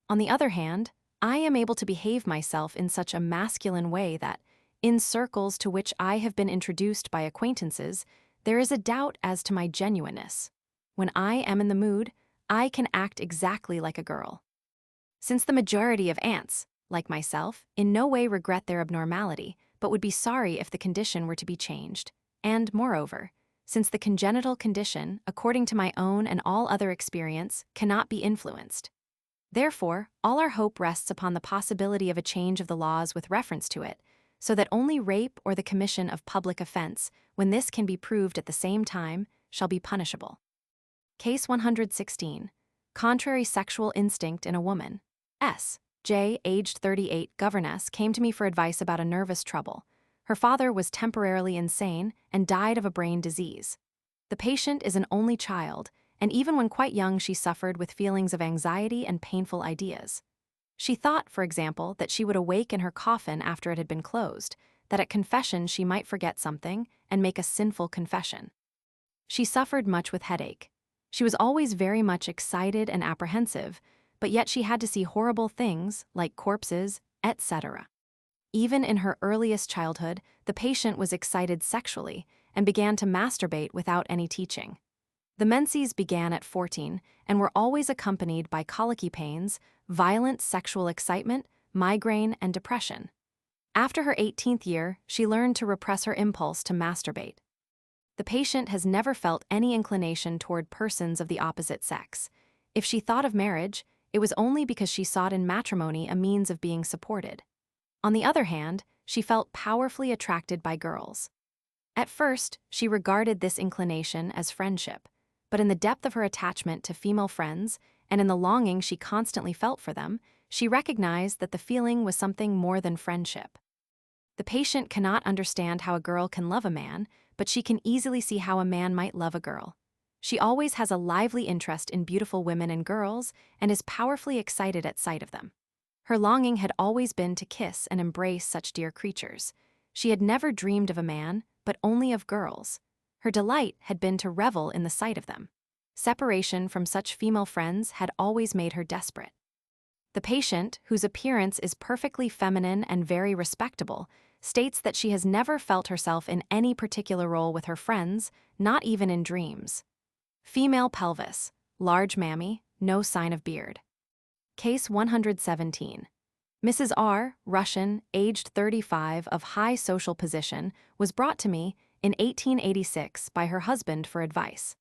On the other hand, I am able to behave myself in such a masculine way that, in circles to which I have been introduced by acquaintances, there is a doubt as to my genuineness. When I am in the mood, I can act exactly like a girl. Since the majority of ants, like myself, in no way regret their abnormality, but would be sorry if the condition were to be changed, and, moreover, since the congenital condition, according to my own and all other experience, cannot be influenced. Therefore, all our hope rests upon the possibility of a change of the laws with reference to it, so that only rape or the commission of public offense, when this can be proved at the same time, shall be punishable. Case 116. Contrary sexual instinct in a woman. S.J., aged 38, governess, came to me for advice about a nervous trouble. Her father was temporarily insane and died of a brain disease. The patient is an only child, and even when quite young she suffered with feelings of anxiety and painful ideas. She thought, for example, that she would awake in her coffin after it had been closed, that at confession she might forget something and make a sinful confession. She suffered much with headache. She was always very much excited and apprehensive, but yet she had to see horrible things, like corpses, etc. Even in her earliest childhood, the patient was excited sexually and began to masturbate without any teaching. The menses began at 14 and were always accompanied by colicky pains, violent sexual excitement, migraine, and depression. After her 18th year, she learned to repress her impulse to masturbate. The patient has never felt any inclination toward persons of the opposite sex. If she thought of marriage, it was only because she sought in matrimony a means of being supported. On the other hand, she felt powerfully attracted by girls. At first, she regarded this inclination as friendship, but in the depth of her attachment to female friends and in the longing she constantly felt for them, she recognized that the feeling was something more than friendship. The patient cannot understand how a girl can love a man, but she can easily see how a man might love a girl. She always has a lively interest in beautiful women and girls and is powerfully excited at sight of them. Her longing had always been to kiss and embrace such dear creatures. She had never dreamed of a man, but only of girls. Her delight had been to revel in the sight of them. Separation from such female friends had always made her desperate. The patient, whose appearance is perfectly feminine and very respectable, states that she has never felt herself in any particular role with her friends, not even in dreams. Female pelvis, large mammy, no sign of beard. Case 117. Mrs. R., Russian, aged 35, of high social position, was brought to me in 1886 by her husband for advice.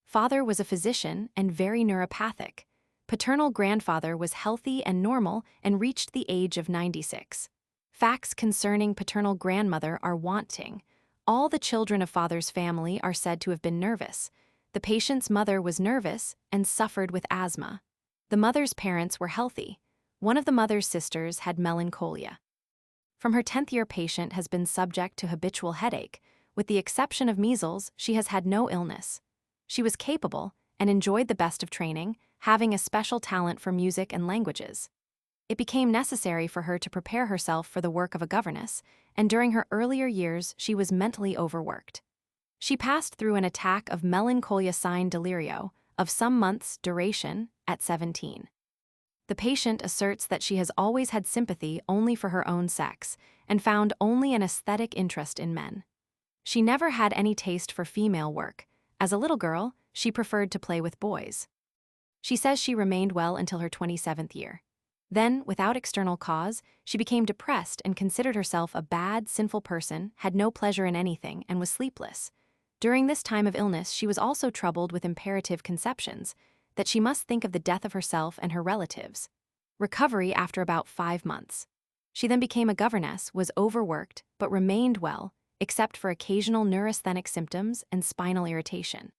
Father was a physician and very neuropathic. Paternal grandfather was healthy and normal and reached the age of 96. Facts concerning paternal grandmother are wanting. All the children of father's family are said to have been nervous. The patient's mother was nervous and suffered with asthma. The mother's parents were healthy. One of the mother's sisters had melancholia. From her 10th year, patient has been subject to habitual headache. With the exception of measles, she has had no illness. She was capable and enjoyed the best of training, having a special talent for music and languages. It became necessary for her to prepare herself for the work of a governess, and during her earlier years she was mentally overworked. She passed through an attack of melancholia sign delirio, of some months' duration, at 17. The patient asserts that she has always had sympathy only for her own sex, and found only an aesthetic interest in men. She never had any taste for female work. As a little girl, she preferred to play with boys. She says she remained well until her 27th year. Then, without external cause, she became depressed and considered herself a bad, sinful person, had no pleasure in anything, and was sleepless. During this time of illness, she was also troubled with imperative conceptions, that she must think of the death of herself and her relatives. Recovery after about 5 months. She then became a governess, was overworked, but remained well, except for occasional neurasthenic symptoms and spinal irritation.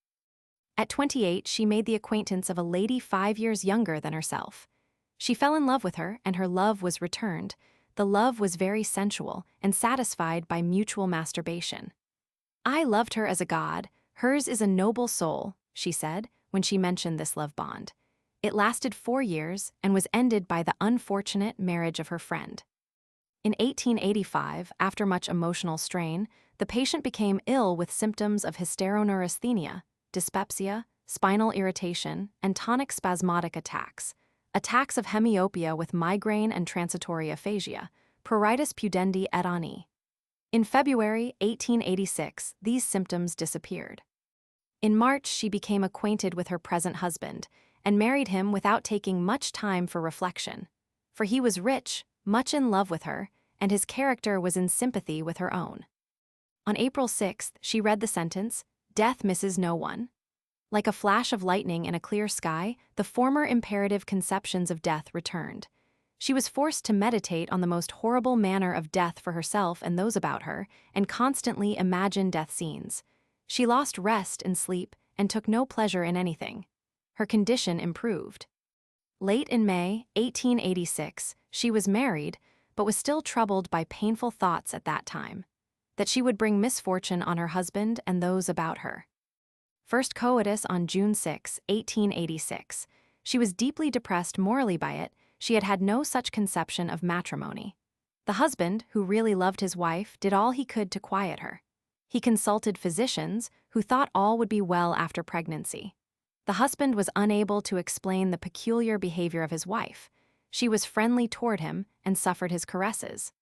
At 28, she made the acquaintance of a lady 5 years younger than herself. She fell in love with her, and her love was returned. The love was very sensual and satisfied by mutual masturbation. "I loved her as a god, hers is a noble soul," she said, when she mentioned this love bond. It lasted 4 years and was ended by the unfortunate marriage of her friend. In 1885, after much emotional strain, the patient became ill with symptoms of hysteroneurasthenia, dyspepsia, spinal irritation, and tonic spasmodic attacks of hemiopia with migraine and transitory aphasia, pruritus pudendi et ani. In February 1886, these symptoms disappeared. In March, she became acquainted with her present husband and married him without taking much time for reflection, for he was rich, much in love with her, and his character was in sympathy with her own. On April 6th, she read the sentence, "Death misses no one." Like a flash of lightning in a clear sky, the former imperative conceptions of death returned. She was forced to meditate on the most horrible manner of death for herself and those about her, and constantly imagine death scenes. She lost rest and sleep, and took no pleasure in anything. Her condition improved. Late in May 1886, she was married, but was still troubled by painful thoughts at that time, that she would bring misfortune on her husband and those about her. First coitus on June 6, 1886. She was deeply depressed morally by it. She had had no such conception of matrimony. The husband, who really loved his wife, did all he could to quiet her. He consulted physicians, who thought all would be well after pregnancy. The husband was unable to explain the peculiar behavior of his wife. She was friendly toward him and suffered his caresses.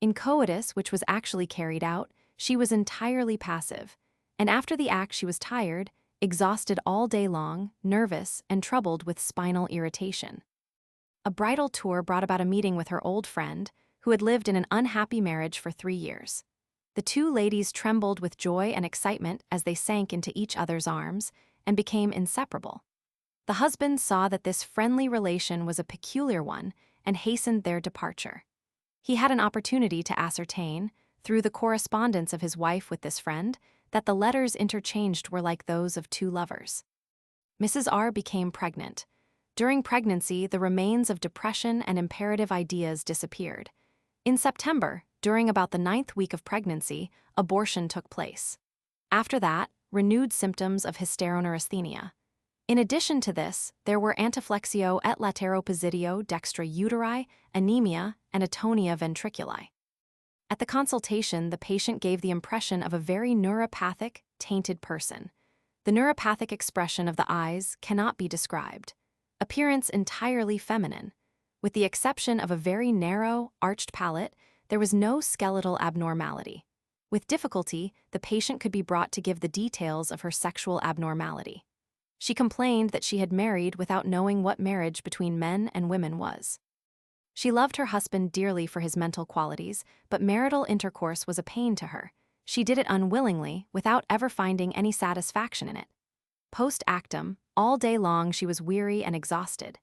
In coitus, which was actually carried out, she was entirely passive, and after the act she was tired, exhausted all day long, nervous, and troubled with spinal irritation. A bridal tour brought about a meeting with her old friend, who had lived in an unhappy marriage for 3 years. The two ladies trembled with joy and excitement as they sank into each other's arms and became inseparable. The husband saw that this friendly relation was a peculiar one and hastened their departure. He had an opportunity to ascertain, through the correspondence of his wife with this friend, that the letters interchanged were like those of two lovers. Mrs. R. became pregnant. During pregnancy, the remains of depression and imperative ideas disappeared. In September, during about the 9th week of pregnancy, abortion took place. After that, renewed symptoms of hysteroneurasthenia. In addition to this, there were anteflexio et lateropositio dextra uteri, anemia, and atonia ventriculi. At the consultation, the patient gave the impression of a very neuropathic, tainted person. The neuropathic expression of the eyes cannot be described. Appearance entirely feminine. With the exception of a very narrow, arched palate, there was no skeletal abnormality. With difficulty, the patient could be brought to give the details of her sexual abnormality. She complained that she had married without knowing what marriage between men and women was. She loved her husband dearly for his mental qualities, but marital intercourse was a pain to her. She did it unwillingly, without ever finding any satisfaction in it. Post actum, all day long she was weary and exhausted.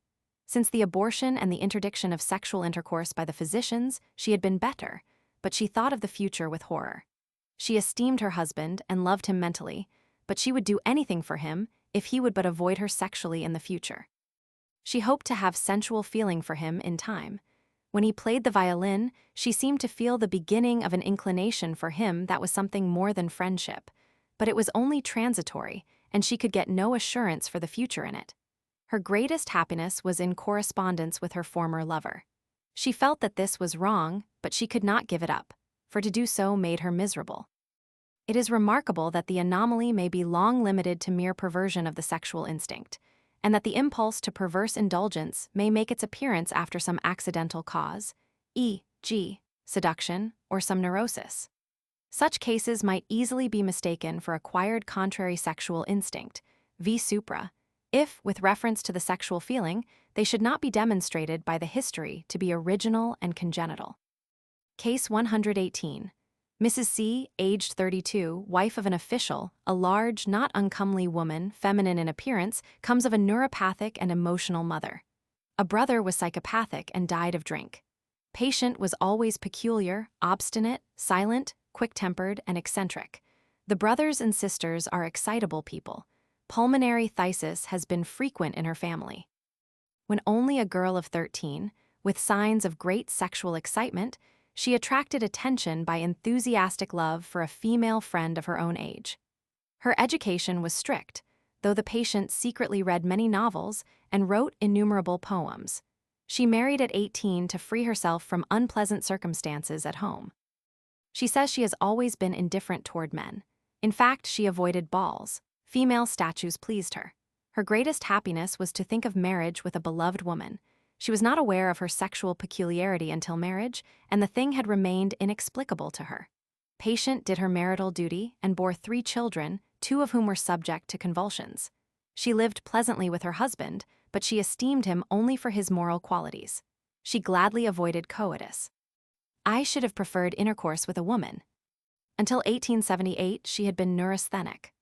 Since the abortion and the interdiction of sexual intercourse by the physicians, she had been better, but she thought of the future with horror. She esteemed her husband and loved him mentally, but she would do anything for him if he would but avoid her sexually in the future. She hoped to have sensual feeling for him in time. When he played the violin, she seemed to feel the beginning of an inclination for him that was something more than friendship, but it was only transitory, and she could get no assurance for the future in it. Her greatest happiness was in correspondence with her former lover. She felt that this was wrong, but she could not give it up, for to do so made her miserable. It is remarkable that the anomaly may be long limited to mere perversion of the sexual instinct, and that the impulse to perverse indulgence may make its appearance after some accidental cause, e.g., seduction or some neurosis. Such cases might easily be mistaken for acquired contrary sexual instinct, v. supra, if, with reference to the sexual feeling, they should not be demonstrated by the history to be original and congenital. Case 118. Mrs. C, aged 32, wife of an official, a large, not uncomely woman, feminine in appearance, comes of a neuropathic and emotional mother. A brother was psychopathic and died of drink. Patient was always peculiar, obstinate, silent, quick-tempered, and eccentric. The brothers and sisters are excitable people. Pulmonary phthisis has been frequent in her family. When only a girl of 13, with signs of great sexual excitement, she attracted attention by enthusiastic love for a female friend of her own age. Her education was strict, though the patient secretly read many novels and wrote innumerable poems. She married at 18 to free herself from unpleasant circumstances at home. She says she has always been indifferent toward men. In fact, she avoided balls. Female statues pleased her. Her greatest happiness was to think of marriage with a beloved woman. She was not aware of her sexual peculiarity until marriage, and the thing had remained inexplicable to her. Patient did her marital duty and bore 3 children, 2 of whom were subject to convulsions. She lived pleasantly with her husband, but she esteemed him only for his moral qualities. She gladly avoided coitus. I should have preferred intercourse with a woman. Until 1878, she had been neurasthenic.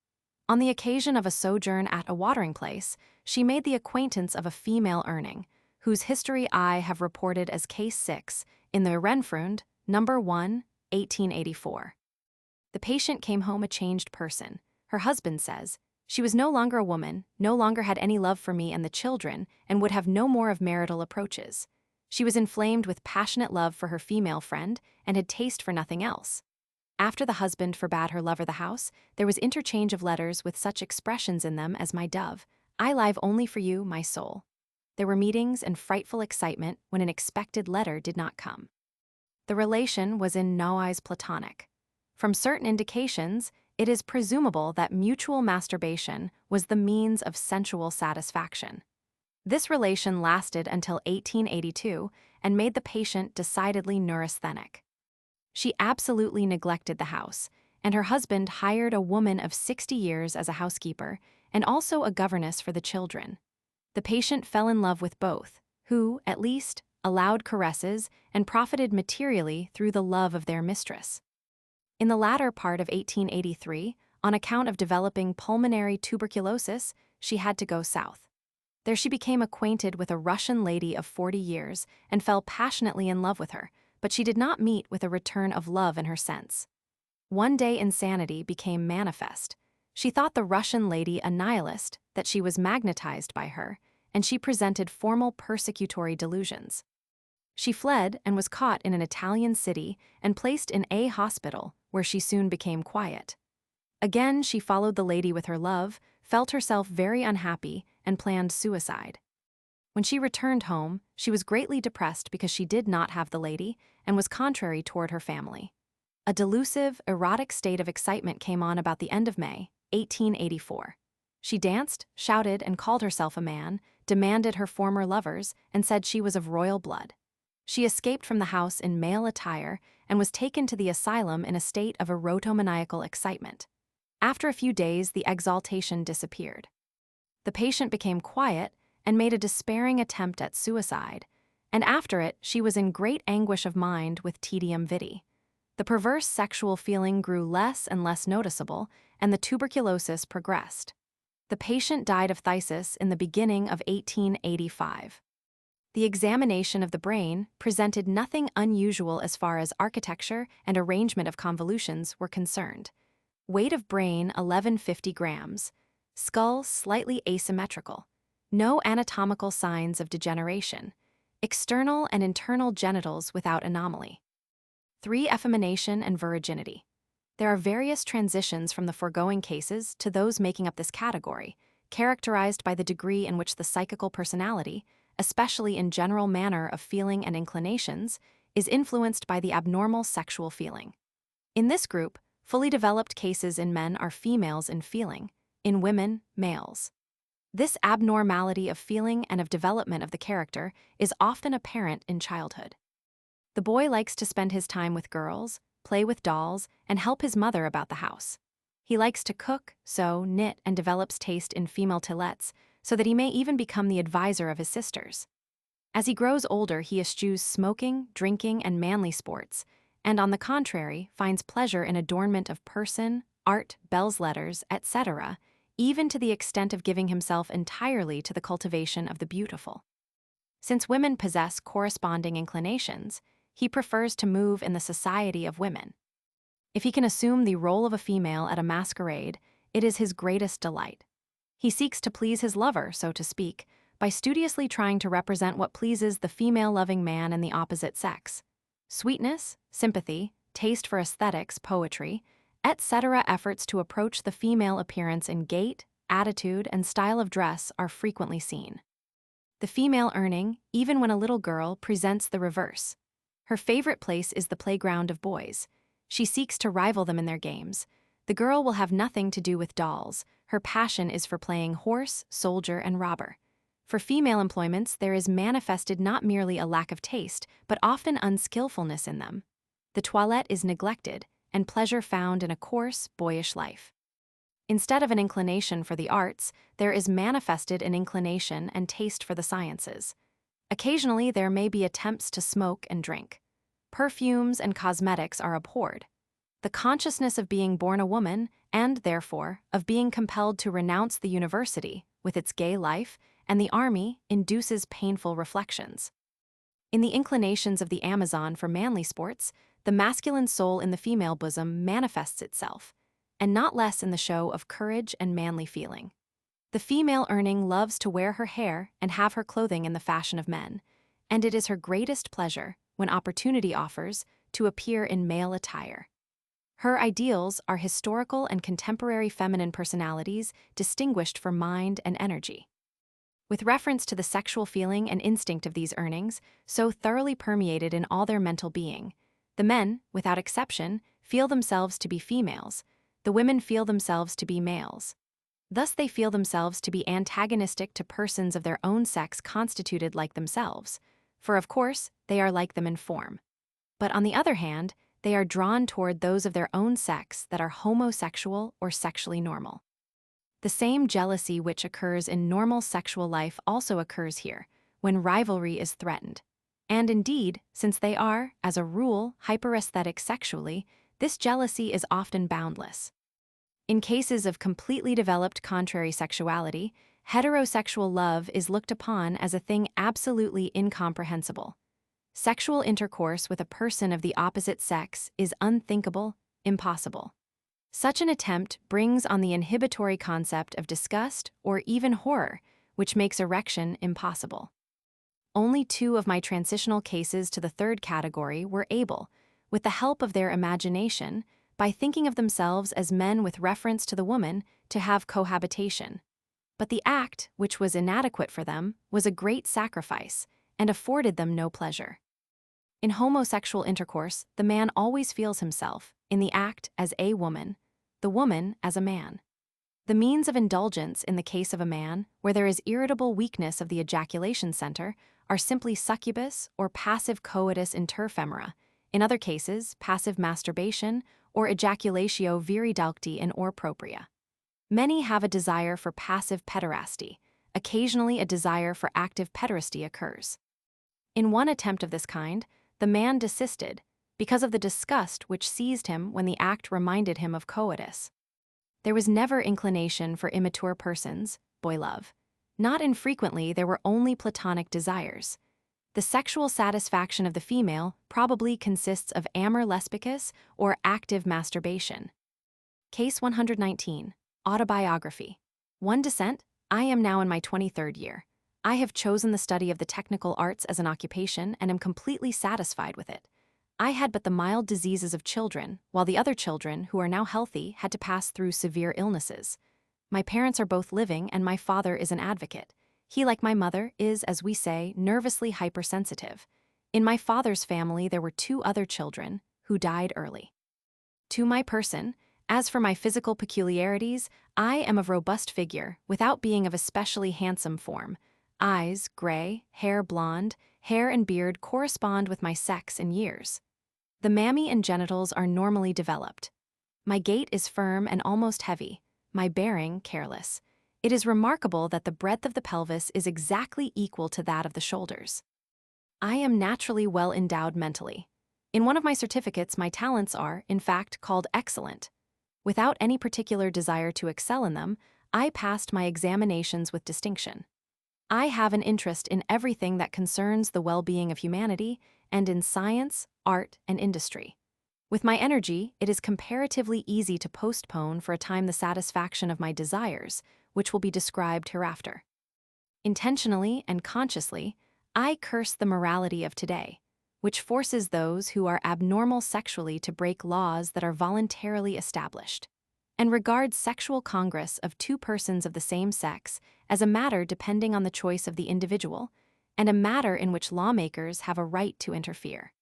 On the occasion of a sojourn at a watering place, she made the acquaintance of a female Urning, whose history I have reported as Case 6 in the Renfreund, No. 1, 1884. The patient came home a changed person. Her husband says, "She was no longer a woman, no longer had any love for me and the children, and would have no more of marital approaches. She was inflamed with passionate love for her female friend, and had taste for nothing else." After the husband forbade her lover the house, there was interchange of letters with such expressions in them as "My dove, I live only for you, my soul." There were meetings and frightful excitement when an expected letter did not come. The relation was in nowise platonic. From certain indications, it is presumable that mutual masturbation was the means of sensual satisfaction. This relation lasted until 1882 and made the patient decidedly neurasthenic. She absolutely neglected the house, and her husband hired a woman of 60 years as a housekeeper and also a governess for the children. The patient fell in love with both, who, at least, allowed caresses and profited materially through the love of their mistress. In the latter part of 1883, on account of developing pulmonary tuberculosis, she had to go south. There she became acquainted with a Russian lady of 40 years and fell passionately in love with her, but she did not meet with a return of love in her sense. One day insanity became manifest. She thought the Russian lady a nihilist, that she was magnetized by her, and she presented formal persecutory delusions. She fled and was caught in an Italian city and placed in a hospital, where she soon became quiet. Again she followed the lady with her love, felt herself very unhappy, and planned suicide. When she returned home, she was greatly depressed because she did not have the lady and was contrary toward her family. A delusive, erotic state of excitement came on about the end of May, 1884. She danced, shouted, and called herself a man, demanded her former lovers, and said she was of royal blood. She escaped from the house in male attire and was taken to the asylum in a state of erotomaniacal excitement. After a few days, the exaltation disappeared. The patient became quiet and made a despairing attempt at suicide, and after it she was in great anguish of mind with tedium vitae. The perverse sexual feeling grew less and less noticeable, and the tuberculosis progressed. The patient died of phthisis in the beginning of 1885. The examination of the brain presented nothing unusual as far as architecture and arrangement of convolutions were concerned. Weight of brain 1150 grams. Skull slightly asymmetrical. No anatomical signs of degeneration. External and internal genitals without anomaly. 3. Effemination and virginity. There are various transitions from the foregoing cases to those making up this category, characterized by the degree in which the psychical personality, especially in general manner of feeling and inclinations, is influenced by the abnormal sexual feeling. In this group, fully developed cases in men are females in feeling, in women, males. This abnormality of feeling and of development of the character is often apparent in childhood. The boy likes to spend his time with girls, play with dolls, and help his mother about the house. He likes to cook, sew, knit, and develops taste in female toilettes, so that he may even become the advisor of his sisters. As he grows older, he eschews smoking, drinking, and manly sports, and on the contrary, finds pleasure in adornment of person, art, belles letters, etc., even to the extent of giving himself entirely to the cultivation of the beautiful. Since women possess corresponding inclinations, he prefers to move in the society of women. If he can assume the role of a female at a masquerade, it is his greatest delight. He seeks to please his lover, so to speak, by studiously trying to represent what pleases the female-loving man in the opposite sex. Sweetness, sympathy, taste for aesthetics, poetry, etc. efforts to approach the female appearance in gait, attitude, and style of dress are frequently seen. The female Urning, even when a little girl, presents the reverse. Her favorite place is the playground of boys. She seeks to rival them in their games. The girl will have nothing to do with dolls. Her passion is for playing horse, soldier, and robber. For female employments, there is manifested not merely a lack of taste, but often unskillfulness in them. The toilette is neglected, and pleasure found in a coarse, boyish life. Instead of an inclination for the arts, there is manifested an inclination and taste for the sciences. Occasionally, there may be attempts to smoke and drink. Perfumes and cosmetics are abhorred. The consciousness of being born a woman, and, therefore, of being compelled to renounce the university, with its gay life, and the army, induces painful reflections. In the inclinations of the Amazon for manly sports, the masculine soul in the female bosom manifests itself, and not less in the show of courage and manly feeling. The female Urning loves to wear her hair and have her clothing in the fashion of men, and it is her greatest pleasure, when opportunity offers, to appear in male attire. Her ideals are historical and contemporary feminine personalities distinguished for mind and energy. With reference to the sexual feeling and instinct of these Urnings, so thoroughly permeated in all their mental being, the men, without exception, feel themselves to be females, the women feel themselves to be males. Thus they feel themselves to be antagonistic to persons of their own sex constituted like themselves, for of course they are like them in form. But on the other hand, they are drawn toward those of their own sex that are homosexual or sexually normal. The same jealousy which occurs in normal sexual life also occurs here, when rivalry is threatened. And indeed, since they are, as a rule, hyperesthetic sexually, this jealousy is often boundless. In cases of completely developed contrary sexuality, heterosexual love is looked upon as a thing absolutely incomprehensible. Sexual intercourse with a person of the opposite sex is unthinkable, impossible. Such an attempt brings on the inhibitory concept of disgust or even horror, which makes erection impossible. Only 2 of my transitional cases to the third category were able, with the help of their imagination, by thinking of themselves as men with reference to the woman, to have cohabitation. But the act, which was inadequate for them, was a great sacrifice, and afforded them no pleasure. In homosexual intercourse, the man always feels himself, in the act, as a woman, the woman as a man. The means of indulgence in the case of a man, where there is irritable weakness of the ejaculation center, are simply succubus or passive coitus interfemora, in other cases, passive masturbation or ejaculatio viridalcti in or propria. Many have a desire for passive pederasty. Occasionally a desire for active pederasty occurs. In one attempt of this kind, the man desisted because of the disgust which seized him when the act reminded him of coitus. There was never inclination for immature persons, boy love. Not infrequently there were only platonic desires. The sexual satisfaction of the female probably consists of amor lesbicus or active masturbation. Case 119. Autobiography. One descent. I am now in my 23rd year. I have chosen the study of the technical arts as an occupation and am completely satisfied with it. I had but the mild diseases of children, while the other children, who are now healthy, had to pass through severe illnesses. My parents are both living and my father is an advocate. He, like my mother, is, as we say, nervously hypersensitive. In my father's family there were 2 other children, who died early. To my person, as for my physical peculiarities, I am of robust figure, without being of especially handsome form. Eyes, gray, hair blonde, hair and beard correspond with my sex and years. The mammy and genitals are normally developed. My gait is firm and almost heavy, my bearing careless. It is remarkable that the breadth of the pelvis is exactly equal to that of the shoulders. I am naturally well endowed mentally. In one of my certificates, my talents are, in fact, called excellent. Without any particular desire to excel in them, I passed my examinations with distinction. I have an interest in everything that concerns the well-being of humanity and in science, art, and industry. With my energy, it is comparatively easy to postpone for a time the satisfaction of my desires, which will be described hereafter. Intentionally and consciously, I curse the morality of today, which forces those who are abnormal sexually to break laws that are voluntarily established, and regards sexual congress of two persons of the same sex as a matter depending on the choice of the individual, and a matter in which lawmakers have a right to interfere.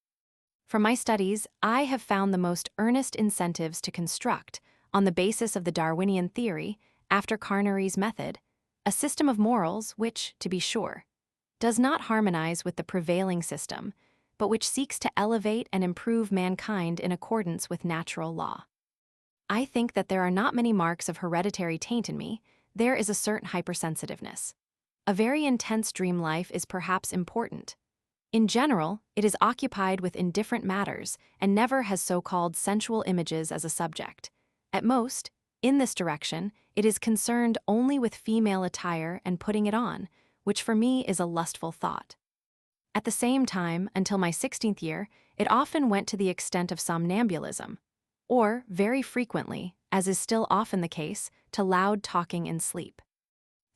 From my studies, I have found the most earnest incentives to construct, on the basis of the Darwinian theory, after Carnary's method, a system of morals which, to be sure, does not harmonize with the prevailing system, but which seeks to elevate and improve mankind in accordance with natural law. I think that there are not many marks of hereditary taint in me. There is a certain hypersensitiveness. A very intense dream life is perhaps important. In general, it is occupied with indifferent matters and never has so-called sensual images as a subject. At most, in this direction, it is concerned only with female attire and putting it on, which for me is a lustful thought. At the same time, until my 16th year, it often went to the extent of somnambulism, or, very frequently, as is still often the case, to loud talking in sleep.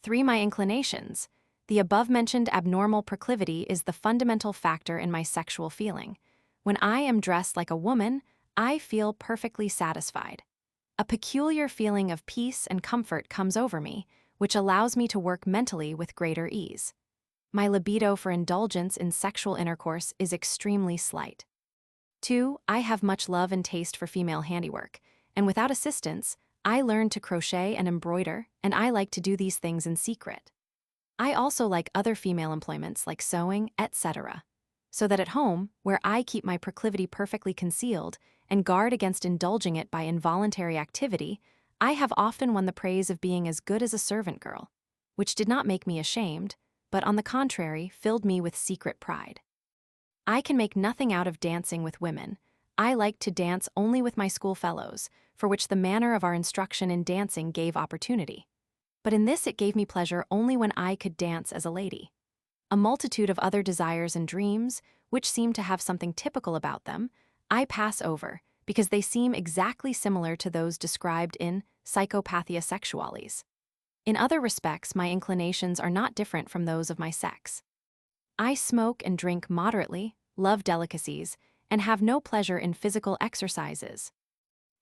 3. My inclinations. The above-mentioned abnormal proclivity is the fundamental factor in my sexual feeling. When I am dressed like a woman, I feel perfectly satisfied. A peculiar feeling of peace and comfort comes over me, which allows me to work mentally with greater ease. My libido for indulgence in sexual intercourse is extremely slight. 2. I have much love and taste for female handiwork, and without assistance, I learned to crochet and embroider, and I like to do these things in secret. I also like other female employments like sewing, etc. So that at home, where I keep my proclivity perfectly concealed and guard against indulging it by involuntary activity, I have often won the praise of being as good as a servant girl, which did not make me ashamed, but on the contrary filled me with secret pride. I can make nothing out of dancing with women. I liked to dance only with my schoolfellows, for which the manner of our instruction in dancing gave opportunity. But in this it gave me pleasure only when I could dance as a lady. A multitude of other desires and dreams, which seem to have something typical about them, I pass over, because they seem exactly similar to those described in Psychopathia Sexualis. In other respects, my inclinations are not different from those of my sex. I smoke and drink moderately, love delicacies, and have no pleasure in physical exercises.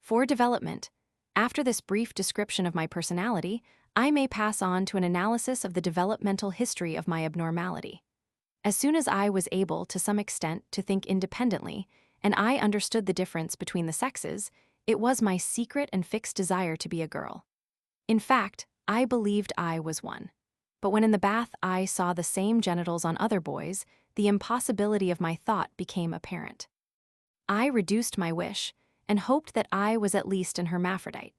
For development, after this brief description of my personality, I may pass on to an analysis of the developmental history of my abnormality. As soon as I was able, to some extent, to think independently, and I understood the difference between the sexes, it was my secret and fixed desire to be a girl. In fact, I believed I was one. But when in the bath I saw the same genitals on other boys, the impossibility of my thought became apparent. I reduced my wish, and hoped that I was at least an hermaphrodite.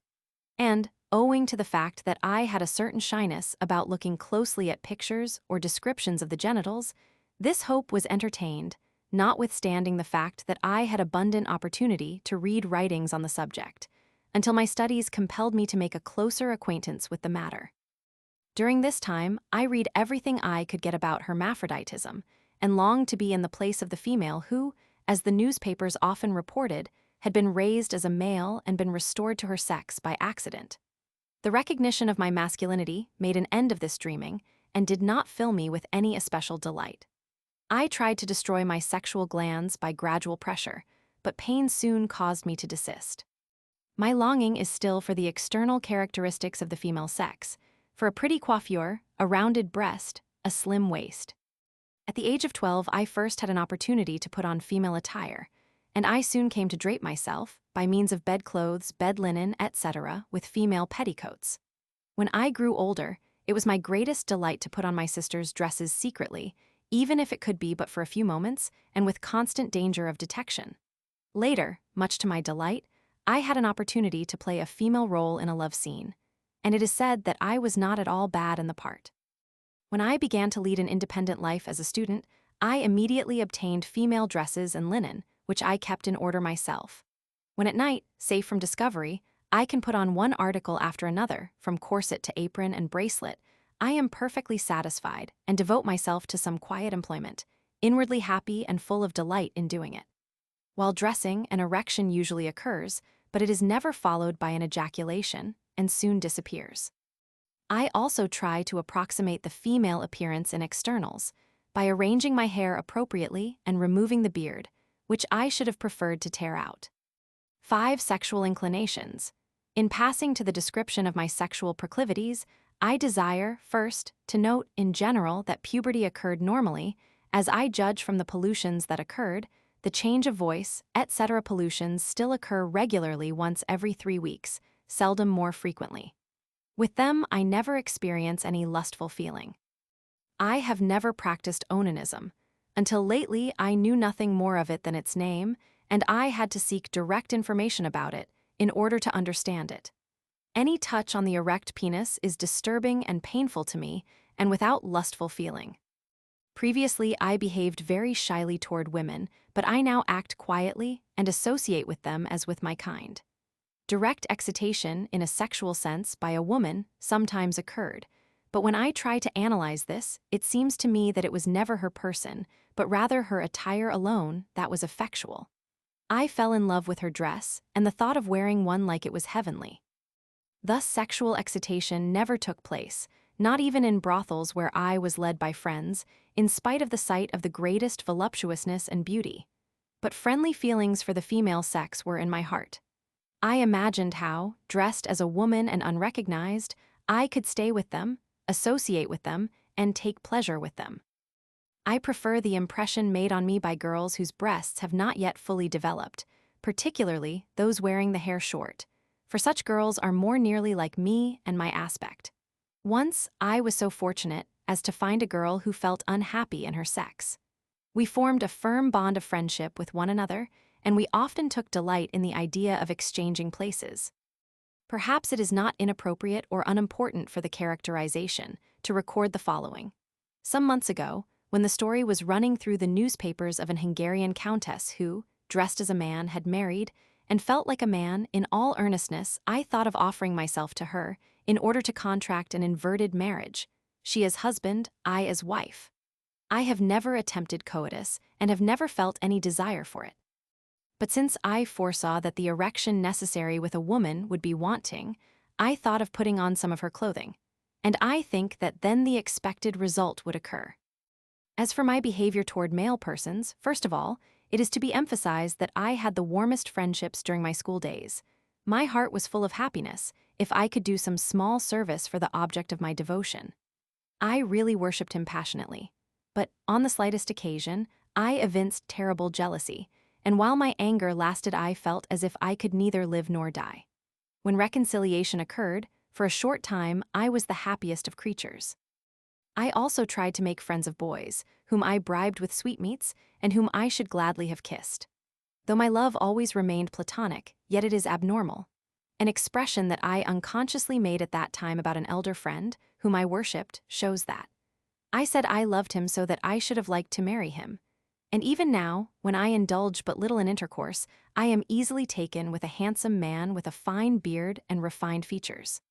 And, owing to the fact that I had a certain shyness about looking closely at pictures or descriptions of the genitals, this hope was entertained, notwithstanding the fact that I had abundant opportunity to read writings on the subject, until my studies compelled me to make a closer acquaintance with the matter. During this time, I read everything I could get about hermaphroditism, and longed to be in the place of the female who, as the newspapers often reported, had been raised as a male and been restored to her sex by accident. The recognition of my masculinity made an end of this dreaming and did not fill me with any especial delight. I tried to destroy my sexual glands by gradual pressure, but pain soon caused me to desist. My longing is still for the external characteristics of the female sex, for a pretty coiffure, a rounded breast, a slim waist. At the age of 12, I first had an opportunity to put on female attire, and I soon came to drape myself, by means of bedclothes, bed linen, etc., with female petticoats. When I grew older, it was my greatest delight to put on my sister's dresses secretly, even if it could be but for a few moments, and with constant danger of detection. Later, much to my delight, I had an opportunity to play a female role in a love scene, and it is said that I was not at all bad in the part. When I began to lead an independent life as a student, I immediately obtained female dresses and linen, which I kept in order myself. When at night, safe from discovery, I can put on one article after another, from corset to apron and bracelet, I am perfectly satisfied and devote myself to some quiet employment, inwardly happy and full of delight in doing it. While dressing, an erection usually occurs, but it is never followed by an ejaculation and soon disappears. I also try to approximate the female appearance in externals by arranging my hair appropriately and removing the beard, which I should have preferred to tear out. 5 Sexual inclinations. In passing to the description of my sexual proclivities, I desire, first, to note in general that puberty occurred normally, as I judge from the pollutions that occurred. The change of voice, etc. pollutions still occur regularly once every 3 weeks, seldom more frequently. With them, I never experience any lustful feeling. I have never practiced onanism. Until lately, I knew nothing more of it than its name, and I had to seek direct information about it in order to understand it. Any touch on the erect penis is disturbing and painful to me, and without lustful feeling. Previously, I behaved very shyly toward women, but I now act quietly and associate with them as with my kind. Direct excitation, in a sexual sense, by a woman sometimes occurred, but when I try to analyze this, it seems to me that it was never her person, but rather her attire alone that was effectual. I fell in love with her dress, and the thought of wearing one like it was heavenly. Thus sexual excitation never took place, not even in brothels where I was led by friends, in spite of the sight of the greatest voluptuousness and beauty. But friendly feelings for the female sex were in my heart. I imagined how, dressed as a woman and unrecognized, I could stay with them, associate with them, and take pleasure with them. I prefer the impression made on me by girls whose breasts have not yet fully developed, particularly those wearing the hair short, for such girls are more nearly like me and my aspect. Once, I was so fortunate as to find a girl who felt unhappy in her sex. We formed a firm bond of friendship with one another, and we often took delight in the idea of exchanging places. Perhaps it is not inappropriate or unimportant for the characterization to record the following. Some months ago, when the story was running through the newspapers of an Hungarian countess who, dressed as a man, had married, and felt like a man, in all earnestness, I thought of offering myself to her in order to contract an inverted marriage, she as husband, I as wife. I have never attempted coitus and have never felt any desire for it. But since I foresaw that the erection necessary with a woman would be wanting, I thought of putting on some of her clothing, and I think that then the expected result would occur. As for my behavior toward male persons, first of all, it is to be emphasized that I had the warmest friendships during my school days. My heart was full of happiness if I could do some small service for the object of my devotion. I really worshipped him passionately, but on the slightest occasion, I evinced terrible jealousy, and while my anger lasted, I felt as if I could neither live nor die. When reconciliation occurred, for a short time, I was the happiest of creatures. I also tried to make friends of boys, whom I bribed with sweetmeats, and whom I should gladly have kissed. Though my love always remained platonic, yet it is abnormal. An expression that I unconsciously made at that time about an elder friend, whom I worshipped, shows that. I said I loved him so that I should have liked to marry him. And even now, when I indulge but little in intercourse, I am easily taken with a handsome man with a fine beard and refined features.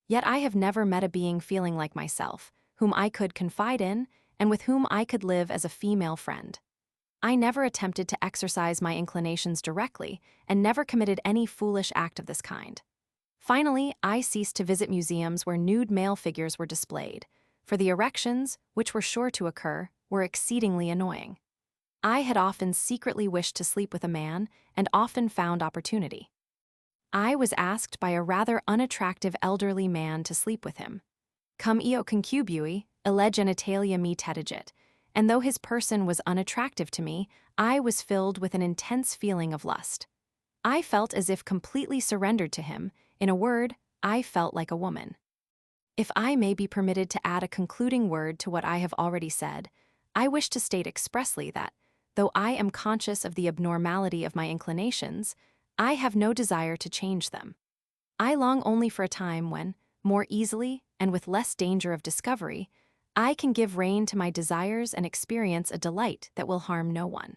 Yet I have never met a being feeling like myself, whom I could confide in, and with whom I could live as a female friend. I never attempted to exercise my inclinations directly, and never committed any foolish act of this kind. Finally, I ceased to visit museums where nude male figures were displayed, for the erections, which were sure to occur, were exceedingly annoying. I had often secretly wished to sleep with a man, and often found opportunity. I was asked by a rather unattractive elderly man to sleep with him. Cum eo concubui, ille genitalia me tetigit, and though his person was unattractive to me, I was filled with an intense feeling of lust. I felt as if completely surrendered to him. In a word, I felt like a woman. If I may be permitted to add a concluding word to what I have already said, I wish to state expressly that, though I am conscious of the abnormality of my inclinations, I have no desire to change them. I long only for a time when, more easily, and with less danger of discovery, I can give rein to my desires and experience a delight that will harm no one.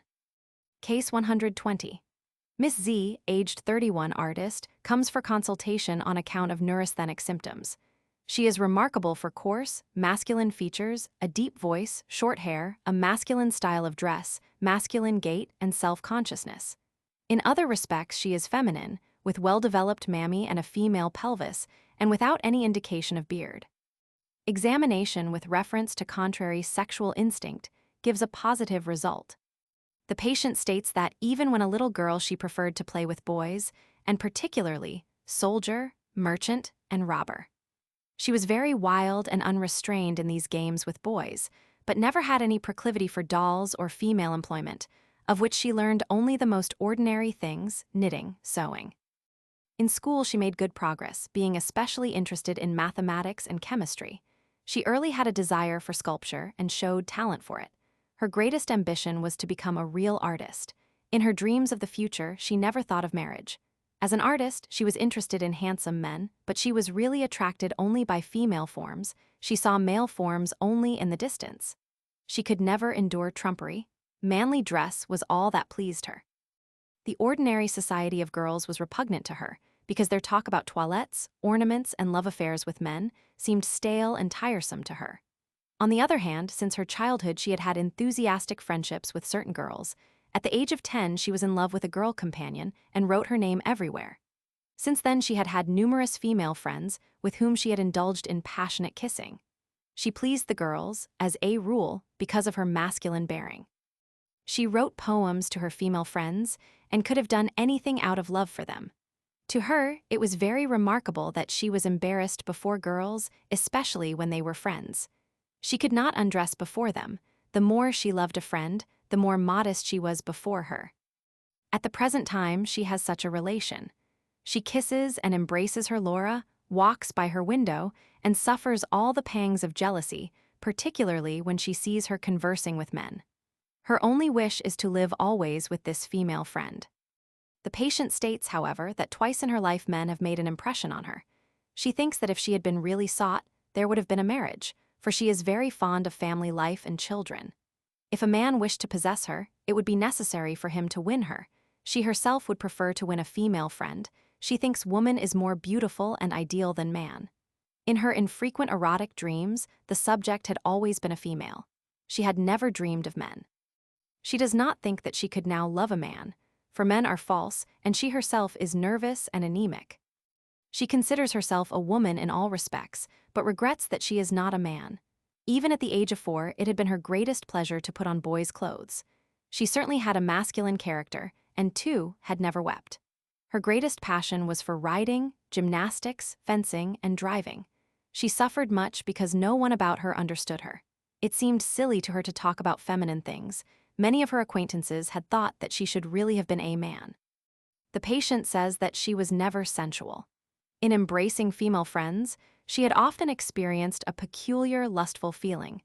Case 120. Miss Z, aged 31 artist, comes for consultation on account of neurasthenic symptoms. She is remarkable for coarse, masculine features, a deep voice, short hair, a masculine style of dress, masculine gait, and self-consciousness. In other respects, she is feminine, with well-developed mammy and a female pelvis, and without any indication of beard. Examination with reference to contrary sexual instinct gives a positive result. The patient states that even when a little girl she preferred to play with boys, and particularly soldier, merchant, and robber. She was very wild and unrestrained in these games with boys, but never had any proclivity for dolls or female employment, of which she learned only the most ordinary things, knitting, sewing. In school she made good progress, being especially interested in mathematics and chemistry. She early had a desire for sculpture and showed talent for it. Her greatest ambition was to become a real artist. In her dreams of the future, she never thought of marriage. As an artist, she was interested in handsome men, but she was really attracted only by female forms. She saw male forms only in the distance. She could never endure trumpery. Manly dress was all that pleased her. The ordinary society of girls was repugnant to her, because their talk about toilettes, ornaments, and love affairs with men seemed stale and tiresome to her. On the other hand, since her childhood she had had enthusiastic friendships with certain girls. At the age of 10 she was in love with a girl companion and wrote her name everywhere. Since then she had had numerous female friends with whom she had indulged in passionate kissing. She pleased the girls, as a rule, because of her masculine bearing. She wrote poems to her female friends and could have done anything out of love for them. To her, it was very remarkable that she was embarrassed before girls, especially when they were friends. She could not undress before them. The more she loved a friend, the more modest she was before her. At the present time, she has such a relation. She kisses and embraces her Laura, walks by her window, and suffers all the pangs of jealousy, particularly when she sees her conversing with men. Her only wish is to live always with this female friend. The patient states, however, that twice in her life men have made an impression on her. She thinks that if she had been really sought, there would have been a marriage, for she is very fond of family life and children. If a man wished to possess her, it would be necessary for him to win her. She herself would prefer to win a female friend. She thinks woman is more beautiful and ideal than man. In her infrequent erotic dreams, the subject had always been a female. She had never dreamed of men. She does not think that she could now love a man, for men are false, and she herself is nervous and anemic. She considers herself a woman in all respects, but regrets that she is not a man. Even at the age of 4, it had been her greatest pleasure to put on boys' clothes. She certainly had a masculine character, and 2, had never wept. Her greatest passion was for riding, gymnastics, fencing, and driving. She suffered much because no one about her understood her. It seemed silly to her to talk about feminine things. Many of her acquaintances had thought that she should really have been a man. The patient says that she was never sensual. In embracing female friends, she had often experienced a peculiar lustful feeling.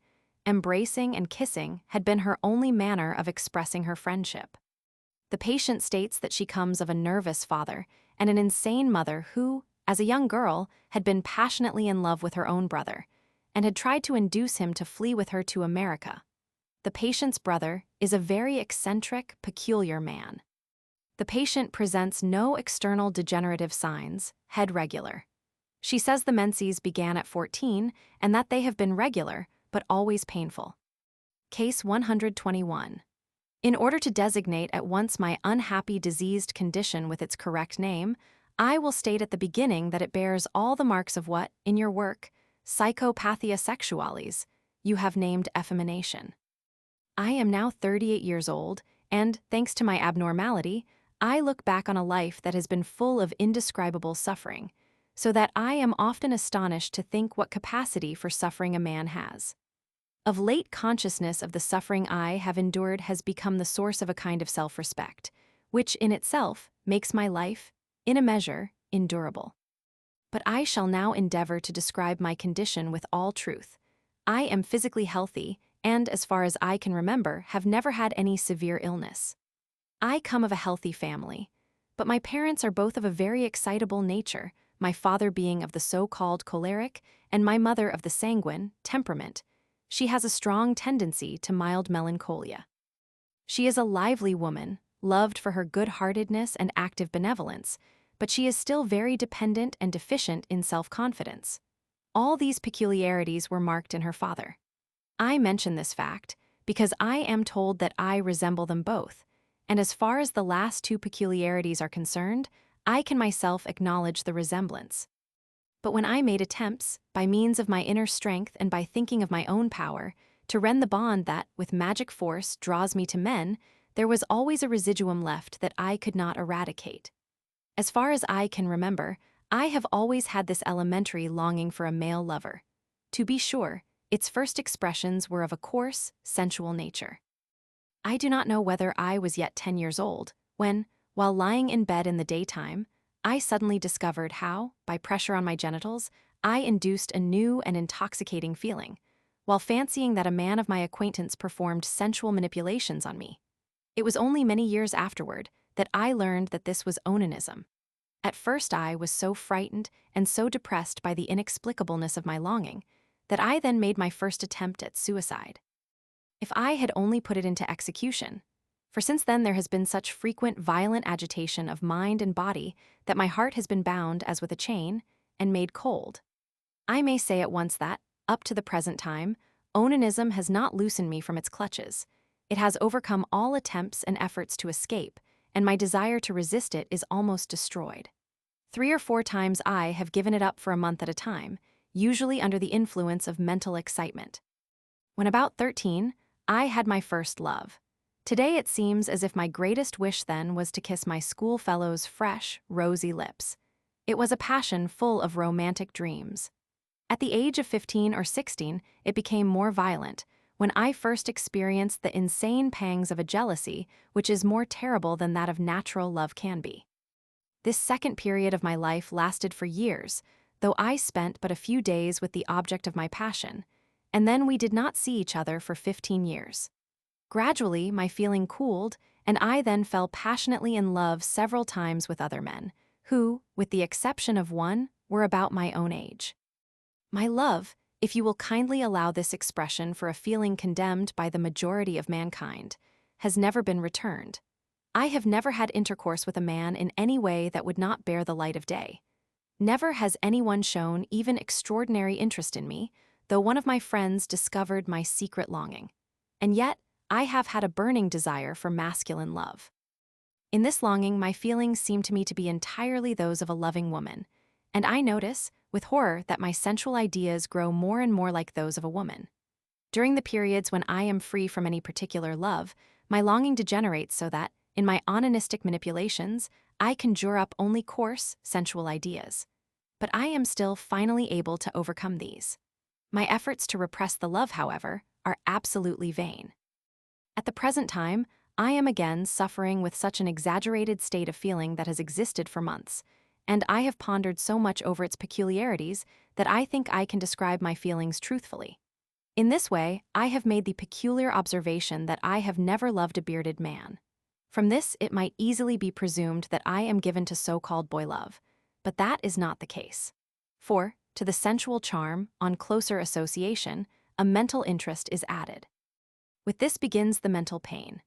Embracing and kissing had been her only manner of expressing her friendship. The patient states that she comes of a nervous father and an insane mother who, as a young girl, had been passionately in love with her own brother and had tried to induce him to flee with her to America. The patient's brother is a very eccentric, peculiar man. The patient presents no external degenerative signs, head regular. She says the menses began at 14 and that they have been regular, but always painful. Case 121. In order to designate at once my unhappy diseased condition with its correct name, I will state at the beginning that it bears all the marks of what, in your work, Psychopathia Sexualis, you have named effemination. I am now 38 years old, and, thanks to my abnormality, I look back on a life that has been full of indescribable suffering, so that I am often astonished to think what capacity for suffering a man has. Of late, consciousness of the suffering I have endured has become the source of a kind of self-respect, which in itself makes my life, in a measure, endurable. But I shall now endeavor to describe my condition with all truth. I am physically healthy, and, as far as I can remember, have never had any severe illness. I come of a healthy family, but my parents are both of a very excitable nature, my father being of the so-called choleric and my mother of the sanguine temperament, she has a strong tendency to mild melancholia. She is a lively woman, loved for her good-heartedness and active benevolence, but she is still very dependent and deficient in self-confidence. All these peculiarities were marked in her father. I mention this fact because I am told that I resemble them both, and as far as the last two peculiarities are concerned, I can myself acknowledge the resemblance. But when I made attempts, by means of my inner strength and by thinking of my own power, to rend the bond that, with magic force, draws me to men, there was always a residuum left that I could not eradicate. As far as I can remember, I have always had this elementary longing for a male lover. To be sure, its first expressions were of a coarse, sensual nature. I do not know whether I was yet 10 years old, when, while lying in bed in the daytime, I suddenly discovered how, by pressure on my genitals, I induced a new and intoxicating feeling, while fancying that a man of my acquaintance performed sensual manipulations on me. It was only many years afterward that I learned that this was onanism. At first I was so frightened and so depressed by the inexplicableness of my longing that I then made my first attempt at suicide. If I had only put it into execution, for since then there has been such frequent violent agitation of mind and body that my heart has been bound as with a chain and made cold. I may say at once that, up to the present time, onanism has not loosened me from its clutches. It has overcome all attempts and efforts to escape, and my desire to resist it is almost destroyed. 3 or 4 times I have given it up for a month at a time, usually under the influence of mental excitement. When about 13, I had my first love. Today it seems as if my greatest wish then was to kiss my schoolfellow's fresh, rosy lips. It was a passion full of romantic dreams. At the age of 15 or 16, it became more violent, when I first experienced the insane pangs of a jealousy which is more terrible than that of natural love can be. This second period of my life lasted for years, though I spent but a few days with the object of my passion, and then we did not see each other for 15 years. Gradually, my feeling cooled, and I then fell passionately in love several times with other men, who, with the exception of one, were about my own age. My love, if you will kindly allow this expression for a feeling condemned by the majority of mankind, has never been returned. I have never had intercourse with a man in any way that would not bear the light of day. Never has anyone shown even extraordinary interest in me, though one of my friends discovered my secret longing. And yet, I have had a burning desire for masculine love. In this longing, my feelings seem to me to be entirely those of a loving woman, and I notice, with horror, that my sensual ideas grow more and more like those of a woman. During the periods when I am free from any particular love, my longing degenerates so that, in my onanistic manipulations, I conjure up only coarse, sensual ideas. But I am still finally able to overcome these. My efforts to repress the love, however, are absolutely vain. At the present time, I am again suffering with such an exaggerated state of feeling that has existed for months, and I have pondered so much over its peculiarities that I think I can describe my feelings truthfully. In this way, I have made the peculiar observation that I have never loved a bearded man. From this, it might easily be presumed that I am given to so-called boy love, but that is not the case. For, to the sensual charm, on closer association, a mental interest is added. With this begins the mental pain.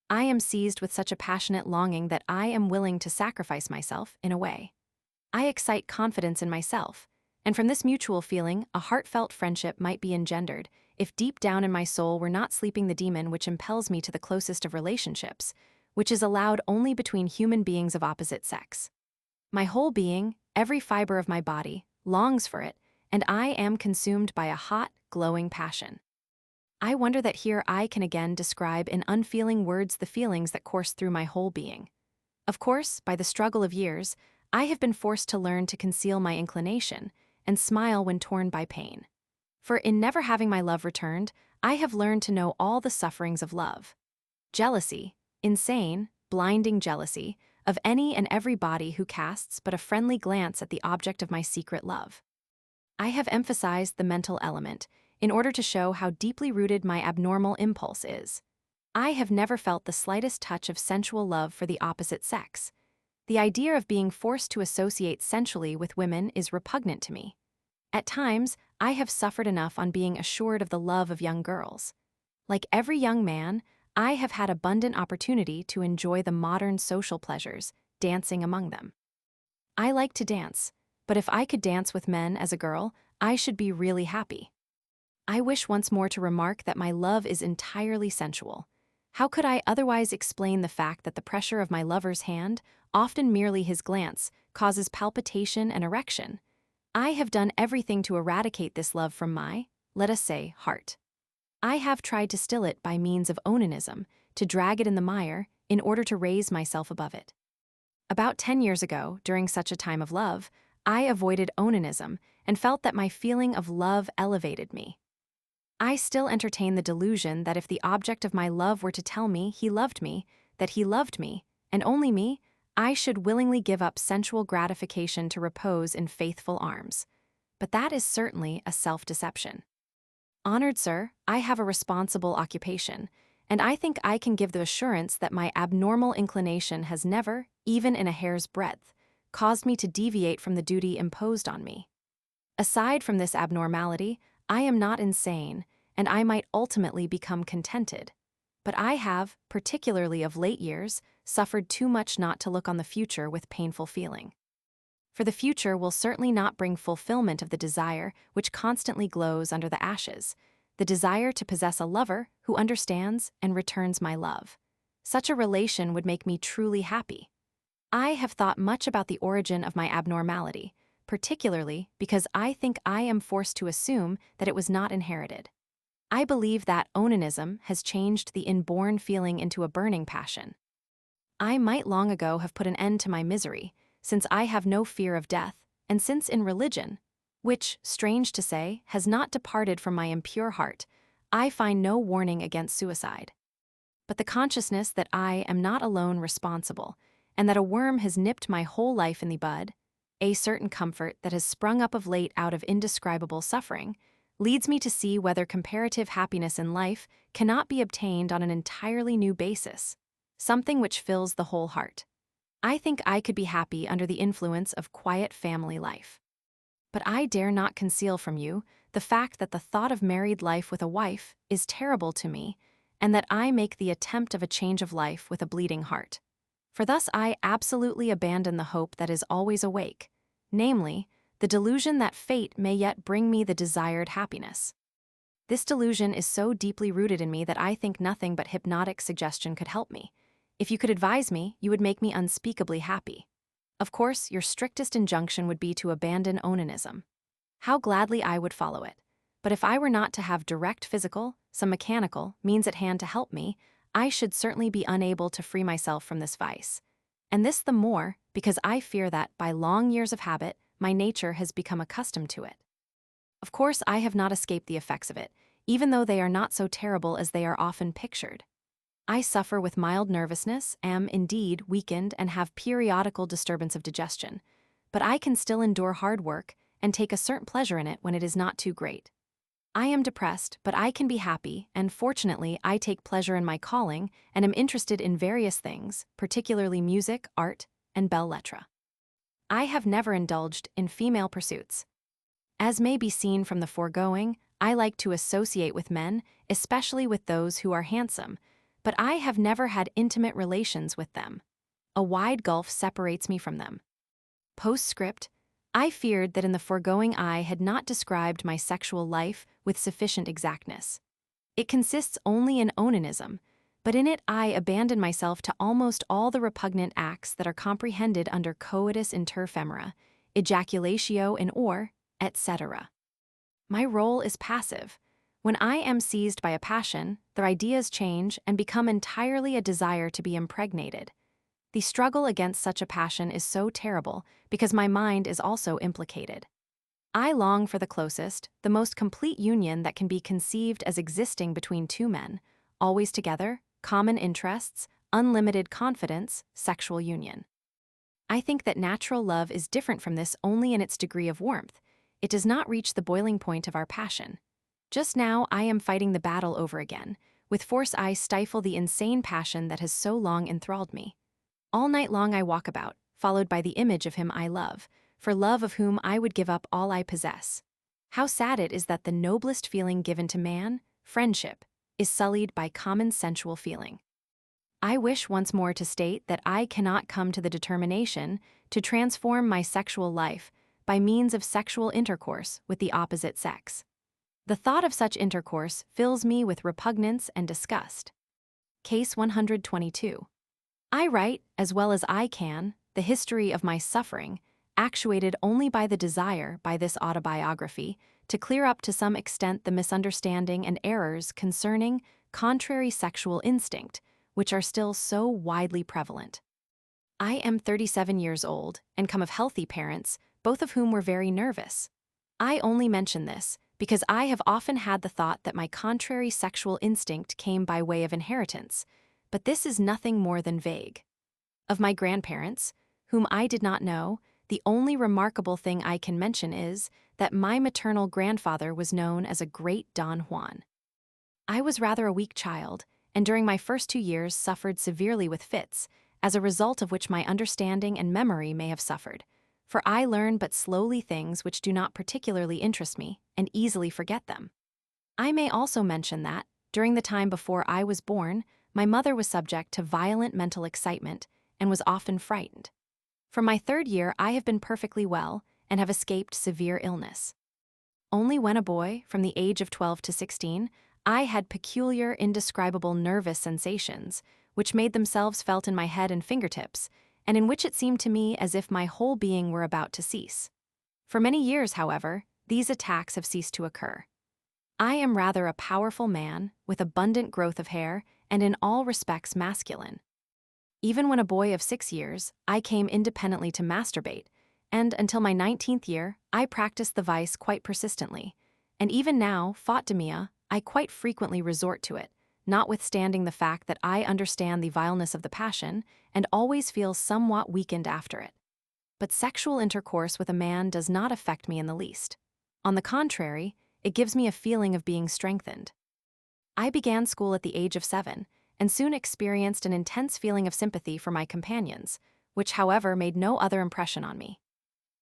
I am seized with such a passionate longing that I am willing to sacrifice myself, in a way. I excite confidence in myself, and from this mutual feeling, a heartfelt friendship might be engendered, if deep down in my soul were not sleeping the demon which impels me to the closest of relationships, which is allowed only between human beings of opposite sex. My whole being, every fiber of my body, longs for it, and I am consumed by a hot, glowing passion. I wonder that here I can again describe in unfeeling words the feelings that course through my whole being. Of course, by the struggle of years, I have been forced to learn to conceal my inclination and smile when torn by pain. For in never having my love returned, I have learned to know all the sufferings of love. Jealousy, insane, blinding jealousy, of any and every body who casts but a friendly glance at the object of my secret love. I have emphasized the mental element, in order to show how deeply rooted my abnormal impulse is. I have never felt the slightest touch of sensual love for the opposite sex. The idea of being forced to associate sensually with women is repugnant to me. At times, I have suffered enough on being assured of the love of young girls. Like every young man, I have had abundant opportunity to enjoy the modern social pleasures, dancing among them. I like to dance, but if I could dance with men as a girl, I should be really happy. I wish once more to remark that my love is entirely sensual. How could I otherwise explain the fact that the pressure of my lover's hand, often merely his glance, causes palpitation and erection? I have done everything to eradicate this love from my, let us say, heart. I have tried to still it by means of onanism, to drag it in the mire, in order to raise myself above it. About 10 years ago, during such a time of love, I avoided onanism and felt that my feeling of love elevated me. I still entertain the delusion that if the object of my love were to tell me he loved me, that he loved me, and only me, I should willingly give up sensual gratification to repose in faithful arms. But that is certainly a self-deception. Honored sir, I have a responsible occupation, and I think I can give the assurance that my abnormal inclination has never, even in a hair's breadth, caused me to deviate from the duty imposed on me. Aside from this abnormality, I am not insane, and I might ultimately become contented. But I have, particularly of late years, suffered too much not to look on the future with painful feeling. For the future will certainly not bring fulfillment of the desire which constantly glows under the ashes, the desire to possess a lover who understands and returns my love. Such a relation would make me truly happy. I have thought much about the origin of my abnormality, particularly because I think I am forced to assume that it was not inherited. I believe that onanism has changed the inborn feeling into a burning passion. I might long ago have put an end to my misery, since I have no fear of death, and since in religion, which, strange to say, has not departed from my impure heart, I find no warning against suicide. But the consciousness that I am not alone responsible, and that a worm has nipped my whole life in the bud, a certain comfort that has sprung up of late out of indescribable suffering, leads me to see whether comparative happiness in life cannot be obtained on an entirely new basis, something which fills the whole heart. I think I could be happy under the influence of quiet family life. But I dare not conceal from you the fact that the thought of married life with a wife is terrible to me, and that I make the attempt of a change of life with a bleeding heart. For thus I absolutely abandon the hope that is always awake, namely, the delusion that fate may yet bring me the desired happiness. This delusion is so deeply rooted in me that I think nothing but hypnotic suggestion could help me. If you could advise me, you would make me unspeakably happy. Of course, your strictest injunction would be to abandon onanism. How gladly I would follow it. But if I were not to have direct physical, some mechanical, means at hand to help me, I should certainly be unable to free myself from this vice. And this the more, because I fear that, by long years of habit, my nature has become accustomed to it. Of course, I have not escaped the effects of it, even though they are not so terrible as they are often pictured. I suffer with mild nervousness, am, indeed, weakened, and have periodical disturbance of digestion. But I can still endure hard work, and take a certain pleasure in it when it is not too great. I am depressed, but I can be happy, and fortunately I take pleasure in my calling and am interested in various things, particularly music, art, and belles lettres. I have never indulged in female pursuits. As may be seen from the foregoing, I like to associate with men, especially with those who are handsome, but I have never had intimate relations with them. A wide gulf separates me from them. Postscript, I feared that in the foregoing I had not described my sexual life with sufficient exactness. It consists only in onanism, but in it I abandon myself to almost all the repugnant acts that are comprehended under coitus inter femora, ejaculatio in or, etc. My role is passive. When I am seized by a passion, their ideas change and become entirely a desire to be impregnated. The struggle against such a passion is so terrible because my mind is also implicated. I long for the closest, the most complete union that can be conceived as existing between two men, always together, common interests, unlimited confidence, sexual union. I think that natural love is different from this only in its degree of warmth. It does not reach the boiling point of our passion. Just now I am fighting the battle over again. With force I stifle the insane passion that has so long enthralled me. All night long I walk about, followed by the image of him I love, for love of whom I would give up all I possess. How sad it is that the noblest feeling given to man, friendship, is sullied by common sensual feeling. I wish once more to state that I cannot come to the determination to transform my sexual life by means of sexual intercourse with the opposite sex. The thought of such intercourse fills me with repugnance and disgust. Case 122. I write, as well as I can, the history of my suffering, actuated only by the desire by this autobiography to clear up to some extent the misunderstanding and errors concerning contrary sexual instinct, which are still so widely prevalent. I am 37 years old and come of healthy parents, both of whom were very nervous. I only mention this because I have often had the thought that my contrary sexual instinct came by way of inheritance, but this is nothing more than vague. Of my grandparents, whom I did not know, the only remarkable thing I can mention is that my maternal grandfather was known as a great Don Juan. I was rather a weak child, and during my first 2 years suffered severely with fits, as a result of which my understanding and memory may have suffered, for I learn but slowly things which do not particularly interest me, and easily forget them. I may also mention that, during the time before I was born, my mother was subject to violent mental excitement and was often frightened. From my 3rd year I have been perfectly well and have escaped severe illness. Only when a boy, from the age of 12 to 16, I had peculiar, indescribable nervous sensations, which made themselves felt in my head and fingertips, and in which it seemed to me as if my whole being were about to cease. For many years, however, these attacks have ceased to occur. I am rather a powerful man, with abundant growth of hair, and in all respects masculine. Even when a boy of 6 years, I came independently to masturbate, and until my 19th year, I practiced the vice quite persistently, and even now, fought demia, I quite frequently resort to it, notwithstanding the fact that I understand the vileness of the passion and always feel somewhat weakened after it. But sexual intercourse with a man does not affect me in the least. On the contrary, it gives me a feeling of being strengthened. I began school at the age of 7, and soon experienced an intense feeling of sympathy for my companions, which, however, made no other impression on me.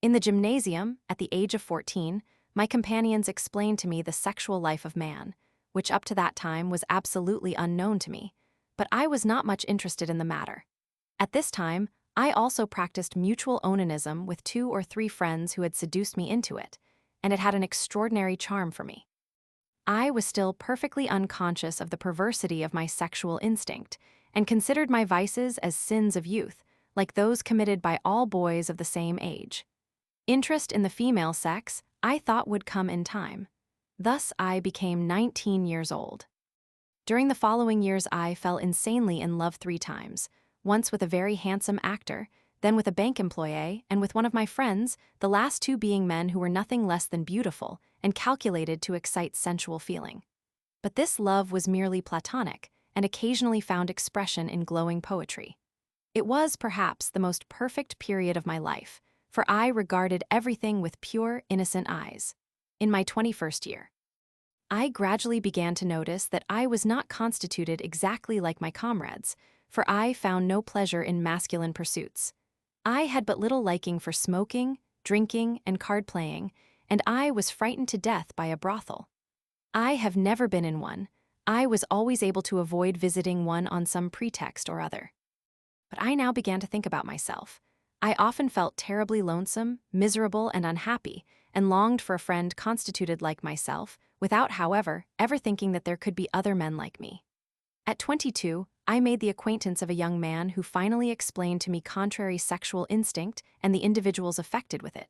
In the gymnasium, at the age of 14, my companions explained to me the sexual life of man, which up to that time was absolutely unknown to me, but I was not much interested in the matter. At this time, I also practiced mutual onanism with 2 or 3 friends who had seduced me into it, and it had an extraordinary charm for me. I was still perfectly unconscious of the perversity of my sexual instinct, and considered my vices as sins of youth, like those committed by all boys of the same age. Interest in the female sex I thought would come in time. Thus I became 19 years old. During the following years I fell insanely in love 3 times, once with a very handsome actor, then with a bank employee, and with one of my friends, the last 2 being men who were nothing less than beautiful and calculated to excite sensual feeling. But this love was merely platonic, and occasionally found expression in glowing poetry. It was, perhaps, the most perfect period of my life, for I regarded everything with pure, innocent eyes. In my 21st year, I gradually began to notice that I was not constituted exactly like my comrades, for I found no pleasure in masculine pursuits. I had but little liking for smoking, drinking, and card-playing, and I was frightened to death by a brothel. I have never been in one. I was always able to avoid visiting one on some pretext or other. But I now began to think about myself. I often felt terribly lonesome, miserable, and unhappy, and longed for a friend constituted like myself, without, however, ever thinking that there could be other men like me. At 22, I made the acquaintance of a young man who finally explained to me contrary sexual instinct and the individuals affected with it.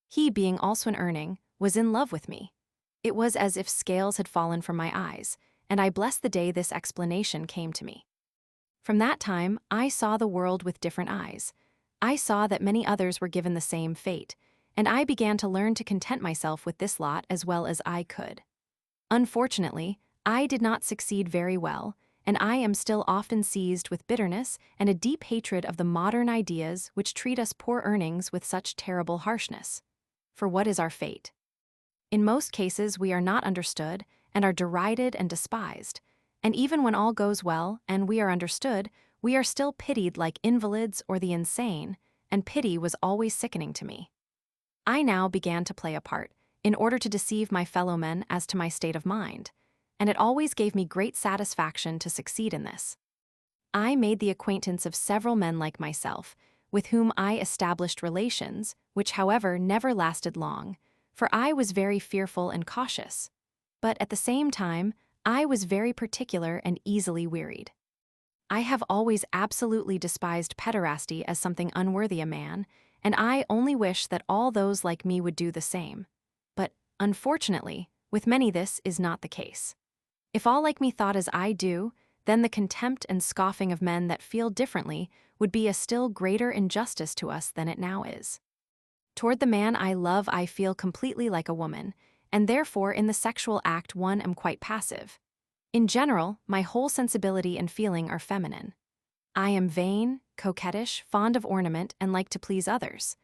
He, being also an earning, was in love with me. It was as if scales had fallen from my eyes, and I blessed the day this explanation came to me. From that time, I saw the world with different eyes. I saw that many others were given the same fate, and I began to learn to content myself with this lot as well as I could. Unfortunately, I did not succeed very well, and I am still often seized with bitterness and a deep hatred of the modern ideas which treat us poor earnings with such terrible harshness. For what is our fate? In most cases we are not understood and are derided and despised, and even when all goes well and we are understood, we are still pitied like invalids or the insane, and pity was always sickening to me. I now began to play a part, in order to deceive my fellow men as to my state of mind, and it always gave me great satisfaction to succeed in this. I made the acquaintance of several men like myself, with whom I established relations, which, however, never lasted long, for I was very fearful and cautious. But at the same time, I was very particular and easily wearied. I have always absolutely despised pederasty as something unworthy a man, and I only wish that all those like me would do the same. But, unfortunately, with many this is not the case. If all like me thought as I do, then the contempt and scoffing of men that feel differently would be a still greater injustice to us than it now is. Toward the man I love I feel completely like a woman, and therefore in the sexual act one am quite passive. In general, my whole sensibility and feeling are feminine. I am vain, coquettish, fond of ornament, and like to please others.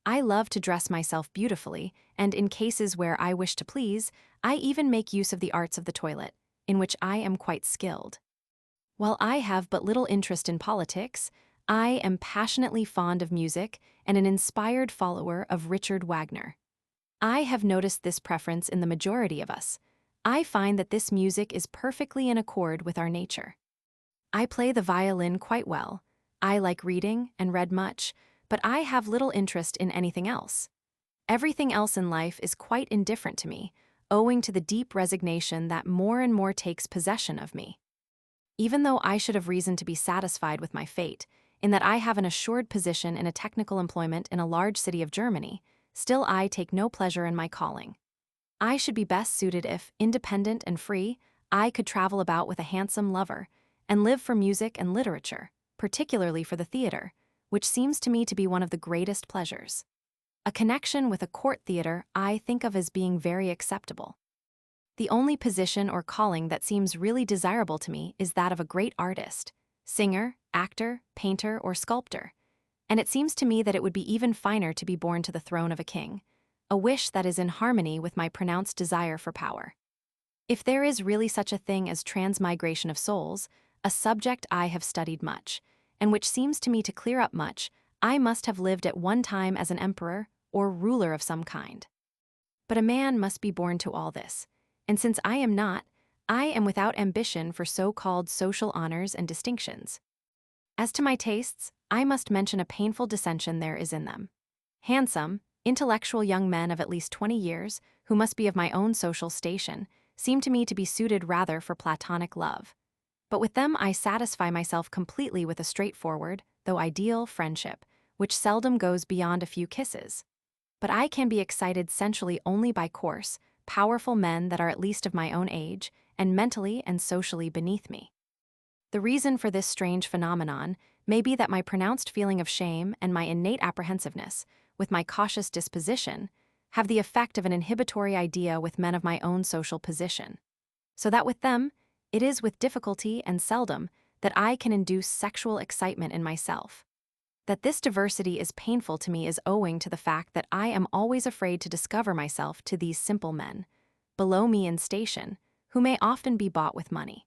I love to dress myself beautifully, and in cases where I wish to please, I even make use of the arts of the toilet, in which I am quite skilled. While I have but little interest in politics, I am passionately fond of music and an inspired follower of Richard Wagner. I have noticed this preference in the majority of us. I find that this music is perfectly in accord with our nature. I play the violin quite well. I like reading and read much, but I have little interest in anything else. Everything else in life is quite indifferent to me, owing to the deep resignation that more and more takes possession of me. Even though I should have reason to be satisfied with my fate, in that I have an assured position in a technical employment in a large city of Germany, still I take no pleasure in my calling. I should be best suited if, independent and free, I could travel about with a handsome lover, and live for music and literature, particularly for the theater, which seems to me to be one of the greatest pleasures. A connection with a court theater I think of as being very acceptable. The only position or calling that seems really desirable to me is that of a great artist, singer, actor, painter, or sculptor, and it seems to me that it would be even finer to be born to the throne of a king, a wish that is in harmony with my pronounced desire for power. If there is really such a thing as transmigration of souls, a subject I have studied much, and which seems to me to clear up much, I must have lived at one time as an emperor or ruler of some kind. But a man must be born to all this, and since I am not, I am without ambition for so-called social honors and distinctions. As to my tastes, I must mention a painful dissension there is in them. Handsome, intellectual young men of at least 20 years, who must be of my own social station, seem to me to be suited rather for platonic love. But with them I satisfy myself completely with a straightforward, though ideal, friendship, which seldom goes beyond a few kisses. But I can be excited sensually only by coarse, powerful men that are at least of my own age, and mentally and socially beneath me. The reason for this strange phenomenon may be that my pronounced feeling of shame and my innate apprehensiveness, with my cautious disposition, have the effect of an inhibitory idea with men of my own social position, so that with them, it is with difficulty and seldom that I can induce sexual excitement in myself. That this diversity is painful to me is owing to the fact that I am always afraid to discover myself to these simple men, below me in station, who may often be bought with money.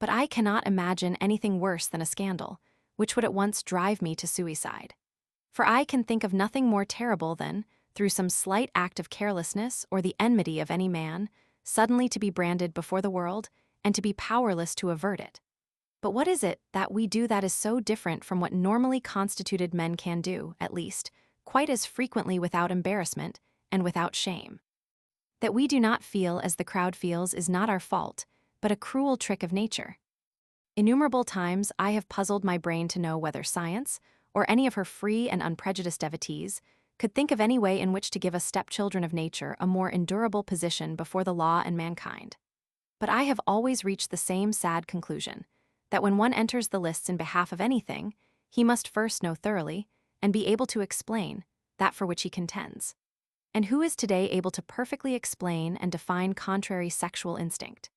But I cannot imagine anything worse than a scandal, which would at once drive me to suicide. For I can think of nothing more terrible than, through some slight act of carelessness or the enmity of any man, suddenly to be branded before the world, and to be powerless to avert it. But what is it that we do that is so different from what normally constituted men can do, at least, quite as frequently without embarrassment and without shame? That we do not feel as the crowd feels is not our fault, but a cruel trick of nature. Innumerable times I have puzzled my brain to know whether science, or any of her free and unprejudiced devotees, could think of any way in which to give us stepchildren of nature a more endurable position before the law and mankind. But I have always reached the same sad conclusion, that when one enters the lists in behalf of anything, he must first know thoroughly, and be able to explain, that for which he contends. And who is today able to perfectly explain and define contrary sexual instinct?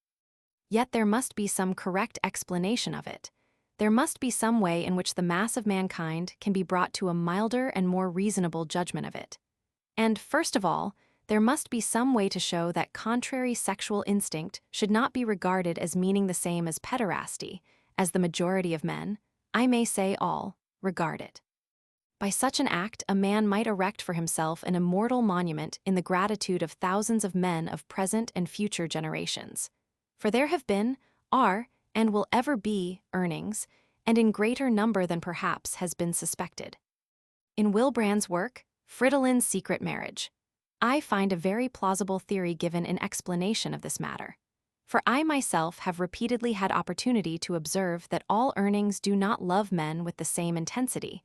Yet there must be some correct explanation of it. There must be some way in which the mass of mankind can be brought to a milder and more reasonable judgment of it. And, first of all, there must be some way to show that contrary sexual instinct should not be regarded as meaning the same as pederasty, as the majority of men, I may say all, regard it. By such an act, a man might erect for himself an immortal monument in the gratitude of thousands of men of present and future generations. For there have been, are, and will ever be earnings, and in greater number than perhaps has been suspected. In Wilbrand's work, Fridolin's Secret Marriage, I find a very plausible theory given in explanation of this matter. For I myself have repeatedly had opportunity to observe that all earnings do not love men with the same intensity,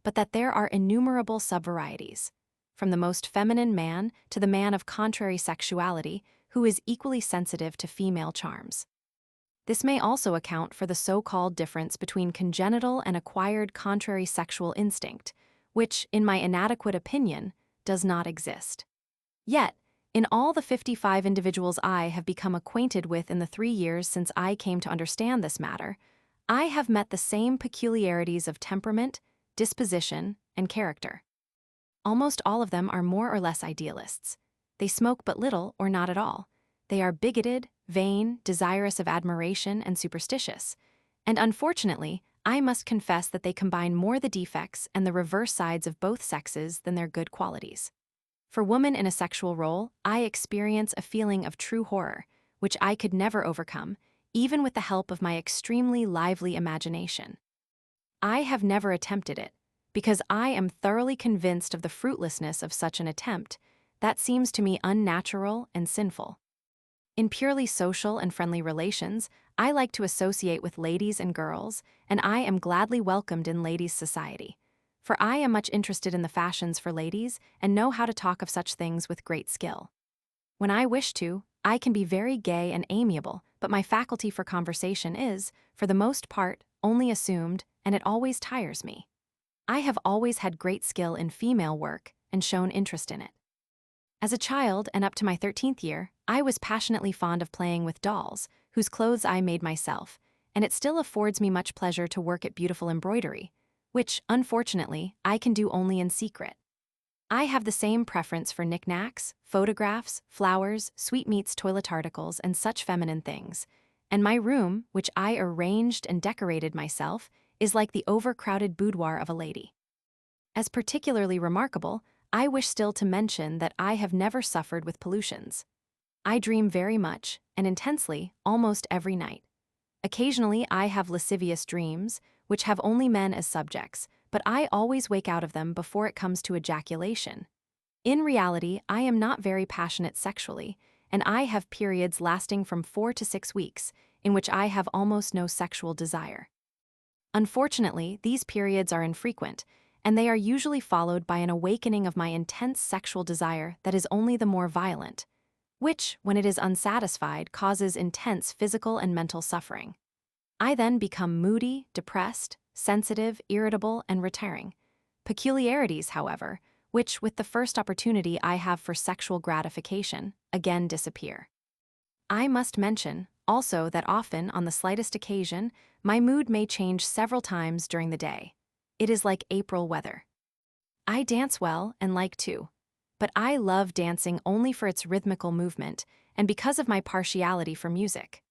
but that there are innumerable subvarieties, from the most feminine man to the man of contrary sexuality who is equally sensitive to female charms. This may also account for the so-called difference between congenital and acquired contrary sexual instinct, which, in my inadequate opinion, does not exist. Yet, in all the 55 individuals I have become acquainted with in the 3 years since I came to understand this matter, I have met the same peculiarities of temperament, disposition, and character. Almost all of them are more or less idealists. They smoke but little or not at all. They are bigoted, vain, desirous of admiration, and superstitious. And unfortunately, I must confess that they combine more the defects and the reverse sides of both sexes than their good qualities. For woman in a sexual role, I experience a feeling of true horror, which I could never overcome, even with the help of my extremely lively imagination. I have never attempted it, because I am thoroughly convinced of the fruitlessness of such an attempt. That seems to me unnatural and sinful. In purely social and friendly relations, I like to associate with ladies and girls, and I am gladly welcomed in ladies' society. For I am much interested in the fashions for ladies and know how to talk of such things with great skill. When I wish to, I can be very gay and amiable, but my faculty for conversation is, for the most part, only assumed, and it always tires me. I have always had great skill in female work and shown interest in it. As a child and up to my 13th year, I was passionately fond of playing with dolls, whose clothes I made myself, and it still affords me much pleasure to work at beautiful embroidery, which, unfortunately, I can do only in secret. I have the same preference for knickknacks, photographs, flowers, sweetmeats, toilet articles, and such feminine things, and my room, which I arranged and decorated myself, is like the overcrowded boudoir of a lady. As particularly remarkable, I wish still to mention that I have never suffered with pollutions. I dream very much, and intensely, almost every night. Occasionally I have lascivious dreams, which have only men as subjects, but I always wake out of them before it comes to ejaculation. In reality, I am not very passionate sexually, and I have periods lasting from 4 to 6 weeks, in which I have almost no sexual desire. Unfortunately, these periods are infrequent, and they are usually followed by an awakening of my intense sexual desire that is only the more violent, which, when it is unsatisfied, causes intense physical and mental suffering. I then become moody, depressed, sensitive, irritable, and retiring. Peculiarities, however, which, with the first opportunity I have for sexual gratification, again disappear. I must mention, also, that often, on the slightest occasion, my mood may change several times during the day. It is like April weather. I dance well and like to, but I love dancing only for its rhythmical movement and because of my partiality for music.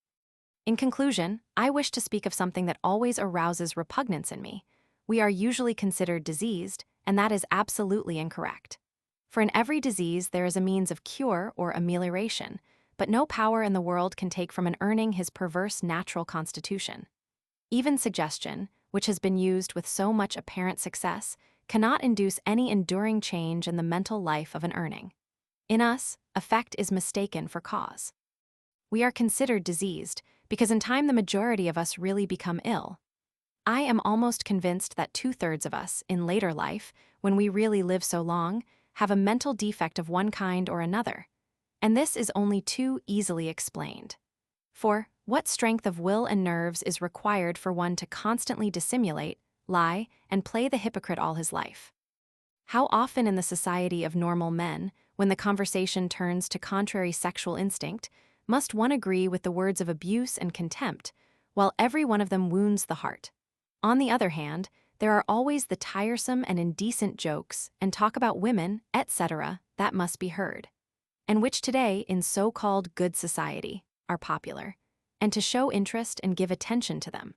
In conclusion, I wish to speak of something that always arouses repugnance in me. We are usually considered diseased, and that is absolutely incorrect. For in every disease there is a means of cure or amelioration, but no power in the world can take from an earning his perverse natural constitution. Even suggestion, which has been used with so much apparent success, cannot induce any enduring change in the mental life of an earning. In us, effect is mistaken for cause. We are considered diseased, because in time the majority of us really become ill. I am almost convinced that 2/3 of us, in later life, when we really live so long, have a mental defect of one kind or another, and this is only too easily explained. For, what strength of will and nerves is required for one to constantly dissimulate, lie, and play the hypocrite all his life? How often in the society of normal men, when the conversation turns to contrary sexual instinct, must one agree with the words of abuse and contempt, while every one of them wounds the heart? On the other hand, there are always the tiresome and indecent jokes and talk about women, etc., that must be heard, and which today, in so-called good society, are popular, and to show interest and give attention to them.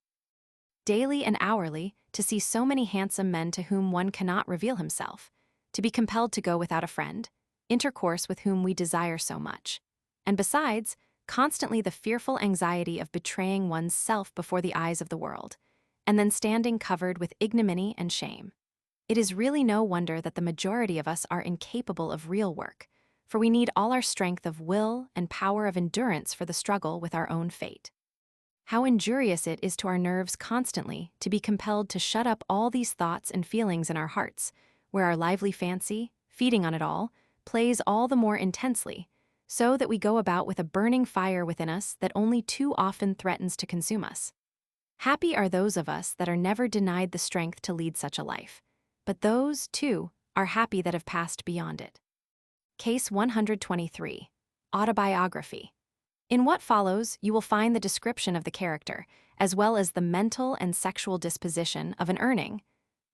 daily and hourly, to see so many handsome men to whom one cannot reveal himself, to be compelled to go without a friend, intercourse with whom we desire so much, and besides, constantly the fearful anxiety of betraying one's self before the eyes of the world, and then standing covered with ignominy and shame. It is really no wonder that the majority of us are incapable of real work, for we need all our strength of will and power of endurance for the struggle with our own fate. How injurious it is to our nerves constantly to be compelled to shut up all these thoughts and feelings in our hearts, where our lively fancy, feeding on it all, plays all the more intensely, so that we go about with a burning fire within us that only too often threatens to consume us. Happy are those of us that are never denied the strength to lead such a life, but those, too, are happy that have passed beyond it. Case 123. Autobiography. In what follows, you will find the description of the character, as well as the mental and sexual disposition of an earning,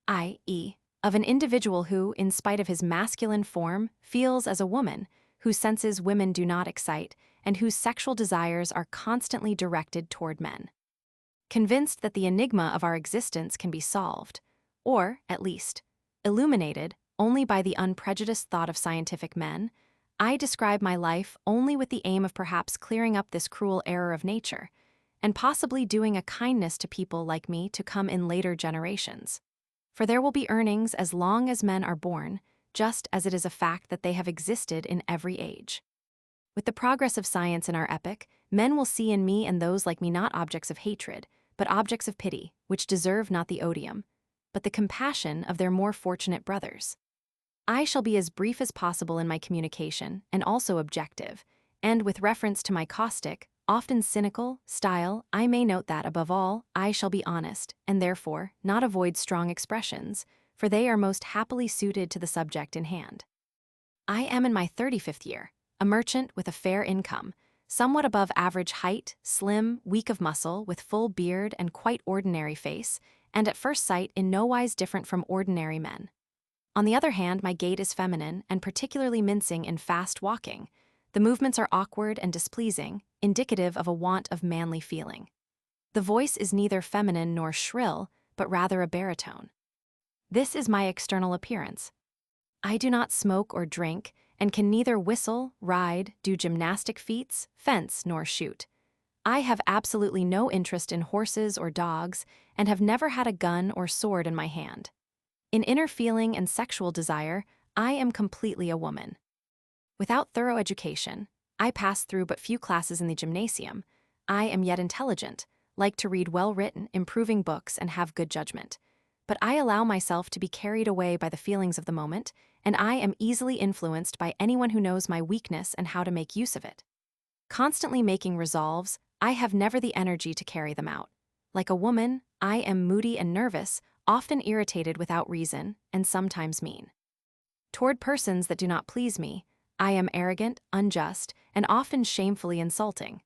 i.e., of an individual who, in spite of his masculine form, feels as a woman, whose senses women do not excite, and whose sexual desires are constantly directed toward men. Convinced that the enigma of our existence can be solved, or, at least, illuminated only by the unprejudiced thought of scientific men, I describe my life only with the aim of perhaps clearing up this cruel error of nature, and possibly doing a kindness to people like me to come in later generations. For there will be earnings as long as men are born, just as it is a fact that they have existed in every age. With the progress of science in our epoch, men will see in me and those like me not objects of hatred, but objects of pity, which deserve not the odium, but the compassion of their more fortunate brothers. I shall be as brief as possible in my communication, and also objective, and with reference to my caustic, often cynical, style, I may note that, above all, I shall be honest, and therefore not avoid strong expressions, for they are most happily suited to the subject in hand. I am in my 35th year, a merchant with a fair income, somewhat above average height, slim, weak of muscle, with full beard and quite ordinary face, and at first sight in no wise different from ordinary men. On the other hand, my gait is feminine and particularly mincing in fast walking. The movements are awkward and displeasing, indicative of a want of manly feeling. The voice is neither feminine nor shrill, but rather a baritone. This is my external appearance. I do not smoke or drink, and can neither whistle, ride, do gymnastic feats, fence, nor shoot. I have absolutely no interest in horses or dogs, and have never had a gun or sword in my hand. In inner feeling and sexual desire, I am completely a woman. Without thorough education, I pass through but few classes in the gymnasium. I am yet intelligent, like to read well-written, improving books, and have good judgment. But I allow myself to be carried away by the feelings of the moment, and I am easily influenced by anyone who knows my weakness and how to make use of it. Constantly making resolves, I have never the energy to carry them out. Like a woman, I am moody and nervous, often irritated without reason, and sometimes mean. Toward persons that do not please me, I am arrogant, unjust, and often shamefully insulting.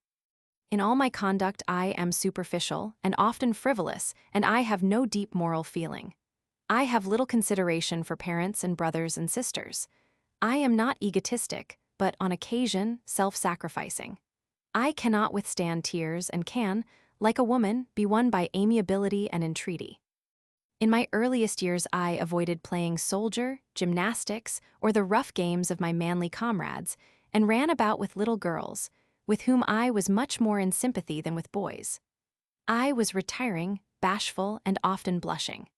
In all my conduct I am superficial and often frivolous, and I have no deep moral feeling. I have little consideration for parents and brothers and sisters. I am not egotistic, but on occasion self-sacrificing. I cannot withstand tears and can, like a woman, be won by amiability and entreaty. In my earliest years I avoided playing soldier, gymnastics, or the rough games of my manly comrades, and ran about with little girls, with whom I was much more in sympathy than with boys. I was retiring, bashful, and often blushing.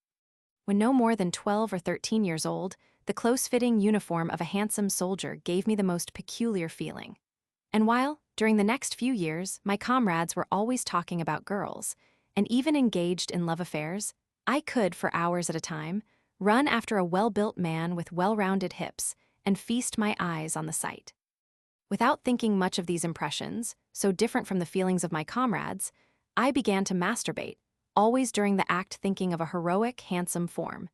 When no more than 12 or 13 years old, the close-fitting uniform of a handsome soldier gave me the most peculiar feeling. And while, during the next few years, my comrades were always talking about girls, and even engaged in love affairs, I could, for hours at a time, run after a well-built man with well-rounded hips and feast my eyes on the sight. Without thinking much of these impressions, so different from the feelings of my comrades, I began to masturbate, always during the act thinking of a heroic, handsome form.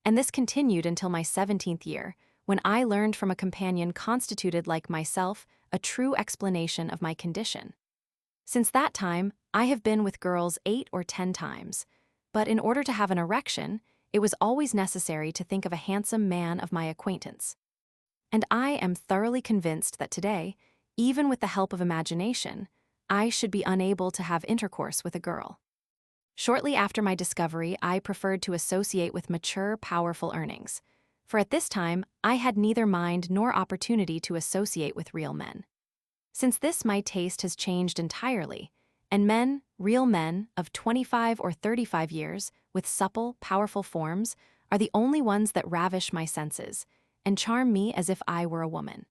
And this continued until my 17th year, when I learned from a companion constituted like myself a true explanation of my condition. Since that time, I have been with girls 8 or 10 times, but in order to have an erection, it was always necessary to think of a handsome man of my acquaintance. And I am thoroughly convinced that today, even with the help of imagination, I should be unable to have intercourse with a girl. Shortly after my discovery, I preferred to associate with mature, powerful earnings. For at this time, I had neither mind nor opportunity to associate with real men. Since this, my taste has changed entirely, and men, real men, of 25 or 35 years, with supple, powerful forms, are the only ones that ravish my senses, and charm me as if I were a woman.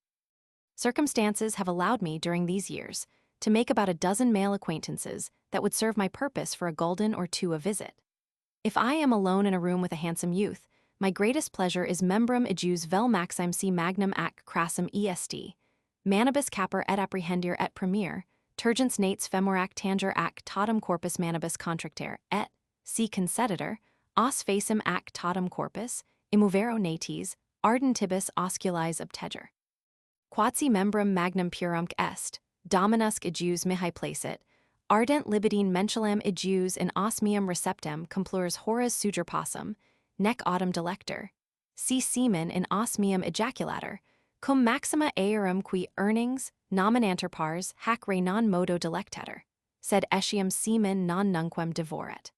Circumstances have allowed me during these years to make about a dozen male acquaintances that would serve my purpose for a gulden or two a visit. If I am alone in a room with a handsome youth, my greatest pleasure is membrum ejus vel maxime si magnum ac crassum est, manibus capere et apprehendir et premier, turgens nates femorac tanger ac totum corpus manibus contractere, et, si conceditor, os facem ac totum corpus, immovero nates, ardentibus osculis obteger. Quodsi membrum magnum purumque est, dominusque ejus mihi placet, ardent libidine mentionam ejus in osmium receptem complurs horas suger possum, nec autem delector, si semen in osmium ejaculator, cum maxima aerum qui earnings, nominanter pars hac re non modo delectator, sed etiam semen non nunquam devoret.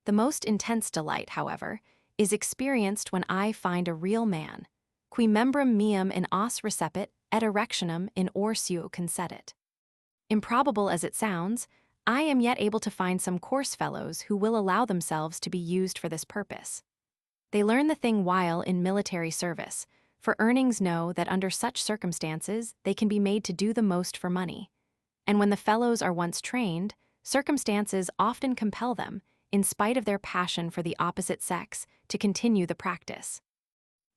The most intense delight, however, is experienced when I find a real man, qui membrum meum in os recepit et erectionem in orsu concedit. Improbable as it sounds, I am yet able to find some coarse fellows who will allow themselves to be used for this purpose. They learn the thing while in military service, for earnings know that under such circumstances they can be made to do the most for money. And when the fellows are once trained, circumstances often compel them, in spite of their passion for the opposite sex, to continue the practice.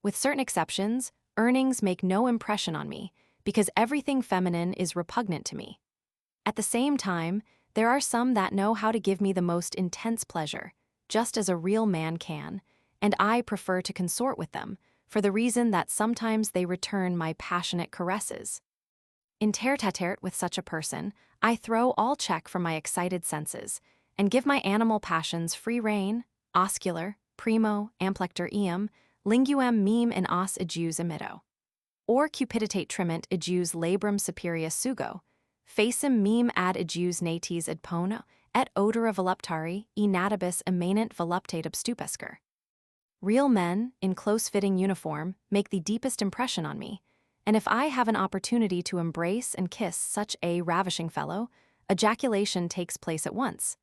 With certain exceptions, earnings make no impression on me, because everything feminine is repugnant to me. At the same time, there are some that know how to give me the most intense pleasure, just as a real man can, and I prefer to consort with them, for the reason that sometimes they return my passionate caresses. In tete-a-tete with such a person, I throw all check from my excited senses, and give my animal passions free rein, oscular, primo, amplector eum, linguam meme in os ejus emitto. Or cupiditate triment ejus labrum superius sugo, facem meme ad ejus nates ad pono, et odora voluptari, e natibus emanent voluptate obstupescer. Real men, in close-fitting uniform, make the deepest impression on me, and if I have an opportunity to embrace and kiss such a ravishing fellow, ejaculation takes place at once,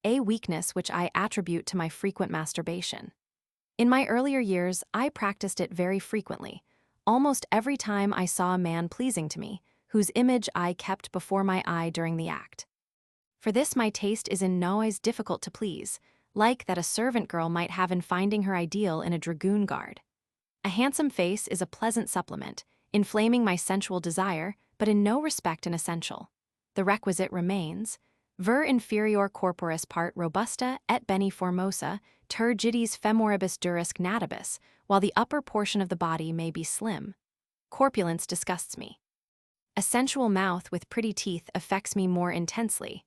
a weakness which I attribute to my frequent masturbation. In my earlier years, I practiced it very frequently, almost every time I saw a man pleasing to me, whose image I kept before my eye during the act. For this my taste is in no wise difficult to please, like that a servant girl might have in finding her ideal in a dragoon guard. A handsome face is a pleasant supplement, inflaming my sensual desire, but in no respect an essential. The requisite remains: ver inferior corporis part robusta et bene formosa, turgidis femoribus durisque natibus, while the upper portion of the body may be slim. Corpulence disgusts me. A sensual mouth with pretty teeth affects me more intensely,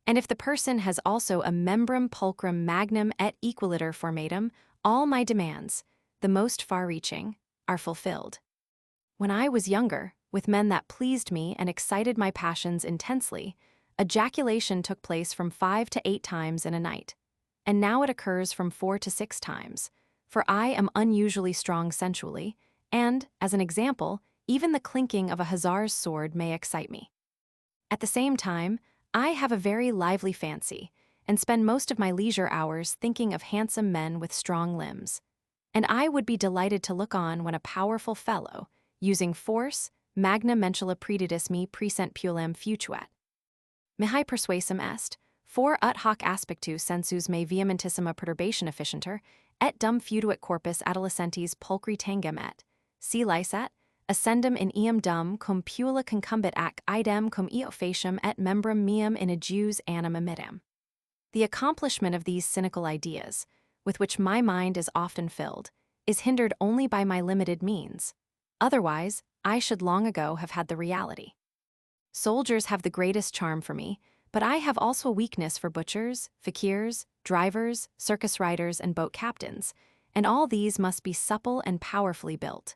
and if the person has also a membrum pulchrum magnum et equiliter formatum, all my demands, the most far-reaching, are fulfilled. When I was younger, with men that pleased me and excited my passions intensely, ejaculation took place from 5 to 8 times in a night, and now it occurs from 4 to 6 times, for I am unusually strong sensually, and, as an example, even the clinking of a hussar's sword may excite me. At the same time, I have a very lively fancy, and spend most of my leisure hours thinking of handsome men with strong limbs, and I would be delighted to look on when a powerful fellow, using force, magna mentula predidis me present puellam futuat. Mihi persuasum est, for ut hoc aspectu sensus me vehementissima perturbation efficienter, et dum futuit corpus adolescentes pulchri tangem et, si licet, ascendum in eum dum cum puella concumbit ac idem cum eo faciam et membrum meum in ejus anum emittam. The accomplishment of these cynical ideas, with which my mind is often filled, is hindered only by my limited means. Otherwise, I should long ago have had the reality. Soldiers have the greatest charm for me, but I have also a weakness for butchers, fakirs, drivers, circus riders, and boat captains, and all these must be supple and powerfully built.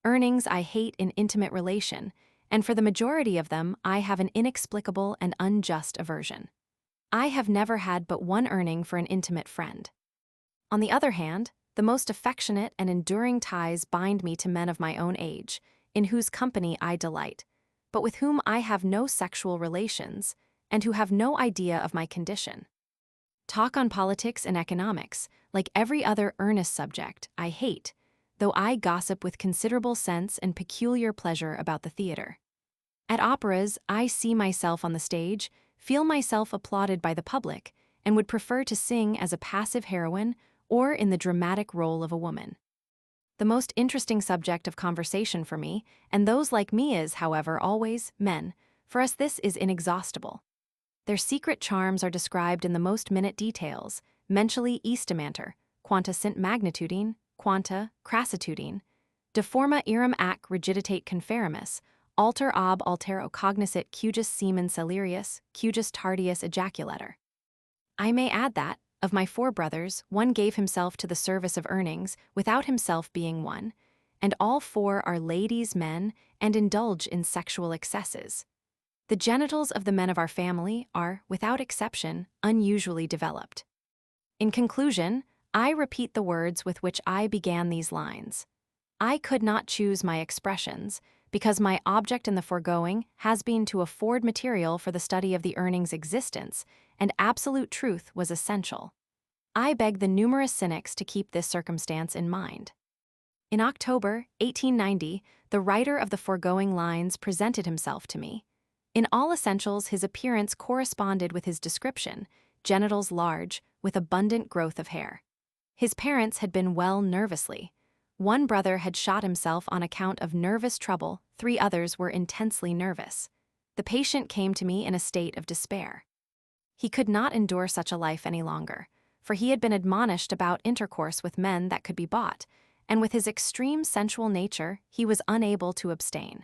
Earnings I hate in intimate relation, and for the majority of them I have an inexplicable and unjust aversion. I have never had but one earning for an intimate friend. On the other hand, the most affectionate and enduring ties bind me to men of my own age, in whose company I delight, but with whom I have no sexual relations, and who have no idea of my condition. Talk on politics and economics, like every other earnest subject, I hate, though I gossip with considerable sense and peculiar pleasure about the theater. At operas, I see myself on the stage, feel myself applauded by the public, and would prefer to sing as a passive heroine or in the dramatic role of a woman. The most interesting subject of conversation for me, and those like me is, however, always men. For us this is inexhaustible. Their secret charms are described in the most minute details, mentally estimanter, quanta sint magnitudine, quanta crassitudine, de forma iram ac rigiditate conferimus, alter ob altero cognoscit cujus semen celerius, cujus tardius ejaculator. I may add that, of my 4 brothers, one gave himself to the service of earnings without himself being one, and all 4 are ladies' men and indulge in sexual excesses. The genitals of the men of our family are, without exception, unusually developed. In conclusion, I repeat the words with which I began these lines. I could not choose my expressions, because my object in the foregoing has been to afford material for the study of the earning's existence, and absolute truth was essential. I beg the numerous cynics to keep this circumstance in mind. In October 1890, the writer of the foregoing lines presented himself to me. In all essentials, his appearance corresponded with his description, genitals large, with abundant growth of hair. His parents had been well nervously. One brother had shot himself on account of nervous trouble, 3 others were intensely nervous. The patient came to me in a state of despair. He could not endure such a life any longer, for he had been admonished about intercourse with men that could be bought, and with his extreme sensual nature, he was unable to abstain.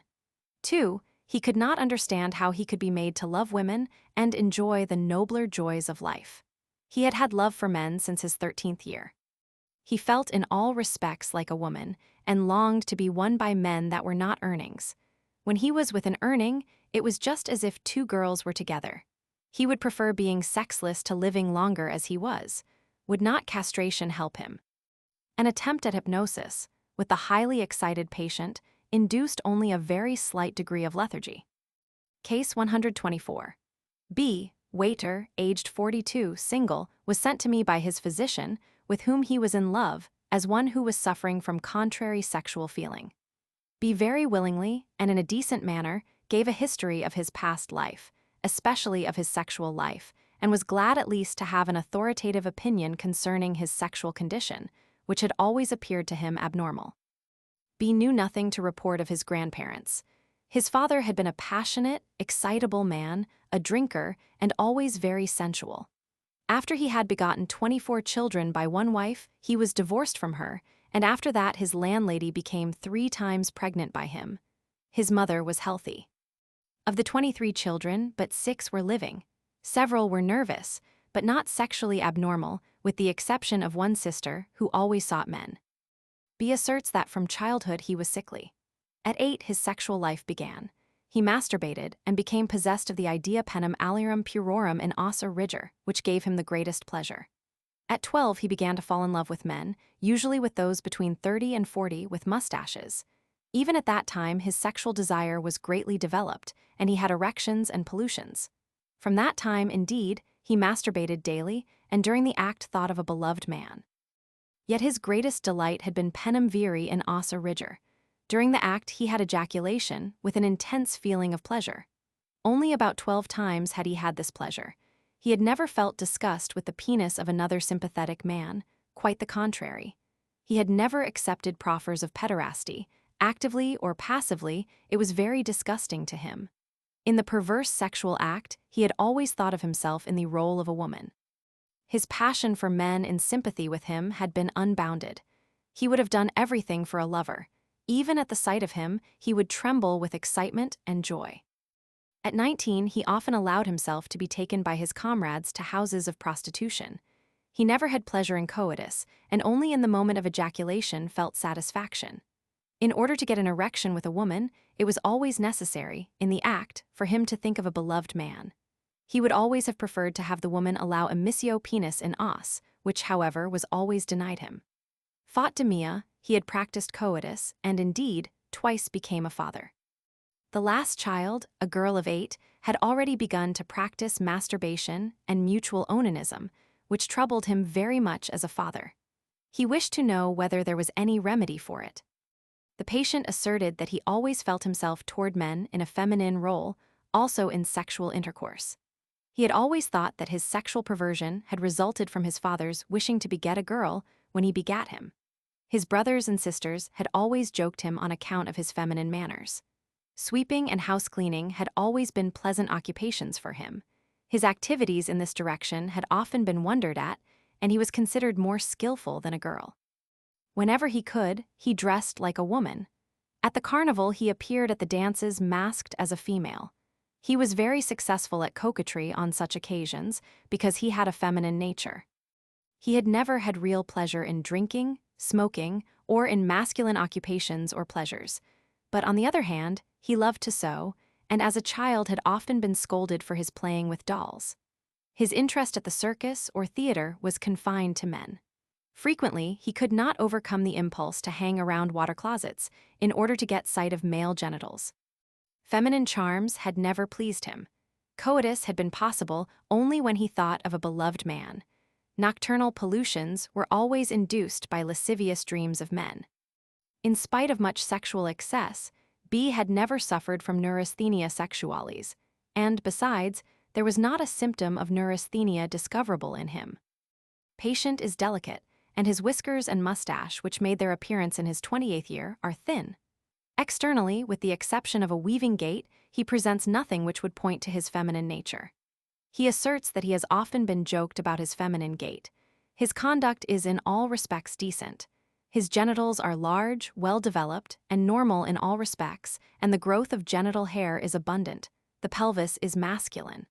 2. He could not understand how he could be made to love women and enjoy the nobler joys of life. He had had love for men since his 13th year. He felt in all respects like a woman, and longed to be won by men that were not earnings. When he was with an earning, it was just as if 2 girls were together. He would prefer being sexless to living longer as he was. Would not castration help him? An attempt at hypnosis, with the highly excited patient, induced only a very slight degree of lethargy. Case 124. B, waiter, aged 42, single, was sent to me by his physician, with whom he was in love, as one who was suffering from contrary sexual feeling. B very willingly, and in a decent manner, gave a history of his past life, especially of his sexual life, and was glad at least to have an authoritative opinion concerning his sexual condition, which had always appeared to him abnormal. B knew nothing to report of his grandparents. His father had been a passionate, excitable man, a drinker, and always very sensual. After he had begotten 24 children by one wife, he was divorced from her, and after that his landlady became 3 times pregnant by him. His mother was healthy. Of the 23 children, but 6 were living. Several were nervous, but not sexually abnormal, with the exception of one sister who always sought men. B asserts that from childhood he was sickly. At 8 his sexual life began. He masturbated and became possessed of the idea penem alirum purorum in ossa rigor, which gave him the greatest pleasure. At 12 he began to fall in love with men, usually with those between 30 and 40 with mustaches. Even at that time his sexual desire was greatly developed, and he had erections and pollutions. From that time, indeed, he masturbated daily, and during the act thought of a beloved man. Yet his greatest delight had been penem viri in ossa rigor. During the act he had ejaculation, with an intense feeling of pleasure. Only about 12 times had he had this pleasure. He had never felt disgust with the penis of another sympathetic man, quite the contrary. He had never accepted proffers of pederasty. Actively or passively, it was very disgusting to him. In the perverse sexual act, he had always thought of himself in the role of a woman. His passion for men in sympathy with him had been unbounded. He would have done everything for a lover. Even at the sight of him, he would tremble with excitement and joy. At 19, he often allowed himself to be taken by his comrades to houses of prostitution. He never had pleasure in coitus, and only in the moment of ejaculation felt satisfaction. In order to get an erection with a woman, it was always necessary, in the act, for him to think of a beloved man. He would always have preferred to have the woman allow emissio penis in os, which, however, was always denied him. Fat demia, he had practiced coitus, and indeed, twice became a father. The last child, a girl of 8, had already begun to practice masturbation and mutual onanism, which troubled him very much as a father. He wished to know whether there was any remedy for it. The patient asserted that he always felt himself toward men in a feminine role, also in sexual intercourse. He had always thought that his sexual perversion had resulted from his father's wishing to beget a girl when he begat him. His brothers and sisters had always joked him on account of his feminine manners. Sweeping and house cleaning had always been pleasant occupations for him. His activities in this direction had often been wondered at, and he was considered more skillful than a girl. Whenever he could, he dressed like a woman. At the carnival, he appeared at the dances masked as a female. He was very successful at coquetry on such occasions because he had a feminine nature. He had never had real pleasure in drinking, smoking, or in masculine occupations or pleasures. But on the other hand, he loved to sew, and as a child had often been scolded for his playing with dolls. His interest at the circus or theater was confined to men. Frequently, he could not overcome the impulse to hang around water closets in order to get sight of male genitals. Feminine charms had never pleased him. Coitus had been possible only when he thought of a beloved man. Nocturnal pollutions were always induced by lascivious dreams of men. In spite of much sexual excess, B had never suffered from neurasthenia sexualis, and besides, there was not a symptom of neurasthenia discoverable in him. Patient is delicate, and his whiskers and mustache, which made their appearance in his 28th year, are thin. Externally, with the exception of a weaving gait, he presents nothing which would point to his feminine nature. He asserts that he has often been joked about his feminine gait. His conduct is in all respects decent. His genitals are large, well-developed, and normal in all respects, and the growth of genital hair is abundant. The pelvis is masculine.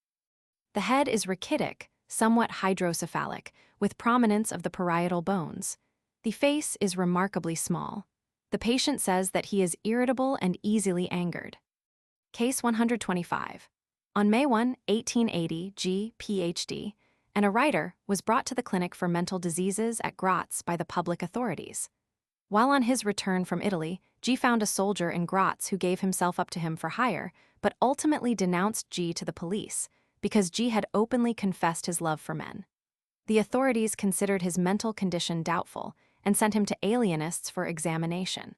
The head is rachitic, somewhat hydrocephalic, with prominence of the parietal bones. The face is remarkably small. The patient says that he is irritable and easily angered. Case 125. On May 1, 1880, G, Ph.D., and a writer was brought to the clinic for mental diseases at Graz by the public authorities. While on his return from Italy, G found a soldier in Graz who gave himself up to him for hire, but ultimately denounced G to the police because G had openly confessed his love for men. The authorities considered his mental condition doubtful and sent him to alienists for examination.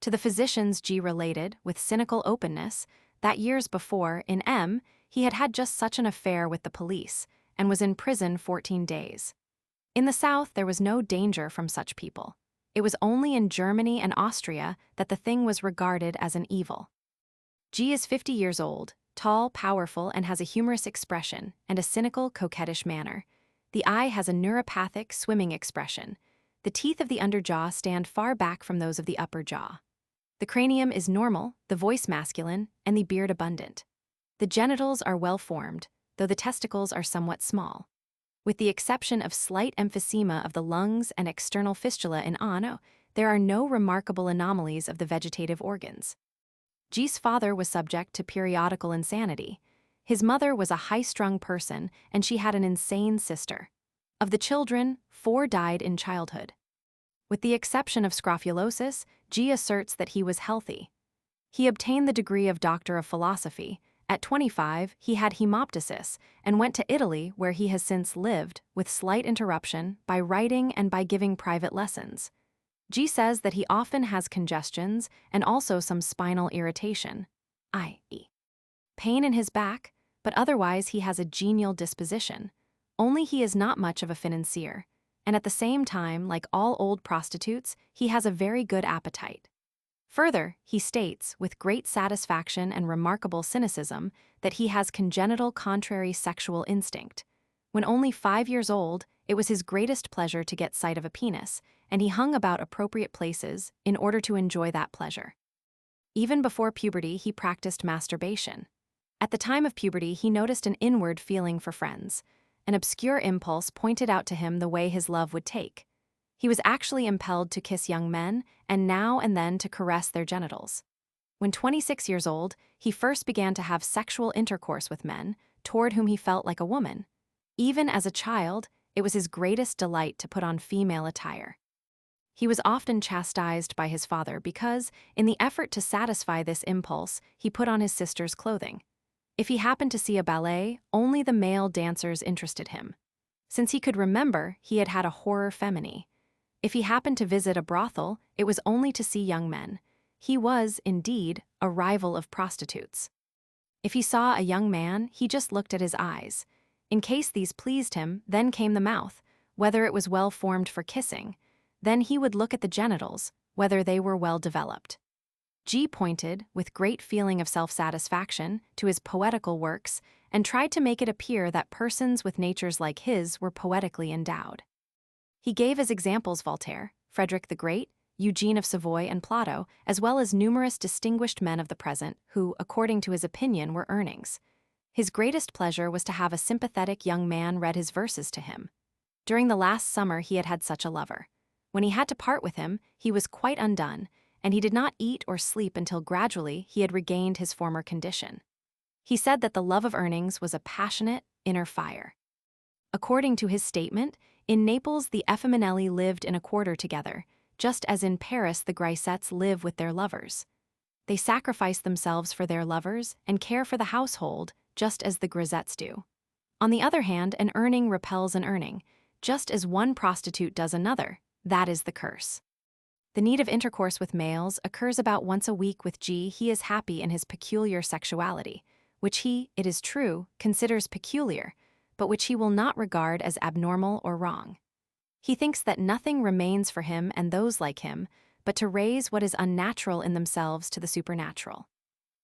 To the physicians, G related, with cynical openness, that years before, in M, he had had just such an affair with the police and was in prison 14 days. In the South, there was no danger from such people. It was only in Germany and Austria that the thing was regarded as an evil. G is 50 years old, tall, powerful, and has a humorous expression and a cynical, coquettish manner. The eye has a neuropathic, swimming expression. The teeth of the underjaw stand far back from those of the upper jaw. The cranium is normal, the voice masculine, and the beard abundant. The genitals are well formed, though the testicles are somewhat small. With the exception of slight emphysema of the lungs and external fistula in ano, there are no remarkable anomalies of the vegetative organs. G's father was subject to periodical insanity. His mother was a high-strung person, and she had an insane sister. Of the children, 4 died in childhood. With the exception of scrofulosis, G asserts that he was healthy. He obtained the degree of Doctor of Philosophy. At 25, he had hemoptysis and went to Italy, where he has since lived, with slight interruption, by writing and by giving private lessons. G says that he often has congestions and also some spinal irritation, i.e. pain in his back, but otherwise he has a genial disposition. Only he is not much of a financier, and at the same time, like all old prostitutes, he has a very good appetite. Further, he states, with great satisfaction and remarkable cynicism, that he has congenital contrary sexual instinct. When only 5 years old, it was his greatest pleasure to get sight of a penis, and he hung about appropriate places in order to enjoy that pleasure. Even before puberty, he practiced masturbation. At the time of puberty, he noticed an inward feeling for friends. An obscure impulse pointed out to him the way his love would take. He was actually impelled to kiss young men and now and then to caress their genitals. When 26 years old, he first began to have sexual intercourse with men, toward whom he felt like a woman. Even as a child, it was his greatest delight to put on female attire. He was often chastised by his father because, in the effort to satisfy this impulse, he put on his sister's clothing. If he happened to see a ballet, only the male dancers interested him. Since he could remember, he had had a horror femini. If he happened to visit a brothel, it was only to see young men. He was, indeed, a rival of prostitutes. If he saw a young man, he just looked at his eyes. In case these pleased him, then came the mouth, whether it was well formed for kissing. Then he would look at the genitals, whether they were well developed. G pointed, with great feeling of self-satisfaction, to his poetical works and tried to make it appear that persons with natures like his were poetically endowed. He gave as examples Voltaire, Frederick the Great, Eugene of Savoy, and Plato, as well as numerous distinguished men of the present who, according to his opinion, were Urnings. His greatest pleasure was to have a sympathetic young man read his verses to him. During the last summer he had had such a lover. When he had to part with him, he was quite undone, and he did not eat or sleep until gradually he had regained his former condition. He said that the love of Urnings was a passionate, inner fire. According to his statement, in Naples the Effeminelli lived in a quarter together, just as in Paris the grisettes live with their lovers. They sacrifice themselves for their lovers and care for the household, just as the grisettes do. On the other hand, an Urning repels an Urning, just as one prostitute does another. That is the curse. The need of intercourse with males occurs about once a week with G. He is happy in his peculiar sexuality, which he, it is true, considers peculiar, but which he will not regard as abnormal or wrong. He thinks that nothing remains for him and those like him but to raise what is unnatural in themselves to the supernatural.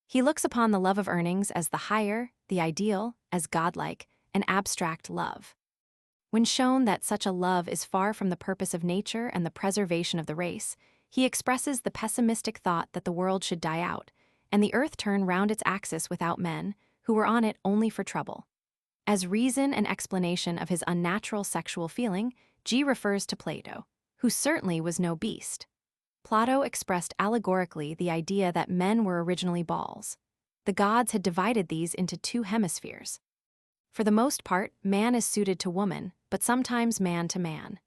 He looks upon the love of Urnings as the higher, the ideal, as godlike, an abstract love. When shown that such a love is far from the purpose of nature and the preservation of the race, he expresses the pessimistic thought that the world should die out, and the earth turn round its axis without men, who were on it only for trouble. As reason and explanation of his unnatural sexual feeling, G refers to Plato, who certainly was no beast. Plato expressed allegorically the idea that men were originally balls. The gods had divided these into two hemispheres. For the most part, man is suited to woman, but sometimes man to man.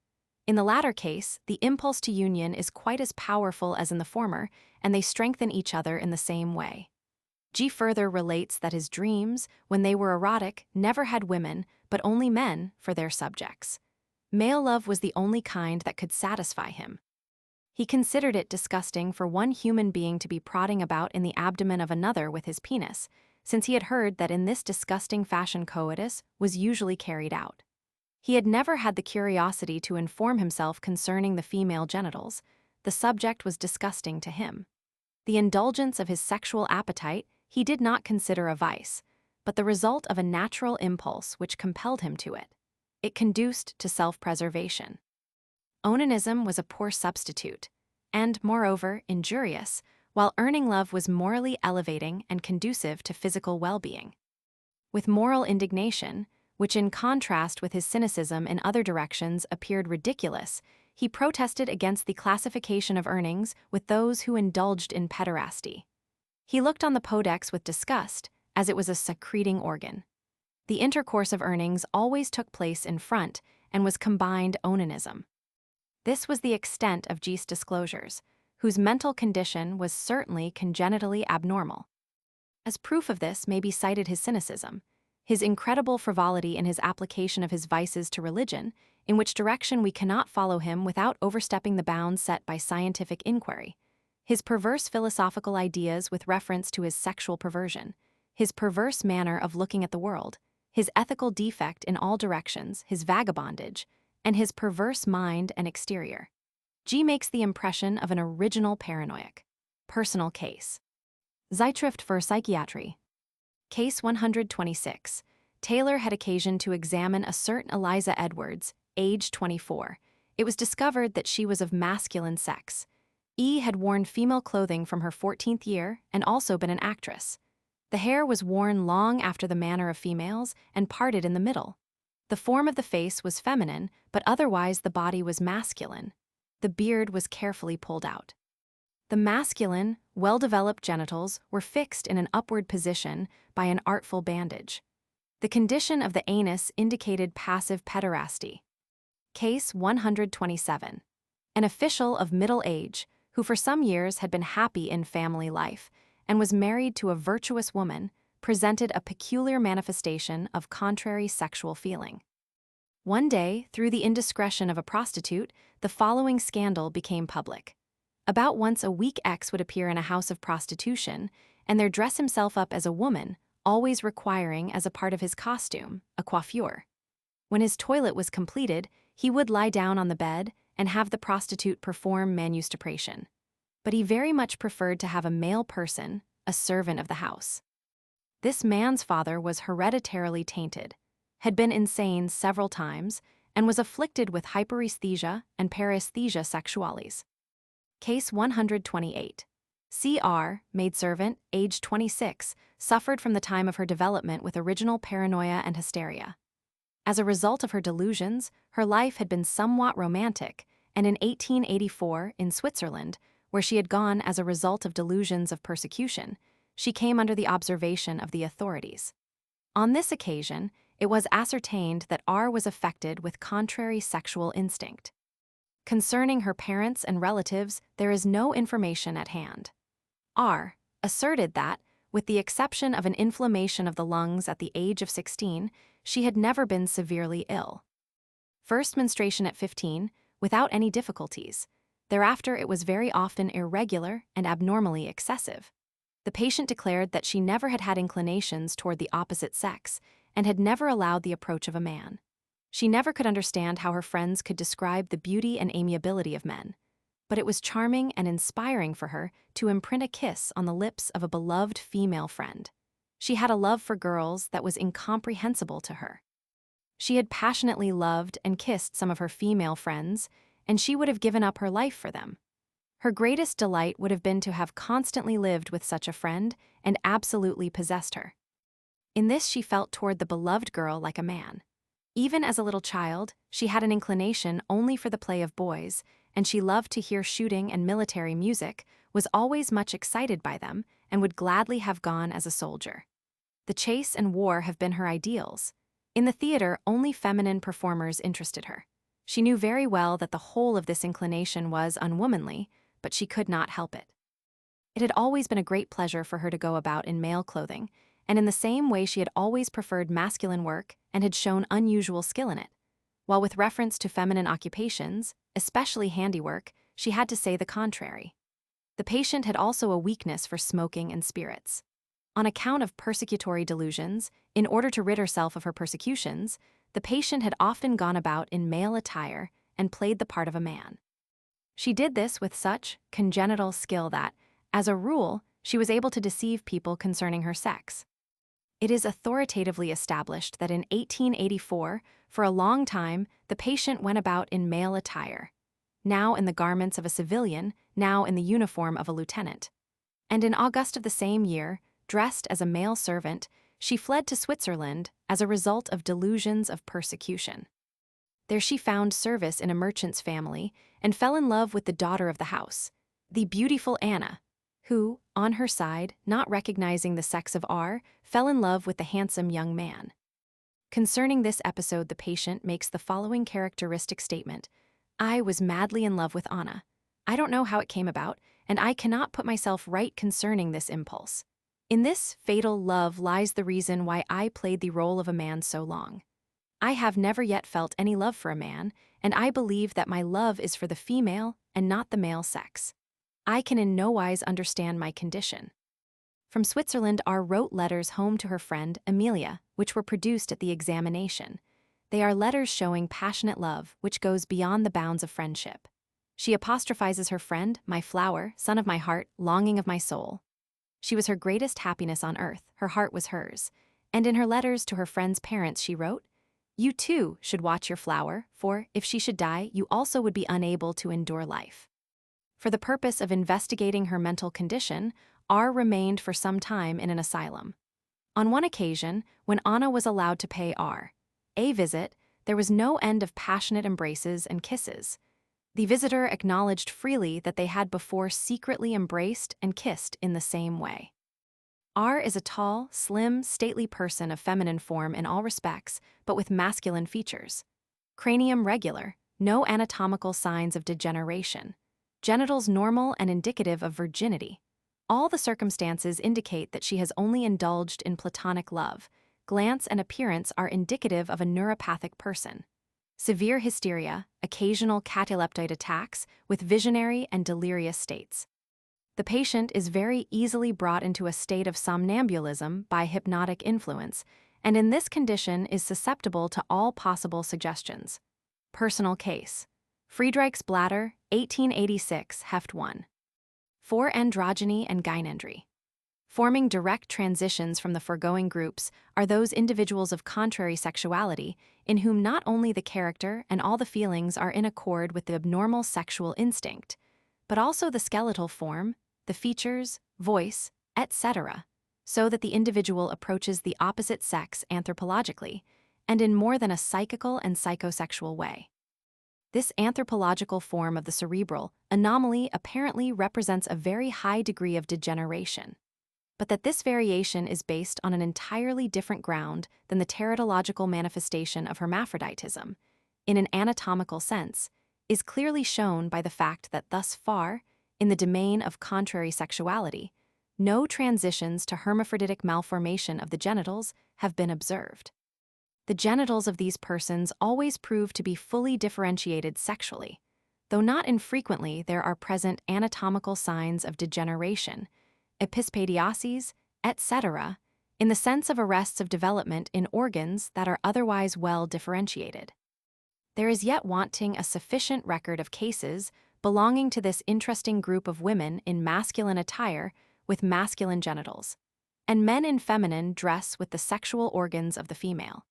In the latter case, the impulse to union is quite as powerful as in the former, and they strengthen each other in the same way. G further relates that his dreams, when they were erotic, never had women, but only men, for their subjects. Male love was the only kind that could satisfy him. He considered it disgusting for one human being to be prodding about in the abdomen of another with his penis, since he had heard that in this disgusting fashion coitus was usually carried out. He had never had the curiosity to inform himself concerning the female genitals. The subject was disgusting to him. The indulgence of his sexual appetite he did not consider a vice, but the result of a natural impulse which compelled him to it. It conduced to self-preservation. Onanism was a poor substitute, and, moreover, injurious, while Urning love was morally elevating and conducive to physical well-being. With moral indignation, which in contrast with his cynicism in other directions appeared ridiculous, he protested against the classification of Urnings with those who indulged in pederasty. He looked on the podex with disgust, as it was a secreting organ. The intercourse of Urnings always took place in front and was combined onanism. This was the extent of G's disclosures, whose mental condition was certainly congenitally abnormal. As proof of this may be cited his cynicism, his incredible frivolity in his application of his vices to religion, in which direction we cannot follow him without overstepping the bounds set by scientific inquiry, his perverse philosophical ideas with reference to his sexual perversion, his perverse manner of looking at the world, his ethical defect in all directions, his vagabondage, and his perverse mind and exterior. G makes the impression of an original paranoiac. Personal case. Zeitschrift für Psychiatrie. Case 126. Taylor had occasion to examine a certain Eliza Edwards, age 24. It was discovered that she was of masculine sex. E had worn female clothing from her 14th year and also been an actress. The hair was worn long after the manner of females and parted in the middle. The form of the face was feminine, but otherwise the body was masculine. The beard was carefully pulled out. The masculine, well-developed genitals were fixed in an upward position by an artful bandage. The condition of the anus indicated passive pederasty. Case 127. An official of middle age, who for some years had been happy in family life and was married to a virtuous woman, presented a peculiar manifestation of contrary sexual feeling. One day, through the indiscretion of a prostitute, the following scandal became public. About once a week X would appear in a house of prostitution and there dress himself up as a woman, always requiring as a part of his costume a coiffure. When his toilet was completed, he would lie down on the bed and have the prostitute perform manustupration. But he very much preferred to have a male person, a servant of the house. This man's father was hereditarily tainted, had been insane several times, and was afflicted with hyperesthesia and paresthesia sexualis. Case 128. C.R., maidservant, age 26, suffered from the time of her development with original paranoia and hysteria. As a result of her delusions, her life had been somewhat romantic, and in 1884, in Switzerland, where she had gone as a result of delusions of persecution, she came under the observation of the authorities. On this occasion, it was ascertained that R was affected with contrary sexual instinct. Concerning her parents and relatives, there is no information at hand. R asserted that, with the exception of an inflammation of the lungs at the age of 16, she had never been severely ill. First menstruation at 15, without any difficulties. Thereafter it was very often irregular and abnormally excessive. The patient declared that she never had had inclinations toward the opposite sex and had never allowed the approach of a man. She never could understand how her friends could describe the beauty and amiability of men, but it was charming and inspiring for her to imprint a kiss on the lips of a beloved female friend. She had a love for girls that was incomprehensible to her. She had passionately loved and kissed some of her female friends, and she would have given up her life for them. Her greatest delight would have been to have constantly lived with such a friend and absolutely possessed her. In this she felt toward the beloved girl like a man. Even as a little child, she had an inclination only for the play of boys, and she loved to hear shooting and military music, was always much excited by them, and would gladly have gone as a soldier. The chase and war have been her ideals. In the theater, only feminine performers interested her. She knew very well that the whole of this inclination was unwomanly, but she could not help it. It had always been a great pleasure for her to go about in male clothing, and in the same way she had always preferred masculine work and had shown unusual skill in it, while with reference to feminine occupations, especially handiwork, she had to say the contrary. The patient had also a weakness for smoking and spirits. On account of persecutory delusions, in order to rid herself of her persecutions, the patient had often gone about in male attire and played the part of a man. She did this with such congenital skill that, as a rule, she was able to deceive people concerning her sex. It is authoritatively established that in 1884, for a long time, the patient went about in male attire, now in the garments of a civilian, now in the uniform of a lieutenant. And in August of the same year, dressed as a male servant, she fled to Switzerland as a result of delusions of persecution. There she found service in a merchant's family and fell in love with the daughter of the house, the beautiful Anna, who, on her side, not recognizing the sex of R, fell in love with the handsome young man. Concerning this episode, the patient makes the following characteristic statement: "I was madly in love with Anna. I don't know how it came about, and I cannot put myself right concerning this impulse. In this fatal love lies the reason why I played the role of a man so long. I have never yet felt any love for a man, and I believe that my love is for the female and not the male sex. I can in no wise understand my condition." From Switzerland, R wrote letters home to her friend, Amelia, which were produced at the examination. They are letters showing passionate love, which goes beyond the bounds of friendship. She apostrophizes her friend, "my flower, son of my heart, longing of my soul." She was her greatest happiness on earth, her heart was hers. And in her letters to her friend's parents she wrote, "You too should watch your flower, for, if she should die, you also would be unable to endure life." For the purpose of investigating her mental condition, R remained for some time in an asylum. On one occasion, when Anna was allowed to pay R a visit, there was no end of passionate embraces and kisses. The visitor acknowledged freely that they had before secretly embraced and kissed in the same way. R is a tall, slim, stately person of feminine form in all respects, but with masculine features. Cranium regular, no anatomical signs of degeneration. Genitals normal and indicative of virginity. All the circumstances indicate that she has only indulged in platonic love. Glance and appearance are indicative of a neuropathic person. Severe hysteria, occasional cataleptoid attacks with visionary and delirious states. The patient is very easily brought into a state of somnambulism by hypnotic influence, and in this condition is susceptible to all possible suggestions. Personal case. Friedreich's bladder, 1886, Heft 1. 4. Androgyny and gynandry. Forming direct transitions from the foregoing groups are those individuals of contrary sexuality in whom not only the character and all the feelings are in accord with the abnormal sexual instinct, but also the skeletal form, the features, voice, etc., so that the individual approaches the opposite sex anthropologically and in more than a psychical and psychosexual way. This anthropological form of the cerebral anomaly apparently represents a very high degree of degeneration, but that this variation is based on an entirely different ground than the teratological manifestation of hermaphroditism, in an anatomical sense, is clearly shown by the fact that thus far, in the domain of contrary sexuality, no transitions to hermaphroditic malformation of the genitals have been observed. The genitals of these persons always prove to be fully differentiated sexually, though not infrequently there are present anatomical signs of degeneration, epispadiases, etc., in the sense of arrests of development in organs that are otherwise well differentiated. There is yet wanting a sufficient record of cases belonging to this interesting group of women in masculine attire with masculine genitals, and men in feminine dress with the sexual organs of the female.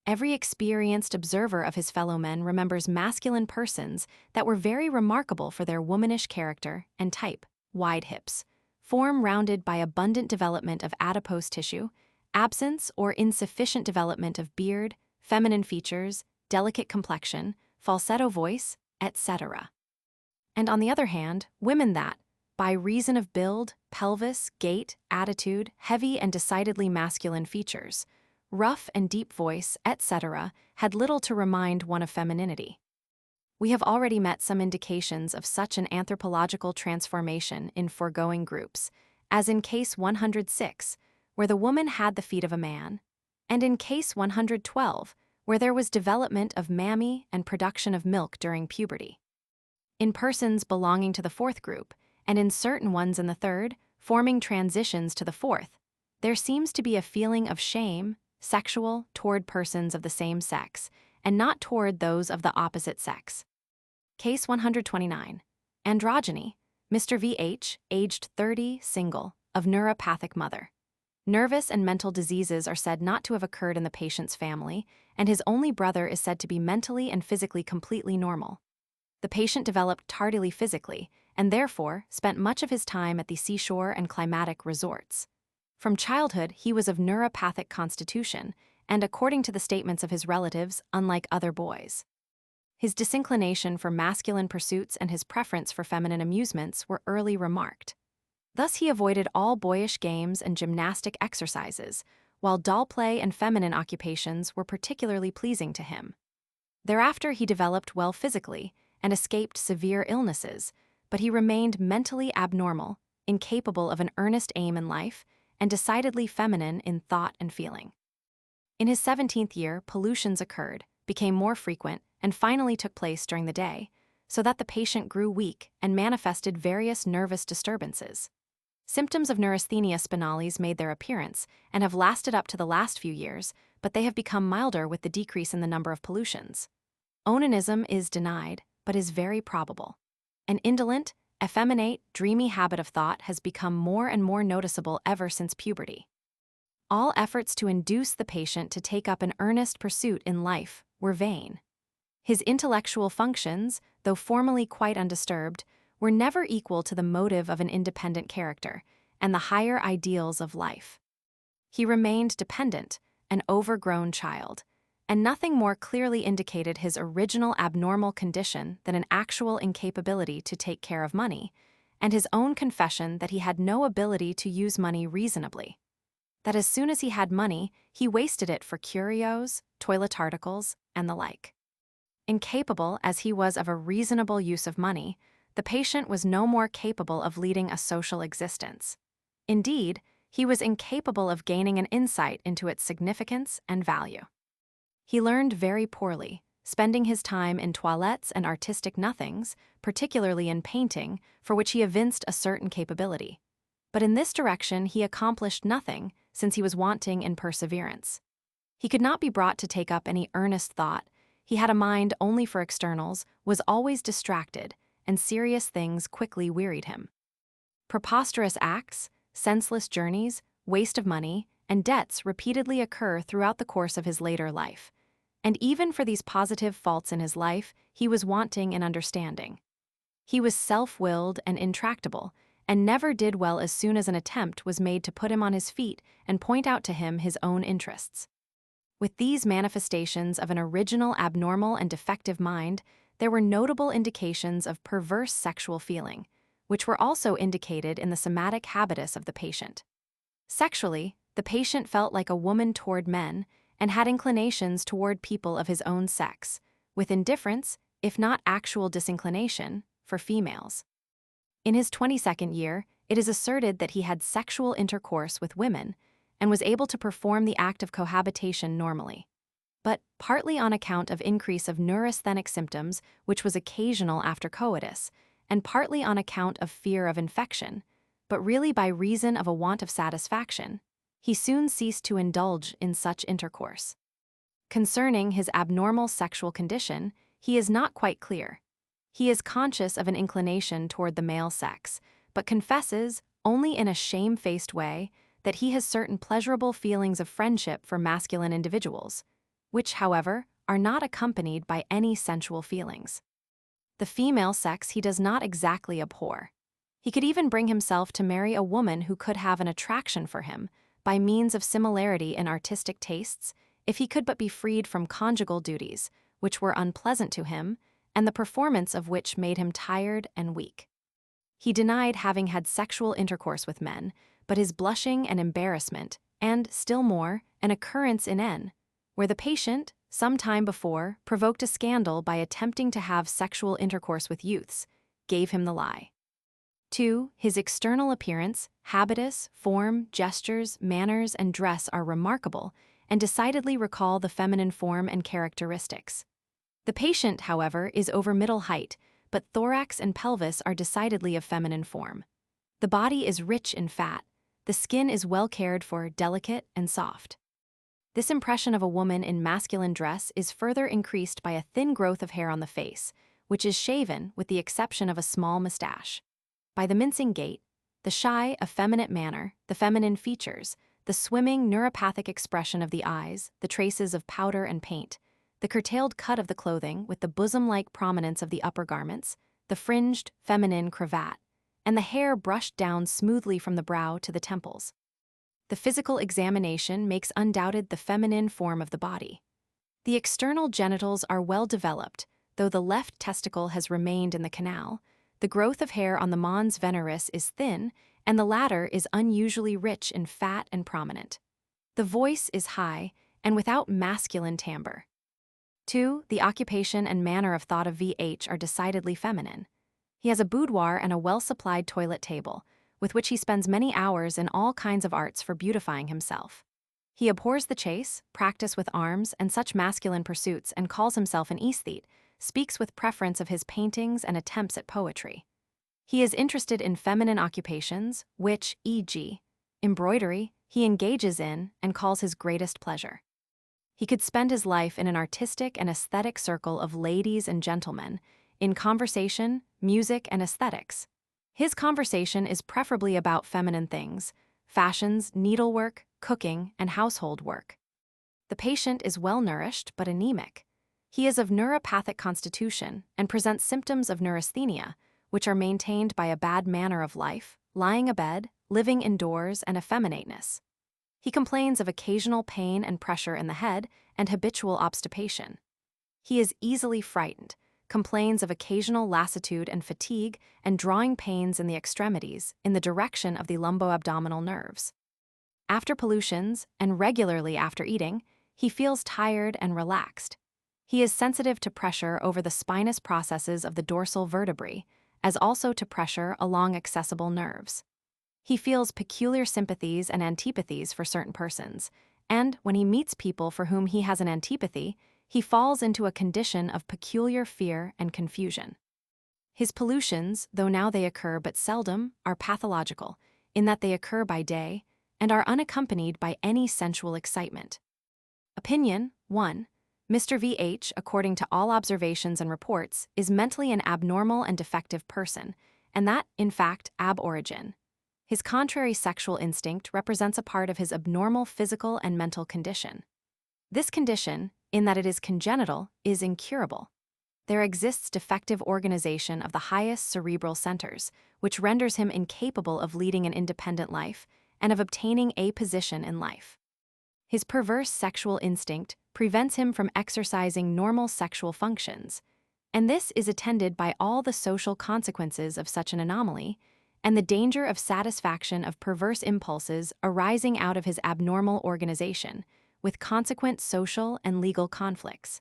Every experienced observer of his fellow men remembers masculine persons that were very remarkable for their womanish character and type: wide hips, form rounded by abundant development of adipose tissue, absence or insufficient development of beard, feminine features, delicate complexion, falsetto voice, etc. And on the other hand, women that, by reason of build, pelvis, gait, attitude, heavy and decidedly masculine features, rough and deep voice, etc., had little to remind one of femininity. We have already met some indications of such an anthropological transformation in foregoing groups, as in case 106, where the woman had the feet of a man, and in case 112, where there was development of mammae and production of milk during puberty. In persons belonging to the fourth group, and in certain ones in the third, forming transitions to the fourth, there seems to be a feeling of shame, sexual, toward persons of the same sex, and not toward those of the opposite sex. Case 129. Androgyny, Mr. V.H., aged 30, single, of neuropathic mother. Nervous and mental diseases are said not to have occurred in the patient's family, and his only brother is said to be mentally and physically completely normal. The patient developed tardily physically, and therefore spent much of his time at the seashore and climatic resorts. From childhood, he was of neuropathic constitution, and according to the statements of his relatives, unlike other boys. His disinclination for masculine pursuits and his preference for feminine amusements were early remarked. Thus he avoided all boyish games and gymnastic exercises, while doll play and feminine occupations were particularly pleasing to him. Thereafter he developed well physically and escaped severe illnesses, but he remained mentally abnormal, incapable of an earnest aim in life, and decidedly feminine in thought and feeling. In his 17th year, pollutions occurred, became more frequent, and finally took place during the day, so that the patient grew weak and manifested various nervous disturbances. Symptoms of neurasthenia spinalis made their appearance and have lasted up to the last few years, but they have become milder with the decrease in the number of pollutions. Onanism is denied, but is very probable. An indolent, effeminate, dreamy habit of thought has become more and more noticeable ever since puberty. All efforts to induce the patient to take up an earnest pursuit in life were vain. His intellectual functions, though formally quite undisturbed, were never equal to the motive of an independent character and the higher ideals of life. He remained dependent, an overgrown child, and nothing more clearly indicated his original abnormal condition than an actual incapability to take care of money, and his own confession that he had no ability to use money reasonably. That as soon as he had money, he wasted it for curios, toilet articles, and the like. Incapable as he was of a reasonable use of money, the patient was no more capable of leading a social existence. Indeed, he was incapable of gaining an insight into its significance and value. He learned very poorly, spending his time in toilettes and artistic nothings, particularly in painting, for which he evinced a certain capability. But in this direction he accomplished nothing, since he was wanting in perseverance. He could not be brought to take up any earnest thought, he had a mind only for externals, was always distracted, and serious things quickly wearied him. Preposterous acts, senseless journeys, waste of money, and debts repeatedly occur throughout the course of his later life. And even for these positive faults in his life, he was wanting in understanding. He was self-willed and intractable, and never did well as soon as an attempt was made to put him on his feet and point out to him his own interests. With these manifestations of an original, abnormal, and defective mind, there were notable indications of perverse sexual feeling, which were also indicated in the somatic habitus of the patient. Sexually, the patient felt like a woman toward men and had inclinations toward people of his own sex, with indifference, if not actual disinclination, for females. In his 22nd year, it is asserted that he had sexual intercourse with women and was able to perform the act of cohabitation normally. But partly on account of increase of neurasthenic symptoms, which was occasional after coitus, and partly on account of fear of infection, but really by reason of a want of satisfaction, he soon ceased to indulge in such intercourse. Concerning his abnormal sexual condition, he is not quite clear. He is conscious of an inclination toward the male sex, but confesses, only in a shamefaced way, that he has certain pleasurable feelings of friendship for masculine individuals, which, however, are not accompanied by any sensual feelings. The female sex he does not exactly abhor. He could even bring himself to marry a woman who could have an attraction for him, by means of similarity in artistic tastes, if he could but be freed from conjugal duties, which were unpleasant to him, and the performance of which made him tired and weak. He denied having had sexual intercourse with men, but his blushing and embarrassment, and, still more, an occurrence in N, where the patient, some time before, provoked a scandal by attempting to have sexual intercourse with youths, gave him the lie. 2. His external appearance, habitus, form, gestures, manners, and dress are remarkable, and decidedly recall the feminine form and characteristics. The patient, however, is over middle height, but thorax and pelvis are decidedly of feminine form. The body is rich in fat, the skin is well cared for, delicate, and soft. This impression of a woman in masculine dress is further increased by a thin growth of hair on the face, which is shaven with the exception of a small mustache. By the mincing gait, the shy, effeminate manner, the feminine features, the swimming, neuropathic expression of the eyes, the traces of powder and paint, the curtailed cut of the clothing with the bosom-like prominence of the upper garments, the fringed, feminine cravat, and the hair brushed down smoothly from the brow to the temples. The physical examination makes undoubted the feminine form of the body. The external genitals are well developed, though the left testicle has remained in the canal. The growth of hair on the mons veneris is thin, and the latter is unusually rich in fat and prominent. The voice is high, and without masculine timbre. 2. The occupation and manner of thought of VH are decidedly feminine. He has a boudoir and a well-supplied toilet table, with which he spends many hours in all kinds of arts for beautifying himself. He abhors the chase, practice with arms, and such masculine pursuits, and calls himself an aesthete, speaks with preference of his paintings and attempts at poetry. He is interested in feminine occupations, which, e.g., embroidery, he engages in and calls his greatest pleasure. He could spend his life in an artistic and aesthetic circle of ladies and gentlemen, in conversation, music, and aesthetics. His conversation is preferably about feminine things, fashions, needlework, cooking, and household work. The patient is well-nourished but anemic. He is of neuropathic constitution and presents symptoms of neurasthenia, which are maintained by a bad manner of life, lying abed, living indoors, and effeminateness. He complains of occasional pain and pressure in the head and habitual obstipation. He is easily frightened, complains of occasional lassitude and fatigue and drawing pains in the extremities in the direction of the lumbo-abdominal nerves. After pollutions, and regularly after eating, he feels tired and relaxed. He is sensitive to pressure over the spinous processes of the dorsal vertebrae, as also to pressure along accessible nerves. He feels peculiar sympathies and antipathies for certain persons, and when he meets people for whom he has an antipathy, he falls into a condition of peculiar fear and confusion. His pollutions, though now they occur but seldom, are pathological, in that they occur by day and are unaccompanied by any sensual excitement. Opinion 1. Mr. VH, according to all observations and reports, is mentally an abnormal and defective person, and that, in fact, ab origin. His contrary sexual instinct represents a part of his abnormal physical and mental condition. This condition, in that it is congenital, is incurable. There exists defective organization of the highest cerebral centers, which renders him incapable of leading an independent life and of obtaining a position in life. His perverse sexual instinct prevents him from exercising normal sexual functions, and this is attended by all the social consequences of such an anomaly and the danger of satisfaction of perverse impulses arising out of his abnormal organization, with consequent social and legal conflicts.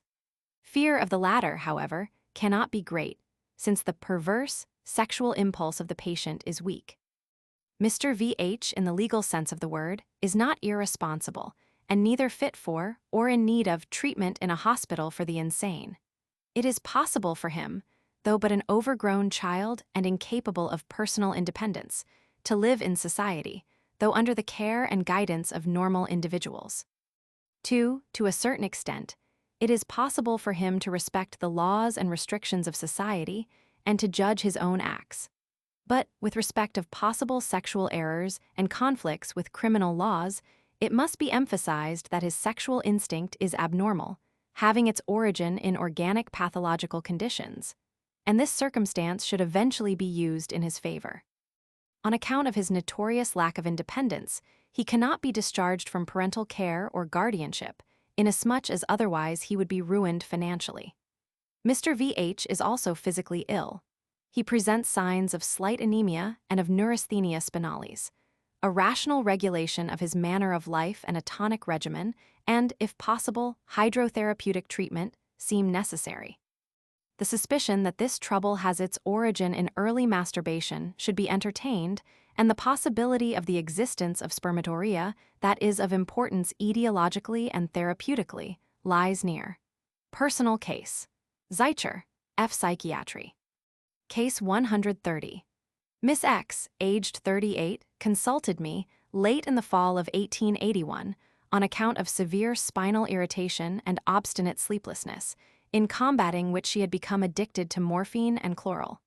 Fear of the latter, however, cannot be great, since the perverse sexual impulse of the patient is weak. Mr. VH, in the legal sense of the word, is not irresponsible, and neither fit for or in need of treatment in a hospital for the insane. It is possible for him, though but an overgrown child and incapable of personal independence, to live in society, though under the care and guidance of normal individuals. 2. To a certain extent, it is possible for him to respect the laws and restrictions of society and to judge his own acts. But, with respect of possible sexual errors and conflicts with criminal laws, it must be emphasized that his sexual instinct is abnormal, having its origin in organic pathological conditions, and this circumstance should eventually be used in his favor. On account of his notorious lack of independence, he cannot be discharged from parental care or guardianship, inasmuch as otherwise he would be ruined financially. Mr. VH is also physically ill. He presents signs of slight anemia and of neurasthenia spinalis. A rational regulation of his manner of life and a tonic regimen, and, if possible, hydrotherapeutic treatment, seem necessary. The suspicion that this trouble has its origin in early masturbation should be entertained, and the possibility of the existence of spermatorrhea that is of importance etiologically and therapeutically lies near. Personal case. Zeicher, F. Psychiatry. Case 130. Miss X, aged 38, consulted me late in the fall of 1881 on account of severe spinal irritation and obstinate sleeplessness, in combating which she had become addicted to morphine and chloral.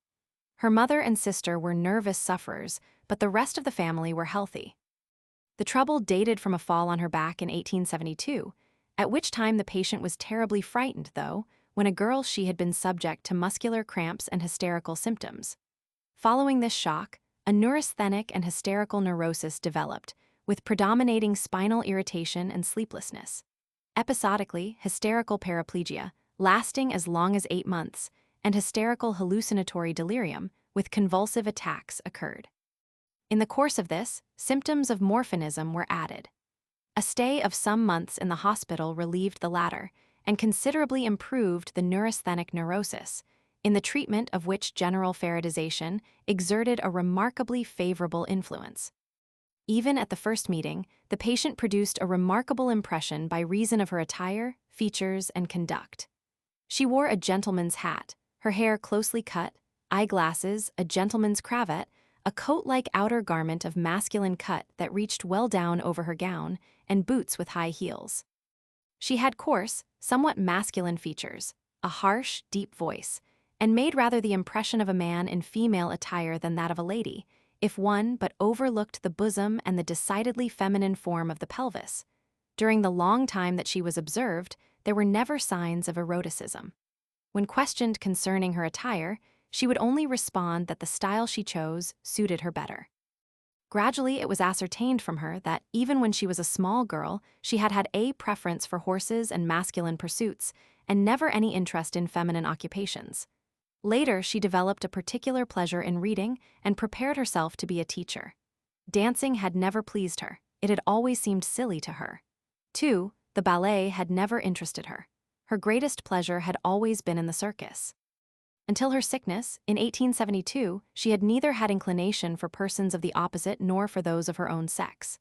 Her mother and sister were nervous sufferers, but the rest of the family were healthy. The trouble dated from a fall on her back in 1872, at which time the patient was terribly frightened, though, when a girl she had been subject to muscular cramps and hysterical symptoms. Following this shock, a neurasthenic and hysterical neurosis developed, with predominating spinal irritation and sleeplessness. Episodically, hysterical paraplegia, lasting as long as 8 months, and hysterical hallucinatory delirium, with convulsive attacks occurred. In the course of this, symptoms of morphinism were added. A stay of some months in the hospital relieved the latter, and considerably improved the neurasthenic neurosis, in the treatment of which general faradization exerted a remarkably favorable influence. Even at the first meeting, the patient produced a remarkable impression by reason of her attire, features, and conduct. She wore a gentleman's hat, her hair closely cut, eyeglasses, a gentleman's cravat, a coat-like outer garment of masculine cut that reached well down over her gown, and boots with high heels. She had coarse, somewhat masculine features, a harsh, deep voice, and made rather the impression of a man in female attire than that of a lady, if one but overlooked the bosom and the decidedly feminine form of the pelvis. During the long time that she was observed, there were never signs of eroticism. When questioned concerning her attire, she would only respond that the style she chose suited her better. Gradually, it was ascertained from her that, even when she was a small girl, she had had a preference for horses and masculine pursuits, and never any interest in feminine occupations. Later, she developed a particular pleasure in reading and prepared herself to be a teacher. Dancing had never pleased her. It had always seemed silly to her. 2. The ballet had never interested her. Her greatest pleasure had always been in the circus. Until her sickness, in 1872, she had neither had inclination for persons of the opposite nor for those of her own sex.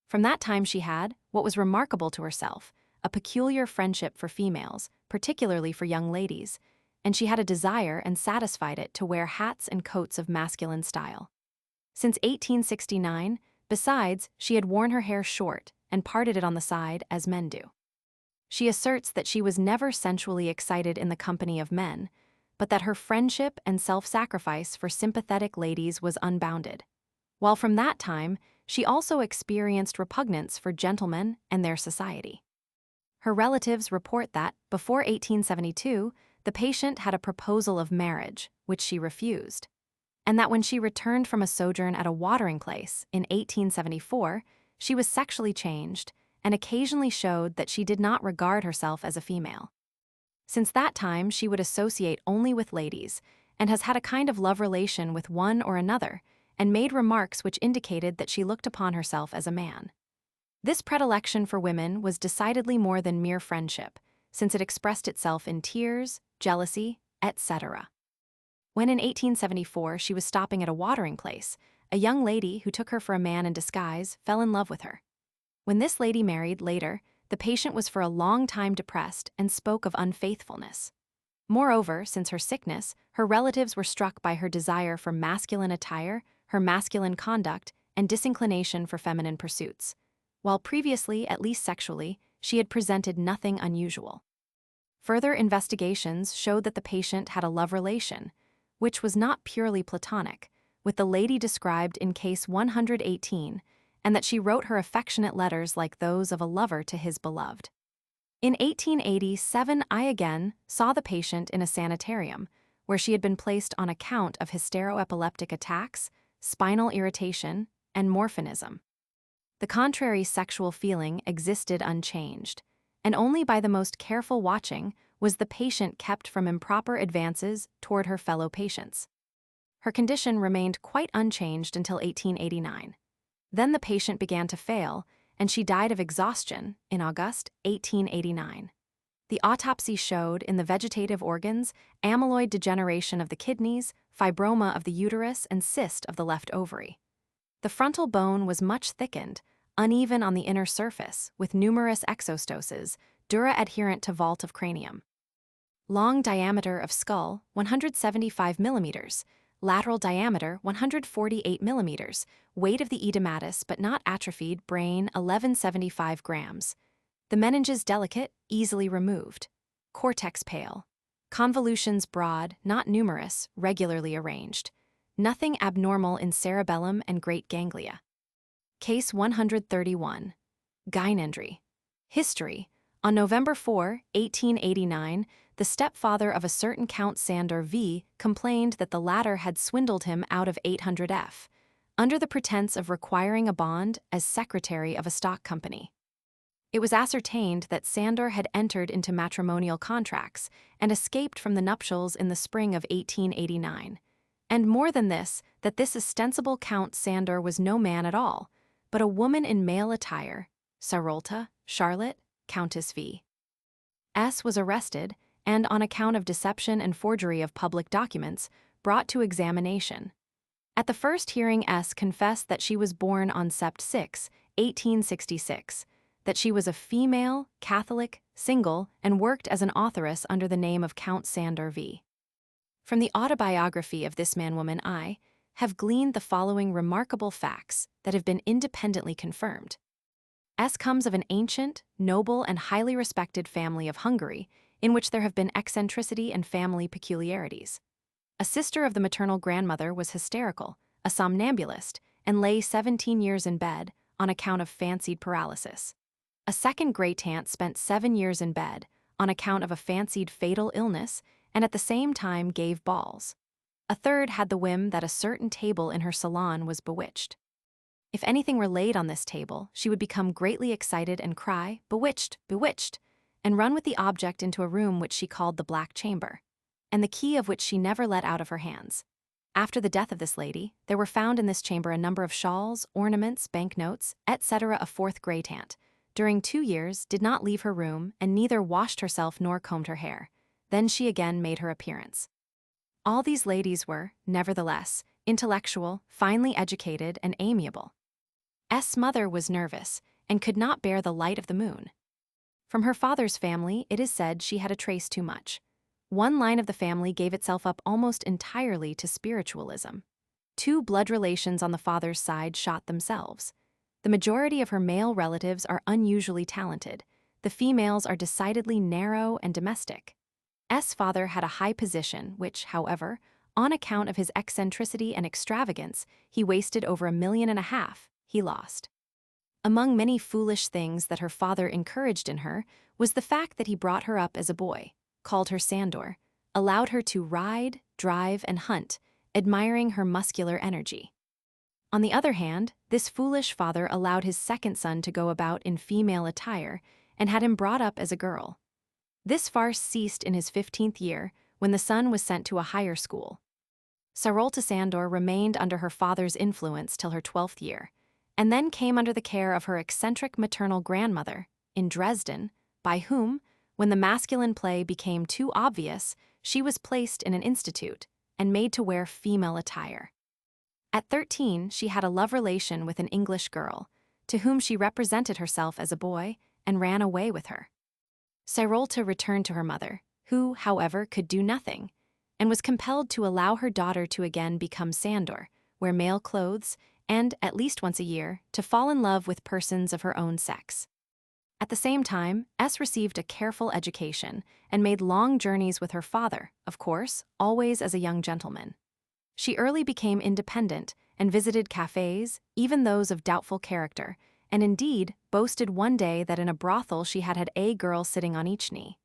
From that time she had, what was remarkable to herself, a peculiar friendship for females, particularly for young ladies, and she had a desire and satisfied it to wear hats and coats of masculine style. Since 1869, besides, she had worn her hair short and parted it on the side as men do. She asserts that she was never sensually excited in the company of men, but that her friendship and self-sacrifice for sympathetic ladies was unbounded. While from that time, she also experienced repugnance for gentlemen and their society. Her relatives report that, before 1872, the patient had a proposal of marriage, which she refused, and that when she returned from a sojourn at a watering place in 1874, she was sexually changed and occasionally showed that she did not regard herself as a female. Since that time, she would associate only with ladies, and has had a kind of love relation with one or another, and made remarks which indicated that she looked upon herself as a man. This predilection for women was decidedly more than mere friendship, since it expressed itself in tears, jealousy, etc. When in 1874 she was stopping at a watering place, a young lady who took her for a man in disguise fell in love with her. When this lady married later, the patient was for a long time depressed and spoke of unfaithfulness. Moreover, since her sickness, her relatives were struck by her desire for masculine attire, her masculine conduct, and disinclination for feminine pursuits, while previously, at least sexually, she had presented nothing unusual. Further investigations showed that the patient had a love relation, which was not purely platonic, with the lady described in case 118, and that she wrote her affectionate letters like those of a lover to his beloved. In 1887, I again saw the patient in a sanitarium, where she had been placed on account of hysteroepileptic attacks, spinal irritation, and morphinism. The contrary sexual feeling existed unchanged, and only by the most careful watching was the patient kept from improper advances toward her fellow patients. Her condition remained quite unchanged until 1889. Then the patient began to fail, and she died of exhaustion in August 1889. The autopsy showed in the vegetative organs amyloid degeneration of the kidneys, fibroma of the uterus, and cyst of the left ovary. The frontal bone was much thickened, uneven on the inner surface, with numerous exostoses, dura adherent to vault of cranium. Long diameter of skull, 175 millimeters. Lateral diameter, 148 millimeters. Weight of the edematous but not atrophied brain, 1175 grams. The meninges delicate, easily removed. Cortex pale. Convolutions broad, not numerous, regularly arranged. Nothing abnormal in cerebellum and great ganglia. Case 131. Gynandry. History. On November 4, 1889, the stepfather of a certain Count Sandor V. complained that the latter had swindled him out of 800F, under the pretense of requiring a bond as secretary of a stock company. It was ascertained that Sandor had entered into matrimonial contracts and escaped from the nuptials in the spring of 1889. And more than this, that this ostensible Count Sandor was no man at all, but a woman in male attire, Sarolta, Charlotte, Countess V. S. was arrested and, on account of deception and forgery of public documents, brought to examination. At the first hearing, S. confessed that she was born on Sept. 6, 1866, that she was a female, Catholic, single, and worked as an authoress under the name of Count Sandor V. From the autobiography of this man-woman, I have gleaned the following remarkable facts that have been independently confirmed. S. comes of an ancient, noble, and highly respected family of Hungary, in which there have been eccentricity and family peculiarities. A sister of the maternal grandmother was hysterical, a somnambulist, and lay 17 years in bed on account of fancied paralysis. A second great-aunt spent 7 years in bed on account of a fancied fatal illness and at the same time gave balls. A third had the whim that a certain table in her salon was bewitched. If anything were laid on this table, she would become greatly excited and cry, "Bewitched, bewitched," and run with the object into a room which she called the Black Chamber, and the key of which she never let out of her hands. After the death of this lady, there were found in this chamber a number of shawls, ornaments, banknotes, etc. A fourth great aunt, during 2 years, did not leave her room and neither washed herself nor combed her hair. Then she again made her appearance. All these ladies were, nevertheless, intellectual, finely educated, and amiable. S. mother was nervous and could not bear the light of the moon. From her father's family, it is said she had a trace too much. One line of the family gave itself up almost entirely to spiritualism. 2 blood relations on the father's side shot themselves. The majority of her male relatives are unusually talented. The females are decidedly narrow and domestic. S. father had a high position, which, however, on account of his eccentricity and extravagance, he wasted over $1.5 million. He lost. Among many foolish things that her father encouraged in her was the fact that he brought her up as a boy, called her Sandor, allowed her to ride, drive, and hunt, admiring her muscular energy. On the other hand, this foolish father allowed his second son to go about in female attire and had him brought up as a girl. This farce ceased in his 15th year when the son was sent to a higher school. Sarolta Sandor remained under her father's influence till her 12th year, and then came under the care of her eccentric maternal grandmother, in Dresden, by whom, when the masculine play became too obvious, she was placed in an institute and made to wear female attire. At 13, she had a love relation with an English girl, to whom she represented herself as a boy and ran away with her. Sarolta returned to her mother, who, however, could do nothing, and was compelled to allow her daughter to again become Sandor, wear male clothes, and, at least once a year, to fall in love with persons of her own sex. At the same time, S. received a careful education and made long journeys with her father, of course, always as a young gentleman. She early became independent and visited cafes, even those of doubtful character, and indeed boasted one day that in a brothel she had a girl sitting on each knee.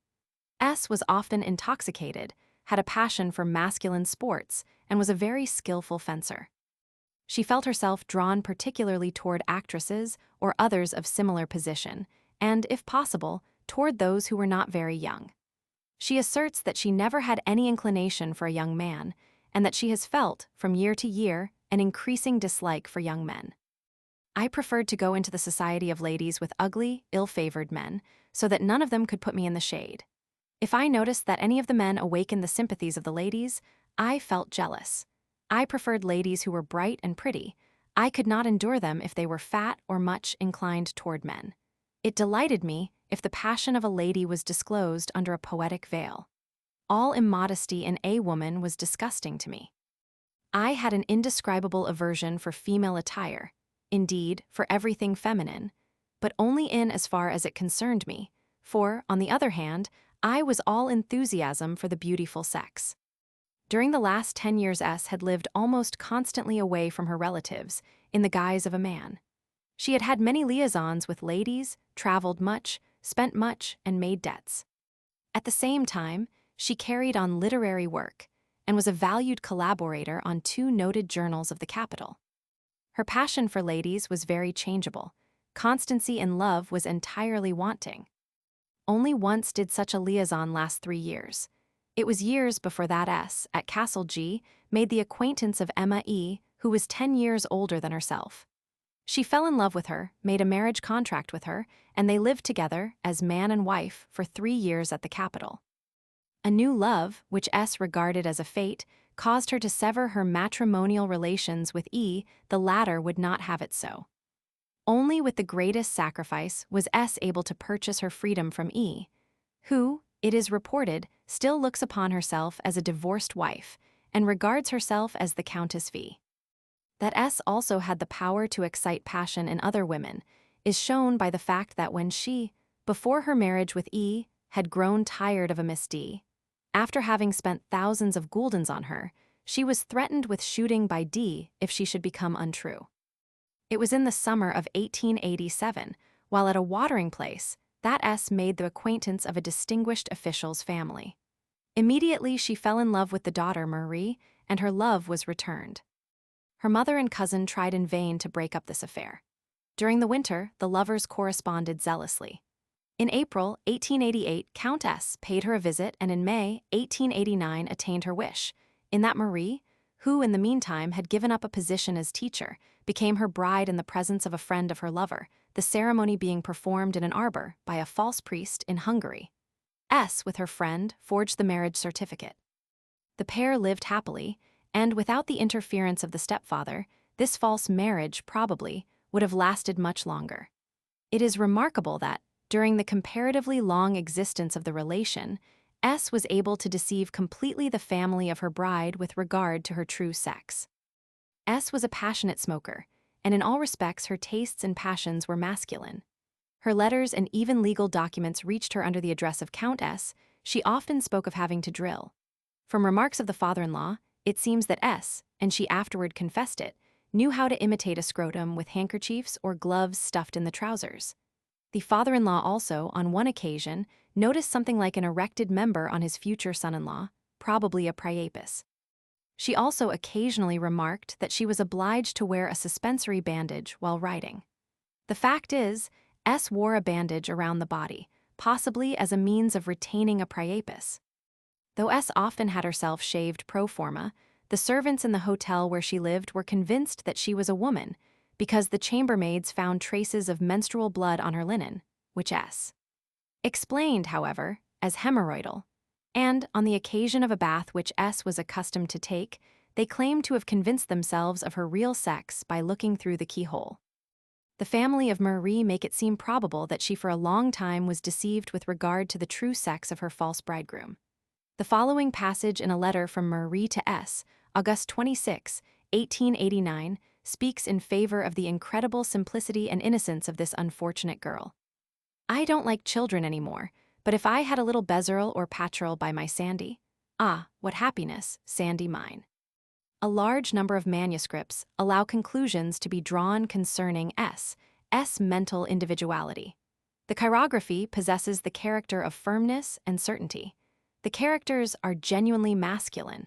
S. was often intoxicated, had a passion for masculine sports, and was a very skillful fencer. She felt herself drawn particularly toward actresses or others of similar position, and, if possible, toward those who were not very young. She asserts that she never had any inclination for a young man, and that she has felt, from year to year, an increasing dislike for young men. I preferred to go into the society of ladies with ugly, ill-favored men, so that none of them could put me in the shade. If I noticed that any of the men awakened the sympathies of the ladies, I felt jealous. I preferred ladies who were bright and pretty. I could not endure them if they were fat or much inclined toward men. It delighted me if the passion of a lady was disclosed under a poetic veil. All immodesty in a woman was disgusting to me. I had an indescribable aversion for female attire, indeed, for everything feminine, but only in as far as it concerned me, for, on the other hand, I was all enthusiasm for the beautiful sex. During the last 10 years S. had lived almost constantly away from her relatives, in the guise of a man. She had had many liaisons with ladies, traveled much, spent much, and made debts. At the same time, she carried on literary work, and was a valued collaborator on 2 noted journals of the capital. Her passion for ladies was very changeable. Constancy in love was entirely wanting. Only once did such a liaison last 3 years. It was years before that S., at Castle G., made the acquaintance of Emma E., who was 10 years older than herself. She fell in love with her, made a marriage contract with her, and they lived together, as man and wife, for 3 years at the capital. A new love, which S. regarded as a fate, caused her to sever her matrimonial relations with E. The latter would not have it so. Only with the greatest sacrifice was S. able to purchase her freedom from E., who, it is reported, still looks upon herself as a divorced wife and regards herself as the Countess V. That S. also had the power to excite passion in other women is shown by the fact that when she, before her marriage with E., had grown tired of a Miss D., after having spent thousands of guldens on her, she was threatened with shooting by D. if she should become untrue. It was in the summer of 1887, while at a watering place, that S. made the acquaintance of a distinguished official's family. Immediately she fell in love with the daughter Marie, and her love was returned. Her mother and cousin tried in vain to break up this affair. During the winter, the lovers corresponded zealously. In April 1888, Count S. paid her a visit and in May 1889 attained her wish, in that Marie, who in the meantime had given up a position as teacher, became her bride in the presence of a friend of her lover, the ceremony being performed in an arbor by a false priest in Hungary. S., with her friend, forged the marriage certificate. The pair lived happily, and without the interference of the stepfather, this false marriage probably would have lasted much longer. It is remarkable that, during the comparatively long existence of the relation, S. was able to deceive completely the family of her bride with regard to her true sex. S. was a passionate smoker, and in all respects her tastes and passions were masculine. Her letters and even legal documents reached her under the address of Count S. She often spoke of having to drill. From remarks of the father-in-law, it seems that S., and she afterward confessed it, knew how to imitate a scrotum with handkerchiefs or gloves stuffed in the trousers. The father-in-law also, on one occasion, noticed something like an erected member on his future son-in-law, probably a priapus. She also occasionally remarked that she was obliged to wear a suspensory bandage while riding. The fact is, S. wore a bandage around the body, possibly as a means of retaining a priapus. Though S. often had herself shaved pro forma, the servants in the hotel where she lived were convinced that she was a woman, because the chambermaids found traces of menstrual blood on her linen, which S. explained, however, as hemorrhoidal, and, on the occasion of a bath which S. was accustomed to take, they claimed to have convinced themselves of her real sex by looking through the keyhole. The family of Marie make it seem probable that she for a long time was deceived with regard to the true sex of her false bridegroom. The following passage in a letter from Marie to S., August 26, 1889, speaks in favor of the incredible simplicity and innocence of this unfortunate girl. I don't like children anymore, but if I had a little Bezerel or Patrol by my Sandy, ah, what happiness, Sandy mine. A large number of manuscripts allow conclusions to be drawn concerning S. mental individuality. The chirography possesses the character of firmness and certainty. The characters are genuinely masculine.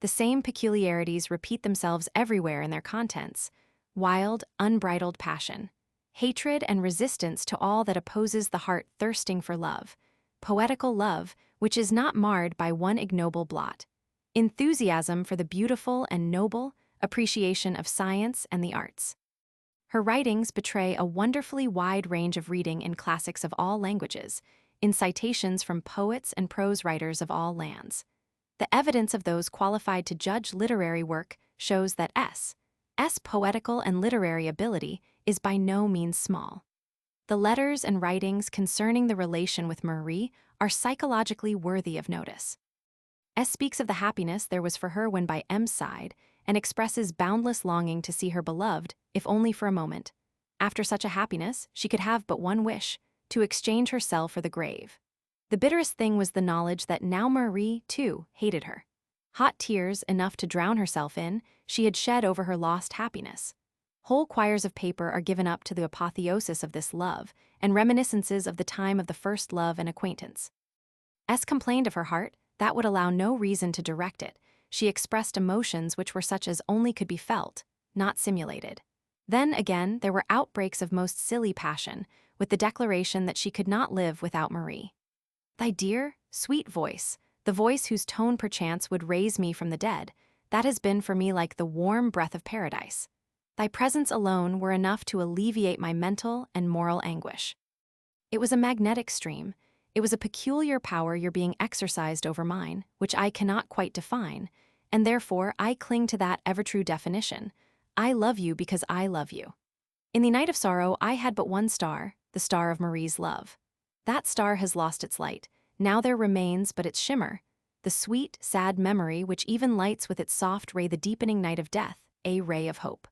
The same peculiarities repeat themselves everywhere in their contents: wild, unbridled passion, hatred and resistance to all that opposes the heart thirsting for love, poetical love which is not marred by one ignoble blot, enthusiasm for the beautiful and noble, appreciation of science and the arts. Her writings betray a wonderfully wide range of reading in classics of all languages, in citations from poets and prose writers of all lands. The evidence of those qualified to judge literary work shows that S. poetical and literary ability is by no means small. The letters and writings concerning the relation with Marie are psychologically worthy of notice. S. speaks of the happiness there was for her when by M's side and expresses boundless longing to see her beloved, if only for a moment. After such a happiness, she could have but one wish: to exchange herself for the grave. The bitterest thing was the knowledge that now Marie, too, hated her. Hot tears, enough to drown herself in, she had shed over her lost happiness. Whole quires of paper are given up to the apotheosis of this love, and reminiscences of the time of the first love and acquaintance. S. complained of her heart that would allow no reason to direct it. She expressed emotions which were such as only could be felt, not simulated. Then, again, there were outbreaks of most silly passion, with the declaration that she could not live without Marie. Thy dear, sweet voice, the voice whose tone perchance would raise me from the dead, that has been for me like the warm breath of paradise. Thy presence alone were enough to alleviate my mental and moral anguish. It was a magnetic stream. It was a peculiar power your being exercised over mine, which I cannot quite define, and therefore I cling to that ever-true definition. I love you because I love you. In the night of sorrow, I had but one star, the star of Marie's love. That star has lost its light. Now there remains but its shimmer, the sweet, sad memory which even lights with its soft ray the deepening night of death, a ray of hope.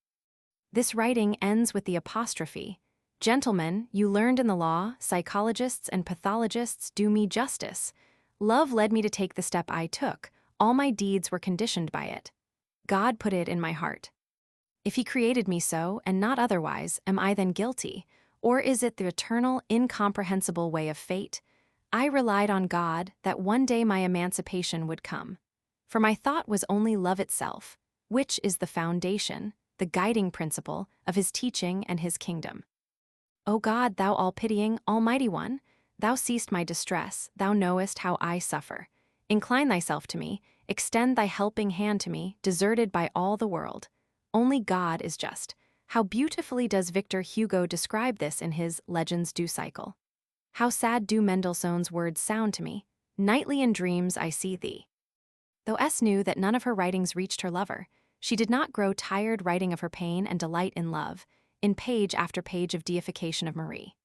This writing ends with the apostrophe. Gentlemen, you learned in the law, psychologists and pathologists do me justice. Love led me to take the step I took. All my deeds were conditioned by it. God put it in my heart. If he created me so, and not otherwise, am I then guilty? Or is it the eternal, incomprehensible way of fate? I relied on God that one day my emancipation would come. For my thought was only love itself. which is the foundation, the guiding principle of his teaching and his kingdom. O God, thou all-pitying, almighty one, thou seest my distress, thou knowest how I suffer. Incline thyself to me, extend thy helping hand to me, deserted by all the world. Only God is just. How beautifully does Victor Hugo describe this in his Legends du Cycle. How sad do Mendelssohn's words sound to me. Nightly in dreams I see thee. Though S knew that none of her writings reached her lover, she did not grow tired writing of her pain and delight in love, in page after page of deification of Marie.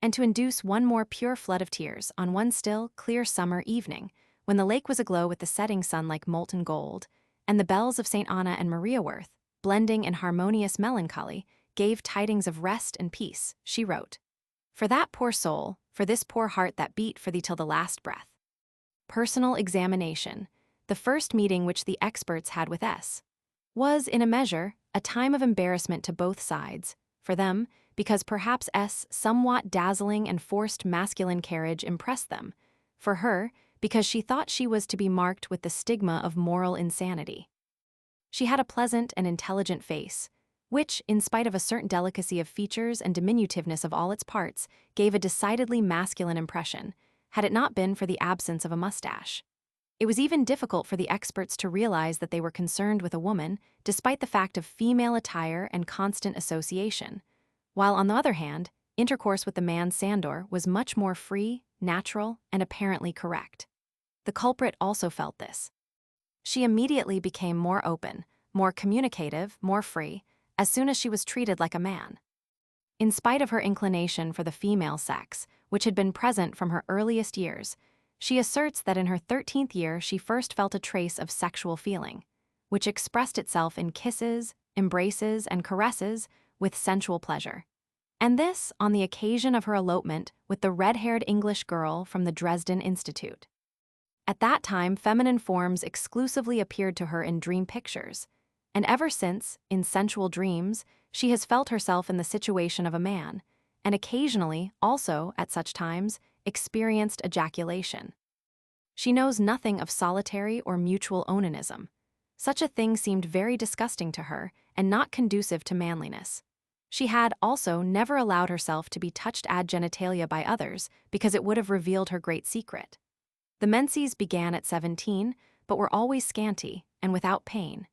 And to induce one more pure flood of tears on one still, clear summer evening, when the lake was aglow with the setting sun like molten gold, and the bells of St. Anna and Mariaworth, blending in harmonious melancholy, gave tidings of rest and peace, she wrote. For that poor soul, for this poor heart that beat for thee till the last breath. Personal examination, the first meeting which the experts had with S, was, in a measure, a time of embarrassment to both sides, for them, because perhaps S' somewhat dazzling and forced masculine carriage impressed them, for her, because she thought she was to be marked with the stigma of moral insanity. She had a pleasant and intelligent face, which, in spite of a certain delicacy of features and diminutiveness of all its parts, gave a decidedly masculine impression, had it not been for the absence of a mustache. It was even difficult for the experts to realize that they were concerned with a woman, despite the fact of female attire and constant association, while, on the other hand, intercourse with the man Sandor was much more free, natural, and apparently correct. The culprit also felt this. She immediately became more open, more communicative, more free, as soon as she was treated like a man. In spite of her inclination for the female sex, which had been present from her earliest years, she asserts that in her 13th year she first felt a trace of sexual feeling, which expressed itself in kisses, embraces, and caresses with sensual pleasure. And this on the occasion of her elopement with the red-haired English girl from the Dresden Institute. At that time, feminine forms exclusively appeared to her in dream pictures, and ever since, in sensual dreams, she has felt herself in the situation of a man, and occasionally, also, at such times, experienced ejaculation. She knows nothing of solitary or mutual onanism. Such a thing seemed very disgusting to her and not conducive to manliness. She had, also, never allowed herself to be touched ad genitalia by others because it would have revealed her great secret. The menses began at 17, but were always scanty and without pain.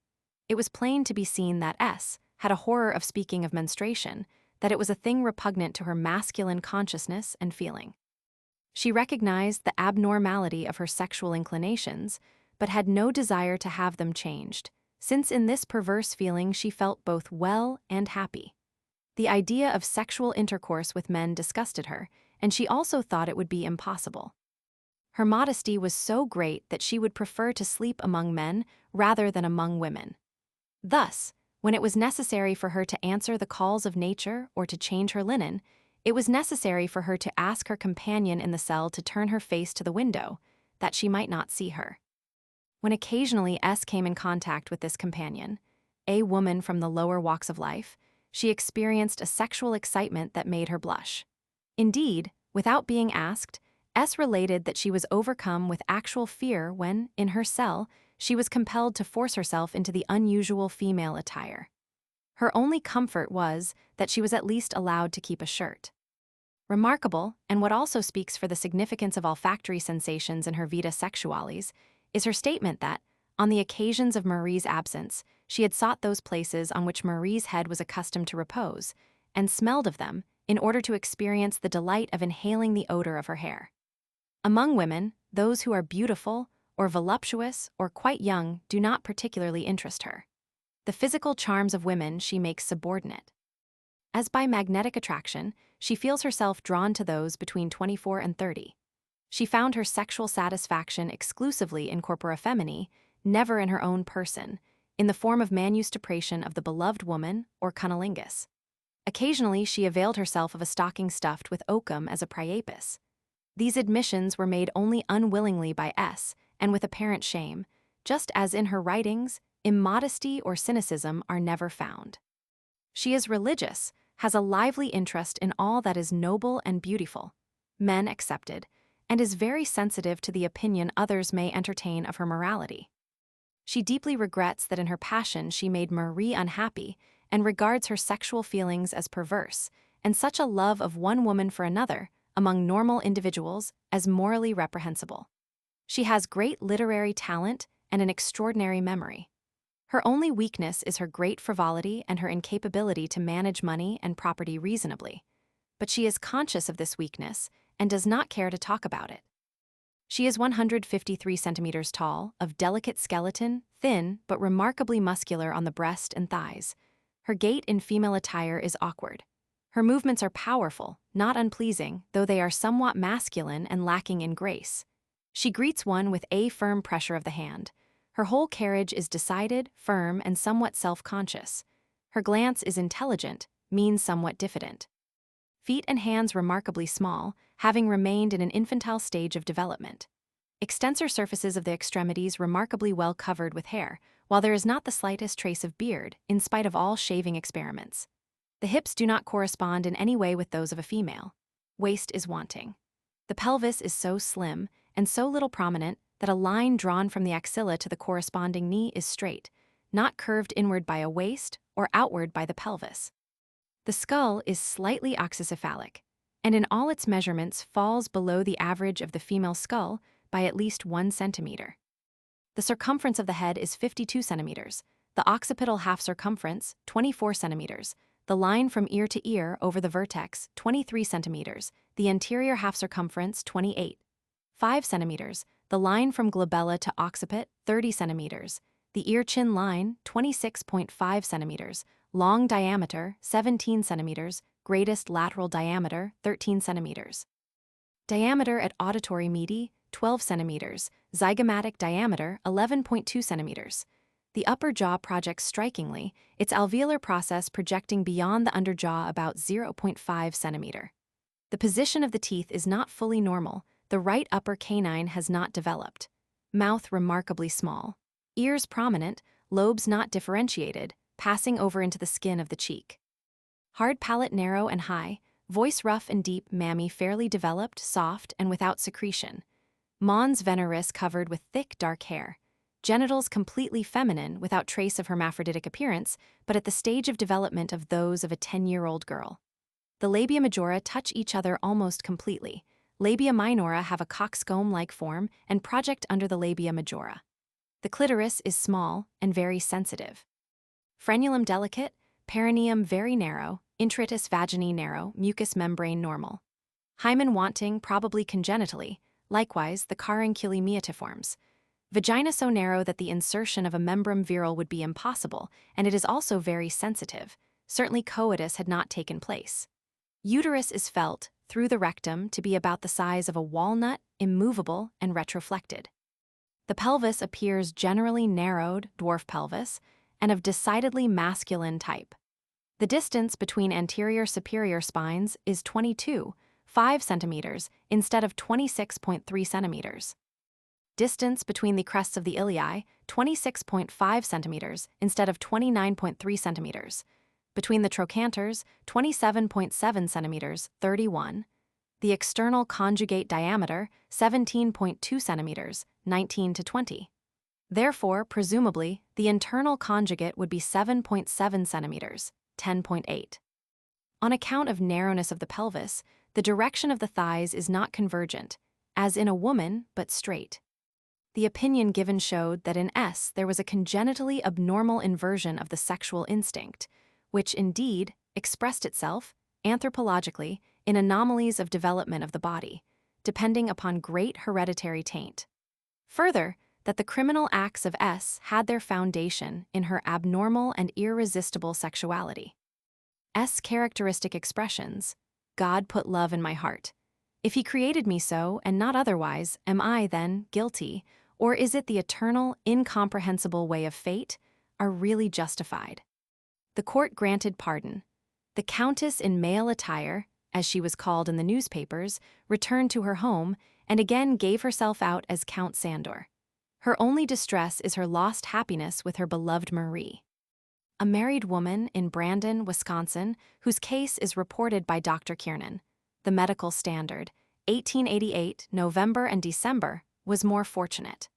It was plain to be seen that S had a horror of speaking of menstruation, that it was a thing repugnant to her masculine consciousness and feeling. She recognized the abnormality of her sexual inclinations, but had no desire to have them changed, since in this perverse feeling she felt both well and happy. The idea of sexual intercourse with men disgusted her, and she also thought it would be impossible. Her modesty was so great that she would prefer to sleep among men rather than among women. Thus, when it was necessary for her to answer the calls of nature or to change her linen, it was necessary for her to ask her companion in the cell to turn her face to the window, that she might not see her. When occasionally S came in contact with this companion, a woman from the lower walks of life, she experienced a sexual excitement that made her blush. Indeed, without being asked, S related that she was overcome with actual fear when, in her cell, she was compelled to force herself into the unusual female attire. Her only comfort was that she was at least allowed to keep a shirt. Remarkable, and what also speaks for the significance of olfactory sensations in her Vita Sexualis, is her statement that, on the occasions of Marie's absence, she had sought those places on which Marie's head was accustomed to repose, and smelled of them in order to experience the delight of inhaling the odor of her hair. Among women, those who are beautiful, or voluptuous, or quite young do not particularly interest her. The physical charms of women she makes subordinate. As by magnetic attraction, she feels herself drawn to those between 24 and 30. She found her sexual satisfaction exclusively in corpora femini, never in her own person, in the form of manustupration of the beloved woman or cunnilingus. Occasionally she availed herself of a stocking stuffed with oakum as a priapus. These admissions were made only unwillingly by S, and with apparent shame, just as in her writings, immodesty or cynicism are never found. She is religious, has a lively interest in all that is noble and beautiful, men excepted, and is very sensitive to the opinion others may entertain of her morality. She deeply regrets that in her passion she made Marie unhappy and regards her sexual feelings as perverse, and such a love of one woman for another, among normal individuals, as morally reprehensible. She has great literary talent and an extraordinary memory. Her only weakness is her great frivolity and her incapability to manage money and property reasonably. But she is conscious of this weakness and does not care to talk about it. She is 153 centimeters tall, of delicate skeleton, thin but remarkably muscular on the breast and thighs. Her gait in female attire is awkward. Her movements are powerful, not unpleasing, though they are somewhat masculine and lacking in grace. She greets one with a firm pressure of the hand. Her whole carriage is decided, firm, and somewhat self-conscious. Her glance is intelligent, mien somewhat diffident. Feet and hands remarkably small, having remained in an infantile stage of development. Extensor surfaces of the extremities remarkably well covered with hair, while there is not the slightest trace of beard, in spite of all shaving experiments. The hips do not correspond in any way with those of a female. Waist is wanting. The pelvis is so slim and so little prominent that a line drawn from the axilla to the corresponding knee is straight, not curved inward by a waist or outward by the pelvis. The skull is slightly oxycephalic, and in all its measurements falls below the average of the female skull by at least 1 centimeter. The circumference of the head is 52 centimeters, the occipital half circumference 24 centimeters, the line from ear to ear over the vertex 23 centimeters, the anterior half circumference 5 centimeters, the line from glabella to occiput 30 centimeters, the ear-chin line 26.5 centimeters, long diameter 17 centimeters, greatest lateral diameter 13 centimeters. Diameter at auditory medi 12 centimeters, zygomatic diameter 11.2 centimeters. The upper jaw projects strikingly, its alveolar process projecting beyond the underjaw about 0.5 centimeter. The position of the teeth is not fully normal, the right upper canine has not developed. Mouth remarkably small. Ears prominent, lobes not differentiated, passing over into the skin of the cheek. Hard palate narrow and high, voice rough and deep, mammy fairly developed, soft, and without secretion. Mons veneris covered with thick dark hair. Genitals completely feminine without trace of hermaphroditic appearance, but at the stage of development of those of a 10-year-old girl. The labia majora touch each other almost completely. Labia minora have a coxcomb-like form and project under the labia majora. The clitoris is small and very sensitive. Frenulum delicate, perineum very narrow, introitus vaginae narrow, mucous membrane normal. Hymen wanting, probably congenitally, likewise the carunculi meatiforms. Vagina so narrow that the insertion of a membrum virile would be impossible, and it is also very sensitive. Certainly coitus had not taken place. Uterus is felt, through the rectum, to be about the size of a walnut, immovable, and retroflected. The pelvis appears generally narrowed, dwarf pelvis, and of decidedly masculine type. The distance between anterior superior spines is 5 centimeters instead of 26.3 centimeters. Distance between the crests of the ilii, 26.5 centimeters instead of 29.3 centimeters. Between the trochanters, 27.7 centimeters, 31. The external conjugate diameter, 17.2 centimeters, 19 to 20. Therefore, presumably, the internal conjugate would be 7.7 centimeters, 10.8. On account of narrowness of the pelvis, the direction of the thighs is not convergent, as in a woman, but straight. The opinion given showed that in S there was a congenitally abnormal inversion of the sexual instinct, which indeed expressed itself, anthropologically, in anomalies of development of the body, depending upon great hereditary taint. Further, that the criminal acts of S had their foundation in her abnormal and irresistible sexuality. S characteristic expressions: God put love in my heart. If he created me so, and not otherwise, am I, then, guilty, or is it the eternal, incomprehensible way of fate, are really justified? The court granted pardon. The countess in male attire, as she was called in the newspapers, returned to her home and again gave herself out as Count Sandor. Her only distress is her lost happiness with her beloved Marie. A married woman in Brandon, Wisconsin, whose case is reported by Dr. Kiernan, the Medical Standard, 1888, November and December, was more fortunate.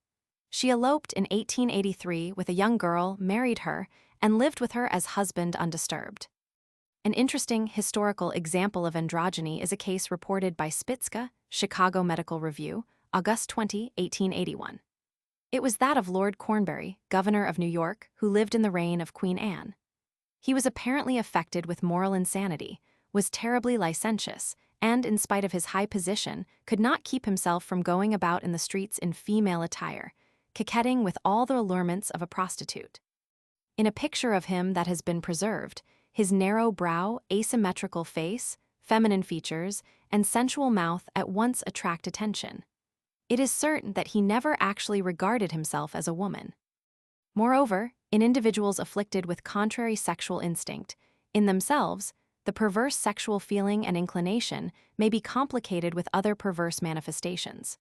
She eloped in 1883 with a young girl, married her, and lived with her as husband undisturbed. An interesting historical example of androgyny is a case reported by Spitzka, Chicago Medical Review, August 20, 1881. It was that of Lord Cornbury, governor of New York, who lived in the reign of Queen Anne. He was apparently affected with moral insanity, was terribly licentious, and, in spite of his high position, could not keep himself from going about in the streets in female attire, coquetting with all the allurements of a prostitute. In a picture of him that has been preserved, his narrow brow, asymmetrical face, feminine features, and sensual mouth at once attract attention. It is certain that he never actually regarded himself as a woman. Moreover, in individuals afflicted with contrary sexual instinct, in themselves, the perverse sexual feeling and inclination may be complicated with other perverse manifestations.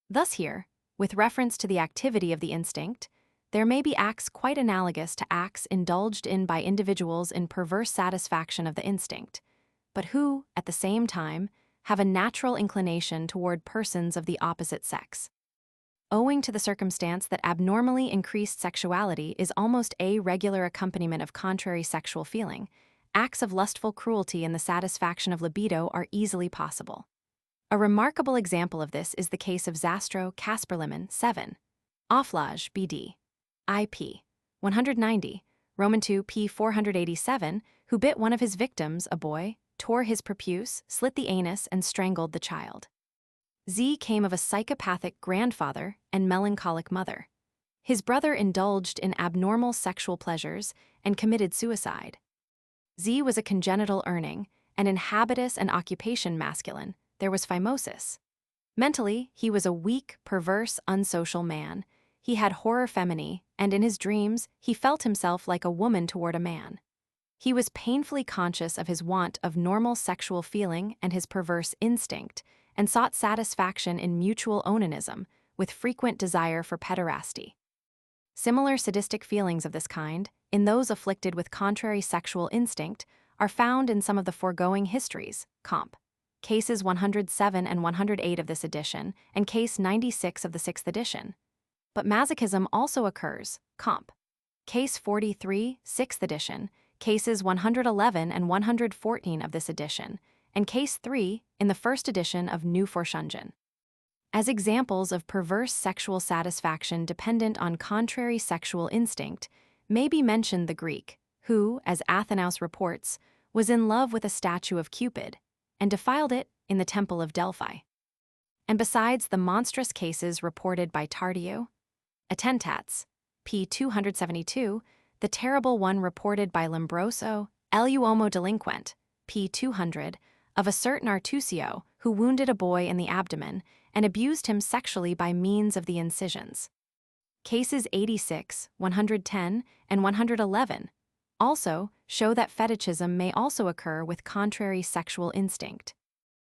Thus here, with reference to the activity of the instinct, there may be acts quite analogous to acts indulged in by individuals in perverse satisfaction of the instinct, but who, at the same time, have a natural inclination toward persons of the opposite sex. Owing to the circumstance that abnormally increased sexuality is almost a regular accompaniment of contrary sexual feeling, acts of lustful cruelty in the satisfaction of libido are easily possible. A remarkable example of this is the case of Zastrow Kasperleman 7, Offlage BD, IP 190, Roman II p. 487, who bit one of his victims, a boy, tore his prepuce, slit the anus, and strangled the child. Z came of a psychopathic grandfather and melancholic mother. His brother indulged in abnormal sexual pleasures and committed suicide. Z was a congenital Urning, and in habitus and occupation masculine, there was phimosis. Mentally, he was a weak, perverse, unsocial man. He had horror feminae, and in his dreams, he felt himself like a woman toward a man. He was painfully conscious of his want of normal sexual feeling and his perverse instinct, and sought satisfaction in mutual onanism, with frequent desire for pederasty. Similar sadistic feelings of this kind, in those afflicted with contrary sexual instinct, are found in some of the foregoing histories, comp. Cases 107 and 108 of this edition, and case 96 of the 6th edition. But masochism also occurs, comp. Case 43, 6th edition, cases 111 and 114 of this edition, and case 3 in the 1st edition of New Forschungen. As examples of perverse sexual satisfaction dependent on contrary sexual instinct, may be mentioned the Greek, who, as Athenaeus reports, was in love with a statue of Cupid, and defiled it in the temple of Delphi. And besides the monstrous cases reported by Tardieu, Attentats, p. 272, the terrible one reported by Lombroso, L'uomo delinquent, p. 200, of a certain Artusio who wounded a boy in the abdomen and abused him sexually by means of the incisions. Cases 86, 110, and 111 also show that fetishism may also occur with contrary sexual instinct.